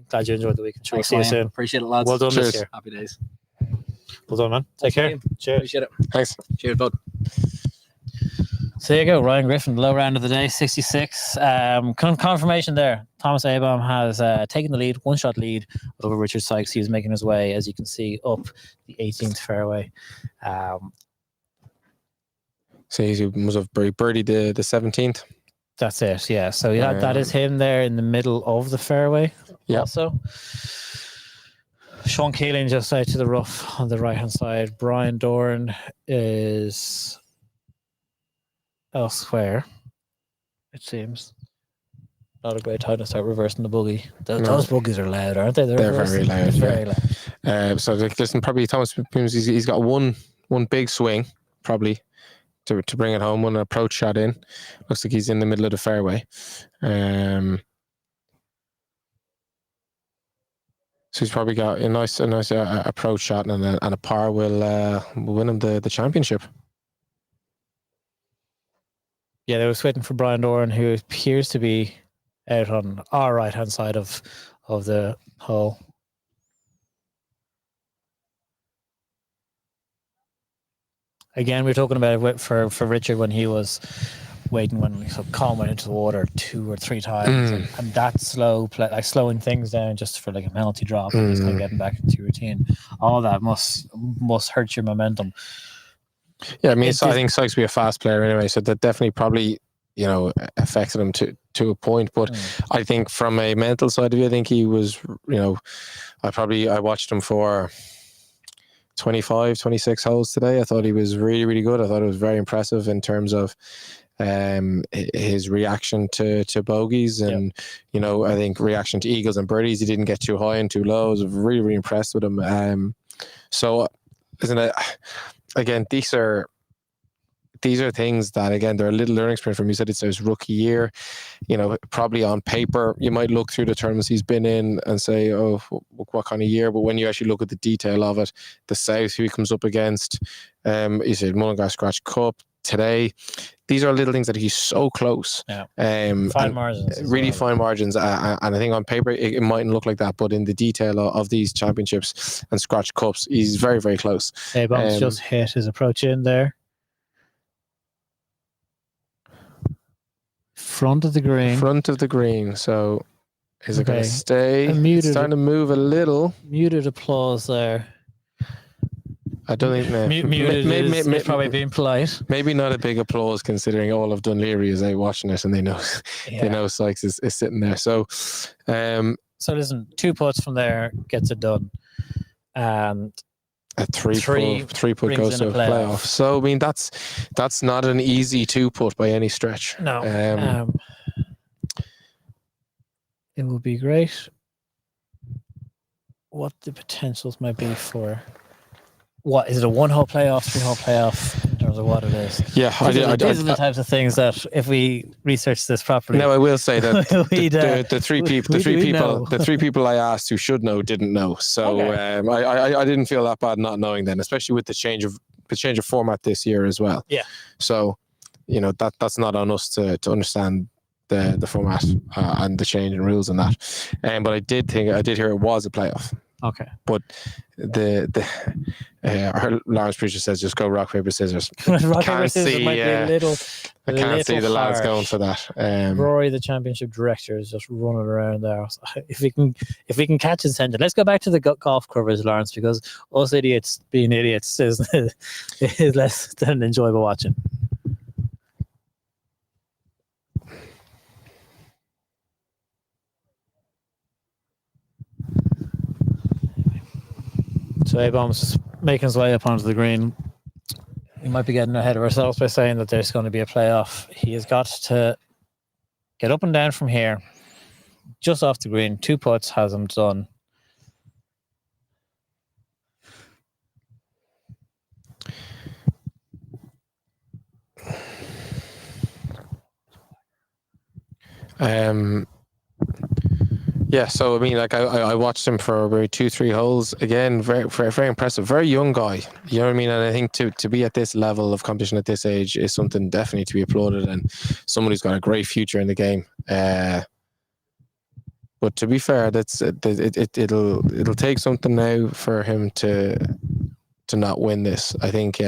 glad you enjoyed the week. Sure, we'll see you soon. Appreciate it, lads. Well done Cheers. this year. Happy days. Well done, man. Take care. Cheers. Appreciate it. Thanks. Cheers, bud. So there you go, Ryan Griffin, low round of the day, 66. Confirmation there. Thomas Abom has taken the lead, one-shot lead over Richard Sykes. He was making his way, as you can see, up the 18th fairway. So he must have birdied the 17th. That's it, yeah. So that is him there in the middle of the fairway. Yeah. Also, Sean Keelan just out to the rough on the right-hand side. Brian Doran is elsewhere, it seems. Not a great time to start reversing the buggy. Those buggies are loud, aren't they? They're very loud. Very loud. So listen, probably Thomas Pims, he's got one big swing, probably to bring it home. One approach shot in. Looks like he's in the middle of the fairway. So he's probably got a nice approach shot, and a par will win him the championship. Yeah, they were waiting for Brian Doran, who appears to be out on our right-hand side of the hole. Again, we were talking about it for Richard when he was waiting, when Colin went into the water 2 or 3 times, and that slow play, like slowing things down just for like a penalty drop, and just kind of getting back into your routine. All that must hurt your momentum. Yeah, I mean, I think Sykes will be a fast player anyway, so that definitely probably affected him to a point. But I think from a mental side of it, I think he was, I watched him for 25, 26 holes today. I thought he was really, really good. I thought it was very impressive in terms of his reaction to bogeys, and I think reaction to eagles and birdies. He didn't get too high and too low. I was really, really impressed with him. So, isn't it? Again, these are things that, again, they're a little learning experience from you. Said it's his rookie year. Probably on paper, you might look through the tournaments he's been in and say, oh, what kind of year? But when you actually look at the detail of it, the South, who he comes up against, you said Mullingar Scratch Cup today. These are little things that he's so close. Yeah. Fine margins. Really fine margins. And I think on paper, it mightn't look like that, but in the detail of these championships and Scratch Cups, he's very, very close. A-Bomb's just hit his approach in there. Front of the green. So is it going to stay? It's starting to move a little. Muted applause there. I don't think muted is probably being polite. Maybe not a big applause considering all of Dunleary is out watching it, and they know Sykes is sitting there. So listen, 2 putts from there gets it done, and a three putt goes to a playoff. So I mean that's not an easy 2 putt by any stretch. No. It will be great. What the potentials might be for. What is it? A 1-hole playoff, 3-hole playoff in terms of what it is? Yeah, these are the types of things that if we research this properly. No, I will say that the three people I asked who should know didn't know. So I didn't feel that bad not knowing then, especially with the change of format this year as well. Yeah. So that's not on us to understand the format and the change in rules and that. But I did hear it was a playoff. Okay. But our Lawrence Preacher says just go rock, paper, scissors. Rock, paper, scissors might be a little. I can't see the lads going for that. Rory, the championship director, is just running around there. So if we can catch his attention, let's go back to the golf coverage, Lawrence, because us idiots being idiots is less than enjoyable watching. So A-Bomb's just making his way up onto the green. We might be getting ahead of ourselves by saying that there's going to be a playoff. He has got to get up and down from here, just off the green. 2 putts has him done. Yeah, so I mean, like I watched him for about 2-3 holes. Again, very, very, very impressive. Very young guy. You know what I mean? And I think to be at this level of competition at this age is something definitely to be applauded, and someone who's got a great future in the game. But to be fair, it'll take something now for him to not win this. I think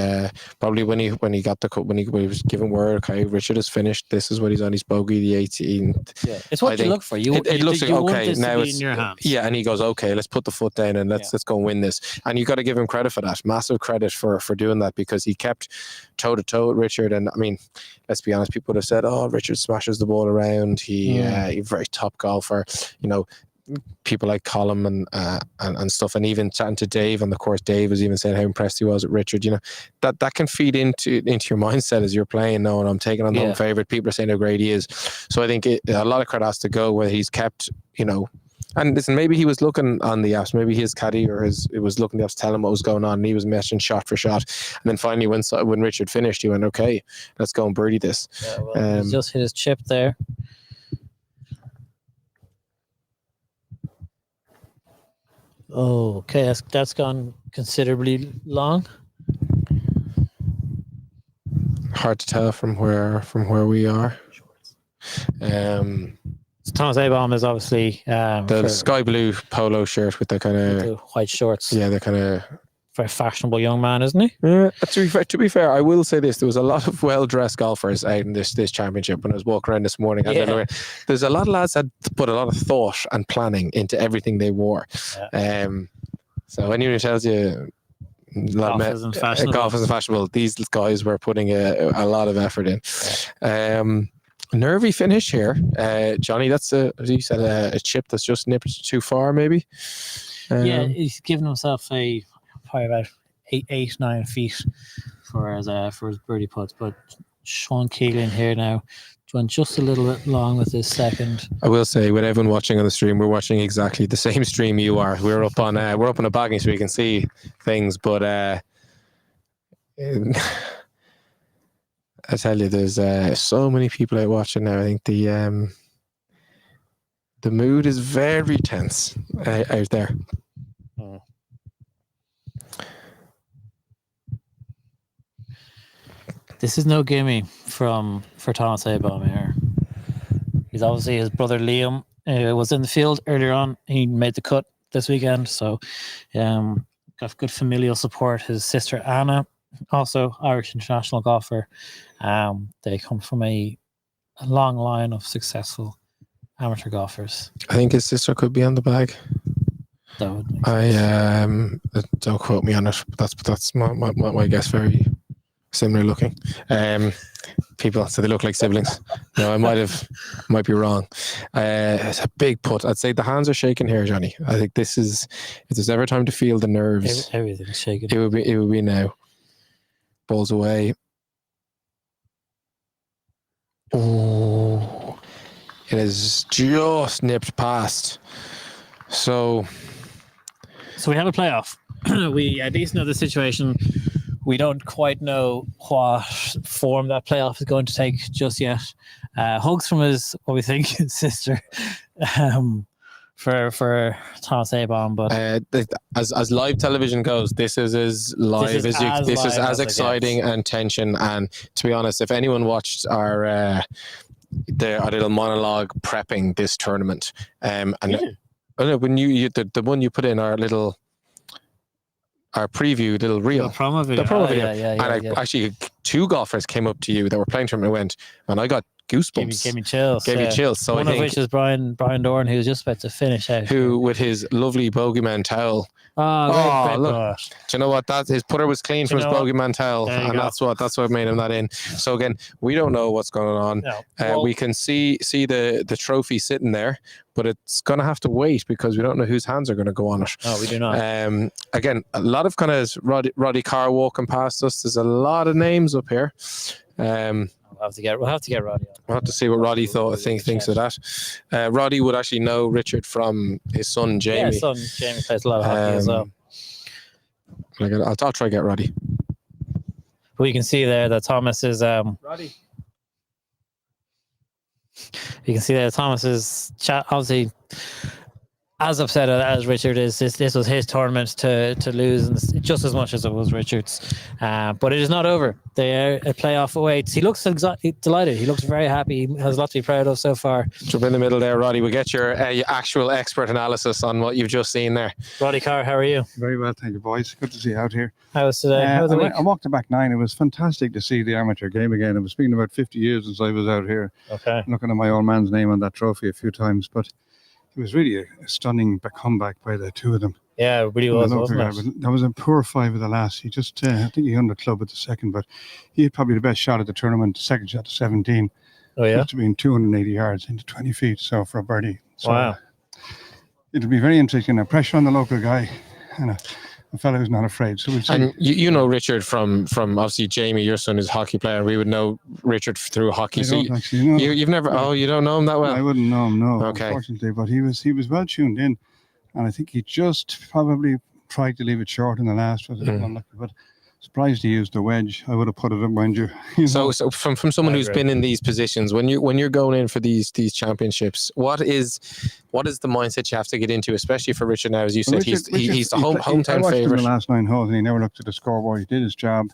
probably when he got the cup, when he was given word, okay, Richard has finished. This is what he's on. He's bogey the 18th. Yeah, it's what you look for. It looks like okay now. It's in your hands. Yeah, and he goes, okay, let's put the foot down and let's go and win this. And you got to give him credit for that. Massive credit for doing that, because he kept toe to toe with Richard. And I mean, let's be honest, people would have said, oh, Richard smashes the ball around. He's a very top golfer. People like Colin and stuff, and even chatting to Dave on the course, Dave was even saying how impressed he was with Richard. That can feed into your mindset as you're playing, knowing I'm taking on the home favourite. People are saying how great he is. So I think a lot of credit has to go where he's kept, and listen, maybe he was looking on the apps, maybe his caddy or it was looking at the apps, telling him what was going on, and he was meshing shot for shot. And then finally when Richard finished, he went, okay, let's go and birdie this. Yeah, well, he's just hit his chip there. Oh, okay, that's gone considerably long. Hard to tell from where we are. So Thomas A-Bomb is obviously the sky blue polo shirt with the kind of white shorts. Yeah, the kind of very fashionable young man, isn't he? Yeah. To be fair, I will say this: there was a lot of well-dressed golfers out in this championship. When I was walking around this morning, there's a lot of lads that put a lot of thought and planning into everything they wore. Yeah. So anyone who tells you golf isn't fashionable, these guys were putting a lot of effort in. Nervy finish here, Johnny. That's as you said, a chip that's just nipped too far, maybe. Yeah, he's given himself probably about 9 feet for his birdie putt. But Sean Keelan here now went just a little bit long with his second. I will say, with everyone watching on the stream, we're watching exactly the same stream you are. We're up on a bagging, so we can see things. But I tell you, there's so many people out watching now. I think the mood is very tense out there. This is no gimme for Thomas Abaum here. He's obviously, his brother Liam was in the field earlier on. He made the cut this weekend, so got good familial support. His sister Anna, also Irish international golfer. They come from a long line of successful amateur golfers. I think his sister could be on the bag. That would make sense. Don't quote me on it, but that's my guess. Very similar looking. People, so they look like siblings. No, I might be wrong. It's a big putt. I'd say the hands are shaking here, Johnny. I think this is, if there's ever time to feel the nerves, everything's shaking. It would be now. Balls away. Oh, it has just nipped past. So we have a playoff. We at least know the situation. We don't quite know what form that playoff is going to take just yet. Hugs from what we think his sister for Thomas Abaum, but as live television goes, this is as live this is as exciting and tension. And to be honest, if anyone watched our little monologue prepping this tournament, when the one you put in our preview little reel, the promo video, actually 2 golfers came up to you that were playing tournament and went, and I got goosebumps. Gave me chills. Gave you chills. So one of which is Brian Dorn, who was just about to finish out. Who, with his lovely bogeyman towel. Great look! putt. Do you know what? His putter was clean from his bogeyman towel, and that's what made him that in. So again, we don't know what's going on. No. We can see the trophy sitting there, but it's going to have to wait because we don't know whose hands are going to go on it. No, we do not. Again, a lot of kind of Roddy Carr walking past us. There's a lot of names up here. We'll have to get Roddy on. We'll have to see what Roddy thinks of that. Roddy would actually know Richard from his son Jamie. Yeah, his son Jamie plays a lot of hockey as well. I'll try to get Roddy. But you can see there that Thomas is Roddy. You can see there Thomas is obviously as upset as Richard is. This was his tournament to lose, and just as much as it was Richard's. But it is not over. They're a playoff away. He looks delighted. He looks very happy. He has a lot to be proud of so far. Jump in the middle there, Roddy. We'll get your actual expert analysis on what you've just seen there. Roddy Carr, how are you? Very well, thank you, boys. Good to see you out here. How was today? How was the week? I walked the back 9. It was fantastic to see the amateur game again. It was been about 50 years since I was out here. Okay. Looking at my old man's name on that trophy a few times, but it was really a stunning comeback by the 2 of them. Yeah, it really was, wasn't it? That was a poor 5 of the last. He just, I think he underclubbed at the second, but he had probably the best shot at the tournament, the second shot to 17. Oh, yeah? Must have been 280 yards into 20 feet, so for a birdie. So, wow. It'll be very interesting. Pressure on the local guy and a fellow who's not afraid. So we'll see. And you know Richard from obviously Jamie, your son is a hockey player. We would know Richard through hockey. I don't actually know. You've never, you don't know him that well? I wouldn't know him, no, okay. Unfortunately, but he was well tuned in, and I think he just probably tried to leave it short in the last. Was unlucky, but surprised he used the wedge. I would have put it up, mind you. So from someone who's been in these positions, when you're going in for these championships, what is the mindset you have to get into, especially for Richard now? As you said, he's the hometown I watched him favourite. the last 9 holes, and he never looked at the scoreboard. He did his job.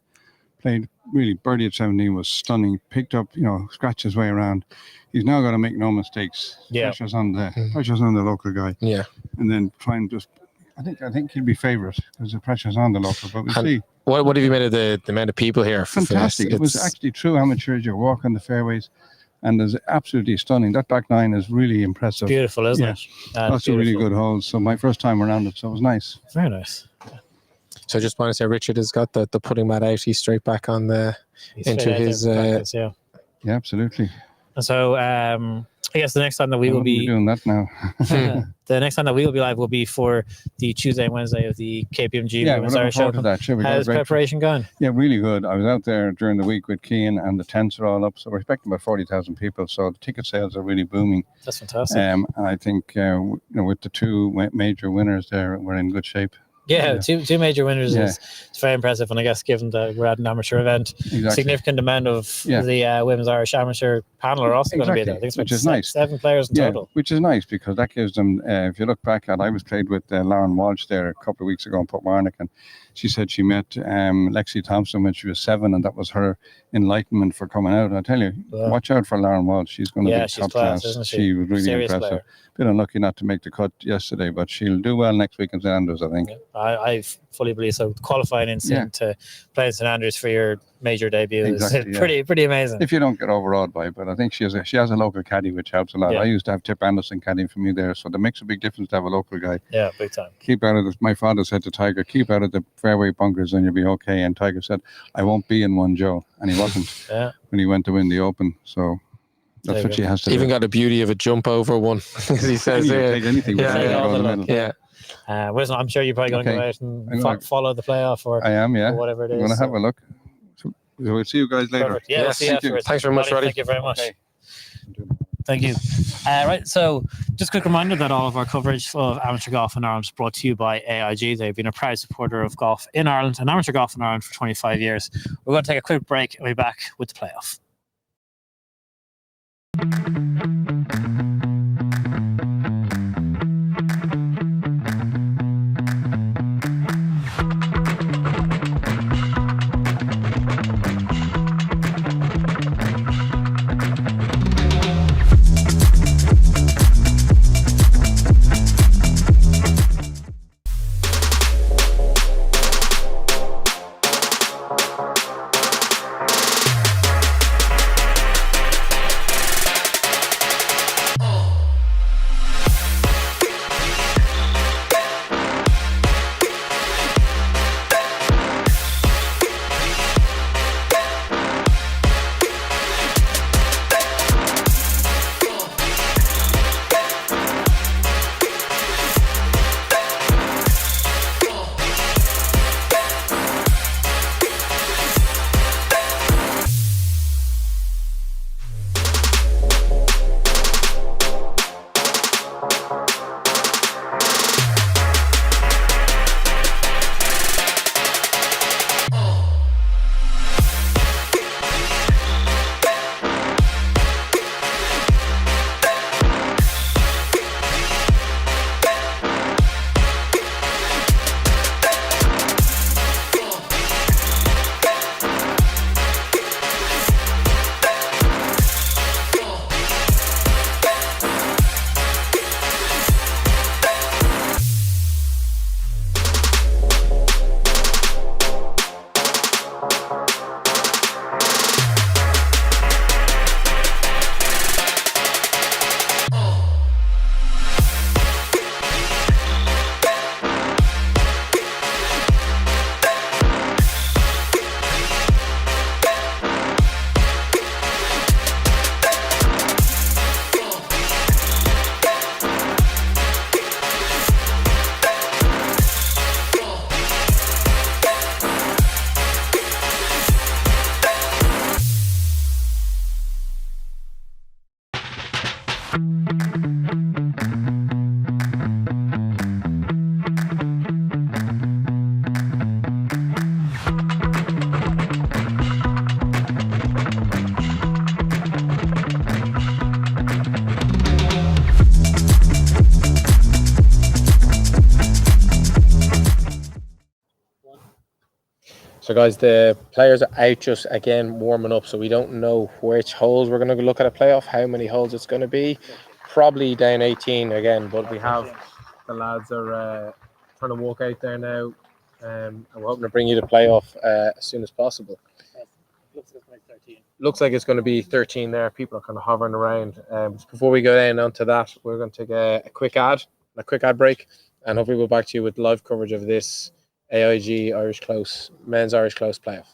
Played really birdie at 17 was stunning. Picked up, scratched his way around. He's now got to make no mistakes. Yeah. Pressure's on the local guy. Yeah. And then try and just. I think he'll be favourite because the pressure's on the local. But we'll see. What have you made of the amount of people here? Fantastic. It was actually true amateurs. You walk on the fairways, and there's absolutely stunning. That back 9 is really impressive. Beautiful, isn't it? Lots of really good holes. So my first time around it, so it was nice. Very nice. So I just want to say Richard has got the putting mat out. He's straight back on He's into his practice, Yeah, absolutely. And so I guess the next time that we will be doing that now. the next time that we will be live will be for the Tuesday and Wednesday of the KPMG Yeah, Women's we're looking Irish forward to Open. that. Sure, we got a How's great preparation going? Yeah, really good. I was out there during the week with Keane, and the tents are all up, so we're expecting about 40,000 people. So the ticket sales are really booming. That's fantastic. And I think with the two major winners there, we're in good shape. Yeah, two major winners Yeah. is it's very impressive, and I guess given that we're at an amateur event, Exactly. significant amount of the Women's Irish Amateur panel are also going to be there. I think it's Which about is nice. 7 players in total. Which is nice because that gives them. If you look back at, I was played with Lauren Walsh there a couple of weeks ago in Portmarnock, and she said she met Lexi Thompson when she was 7, and that was her enlightenment for coming out. I tell you, watch out for Lauren Walsh. She's going to be she's top class, class. isn't she? She was really Serious impressive. player. Bit unlucky not to make the cut yesterday, but she'll do well next week in St Andrews, I think. I fully believe so. Qualifying in to play in St Andrews for your major debut is pretty amazing. If you don't get overawed by it, but I think she has a local caddy, which helps a lot. Yeah. I used to have Tip Anderson caddying for me there, so that makes a big difference to have a local guy. Yeah, big time. Keep out of this. My father said to Tiger, keep out of the fairway bunkers and you'll be okay. And Tiger said, I won't be in one, Joe. And he wasn't when he went to win the Open. So that's what she has to do. Even got the beauty of a jump over one, as he says there. Take anything. Wisdom, I'm sure you're probably going to go out and follow the playoff or I am, or whatever it is. I'm going to have a look. So we'll see you guys later. Perfect. Yeah, we'll see you afterwards. Thanks very much, Roddy. Thank you very much. Thank you. Right, so just a quick reminder that all of our coverage of amateur golf in Ireland is brought to you by AIG. They've been a proud supporter of golf in Ireland and amateur golf in Ireland for 25 years. We're going to take a quick break and be back with the playoff. So guys, the players are out just again warming up, so we don't know which holes we're going to look at a playoff, how many holes it's going to be. Probably down 18 again, but we have the lads are trying to walk out there now, and we're hoping to bring you the playoff as soon as possible. Looks like it's going to be 13 there. People are kind of hovering around. Before we go down onto that, we're going to take a quick ad break, and hopefully we'll be back to you with live coverage of this AIG Men's Irish Close playoff.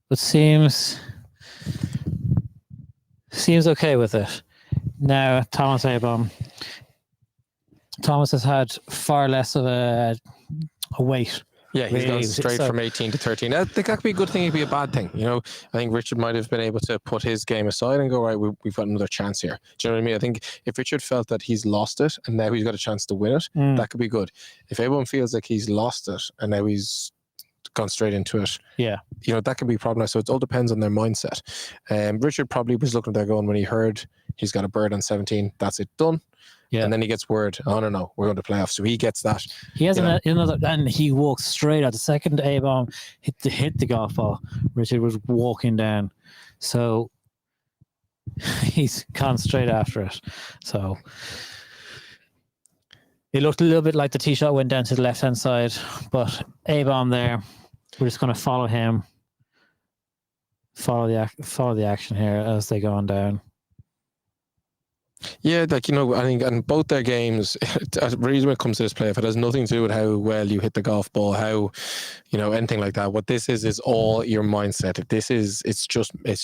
but seems okay with it. Now, Thomas Abom. Thomas has had far less of a weight. Yeah, he's gone Really. straight So- from 18 to 13. I think that could be a good thing. It could be a bad thing. You know, I think Richard might have been able to put his game aside and go, right, we've got another chance here. Do you know what I mean? I think if Richard felt that he's lost it and now he's got a chance to win it, that could be good. If everyone feels like he's lost it and now he's gone straight into it, Yeah. you know, that could be problematic. So it all depends on their mindset. Richard probably was looking there going, when he heard he's got a bird on 17, that's it, done. Yeah. And then he gets word, oh no, we're going to playoffs. So he gets that. He has you know. another, and he walks straight out. The second A-bomb hit the golf ball, Richard was walking down. So he's gone straight after it. So it looked a little bit like the tee shot went down to the left-hand side, but A-bomb there. We're just going to follow him. Follow the action here as they go on down. Yeah, like, you know, I think in both their games, the reason when it comes to this playoff, it has nothing to do with how well you hit the golf ball, how, you know, anything like that. What this is all your mindset. It's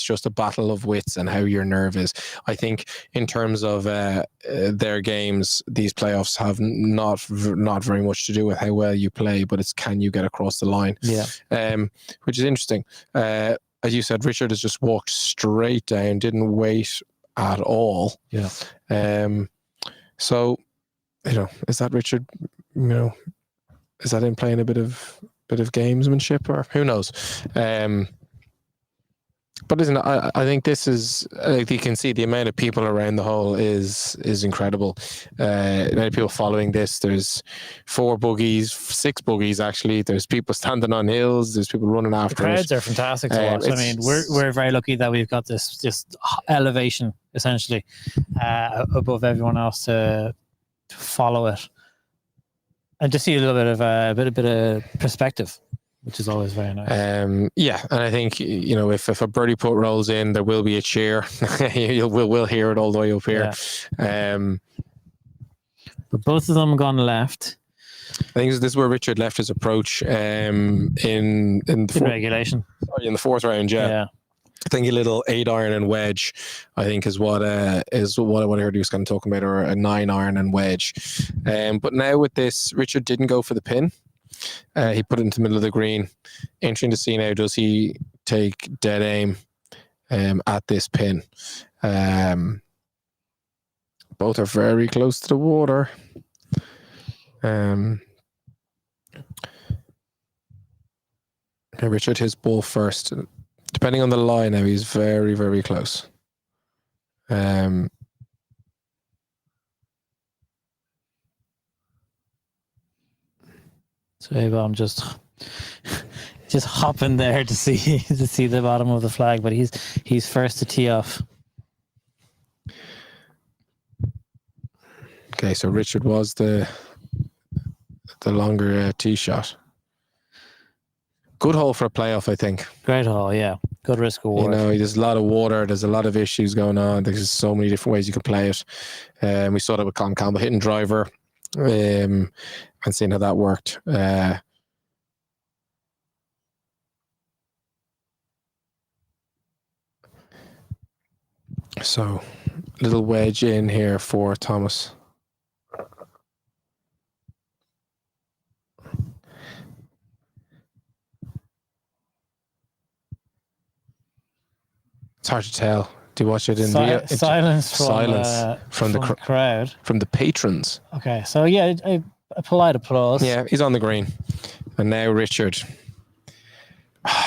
just a battle of wits and how your nerve is. I think in terms of their games, these playoffs have not very much to do with how well you play, but it's can you get across the line. Yeah. Which is interesting. As you said, Richard has just walked straight down, didn't wait at all. Yeah. So, you know, is that Richard, you know, is that him playing a bit of gamesmanship, or who knows? But listen, I think this is, like, you can see the amount of people around the hole is incredible. Many people following this. There's 6 buggies actually. There's people standing on hills. There's people running after The crowds it. are fantastic to watch. I mean, we're very lucky that we've got this just elevation essentially above everyone else to follow it and to see a little bit of a bit of perspective, which is always very nice. Yeah, and I think, you know, if a birdie putt rolls in, there will be a cheer. we'll hear it all the way up here. Yeah. But both of them gone left. I think this is where Richard left his approach in regulation. Sorry, in the fourth round. Yeah. I think a little 8-iron and wedge, I think, is what I heard he was kind of talking about, or a 9-iron and wedge. But now with this, Richard didn't go for the pin. He put it into the middle of the green. Interesting to see now, does he take dead aim at this pin? Both are very close to the water. Okay, Richard, his ball first. Depending on the lie now, he's very, very close. So I'm just hopping there to see the bottom of the flag, but he's first to tee off. Okay, so Richard was the longer tee shot. Good hole for a playoff, I think. Great hole, yeah. Good risk reward. You know, there's a lot of water. There's a lot of issues going on. There's so many different ways you can play it. We saw that with Colin Campbell hitting driver, and seeing how that worked. So, little wedge in here for Thomas. It's hard to tell. Do you watch it in silence from the crowd, from the patrons? Okay, so yeah, a polite applause. Yeah, he's on the green, and now Richard.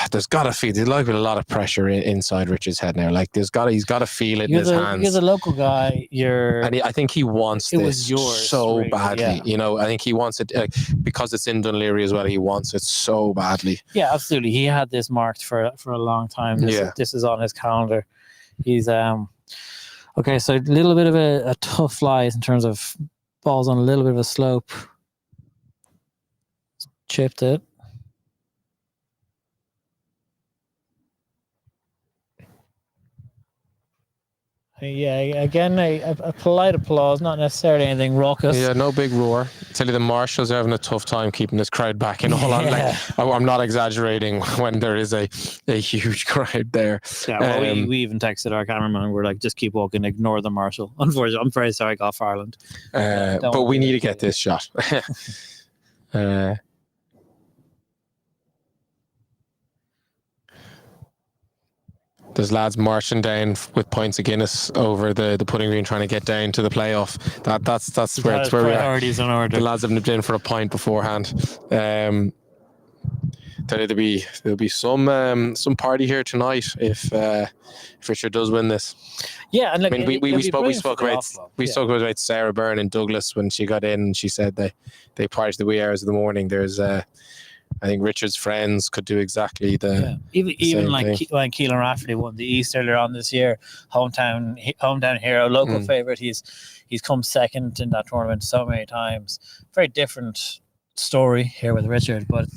There's got to feel there's like a lot of pressure inside Richard's head now. Like he's got to feel it in his hands. You're the local guy. I think he wants it this was yours, so really, badly. yeah. You know, I think he wants it because it's in Dunleary as well. He wants it so badly. Yeah, absolutely. He had this marked for a long time. This is on his calendar. He's okay. So a little bit of a tough lies in terms of balls on a little bit of a slope. Chipped it. Yeah, again, a polite applause, not necessarily anything raucous. Yeah, no big roar. I tell you, the marshals are having a tough time keeping this crowd back. In all honesty, I'm not exaggerating when there is a huge crowd there. Yeah, well, we even texted our cameraman. We're like, just keep walking, ignore the marshal. Unfortunately, I'm very sorry, Golf Ireland. But we need to get this shot. There's lads marching down with pints of Guinness over the putting green, trying to get down to the playoff. That's where we are. Priorities in order. The lads have nipped in for a pint beforehand. There'll be some party here tonight if Richard does win this. Yeah, and I mean, we spoke about Sarah Byrne in Douglas when she got in, and she said they prior to the wee hours of the morning. There's I think Richard's friends could do exactly the even like when Keelan Rafferty won the East earlier on this year, hometown hero, local favorite. He's come second in that tournament so many times. Very different story here with Richard, but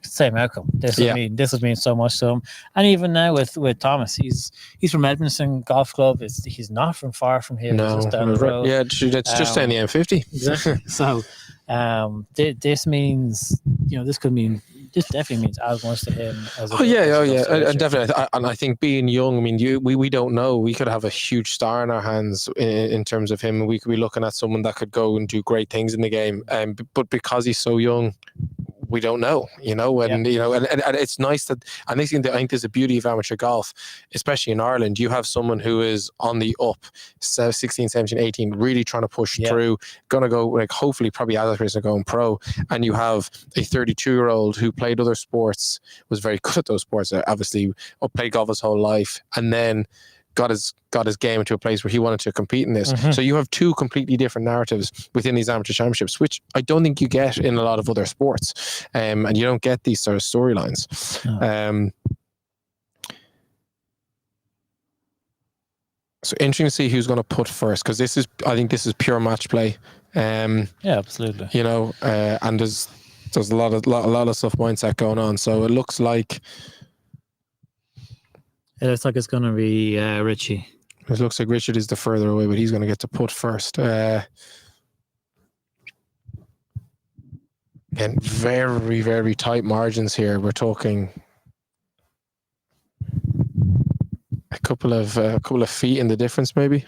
same outcome. This would mean so much to him. And even now with Thomas, he's from Edmonton Golf Club. He's not from far from here. No, just down the road. Yeah, it's just down the M50. Exactly. So this means, this definitely means as much to him as and definitely. And I think being young, I mean, we don't know. We could have a huge star in our hands in terms of him. We could be looking at someone that could go and do great things in the game. But because he's so young, we don't know, and it's nice that, and I think there's a beauty of amateur golf, especially in Ireland. You have someone who is on the up, 16, 17, 18, really trying to push through, gonna go hopefully probably as a person going pro, and you have a 32-year-old who played other sports, was very good at those sports, obviously played golf his whole life, and then got his game into a place where he wanted to compete in this. So you have two completely different narratives within these amateur championships, which I don't think you get in a lot of other sports, and you don't get these sort of storylines. So interesting to see who's going to put first, because I think this is pure match play. Yeah, absolutely. And there's a lot of stuff mindset going on. So it looks like it's going to be Richie. It looks like Richard is the further away, but he's going to get to put first. Again, very, very tight margins here. We're talking a couple of feet in the difference, maybe.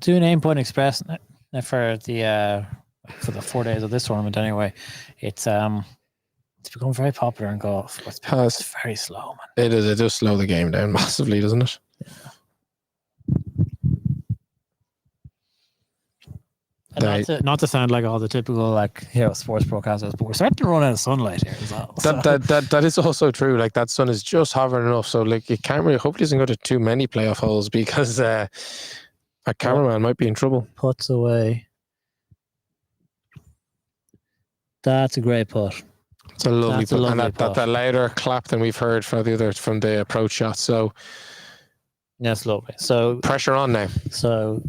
Doing Aim-Point Express for the 4 days of this tournament anyway. It's become very popular in golf. It's very slow, man. It is. It does slow the game down massively, doesn't it? Yeah. And not to sound like all the typical sports broadcasters, but we're starting to run out of sunlight here as well. That is also true. Like, that sun is just hovering enough, so you can't really. Hopefully, it doesn't go to too many playoff holes, because our cameraman might be in trouble. Puts away. That's a great putt. It's a lovely putt, and that's a louder clap than we've heard from the approach shot. So that's lovely. So pressure on now. So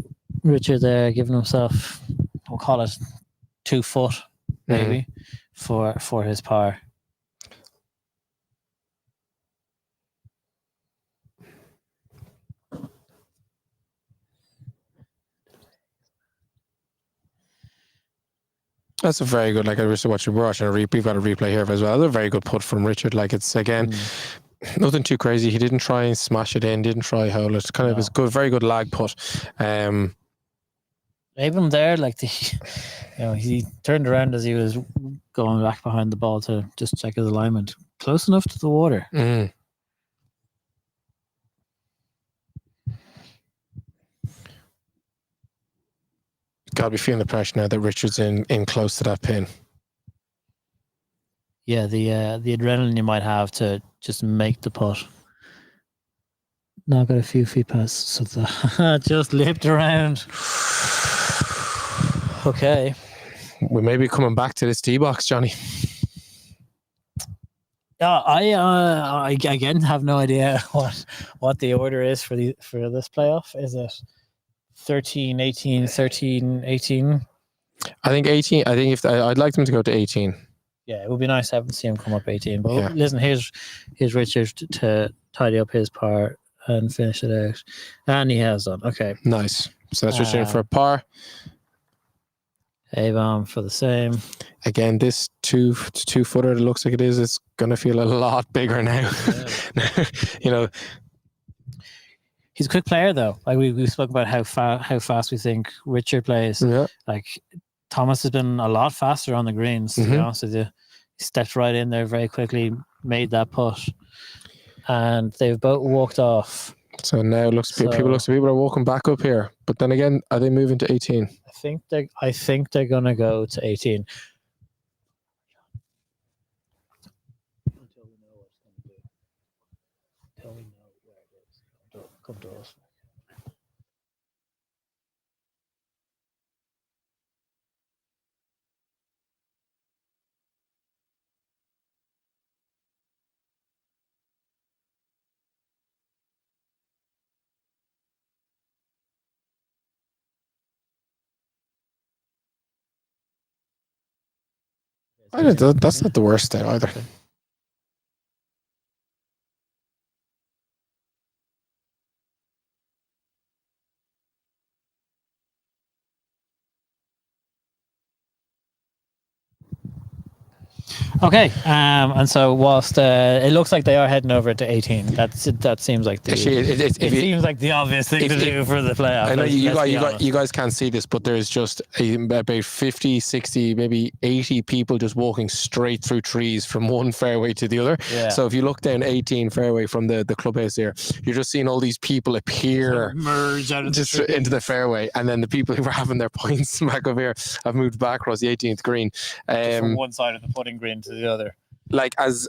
Richard there giving himself, we'll call it 2 foot maybe for his par. That's a very good, I was watching a replay. We've got a replay here as well. That's a very good putt from Richard. It's again, nothing too crazy. He didn't try and smash it in, didn't try hole it. Kind of was good, very good lag putt. Even there, he turned around as he was going back behind the ball to just check his alignment. Close enough to the water. Got to be feeling the pressure now that Richard's in close to that pin. Yeah, the adrenaline you might have to just make the putt. Now got a few feet past, so just lipped around. Okay. We may be coming back to this tee box, Johnny. I again have no idea what the order is for this playoff. Is it 13, 18, 13, 18? I think 18. I think I'd like them to go to 18. Yeah, it would be nice to see him come up 18. But Yeah. listen, here's Richard to tidy up his part and finish it out. And he has done. Okay. Nice. So that's Richard in for a par. A-bomb for the same. Again, this two-footer, it looks like it is, it's going to feel a lot bigger now. Yeah. You know, he's a quick player, though. Like we spoke about how fast we think Richard plays. Yeah. Like Thomas has been a lot faster on the greens, to be honest with you. He stepped right in there very quickly, made that putt, and they've both walked off. So now people are walking back up here. But then again, are they moving to 18? I think they're gonna go to 18. Until we know what's gonna do. Until we know where it is. Come to us. That's not the worst thing either. Okay, and so whilst it looks like they are heading over to 18, that seems like it seems like the obvious thing to do for the playoff. I know you guys can't see this, but there's just about 50, 60, maybe 80 people just walking straight through trees from one fairway to the other. Yeah. So if you look down 18 fairway from the clubhouse there, you're just seeing all these people appear, merge out of just into the fairway, and then the people who were having their points back over here have moved back across the 18th green. From one side of the putting green to the other. Like as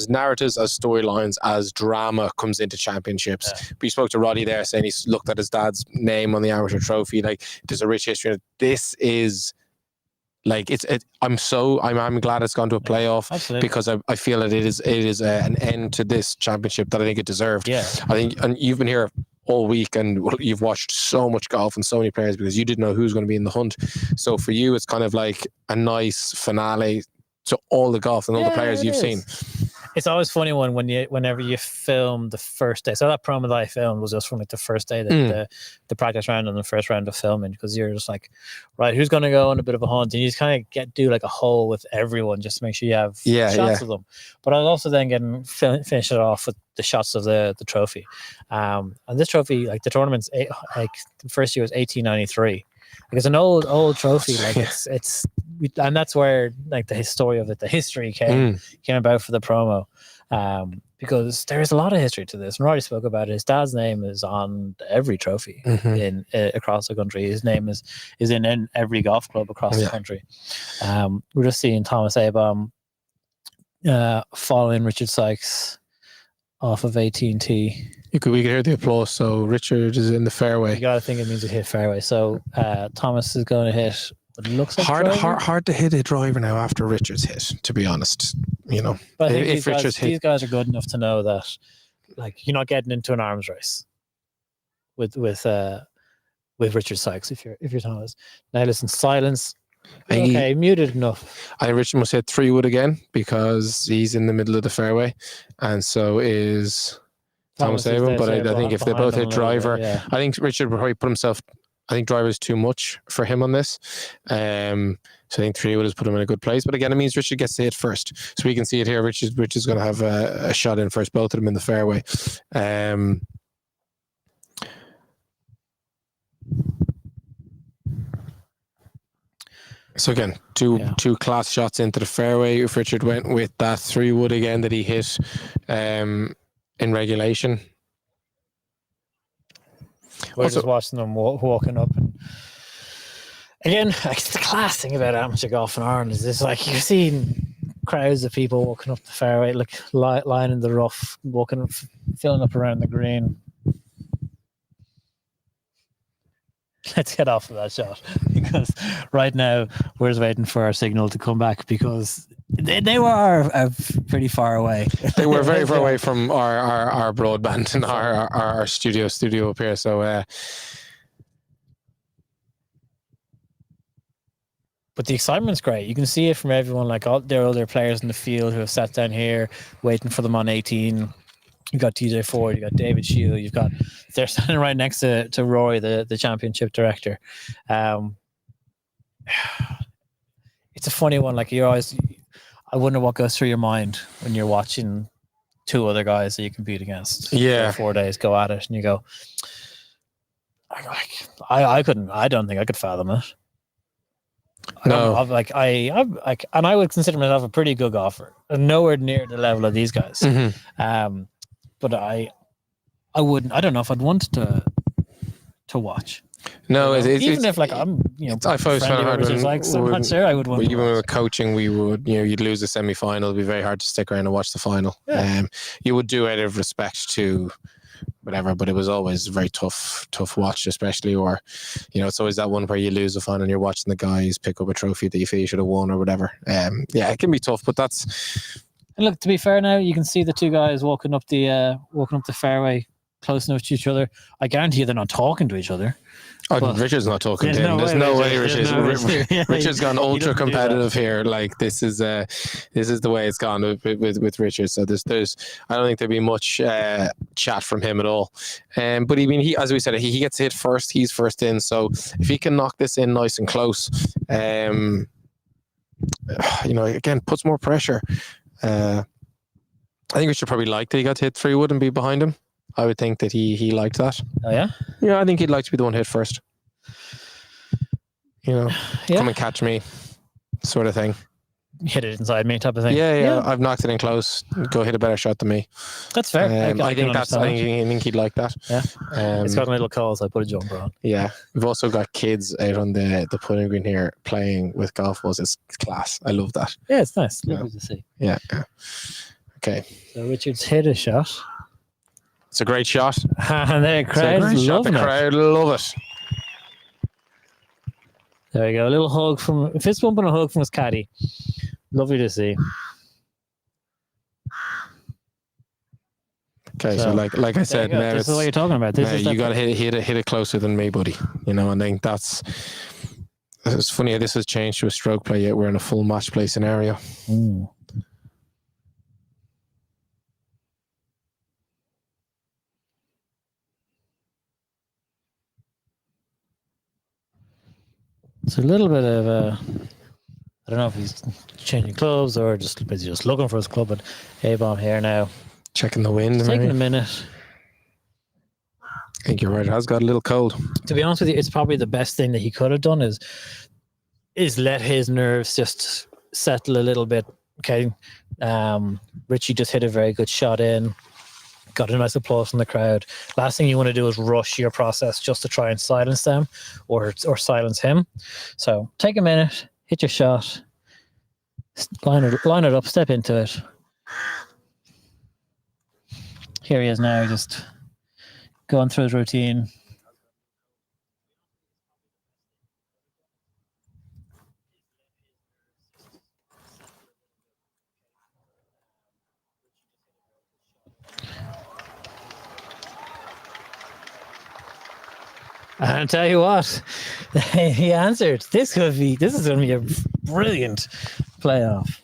narratives, as storylines, as drama comes into championships. Yeah. We spoke to Roddy there saying he's looked at his dad's name on the amateur trophy. Like there's a rich history. This is like I'm glad it's gone to a playoff. Absolutely. Because I feel that it is an end to this championship that I think it deserved. Yeah. I think, and you've been here all week and you've watched so much golf and so many players because you didn't know who's going to be in the hunt. So for you, it's kind of like a nice finale to all the golf and all the players you've seen. It's always funny whenever you film the first day. So that promo that I filmed was just from like the first day, the practice round and the first round of filming, because you're just like, right, who's going to go on a bit of a hunt, and you just kind of do like a hole with everyone just to make sure you have shots of them. But I was also then finish it off with the shots of the trophy. And this trophy, like the tournament's like the first year was 1893. Like it's an old trophy. Like and that's where like the story of it, the history came about for the promo. Because there is a lot of history to this. And Roddy spoke about it. His dad's name is on every trophy in across the country. His name is in every golf club across the country. We're just seeing Thomas A-bomb following Richard Sykes off of 18T. We could hear the applause. So Richard is in the fairway. You got to think it means it hit fairway. So Thomas is going to hit what looks like hard to hit a driver now after Richard's hit, to be honest. You know, but I think these guys are good enough to know that, like, you're not getting into an arms race with Richard Sykes if you're Thomas. Now listen, silence. Okay, muted enough. I think Richard must hit 3-wood again because he's in the middle of the fairway, and so is Thomas A-bomb. But I think if they both hit driver, I think Richard would probably put himself. I think driver is too much for him on this. So I think 3-wood has put him in a good place. But again, it means Richard gets to hit first. So we can see it here. Richard's going to have a shot in first, both of them in the fairway. So again, two class shots into the fairway. If Richard went with that 3-wood again that he hit in regulation. We're just watching them walking up. And again, like, it's the class thing about amateur golf in Ireland is this, like, you're seeing crowds of people walking up the fairway, like lying in the rough, walking, filling up around the green. Let's get off of that shot, because right now we're just waiting for our signal to come back, because they were pretty far away. They were very far away from our broadband and our studio up here. So But the excitement's great. You can see it from everyone. Like there are other players in the field who have sat down here waiting for them on 18. You've got TJ Ford, you've got David Shield, they're standing right next to Rory, the championship director. It's a funny one. Like I wonder what goes through your mind when you're watching two other guys that you compete against. Yeah. 4 days go at it, and you go, I don't think I could fathom it. No. And I would consider myself a pretty good golfer, and nowhere near the level of these guys. Mm-hmm. But I wouldn't. I don't know if I'd want to watch. No, even if like I'm, I always found hard I'm not sure I would want. Even when we were coaching, we would, you'd lose the semi-final. It'd be very hard to stick around and watch the final. Yeah. You would do it out of respect to whatever, but it was always a very tough watch, especially, or it's always that one where you lose the final and you're watching the guys pick up a trophy that you feel you should have won or whatever. It can be tough, but that's. And look, to be fair, now you can see the two guys walking up the fairway close enough to each other. I guarantee you they're not talking to each other. Richard's not talking to him. There's no way Richard's gone ultra competitive here. Like this is the way it's gone with Richard. So there's I don't think there'd be much chat from him at all. But he as we said, he gets hit first. He's first in. So if he can knock this in nice and close, again puts more pressure. I think Richard probably liked that he got hit 3 wood and be behind him. I would think that he liked that. Oh yeah? Yeah, I think he'd like to be the one hit first. Come and catch me, sort of thing. Hit it inside me, type of thing. Yeah. I've knocked it in close. Go hit a better shot than me. That's fair. I think he'd like that. Yeah. It's got a little call, so I put a jumper on. Yeah. We've also got kids out on the putting green here playing with golf balls. It's class. I love that. Yeah, it's nice. Lovely to see. Yeah. Okay. So Richard's hit a shot. It's a great shot. And the crowd love it. The crowd love it. There we go. A little hug fist bump and a hug from his caddy. Lovely to see. Okay, so like I said, now this is what you're talking about. You got to hit it closer than me, buddy. And I think it's funny how this has changed to a stroke play. Yet we're in a full match play scenario. It's a little bit of I don't know if he's changing clubs or just looking for his club, but A-bomb here now. Checking the wind. It's taking a minute. I think you're right. It has got a little cold. To be honest with you, it's probably the best thing that he could have done is let his nerves just settle a little bit. Okay. Richie just hit a very good shot in. Got a nice applause from the crowd. Last thing you want to do is rush your process just to try and silence them or silence him. So take a minute, hit your shot, line it up, step into it. Here he is now, just going through his routine. And I'll tell you what, he answered. This is going to be a brilliant playoff.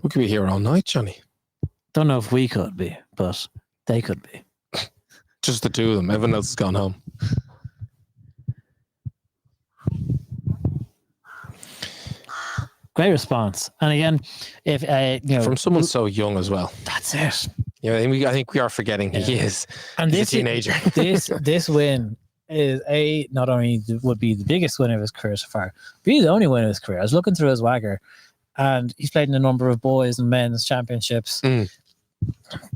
We could be here all night, Johnny. Don't know if we could be, but they could be. Just the two of them. Everyone else has gone home. Great response. And again, if from someone so young as well. That's it. Yeah, I think we are forgetting he is. And he's a teenager. this win is not only would be the biggest win of his career so far, but he's the only win of his career. I was looking through his wagger, and he's played in a number of boys and men's championships.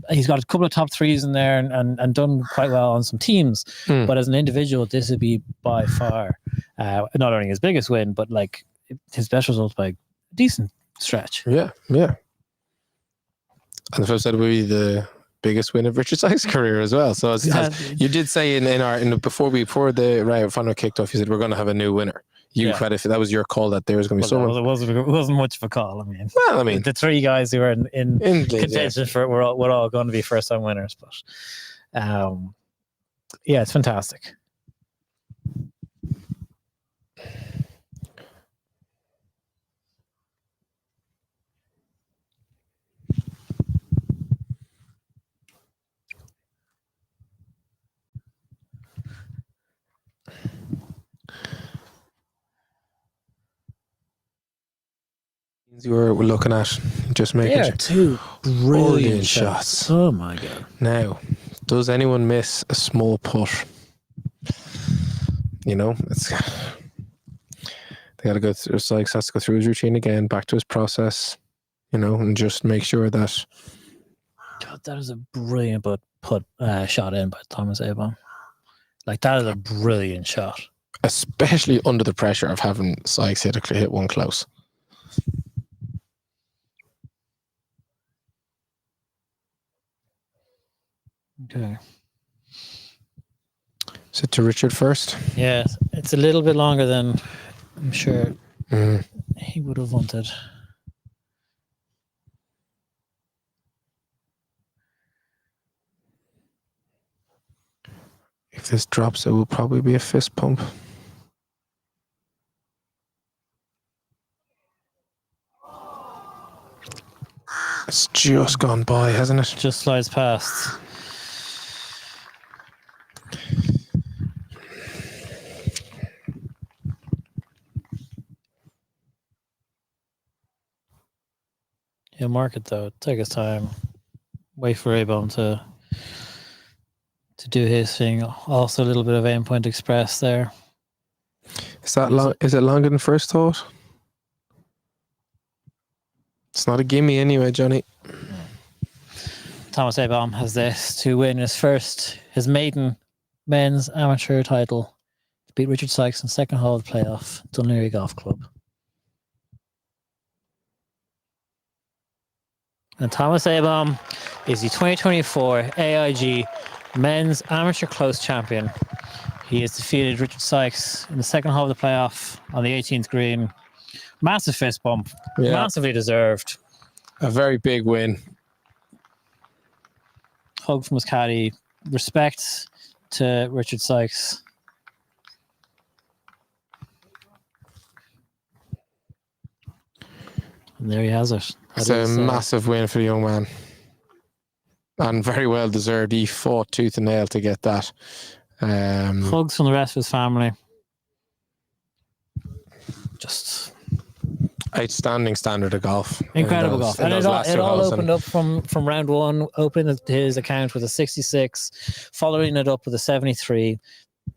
He's got a couple of top threes in there and done quite well on some teams. But as an individual, this would be by far not only his biggest win, but like his best result by a decent stretch. Yeah. And the first said would be the biggest win of Richard Sykes' career as well. So as you did say before the final kicked off, you said we're going to have a new winner. Credit that was your call that there was going to be someone. It wasn't much of a call. I mean, the three guys who were in contention for it were all going to be first time winners. But it's fantastic. You were looking at just making They are two brilliant shots. Oh my god! Now, does anyone miss a small putt? You know, it's they got to go through. Sykes has to go through his routine again, back to his process. You know, and just make sure that. God, that is a brilliant put shot in by Thomas Abom. Like, that is a brilliant shot, especially under the pressure of having Sykes hit one close. Okay. Is it to Richard first? Yeah, it's a little bit longer than I'm sure he would have wanted. If this drops, it will probably be a fist pump. It's just gone by, hasn't it? Just slides past. He'll mark it though. Take his time. Wait for Abom to do his thing. Also a little bit of aim point express there. Is that long? Is it longer than first thought? It's not a gimme anyway, Johnny. Thomas Abom has this to win his maiden men's amateur title, to beat Richard Sykes in second hole of the playoff, Dunleary Golf Club. And Thomas Abom is the 2024 AIG men's amateur close champion. He has defeated Richard Sykes in the second hole of the playoff on the 18th green. Massive fist bump. Yeah. Massively deserved. A very big win. Hug from his caddy. Respect to Richard Sykes. And there he has it. It's a massive win for the young man. And very well deserved. He fought tooth and nail to get that. Hugs from the rest of his family. Just outstanding standard of golf. Incredible golf. And it all opened up from round one, opened his account with a 66, following it up with a 73,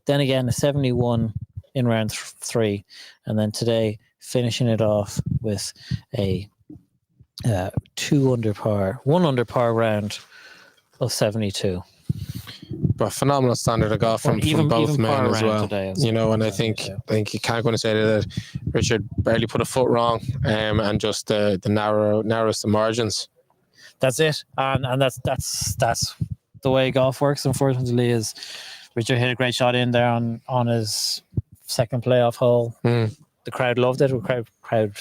then again a 71 in round 3, and then today finishing it off with a 1 under par round of 72. But phenomenal standard of golf from both men as well. Today, you know, and I think you can't go and say that Richard barely put a foot wrong, and just the narrowest of margins. That's it, and that's the way golf works. Unfortunately, is Richard hit a great shot in there on his second playoff hole. The crowd loved it. The crowd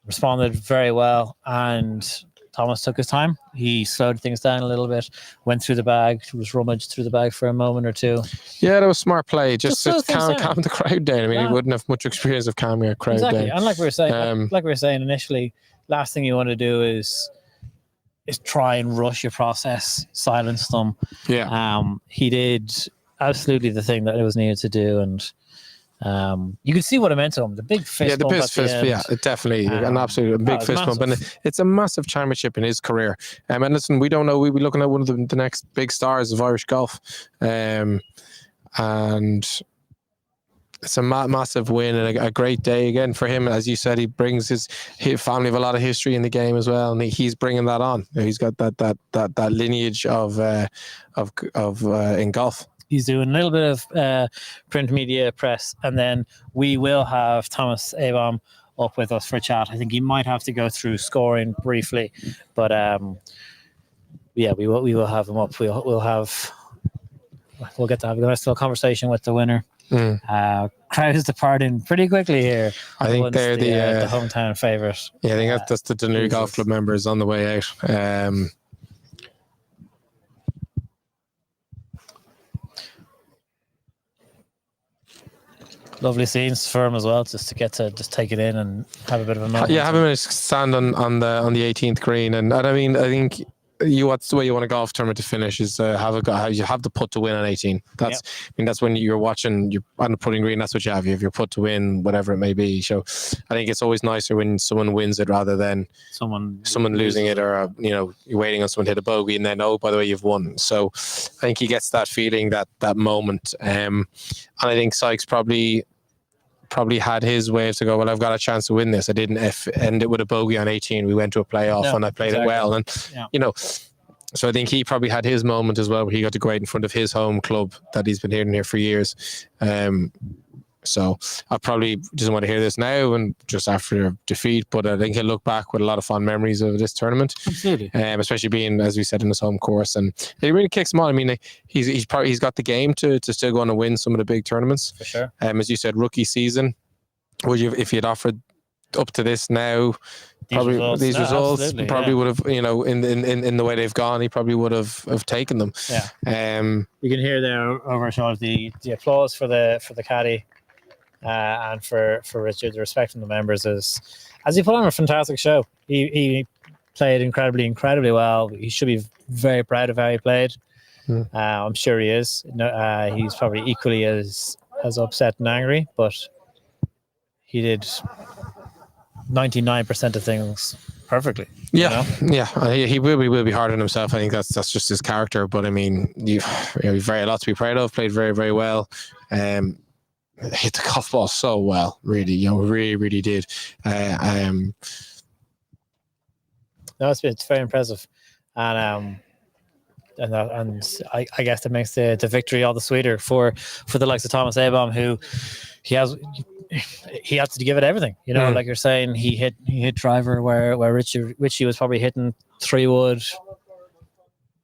responded very well, and Thomas took his time. He slowed things down a little bit, went through the bag, was rummaged through the bag for a moment or two. Yeah, that was smart play. Just calm the crowd down. I mean, he wouldn't have much experience of calming a crowd down. And like we were saying, initially, last thing you want to do is try and rush your process, silence them. Yeah. He did absolutely the thing that it was needed to do, and you could see what it meant to him. The big fist bump at the end. Yeah, definitely an absolute big fist bump, and it's a massive championship in his career. And listen, we don't know. We'll be looking at one of the next big stars of Irish golf, and it's a massive win and a great day again for him. As you said, he brings his family of a lot of history in the game as well, and he's bringing that on. He's got that lineage of in golf. He's doing a little bit of print media press, and then we will have Thomas Abom up with us for a chat. I think he might have to go through scoring briefly, but we will have him up. We'll get to have a nice little conversation with the winner. Crowd is departing pretty quickly here. I think they're the hometown favourite. Yeah, I think that's the Dunleary Golf Club members on the way out. Lovely scenes for him as well, just to get to just take it in and have a bit of a moment. Yeah, have a minute stand on the 18th green, and I mean, I think what's the way you want a golf tournament to finish is you have the putt to win on 18. That's I mean that's when you're watching, you're on the putting green. That's what you have. You have your putt to win, whatever it may be. So I think it's always nicer when someone wins it rather than someone losing it, or you're waiting on someone to hit a bogey and then, oh, by the way, you've won. So I think he gets that feeling, that moment, and I think Sykes probably had his ways to go, well, I've got a chance to win this. I didn't end it with a bogey on 18. We went to a playoff and I played it well. And, so I think he probably had his moment as well, where he got to go out in front of his home club that he's been hearing here for years. So I probably doesn't want to hear this now and just after a defeat, but I think he'll look back with a lot of fond memories of this tournament. Absolutely. Especially being, as we said, in his home course, and it really kicks him on. I mean, he's got the game to still go on and win some of the big tournaments. For sure. As you said, rookie season. Would you, if you'd offered up to this now, these results probably would have, in the way they've gone, he probably would have taken them. Yeah. You can hear there over our shoulders the applause for the caddy. And for Richard, the respect from the members as he put on a fantastic show. He played incredibly well. He should be very proud of how he played. I'm sure he is. He's probably equally as upset and angry, but he did 99% of things perfectly. Yeah. He will be hard on himself. I think that's just his character. But I mean, you've very lot to be proud of. Played very, very well. Hit the golf ball so well, really, really did. No, it's very impressive, and I guess that makes the victory all the sweeter for the likes of Thomas Abom, who he has to give it everything. Like you're saying, he hit driver where Richie was probably hitting 3-wood.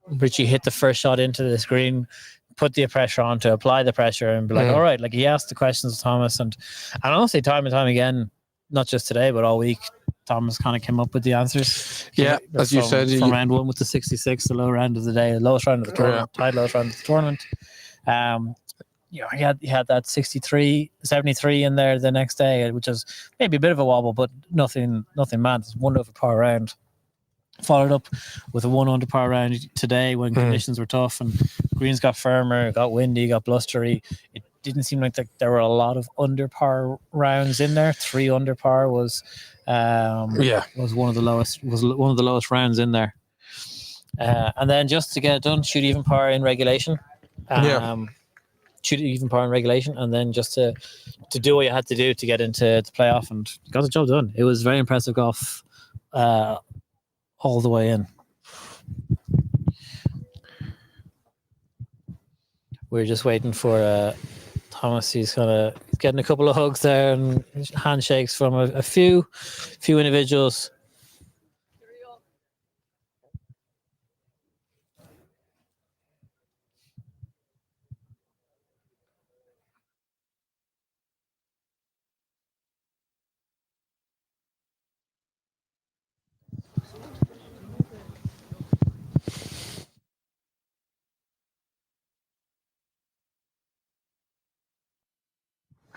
Richie hit the first shot into the screen, put the pressure on to apply the pressure and be like, all right, like he asked the questions of Thomas, and honestly, time and time again, not just today but all week, Thomas kind of came up with the ansers. As you said, from round one with the 66, the low round of the day, the lowest round of the tournament, tied lowest round of the tournament. He had that 73 in there the next day, which is maybe a bit of a wobble, but nothing mad. It's 1 over par round. Followed up with a 1 under par round today when conditions were tough and greens got firmer, got windy, got blustery. It didn't seem like there were a lot of under par rounds in there. 3 under par was one of the lowest rounds in there. And then just to get it done, shoot even par in regulation. Shoot even par in regulation, and then just to do what you had to do to get into the playoff, and got the job done. It was very impressive golf. All the way in. We're just waiting for Thomas. He's getting a couple of hugs there and handshakes from a few individuals.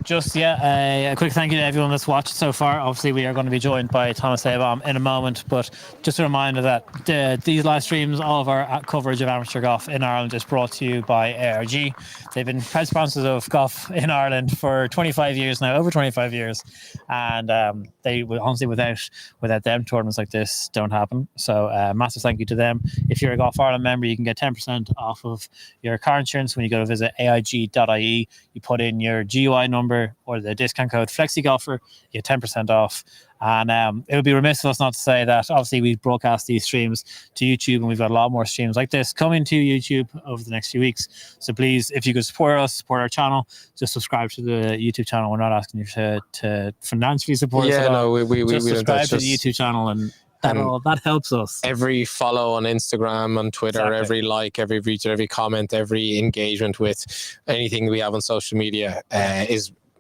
Just a quick thank you to everyone that's watched so far. Obviously, we are going to be joined by Thomas Abom in a moment, but just a reminder that these live streams, all of our coverage of amateur golf in Ireland, is brought to you by AIG. They've been proud sponsors of golf in Ireland for 25 years now, over 25 years, and they honestly, without them, tournaments like this don't happen. So massive thank you to them. If you're a Golf Ireland member, you can get 10% off of your car insurance when you go to visit aig.ie. You put in your GUI number or the discount code FlexiGolfer, you get 10% off. And it would be remiss of us not to say that obviously we broadcast these streams to YouTube, and we've got a lot more streams like this coming to YouTube over the next few weeks. So please, if you could support us, support our channel, just subscribe to the YouTube channel. We're not asking you to financially support us. We subscribe to the YouTube channel, and that helps us. Every follow on Instagram, on Twitter, every like, every retweet, every comment, every engagement with anything we have on social media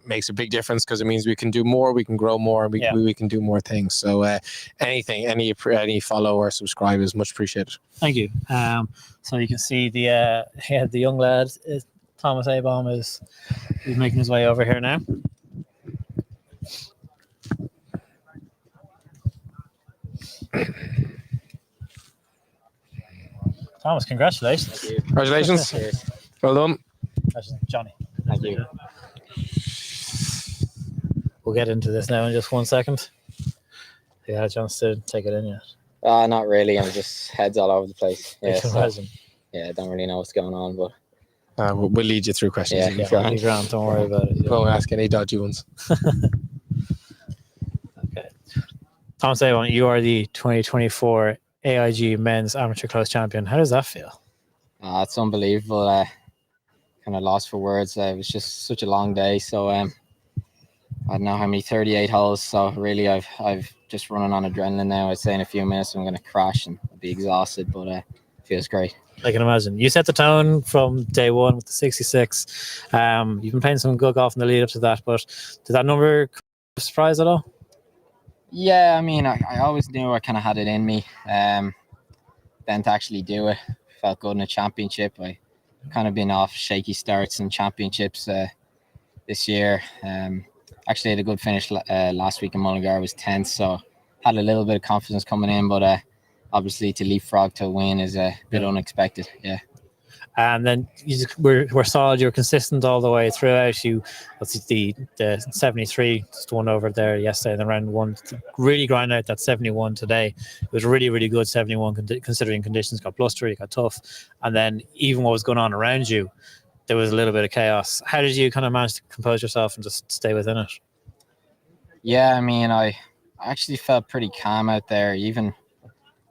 makes a big difference, because it means we can do more, we can grow more, and we can do more things. So any follow or subscribe is much appreciated. Thank you. So you can see the young lad, Thomas Abom, is making his way over here now. Thomas, congratulations. Congratulations. Well done. Johnny. Thank you. We'll get into this now in just 1 second. You had a chance to take it in yet? Not really. I'm just heads all over the place. I can imagine. Yeah, I don't really know what's going on, but we'll lead you through questions. Yeah, if you I'll be grand, don't worry about it. Won't ask any dodgy ones. Okay. Thomas Avon, you are the 2024 AIG Men's Amateur Close Champion. How does that feel? it's unbelievable. Kind of lost for words. It was just such a long day. So I don't know how many 38 holes. So really, I've just running on adrenaline now. I'd say in a few minutes I'm going to crash and I'll be exhausted, but it feels great. I can imagine. You set the tone from day one with the 66. You've been playing some good golf in the lead up to that, but did that number surprise at all? Yeah, I mean, I always knew I kind of had it in me. Then to actually do it, felt good in a championship. I kind of been off shaky starts in championships this year. Actually had a good finish last week in Mullingar. I was 10th, so had a little bit of confidence coming in, but obviously to leapfrog to a win is a bit unexpected. Yeah. And then you were solid. You were consistent all the way throughout. You, the 73 just won over there yesterday in the round one. Really grind out that 71 today. It was really, really good 71 considering conditions got blustery, got tough, and then even what was going on around you, there was a little bit of chaos. How did you kind of manage to compose yourself and just stay within it? Yeah, I mean, I actually felt pretty calm out there, even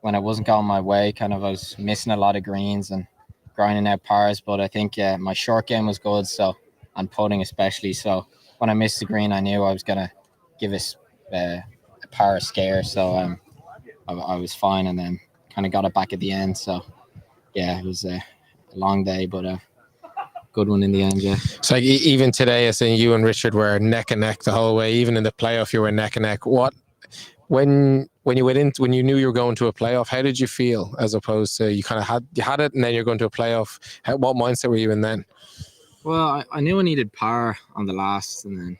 when it wasn't going my way. Kind of, I was missing a lot of greens and grinding out pars, but I think my short game was good, so on putting especially. So when I missed the green, I knew I was gonna give us a par scare. So I was fine, and then kind of got it back at the end. So yeah, it was a long day, but good one in the end. Yeah. So like, even today, I think you and Richard were neck and neck the whole way. Even in the playoff, you were neck and neck. What when you went in, when you knew you were going to a playoff, how did you feel as opposed to you kind of had it and then you're going to a playoff? What mindset were you in then? Well, I knew I needed par on the last, and then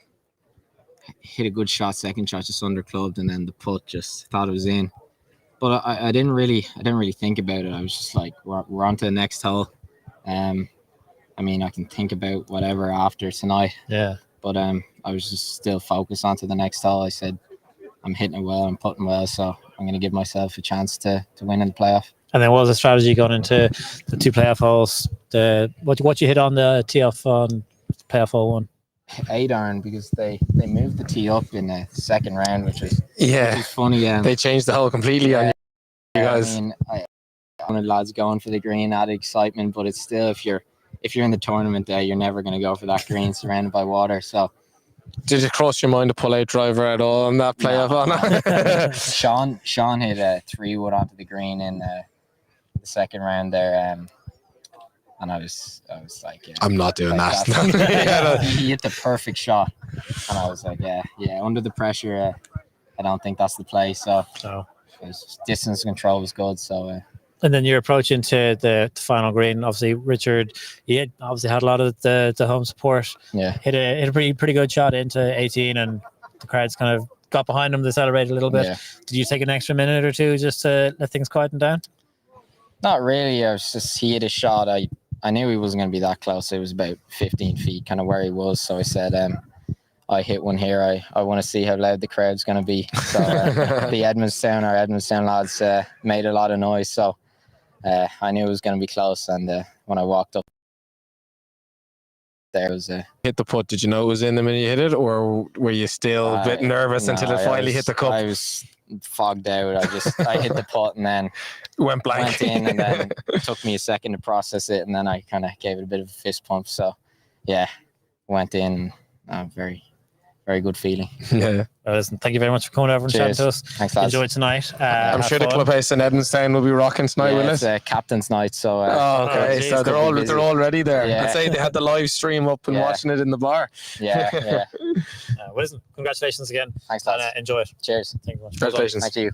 hit a good shot, second shot just under clubbed, and then the putt just thought it was in. But I didn't really think about it. I was just like, we're on to the next hole. I mean, I can think about whatever after tonight. Yeah. But I was just still focused onto the next hole. I said, I'm hitting it well, I'm putting well, so I'm going to give myself a chance to win in the playoff. And then what was the strategy going into the two playoff holes? What you hit on the tee off on playoff hole one? 8-iron, because they moved the tee up in the second round, which was funny. They changed the hole completely on you guys. I mean, I wanted lads going for the green, added excitement, but it's still, if you're in the tournament there, you're never going to go for that green surrounded by water. So did it cross your mind to pull out driver at all on that playoff? No. Sean hit a 3-wood onto the green in the second round there, and I was like, yeah, I'm not doing that. He hit the perfect shot, and I was like, yeah. Under the pressure, I don't think that's the play. So distance control was good. So. And then you're approaching to the final green. Obviously, Richard, he had a lot of the home support. Yeah. Hit a pretty good shot into 18, and the crowds kind of got behind him to celebrate a little bit. Yeah. Did you take an extra minute or two just to let things quieten down? Not really. I was just, he hit a shot. I knew he wasn't going to be that close. It was about 15 feet, kind of where he was. So I said, I hit one here. I want to see how loud the crowd's going to be. So the Edmondstown lads made a lot of noise. So I knew it was going to be close, and when I walked up there, was hit the putt. Did you know it was in the minute you hit it, or were you still a bit nervous until it finally hit the cup? I was fogged out. I hit the putt and then went blank. Went in, and then it took me a second to process it, and then I kind of gave it a bit of a fist pump. So yeah, went in. Very, very good feeling. Yeah. Well, listen, thank you very much for coming over and chatting to us. Thanks, lads. Enjoy tonight. I'm sure the clubhouse in Edmondstown will be rocking tonight, will it? It's captain's night, so. Okay, so they're already there. Yeah. I'd say they had the live stream up and watching it in the bar. Yeah. Well, listen, congratulations again. Thanks, lads. And enjoy it. Cheers. Thank you much. Congratulations. Thank you.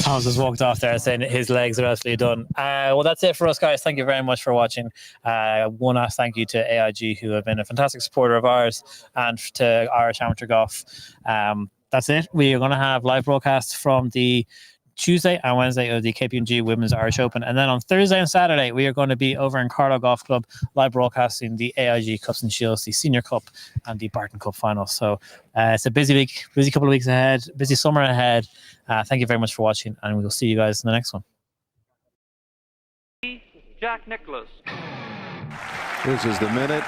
Thomas just walked off there saying his legs are absolutely done. Well, that's it for us, guys. Thank you very much for watching. One last thank you to AIG, who have been a fantastic supporter of ours and to Irish Amateur Golf. that's it. We are going to have live broadcasts from the Tuesday and Wednesday of the KPMG Women's Irish Open. And then on Thursday and Saturday, we are going to be over in Carlow Golf Club, live broadcasting the AIG Cups and Shields, the Senior Cup and the Barton Cup final. So it's a busy week, busy couple of weeks ahead, busy summer ahead. Thank you very much for watching, and we will see you guys in the next one. Jack Nicklaus. This is the minute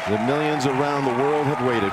the millions around the world have waited